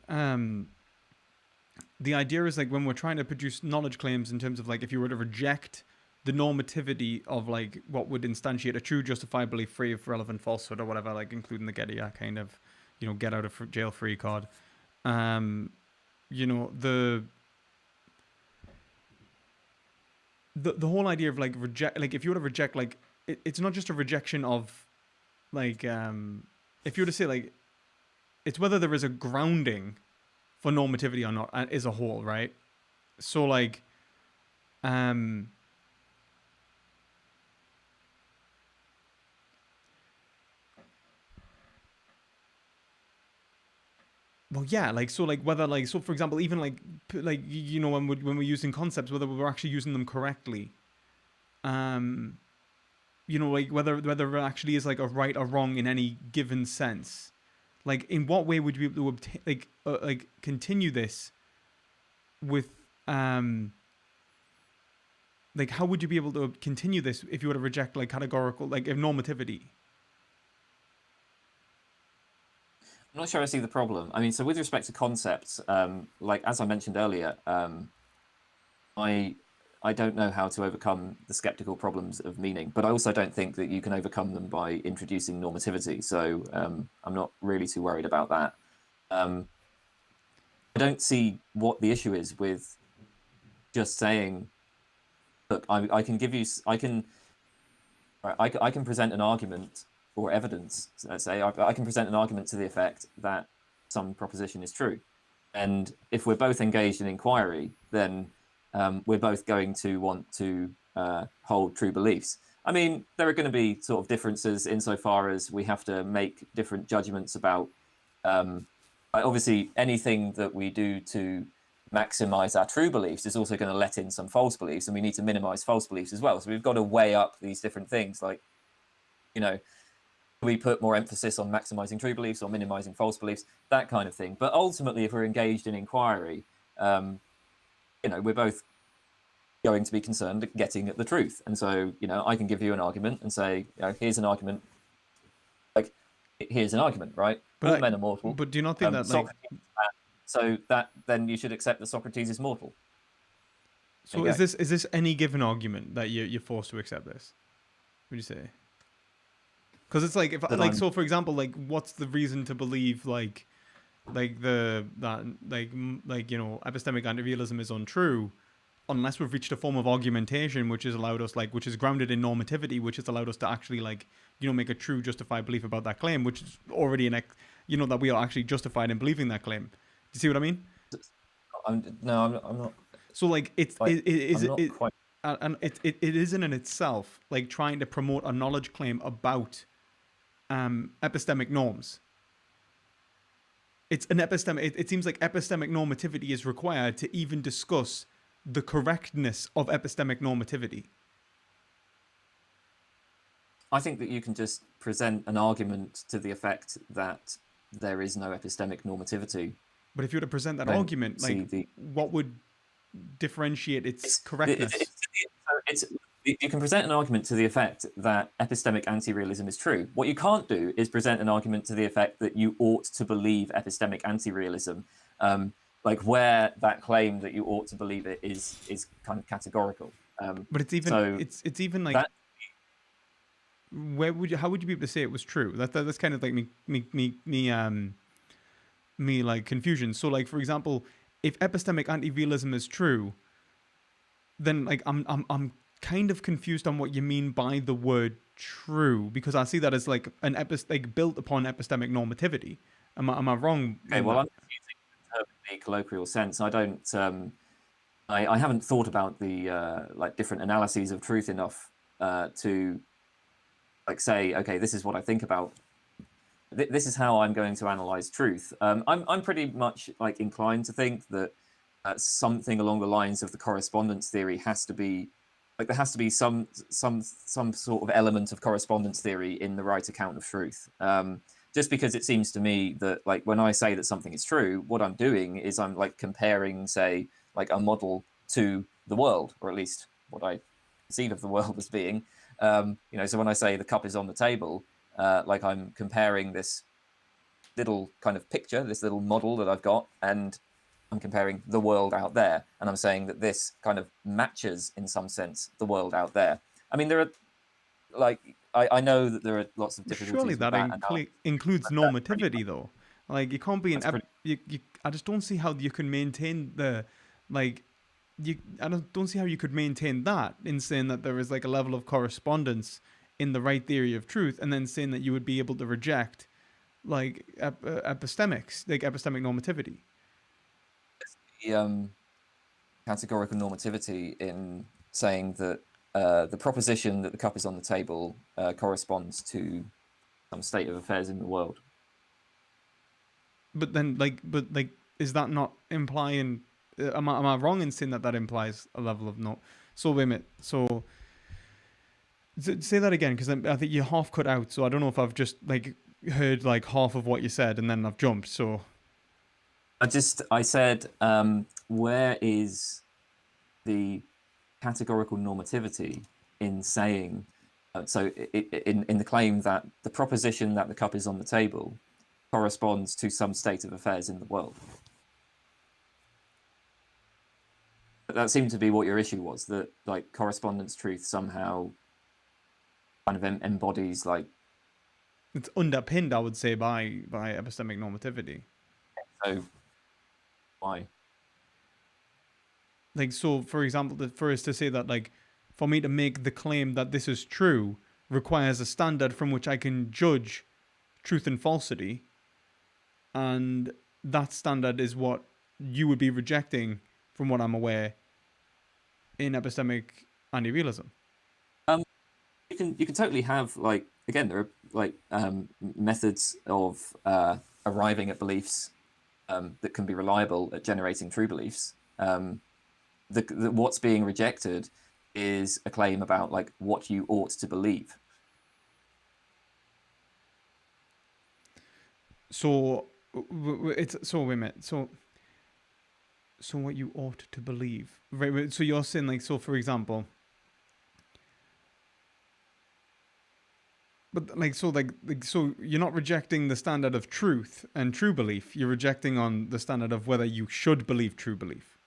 The idea is like when we're trying to produce knowledge claims in terms of like if you were to reject the normativity of like what would instantiate a true justified belief free of relevant falsehood or whatever, like including the Gettier kind of, you know, get out of jail free card. You know, the whole idea of like reject, like if you were to reject, like it's not just a rejection of like if you were to say like it's whether there is a grounding for normativity or not as a whole, right? So like well, yeah, like so, like whether, like so, for example, even like you know when we're using concepts, whether we're actually using them correctly, you know, like whether there actually is like a right or wrong in any given sense. Like, in what way would you be able to obtain, like continue this with like how would you be able to continue this if you were to reject like categorical like if normativity? I'm not sure I see the problem. I mean, so with respect to concepts, like as I mentioned earlier, I don't know how to overcome the skeptical problems of meaning, but I also don't think that you can overcome them by introducing normativity. So I'm not really too worried about that. I don't see what the issue is with just saying, look, I can give you, I can present an argument or evidence, let's say, I can present an argument to the effect that some proposition is true. And if we're both engaged in inquiry, then we're both going to want to hold true beliefs. I mean, there are going to be sort of differences insofar as we have to make different judgments about, obviously, anything that we do to maximize our true beliefs is also going to let in some false beliefs, and we need to minimize false beliefs as well. So we've got to weigh up these different things, like, you know, we put more emphasis on maximizing true beliefs or minimizing false beliefs, that kind of thing. But ultimately, if we're engaged in inquiry, you know, we're both going to be concerned at getting at the truth. And so, you know, I can give you an argument and say, you know, here's an argument. Like, here's an argument, right? But all men are mortal. But do you not think that like so that then you should accept that Socrates is mortal? So is this any given argument that you're forced to accept this? Would you say? Because it's like if that like so for example, like what's the reason to believe like you know epistemic anti-realism is untrue unless we've reached a form of argumentation which has allowed us which is grounded in normativity, which has allowed us to actually you know make a true justified belief about that claim, which is already you know that we are actually justified in believing that claim. Do you see what I mean? I'm not. So like it isn't in itself like trying to promote a knowledge claim about epistemic norms. It's an epistemic. It seems like epistemic normativity is required to even discuss the correctness of epistemic normativity. I think that you can just present an argument to the effect that there is no epistemic normativity. But if you were to present that argument, like what would differentiate its correctness? You can present an argument to the effect that epistemic anti-realism is true. What you can't do is present an argument to the effect that you ought to believe epistemic anti-realism, like where that claim that you ought to believe it is kind of categorical. But it's even so it's even like that, how would you be able to say it was true? That's kind of like me like confusion. So like for example, if epistemic anti-realism is true, then like I'm kind of confused on what you mean by the word true, because I see that as like like built upon epistemic normativity. Am I wrong Okay, in well, that? I'm just using the term in the colloquial sense. I don't. I haven't thought about the like different analyses of truth enough to like say, okay, this is what I think about. This is how I'm going to analyze truth. I'm pretty much like inclined to think that something along the lines of the correspondence theory has to be like there has to be some sort of element of correspondence theory in the right account of truth. Just because it seems to me that like when I say that something is true, what I'm doing is I'm like comparing, say, like a model to the world, or at least what I conceive of the world as being. So when I say the cup is on the table, like I'm comparing this little kind of picture, this little model that I've got, and I'm comparing the world out there, and I'm saying that this kind of matches in some sense the world out there. I mean, there are like I know that there are lots of Surely difficulties with that that analysis, includes but that's pretty normativity, though. Like you can't be an that's pretty. I just don't see how you can maintain the like I don't see how you could maintain that in saying that there is like a level of correspondence in the right theory of truth, and then saying that you would be able to reject like epistemics, like epistemic normativity. The categorical normativity in saying that the proposition that the cup is on the table corresponds to some state of affairs in the world. But then, is that not implying? Am I wrong in saying that that implies a level of no? So wait a minute. So say that again, because I think you half cut out. So I don't know if I've just like heard like half of what you said and then I've jumped. So I said, where is the categorical normativity in saying, in the claim that the proposition that the cup is on the table corresponds to some state of affairs in the world? That seemed to be what your issue was, that like correspondence truth somehow kind of embodies like. it's underpinned, I would say, by epistemic normativity. So why? Like so, for example, for us to say that like for me to make the claim that this is true requires a standard from which I can judge truth and falsity, and that standard is what you would be rejecting, from what I'm aware, in epistemic anti-realism. You can totally have like, again, there are like methods of arriving at beliefs that can be reliable at generating true beliefs. What's being rejected is a claim about like what you ought to believe. So it's so wait a minute. So what you ought to believe, right? So you're saying like, so for example, but like so you're not rejecting the standard of truth and true belief. You're rejecting on the standard of whether you should believe true belief.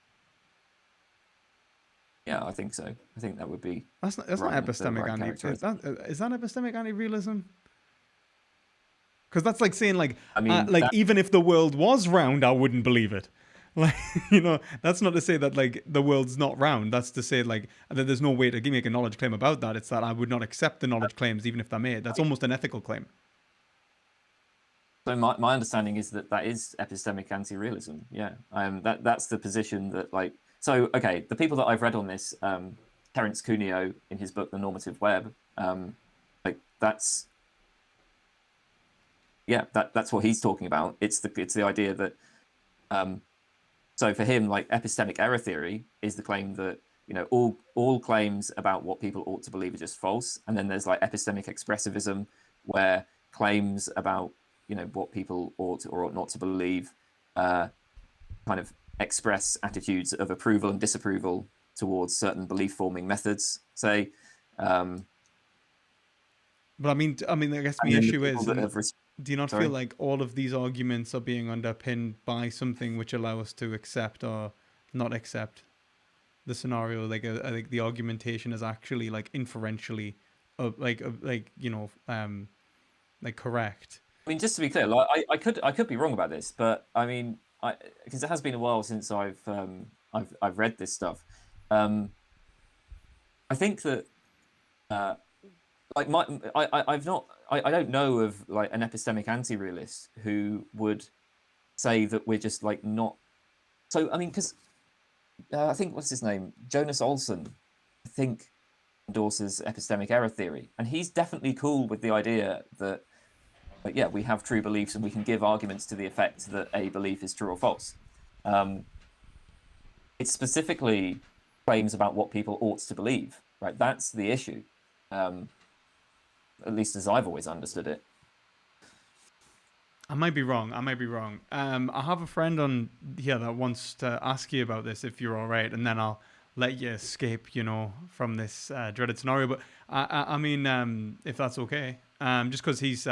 Yeah, I think so. I think that would be That's not epistemic anti. Is that epistemic anti-realism? Because that's like saying I mean, even if the world was round, I wouldn't believe it. Like that's not to say that like the world's not round. That's to say like that there's no way to make a knowledge claim about that. It's that I would not accept the knowledge claims even if they're made. That's almost an ethical claim. so my understanding is that that is epistemic anti-realism. Yeah, that's the position that like. So okay, the people that I've read on this, Terence Cuneo in his book The Normative Web, like that's that's what he's talking about. It's the idea that so for him, like epistemic error theory is the claim that all claims about what people ought to believe are just false, and then there's like epistemic expressivism where claims about what people ought or ought not to believe kind of express attitudes of approval and disapproval towards certain belief forming methods, say. But I mean, I guess the issue is, do you not feel like all of these arguments are being underpinned by something which allow us to accept or not accept the scenario? Like, I think the argumentation is actually like inferentially, like correct. I mean, just to be clear, like I could be wrong about this, but I mean, because it has been a while since I've read this stuff. Um, I think that like I don't know of like an epistemic anti-realist who would say that we're just like not. So I mean, because I think what's his name, Jonas Olson, I think endorses epistemic error theory, and he's definitely cool with the idea that like, yeah, we have true beliefs and we can give arguments to the effect that a belief is true or false. Um, it specifically claims about what people ought to believe, right? That's the issue, at least as I've always understood it. I might be wrong. I have a friend on here that wants to ask you about this if you're all right, and then I'll let you escape, from this dreaded scenario. But I mean, if that's okay, just because he's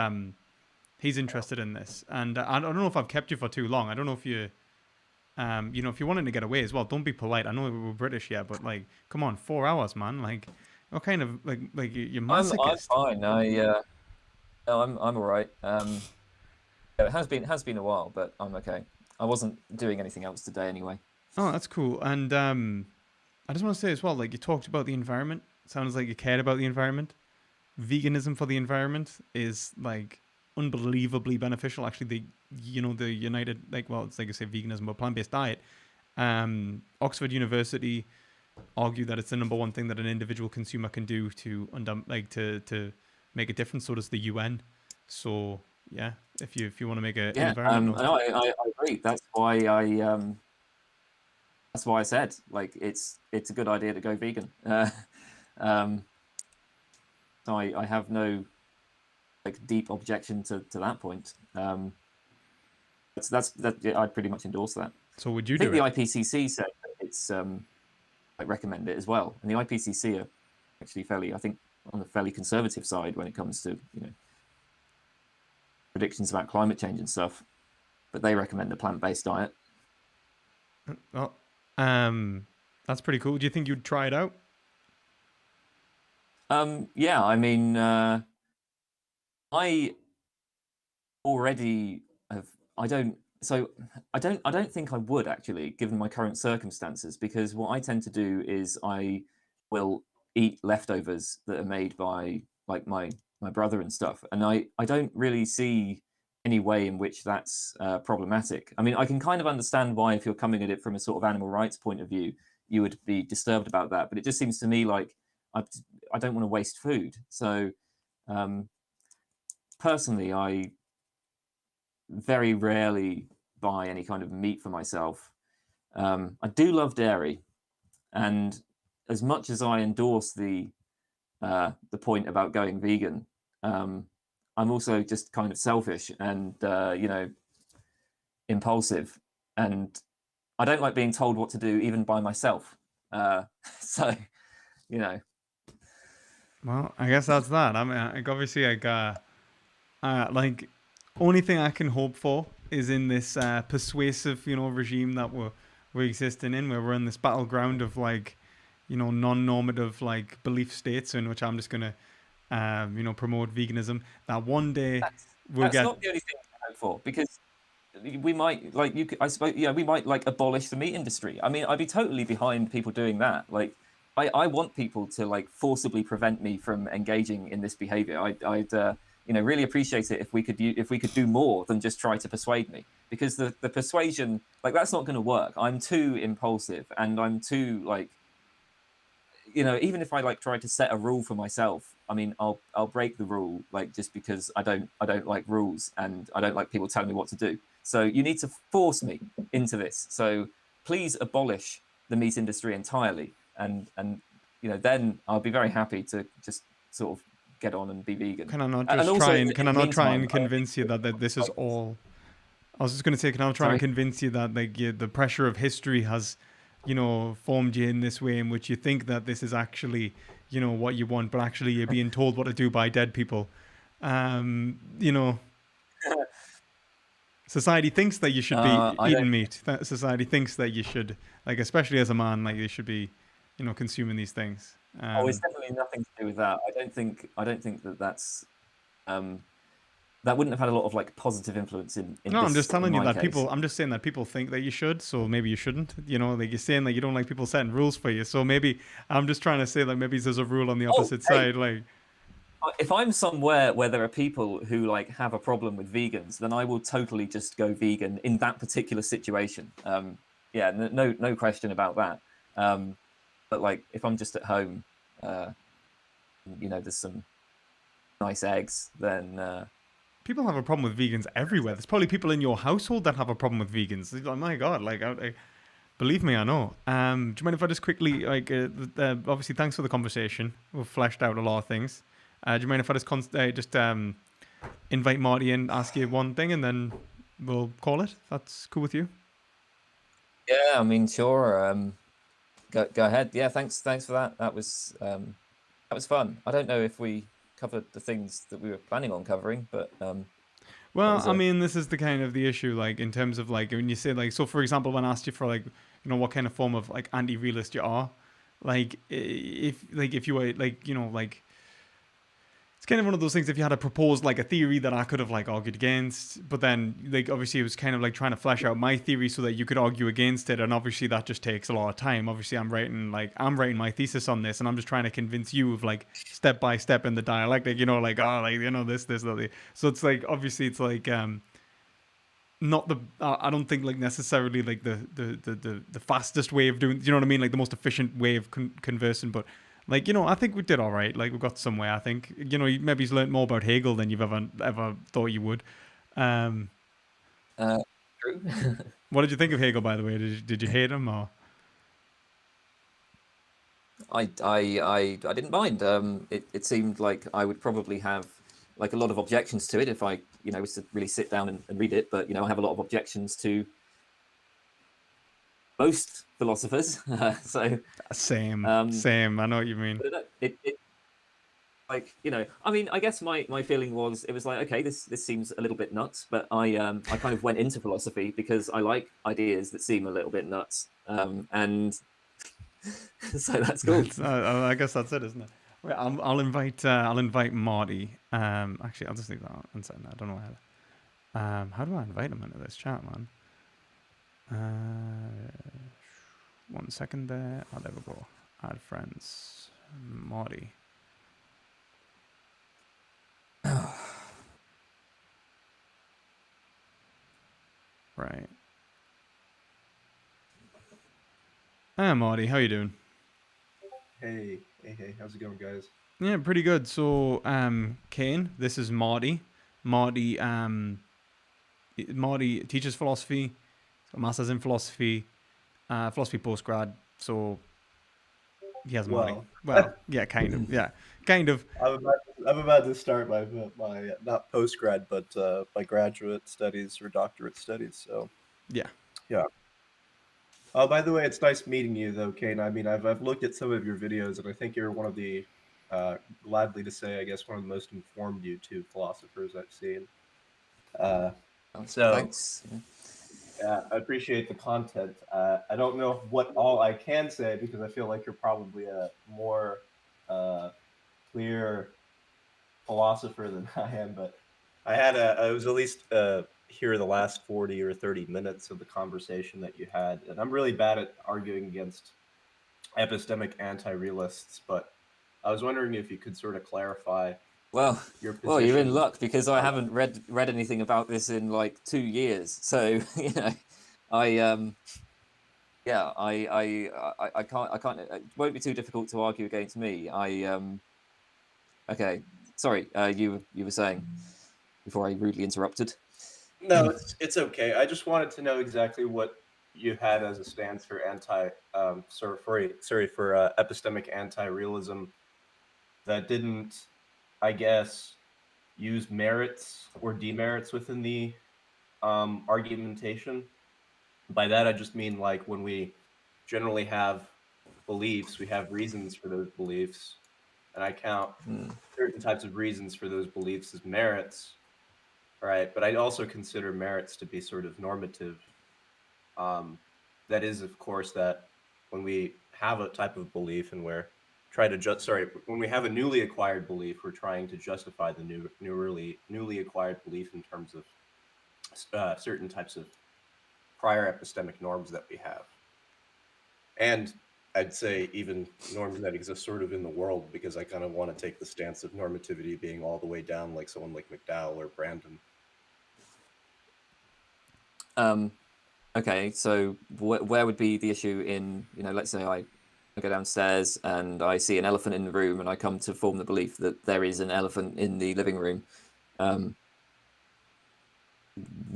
interested in this, and I don't know if I've kept you for too long. I don't know if you, if you're wanting to get away as well, don't be polite. I know we're British here, but like, come on, 4 hours, man. Like, what kind of like you're I'm masochist? fine. No, I'm all right. It has been a while, but I'm okay. I wasn't doing anything else today anyway. Oh, that's cool. And I just want to say as well, like you talked about the environment. Sounds like you cared about the environment. Veganism for the environment is like unbelievably beneficial. Actually, the United, like, well, it's like I say veganism, but plant-based diet. Oxford University argue that it's the number one thing that an individual consumer can do to to make a difference. So does the UN. So yeah, if you want to make an Yeah, environmental. no, I agree. That's why I said like it's a good idea to go vegan. Um, so I have no like deep objection to that point. Yeah, I'd pretty much endorse that. So would I you think do the it? IPCC said that it's like recommend it as well, and the IPCC are actually fairly, I think, on the fairly conservative side when it comes to predictions about climate change and stuff. But they recommend a plant-based diet. Well, that's pretty cool. Do you think you'd try it out? Yeah, I mean, I already have. I don't. So I don't think I would actually, given my current circumstances, because what I tend to do is I will eat leftovers that are made by like my brother and stuff, and I don't really see any way in which that's problematic. I mean, I can kind of understand why, if you're coming at it from a sort of animal rights point of view, you would be disturbed about that. But it just seems to me like I I don't want to waste food. So um, personally, I very rarely buy any kind of meat for myself. I do love dairy, and as much as I endorse the point about going vegan, um, I'm also just kind of selfish and impulsive, and I don't like being told what to do even by myself. So you know, Well, I guess that's that. I mean, obviously, like, only thing I can hope for is in this persuasive, regime that we're existing in, where we're in this battleground of like, non-normative like belief states, in which I'm just gonna, promote veganism. That one day we'll that's get. not the only thing to hope for, because we might like you could, I suppose, yeah, we might like abolish the meat industry. I mean, I'd be totally behind people doing that. Like I want people to like forcibly prevent me from engaging in this behavior. I'd really appreciate it if we could if we could do more than just try to persuade me, because the persuasion, like, that's not going to work. I'm too impulsive, and I'm too like, even if I like try to set a rule for myself, I mean, I'll break the rule, like, just because I don't like rules, and I don't like people telling me what to do. So you need to force me into this. So please abolish the meat industry entirely, and then I'll be very happy to just sort of get on and be vegan. Can I not And just also, try and can in I the not try meantime, and convince you that this is all? I was just going to say, can I try and sorry. convince you that like the pressure of history has, formed you in this way in which you think that this is actually, what you want, but actually you're being told what to do by dead people. Um, you know, Society thinks that you should be I don't. eating meat. That society thinks that you should, like, especially as a man, like you should be, consuming these things. Oh, it's definitely nothing to do with that. I don't think that that's. Um, that wouldn't have had a lot of like positive influence No, I'm just in telling you my that case. I'm just saying that people think that you should, so maybe you shouldn't. You know, like you're saying that you don't like people setting rules for you, so maybe I'm just trying to say like maybe there's a rule on the Oh, opposite hey, side. Like, if I'm somewhere where there are people who like have a problem with vegans, then I will totally just go vegan in that particular situation. Yeah, no question about that. But like if I'm just at home, uh, there's some nice eggs, then people have a problem with vegans everywhere. There's probably people in your household that have a problem with vegans. It's like, my God, like, believe me, I know. Do you mind if I just quickly, like, obviously, thanks for the conversation. We've fleshed out a lot of things. Do you mind if I just invite Marty in, ask you one thing, and then we'll call it? That's cool with you? yeah, I mean, sure. Go ahead. Yeah, thanks for that. That was fun. I don't know if we covered the things that we were planning on covering, but that Well, was I a mean, this is the kind of the issue, like in terms of like when you say like, so for example, when I asked you for like, what kind of form of like anti-realist you are, like if you were like, like it's kind of one of those things. If you had a proposed like a theory that I could have like argued against, but then like obviously it was kind of like trying to flesh out my theory so that you could argue against it, and obviously that just takes a lot of time. Obviously, I'm writing my thesis on this, and I'm just trying to convince you of like step by step in the dialectic, like this, that. So it's like obviously it's like not the I don't think like necessarily like the fastest way of doing, you know what I mean, like the most efficient way of conversing, but like I think we did all right. Like we got somewhere. I think maybe he's learned more about Hegel than you've ever thought you would. Um, uh, true. what did you think of Hegel, by the way? Did you hate him or? I didn't mind. It seemed like I would probably have like a lot of objections to it if I was to really sit down and read it. But I have a lot of objections to most philosophers. So Same, um, same. I know what you mean. but it like I mean, I guess my feeling was it was like, okay, this seems a little bit nuts, but I kind of went into philosophy because I like ideas that seem a little bit nuts, and so that's cool. I guess that's it, isn't it? Wait, I'll invite Marty. Actually, I'll just leave that on. I don't know how do I invite him into this chat, man? Uh, 1 second there. Oh, there we go. Add friends. Marty. Right. Hi, Marty. How you doing? Hey, how's it going, guys? Yeah, pretty good. So, Kane, this is Marty. Marty, Marty teaches philosophy, got a master's in philosophy, philosophy postgrad. So he has Marty. Well, Well, yeah, kind of. Yeah, kind of. I'm about to start my not post grad, but my graduate studies or doctorate studies. So Yeah. yeah. Oh, by the way, it's nice meeting you, though, Kane. I mean, I've looked at some of your videos, and I think you're one of the, gladly to say, I guess, one of the most informed YouTube philosophers I've seen. Uh, Oh, so thanks. Yeah, I appreciate the content. I don't know what all I can say because I feel like you're probably a more clear philosopher than I am. But I was at least hear the last 40 or 30 minutes of the conversation that you had, and I'm really bad at arguing against epistemic anti-realists. But I was wondering if you could sort of clarify Well, your well, you're in position. luck because I haven't read anything about this in like 2 years. So I yeah, I can't. It won't be too difficult to argue against me. Okay, sorry. You were saying before I rudely interrupted. No, it's okay. I just wanted to know exactly what you had as a stance for epistemic anti-realism that didn't, I guess, use merits or demerits within the argumentation. By that, I just mean like when we generally have beliefs, we have reasons for those beliefs, and I count certain types of reasons for those beliefs as merits. Right, but I also consider merits to be sort of normative. That is, of course, that when we have a type of belief and we're when we have a newly acquired belief, we're trying to justify the newly acquired belief in terms of certain types of prior epistemic norms that we have. And I'd say even norms that exist sort of in the world, because I kind of want to take the stance of normativity being all the way down, like someone like McDowell or Brandon. Okay, so where would be the issue in, let's say I go downstairs and I see an elephant in the room and I come to form the belief that there is an elephant in the living room.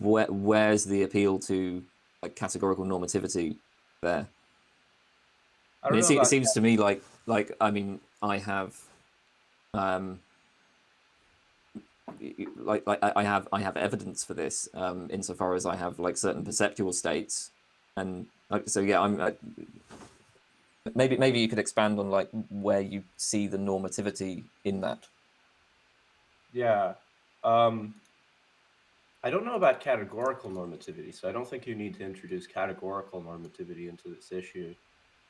Where's the appeal to like categorical normativity there? I don't know it about seems to me like I mean I have I have evidence for this insofar as I have like certain perceptual states, and so yeah, I'm maybe you could expand on like where you see the normativity in that. Yeah. I don't know about categorical normativity, so I don't think you need to introduce categorical normativity into this issue.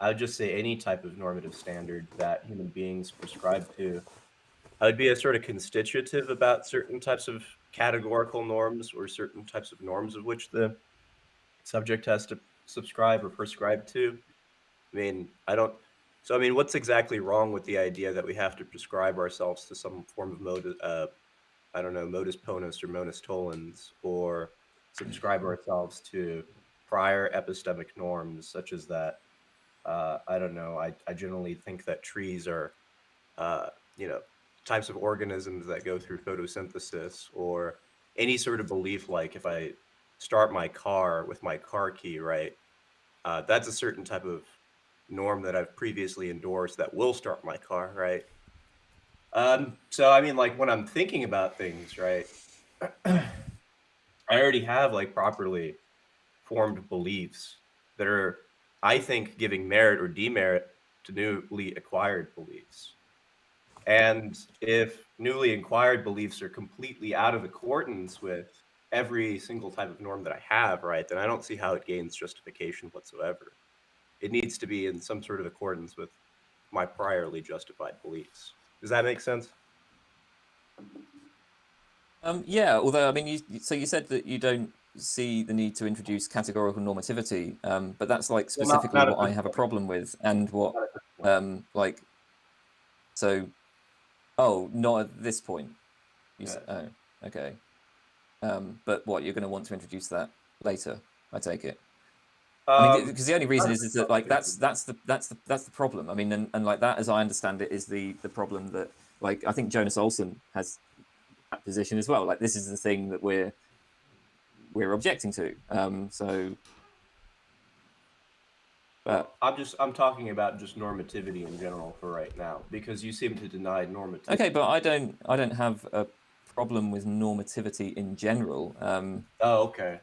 I would just say any type of normative standard that human beings prescribe to. I would be a sort of constitutive about certain types of categorical norms or certain types of norms of which the subject has to subscribe or prescribe to. I mean, what's exactly wrong with the idea that we have to prescribe ourselves to some form of modus ponens or modus tollens, or subscribe ourselves to prior epistemic norms, such as that? I generally think that trees are, types of organisms that go through photosynthesis, or any sort of belief like if I start my car with my car key, right? That's a certain type of norm that I've previously endorsed that will start my car, right? So I mean, like when I'm thinking about things, right, I already have like properly formed beliefs that are, I think, giving merit or demerit to newly acquired beliefs. And if newly acquired beliefs are completely out of accordance with every single type of norm that I have, right, then I don't see how it gains justification whatsoever. It needs to be in some sort of accordance with my priorly justified beliefs. Does that make sense? Yeah, although I mean, you said that you don't see the need to introduce categorical normativity, but that's like Well, specifically not at what I this have a point. problem with, and what Not at this point. like so. Oh, not at this point. Yeah. Oh, okay. But what, you're going to want to introduce that later, I take it. I mean, because the only reason is that like that's the problem. I mean, and like that, as I understand it, is the problem that like I think Jonas Olson has that position as well. Like this is the thing that we're objecting to. But I'm talking about just normativity in general for right now, because you seem to deny normativity. okay, but I don't have a problem with normativity in general. Oh, okay.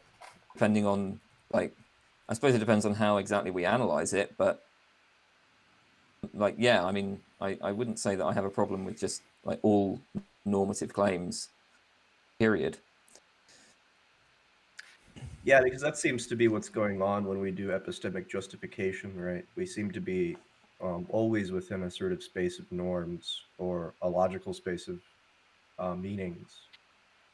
Depending on like, I suppose it depends on how exactly we analyze it, but like, yeah, I mean, I wouldn't say that I have a problem with just like all normative claims, period. Yeah, because that seems to be what's going on when we do epistemic justification, right? We seem to be always within a sort of space of norms or a logical space of meanings.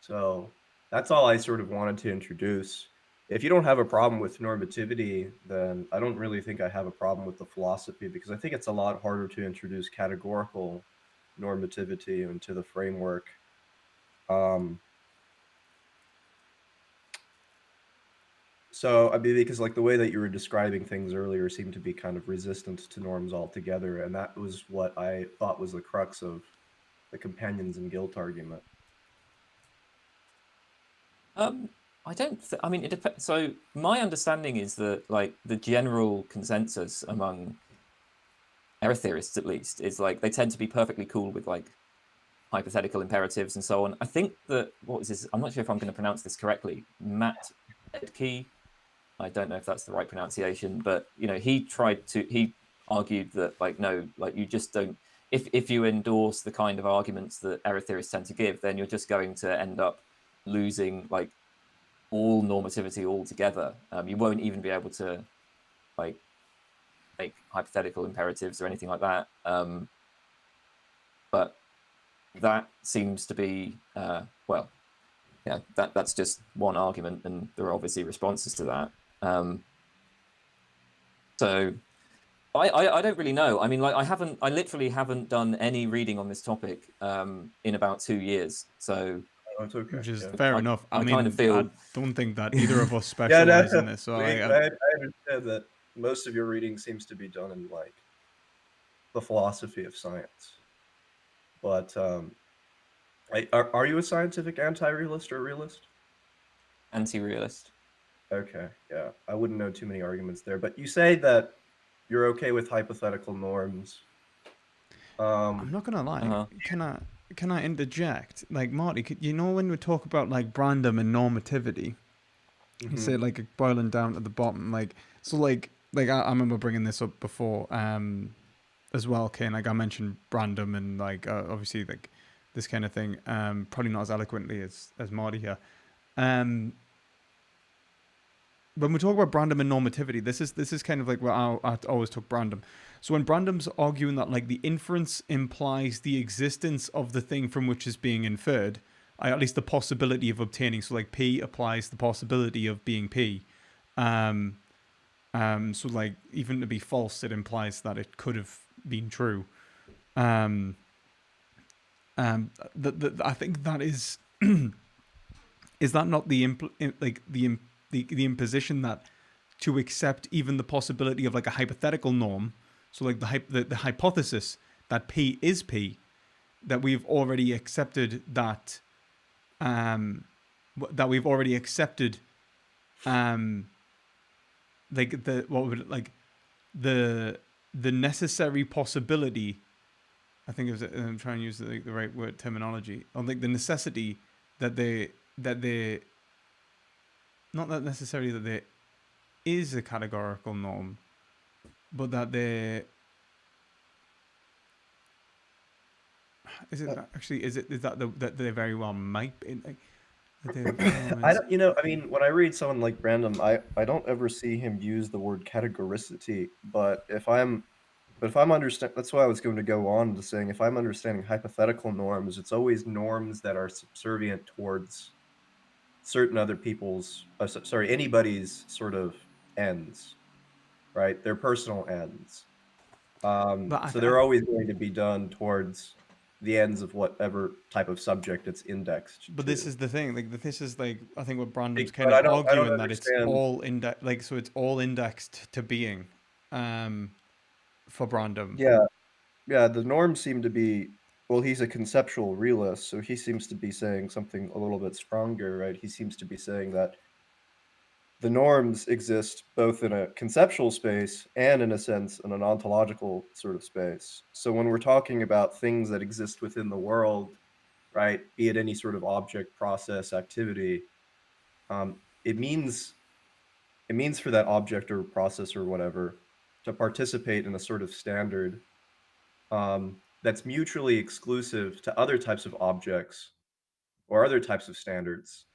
So that's all I sort of wanted to introduce. If you don't have a problem with normativity, then I don't really think I have a problem with the philosophy, because I think it's a lot harder to introduce categorical normativity into the framework. So, I mean, because like the way that you were describing things earlier seemed to be kind of resistant to norms altogether, and that was what I thought was the crux of the companions and guilt argument. I don't. I mean, it depends. So my understanding is that like the general consensus among error theorists, at least, is like they tend to be perfectly cool with like hypothetical imperatives and so on. I think that what was this? I'm not sure if I'm going to pronounce this correctly. Matt Edke. I don't know if that's the right pronunciation, but he argued that like no, like you just don't. If you endorse the kind of arguments that error theorists tend to give, then you're just going to end up losing like all normativity altogether. You won't even be able to like make hypothetical imperatives or anything like that. But that seems to be, well, yeah, that's just one argument, and there are obviously responses to that. So I don't really know. I mean, like I literally haven't done any reading on this topic in about 2 years. So Oh, it's okay. Which is Yeah. fair enough. I I mean, kind of feel I don't think that either of us Yeah, no, specialize in this. So I understand that most of your reading seems to be done in like the philosophy of science. But are you a scientific anti-realist or realist? anti-realist. Okay, yeah. I wouldn't know too many arguments there. But you say that you're okay with hypothetical norms. I'm not gonna lie. Uh-huh. Can I interject? Like Marty, you know when we talk about like random and normativity, you say like boiling down to the bottom, like so like I remember bringing this up before as well, Kane. Like I mentioned random and like obviously like this kind of thing. Probably not as eloquently as Marty here. When we talk about Brandom and normativity, this is kind of like where I always took Brandom. So when Brandom's arguing that like the inference implies the existence of the thing from which is being inferred, at least the possibility of obtaining. So like P applies the possibility of being P. So like even to be false, it implies that it could have been true. I think that is is that not the imposition that to accept even the possibility of like a hypothetical norm, so like the hypothesis that P is P, that we've already accepted that we've already accepted like the necessary possibility. I think I'm trying to use the right word terminology, or like the necessity that they not that necessarily that there is a categorical norm, but that there is it actually is that they very well might be. Like, I don't, you know, I mean, when I read someone like Brandom, I don't ever see him use the word categoricity. But if I'm understanding, that's why I was going to go on to saying, if I'm understanding hypothetical norms, it's always norms that are subservient towards certain other people's, anybody's sort of ends, right? Their personal ends. So they're always going to be done towards the ends of whatever type of subject it's indexed But to. this is the thing, like this is like I think what Brandom's But kind of I don't arguing that it's understand. all like so it's all indexed to being, for Brandom. Yeah, the norms seem to be, well, he's a conceptual realist, so he seems to be saying something a little bit stronger, right? He seems to be saying that the norms exist both in a conceptual space and, in a sense, in an ontological sort of space. So when we're talking about things that exist within the world, right, be it any sort of object, process, activity, it means for that object or process or whatever to participate in a sort of standard that's mutually exclusive to other types of objects or other types of standards.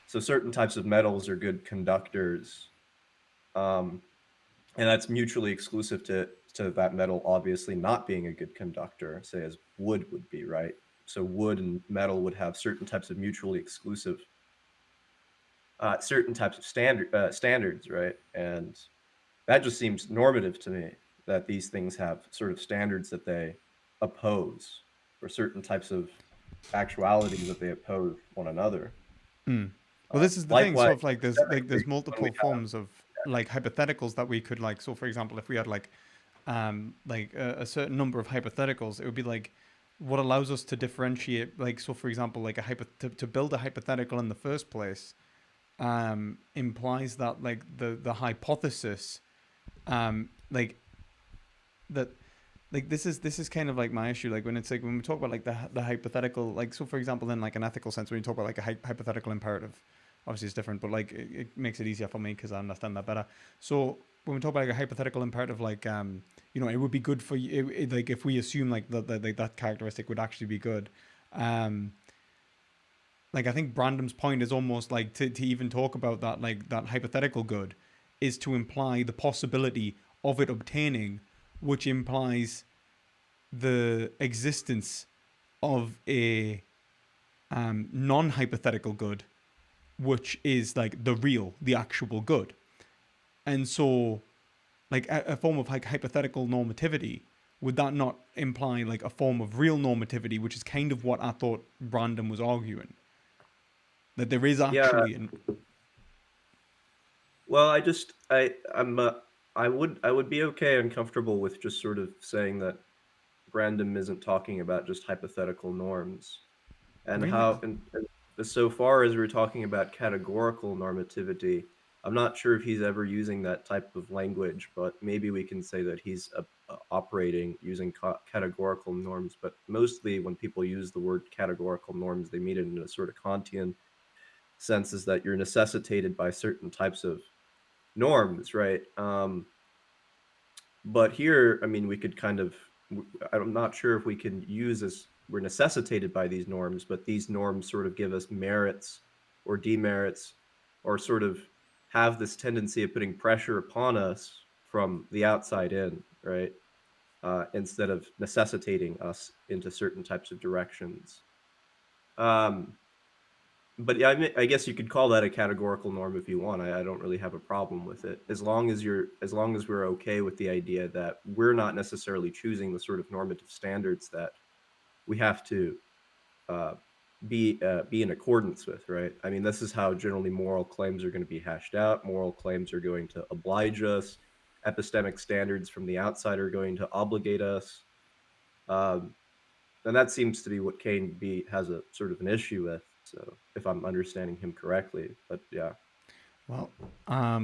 So certain types of metals are good conductors, and that's mutually exclusive to that metal obviously not being a good conductor, say as wood would be, right? So wood and metal would have certain types of mutually exclusive, certain types of standards, right? And that just seems normative to me, that these things have sort of standards that they oppose, or certain types of actualities that they oppose one another. Well, this is the thing. So, if like there's multiple have, forms of like hypotheticals that we could like. So, for example, if we had like a certain number of hypotheticals, it would be like what allows us to differentiate. Like, so for example, like to build a hypothetical in the first place implies that like the hypothesis, like that. Like this is kind of like my issue. Like when it's like when we talk about like the hypothetical, like so for example in like an ethical sense, when you talk about like a hypothetical imperative, obviously it's different, but like it makes it easier for me because I understand that better. So when we talk about like a hypothetical imperative, like you know, it would be good for you, like if we assume like that characteristic would actually be good. Like I think Brandom's point is almost like to even talk about that, like that hypothetical good is to imply the possibility of it obtaining, which implies the existence of a non-hypothetical good, which is like the actual good. And so, like a form of like hypothetical normativity, would that not imply like a form of real normativity, which is kind of what I thought Brandon was arguing? That there is Yeah. actually Well, I would be okay and comfortable with just sort of saying that Brandon isn't talking about just hypothetical norms, and really. and so far as we're talking about categorical normativity, I'm not sure if he's ever using that type of language, but maybe we can say that he's operating using categorical norms. But mostly when people use the word categorical norms, they mean it in a sort of Kantian sense, is that you're necessitated by certain types of norms, right? But here, I mean, we could kind of, I'm not sure if we can use as we're necessitated by these norms, but these norms sort of give us merits or demerits, or sort of have this tendency of putting pressure upon us from the outside in, right? Instead of necessitating us into certain types of directions. Um, but yeah, I guess you could call that a categorical norm if you want. I don't really have a problem with it, as long as we're okay with the idea that we're not necessarily choosing the sort of normative standards that we have to uh, be in accordance with, right? I mean, this is how generally moral claims are going to be hashed out. Moral claims are going to oblige us. Epistemic standards from the outside are going to obligate us. Um, and that seems to be what Kane B has a sort of an issue with. So if I'm understanding him correctly, but yeah. Well, I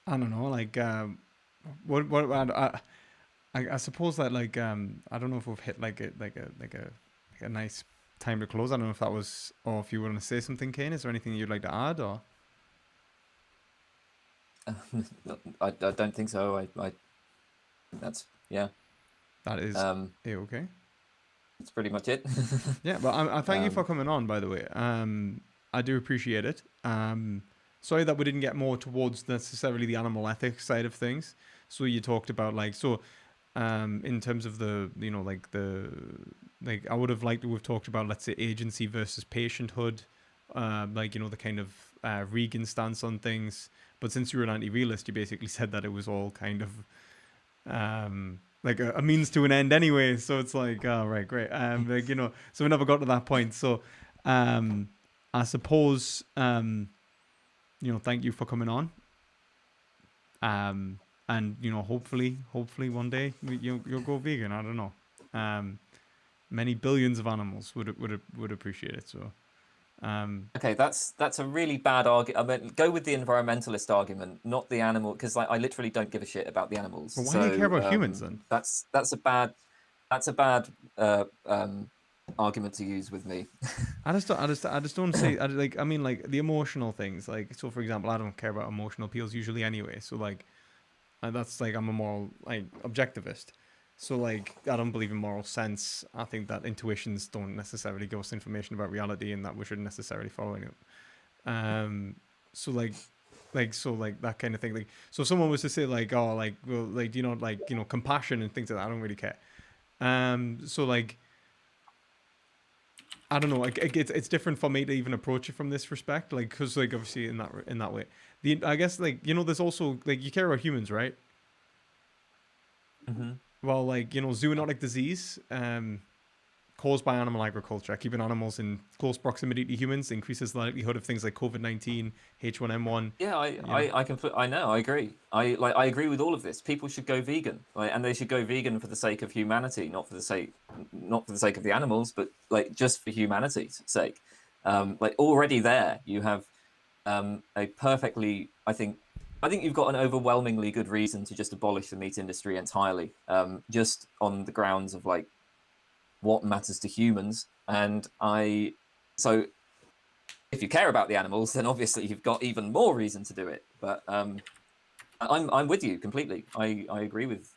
don't know. Like, what I suppose that like I don't know if we've hit like a nice time to close. I don't know if that was, or if you want to say something, Kane. Is there anything you'd like to add, or? I don't think so. I that's yeah. That is okay. That's pretty much it. Yeah, but I thank you for coming on, by the way. I do appreciate it. Sorry that we didn't get more towards necessarily the animal ethics side of things. So you talked about like, so in terms of the, you know, like I would have liked to have talked about, let's say, agency versus patienthood, like, you know, the kind of Regan stance on things. But since you were an anti-realist, you basically said that it was all kind of like a means to an end anyway. So it's like, oh, right, great. Like, you know, so we never got to that point. So I suppose, you know, thank you for coming on. And, you know, hopefully one day you'll go vegan. I don't know. Many billions of animals would appreciate it. So, okay, that's a really bad argument. I mean, go with the environmentalist argument, not the animal, because like, I literally don't give a shit about the animals. but why do you care about humans then? That's a bad argument to use with me. I just don't say I mean like the emotional things, like, so for example, I don't care about emotional appeals usually anyway, so like that's like, I'm a moral like objectivist, so like I don't believe in moral sense. I think that intuitions don't necessarily give us information about reality, and that we shouldn't necessarily follow it. So like that kind of thing, like, so if someone was to say like, oh, like, well, like, you know, like, you know, compassion and things like that, I don't really care. So like, I don't know. Like, it's different for me to even approach it from this respect, like, because like obviously in that way, I guess, like, you know, there's also like, you care about humans, right? Mm-hmm. Well, like, you know, zoonotic disease caused by animal agriculture, keeping animals in close proximity to humans, increases the likelihood of things like COVID-19, H1N1. Yeah, I know, I agree. I agree with all of this. People should go vegan, like, and they should go vegan for the sake of humanity, not for the sake of the animals, but like just for humanity's sake. Like, already there, you have a perfectly, I think you've got an overwhelmingly good reason to just abolish the meat industry entirely, just on the grounds of like what matters to humans. And so if you care about the animals, then obviously you've got even more reason to do it. But I'm with you completely. I agree with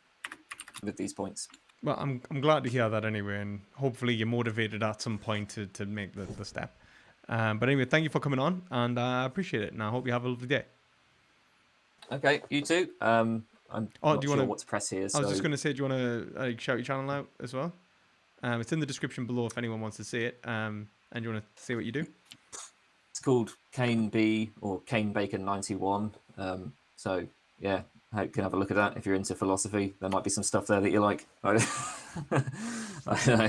these points. Well, I'm glad to hear that anyway, and hopefully you're motivated at some point to make the step. But anyway, thank you for coming on, and I appreciate it, and I hope you have a lovely day. Okay, you too. I'm not sure what to press here. I was just going to say, do you want to shout your channel out as well? It's in the description below if anyone wants to see it. And you want to say what you do? It's called Kane B or Kane Bacon 91. So yeah, you can have a look at that if you're into philosophy. There might be some stuff there that you like. I don't know.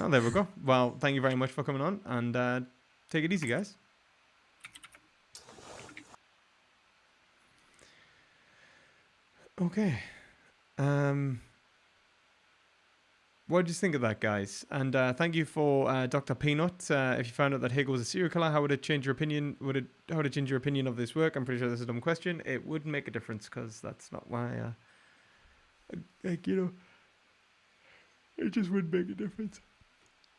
Oh, there we go. Well, thank you very much for coming on, and take it easy, guys. Okay. What did you think of that, guys? And thank you for Dr. Peanut. If you found out that Hegel was a serial killer, how would it change your opinion? How would it change your opinion of this work? I'm pretty sure this is a dumb question. It would make a difference because that's not why. It just wouldn't make a difference.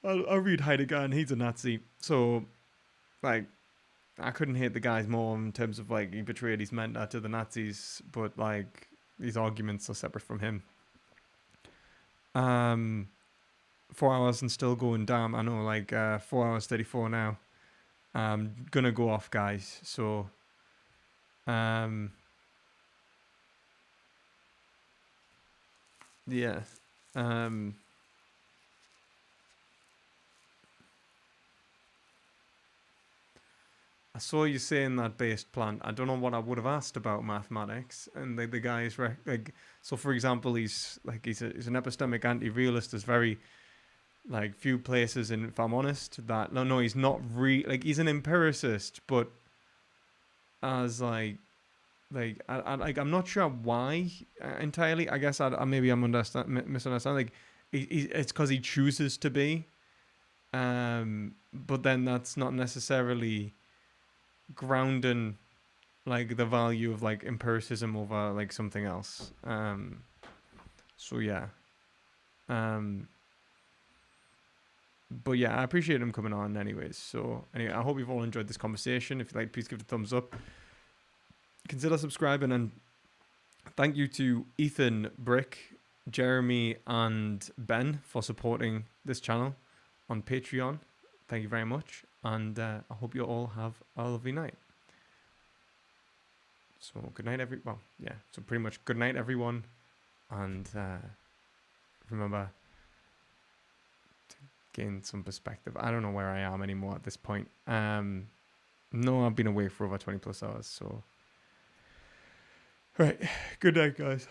I'll read Heidegger, and he's a Nazi, so like I couldn't hate the guys more in terms of like he betrayed his mentor to the Nazis, but like these arguments are separate from him. 4 hours and still going down. I know, like 4 hours 34 now. I'm gonna go off, guys. So, yeah. I saw you saying that based plan. I don't know what I would have asked about mathematics. And the guy is like, so for example, he's an epistemic anti-realist. There's very like few places, in, if I'm honest, that no, he's not he's an empiricist, but as I'm not sure why entirely. I guess maybe I'm misunderstanding. Like it's because he chooses to be, but then that's not necessarily grounding like the value of like empiricism over like something else. So yeah. But yeah, I appreciate him coming on anyways. So anyway, I hope you've all enjoyed this conversation. If you like, please give it a thumbs up. Consider subscribing, and thank you to Ethan, Brick, Jeremy and Ben for supporting this channel on Patreon. Thank you very much, and I hope you all have a lovely night. So good night, so pretty much good night, everyone, and remember to gain some perspective. I don't know where I am anymore at this point. No, I've been away for over 20 plus hours, so right, good night, guys.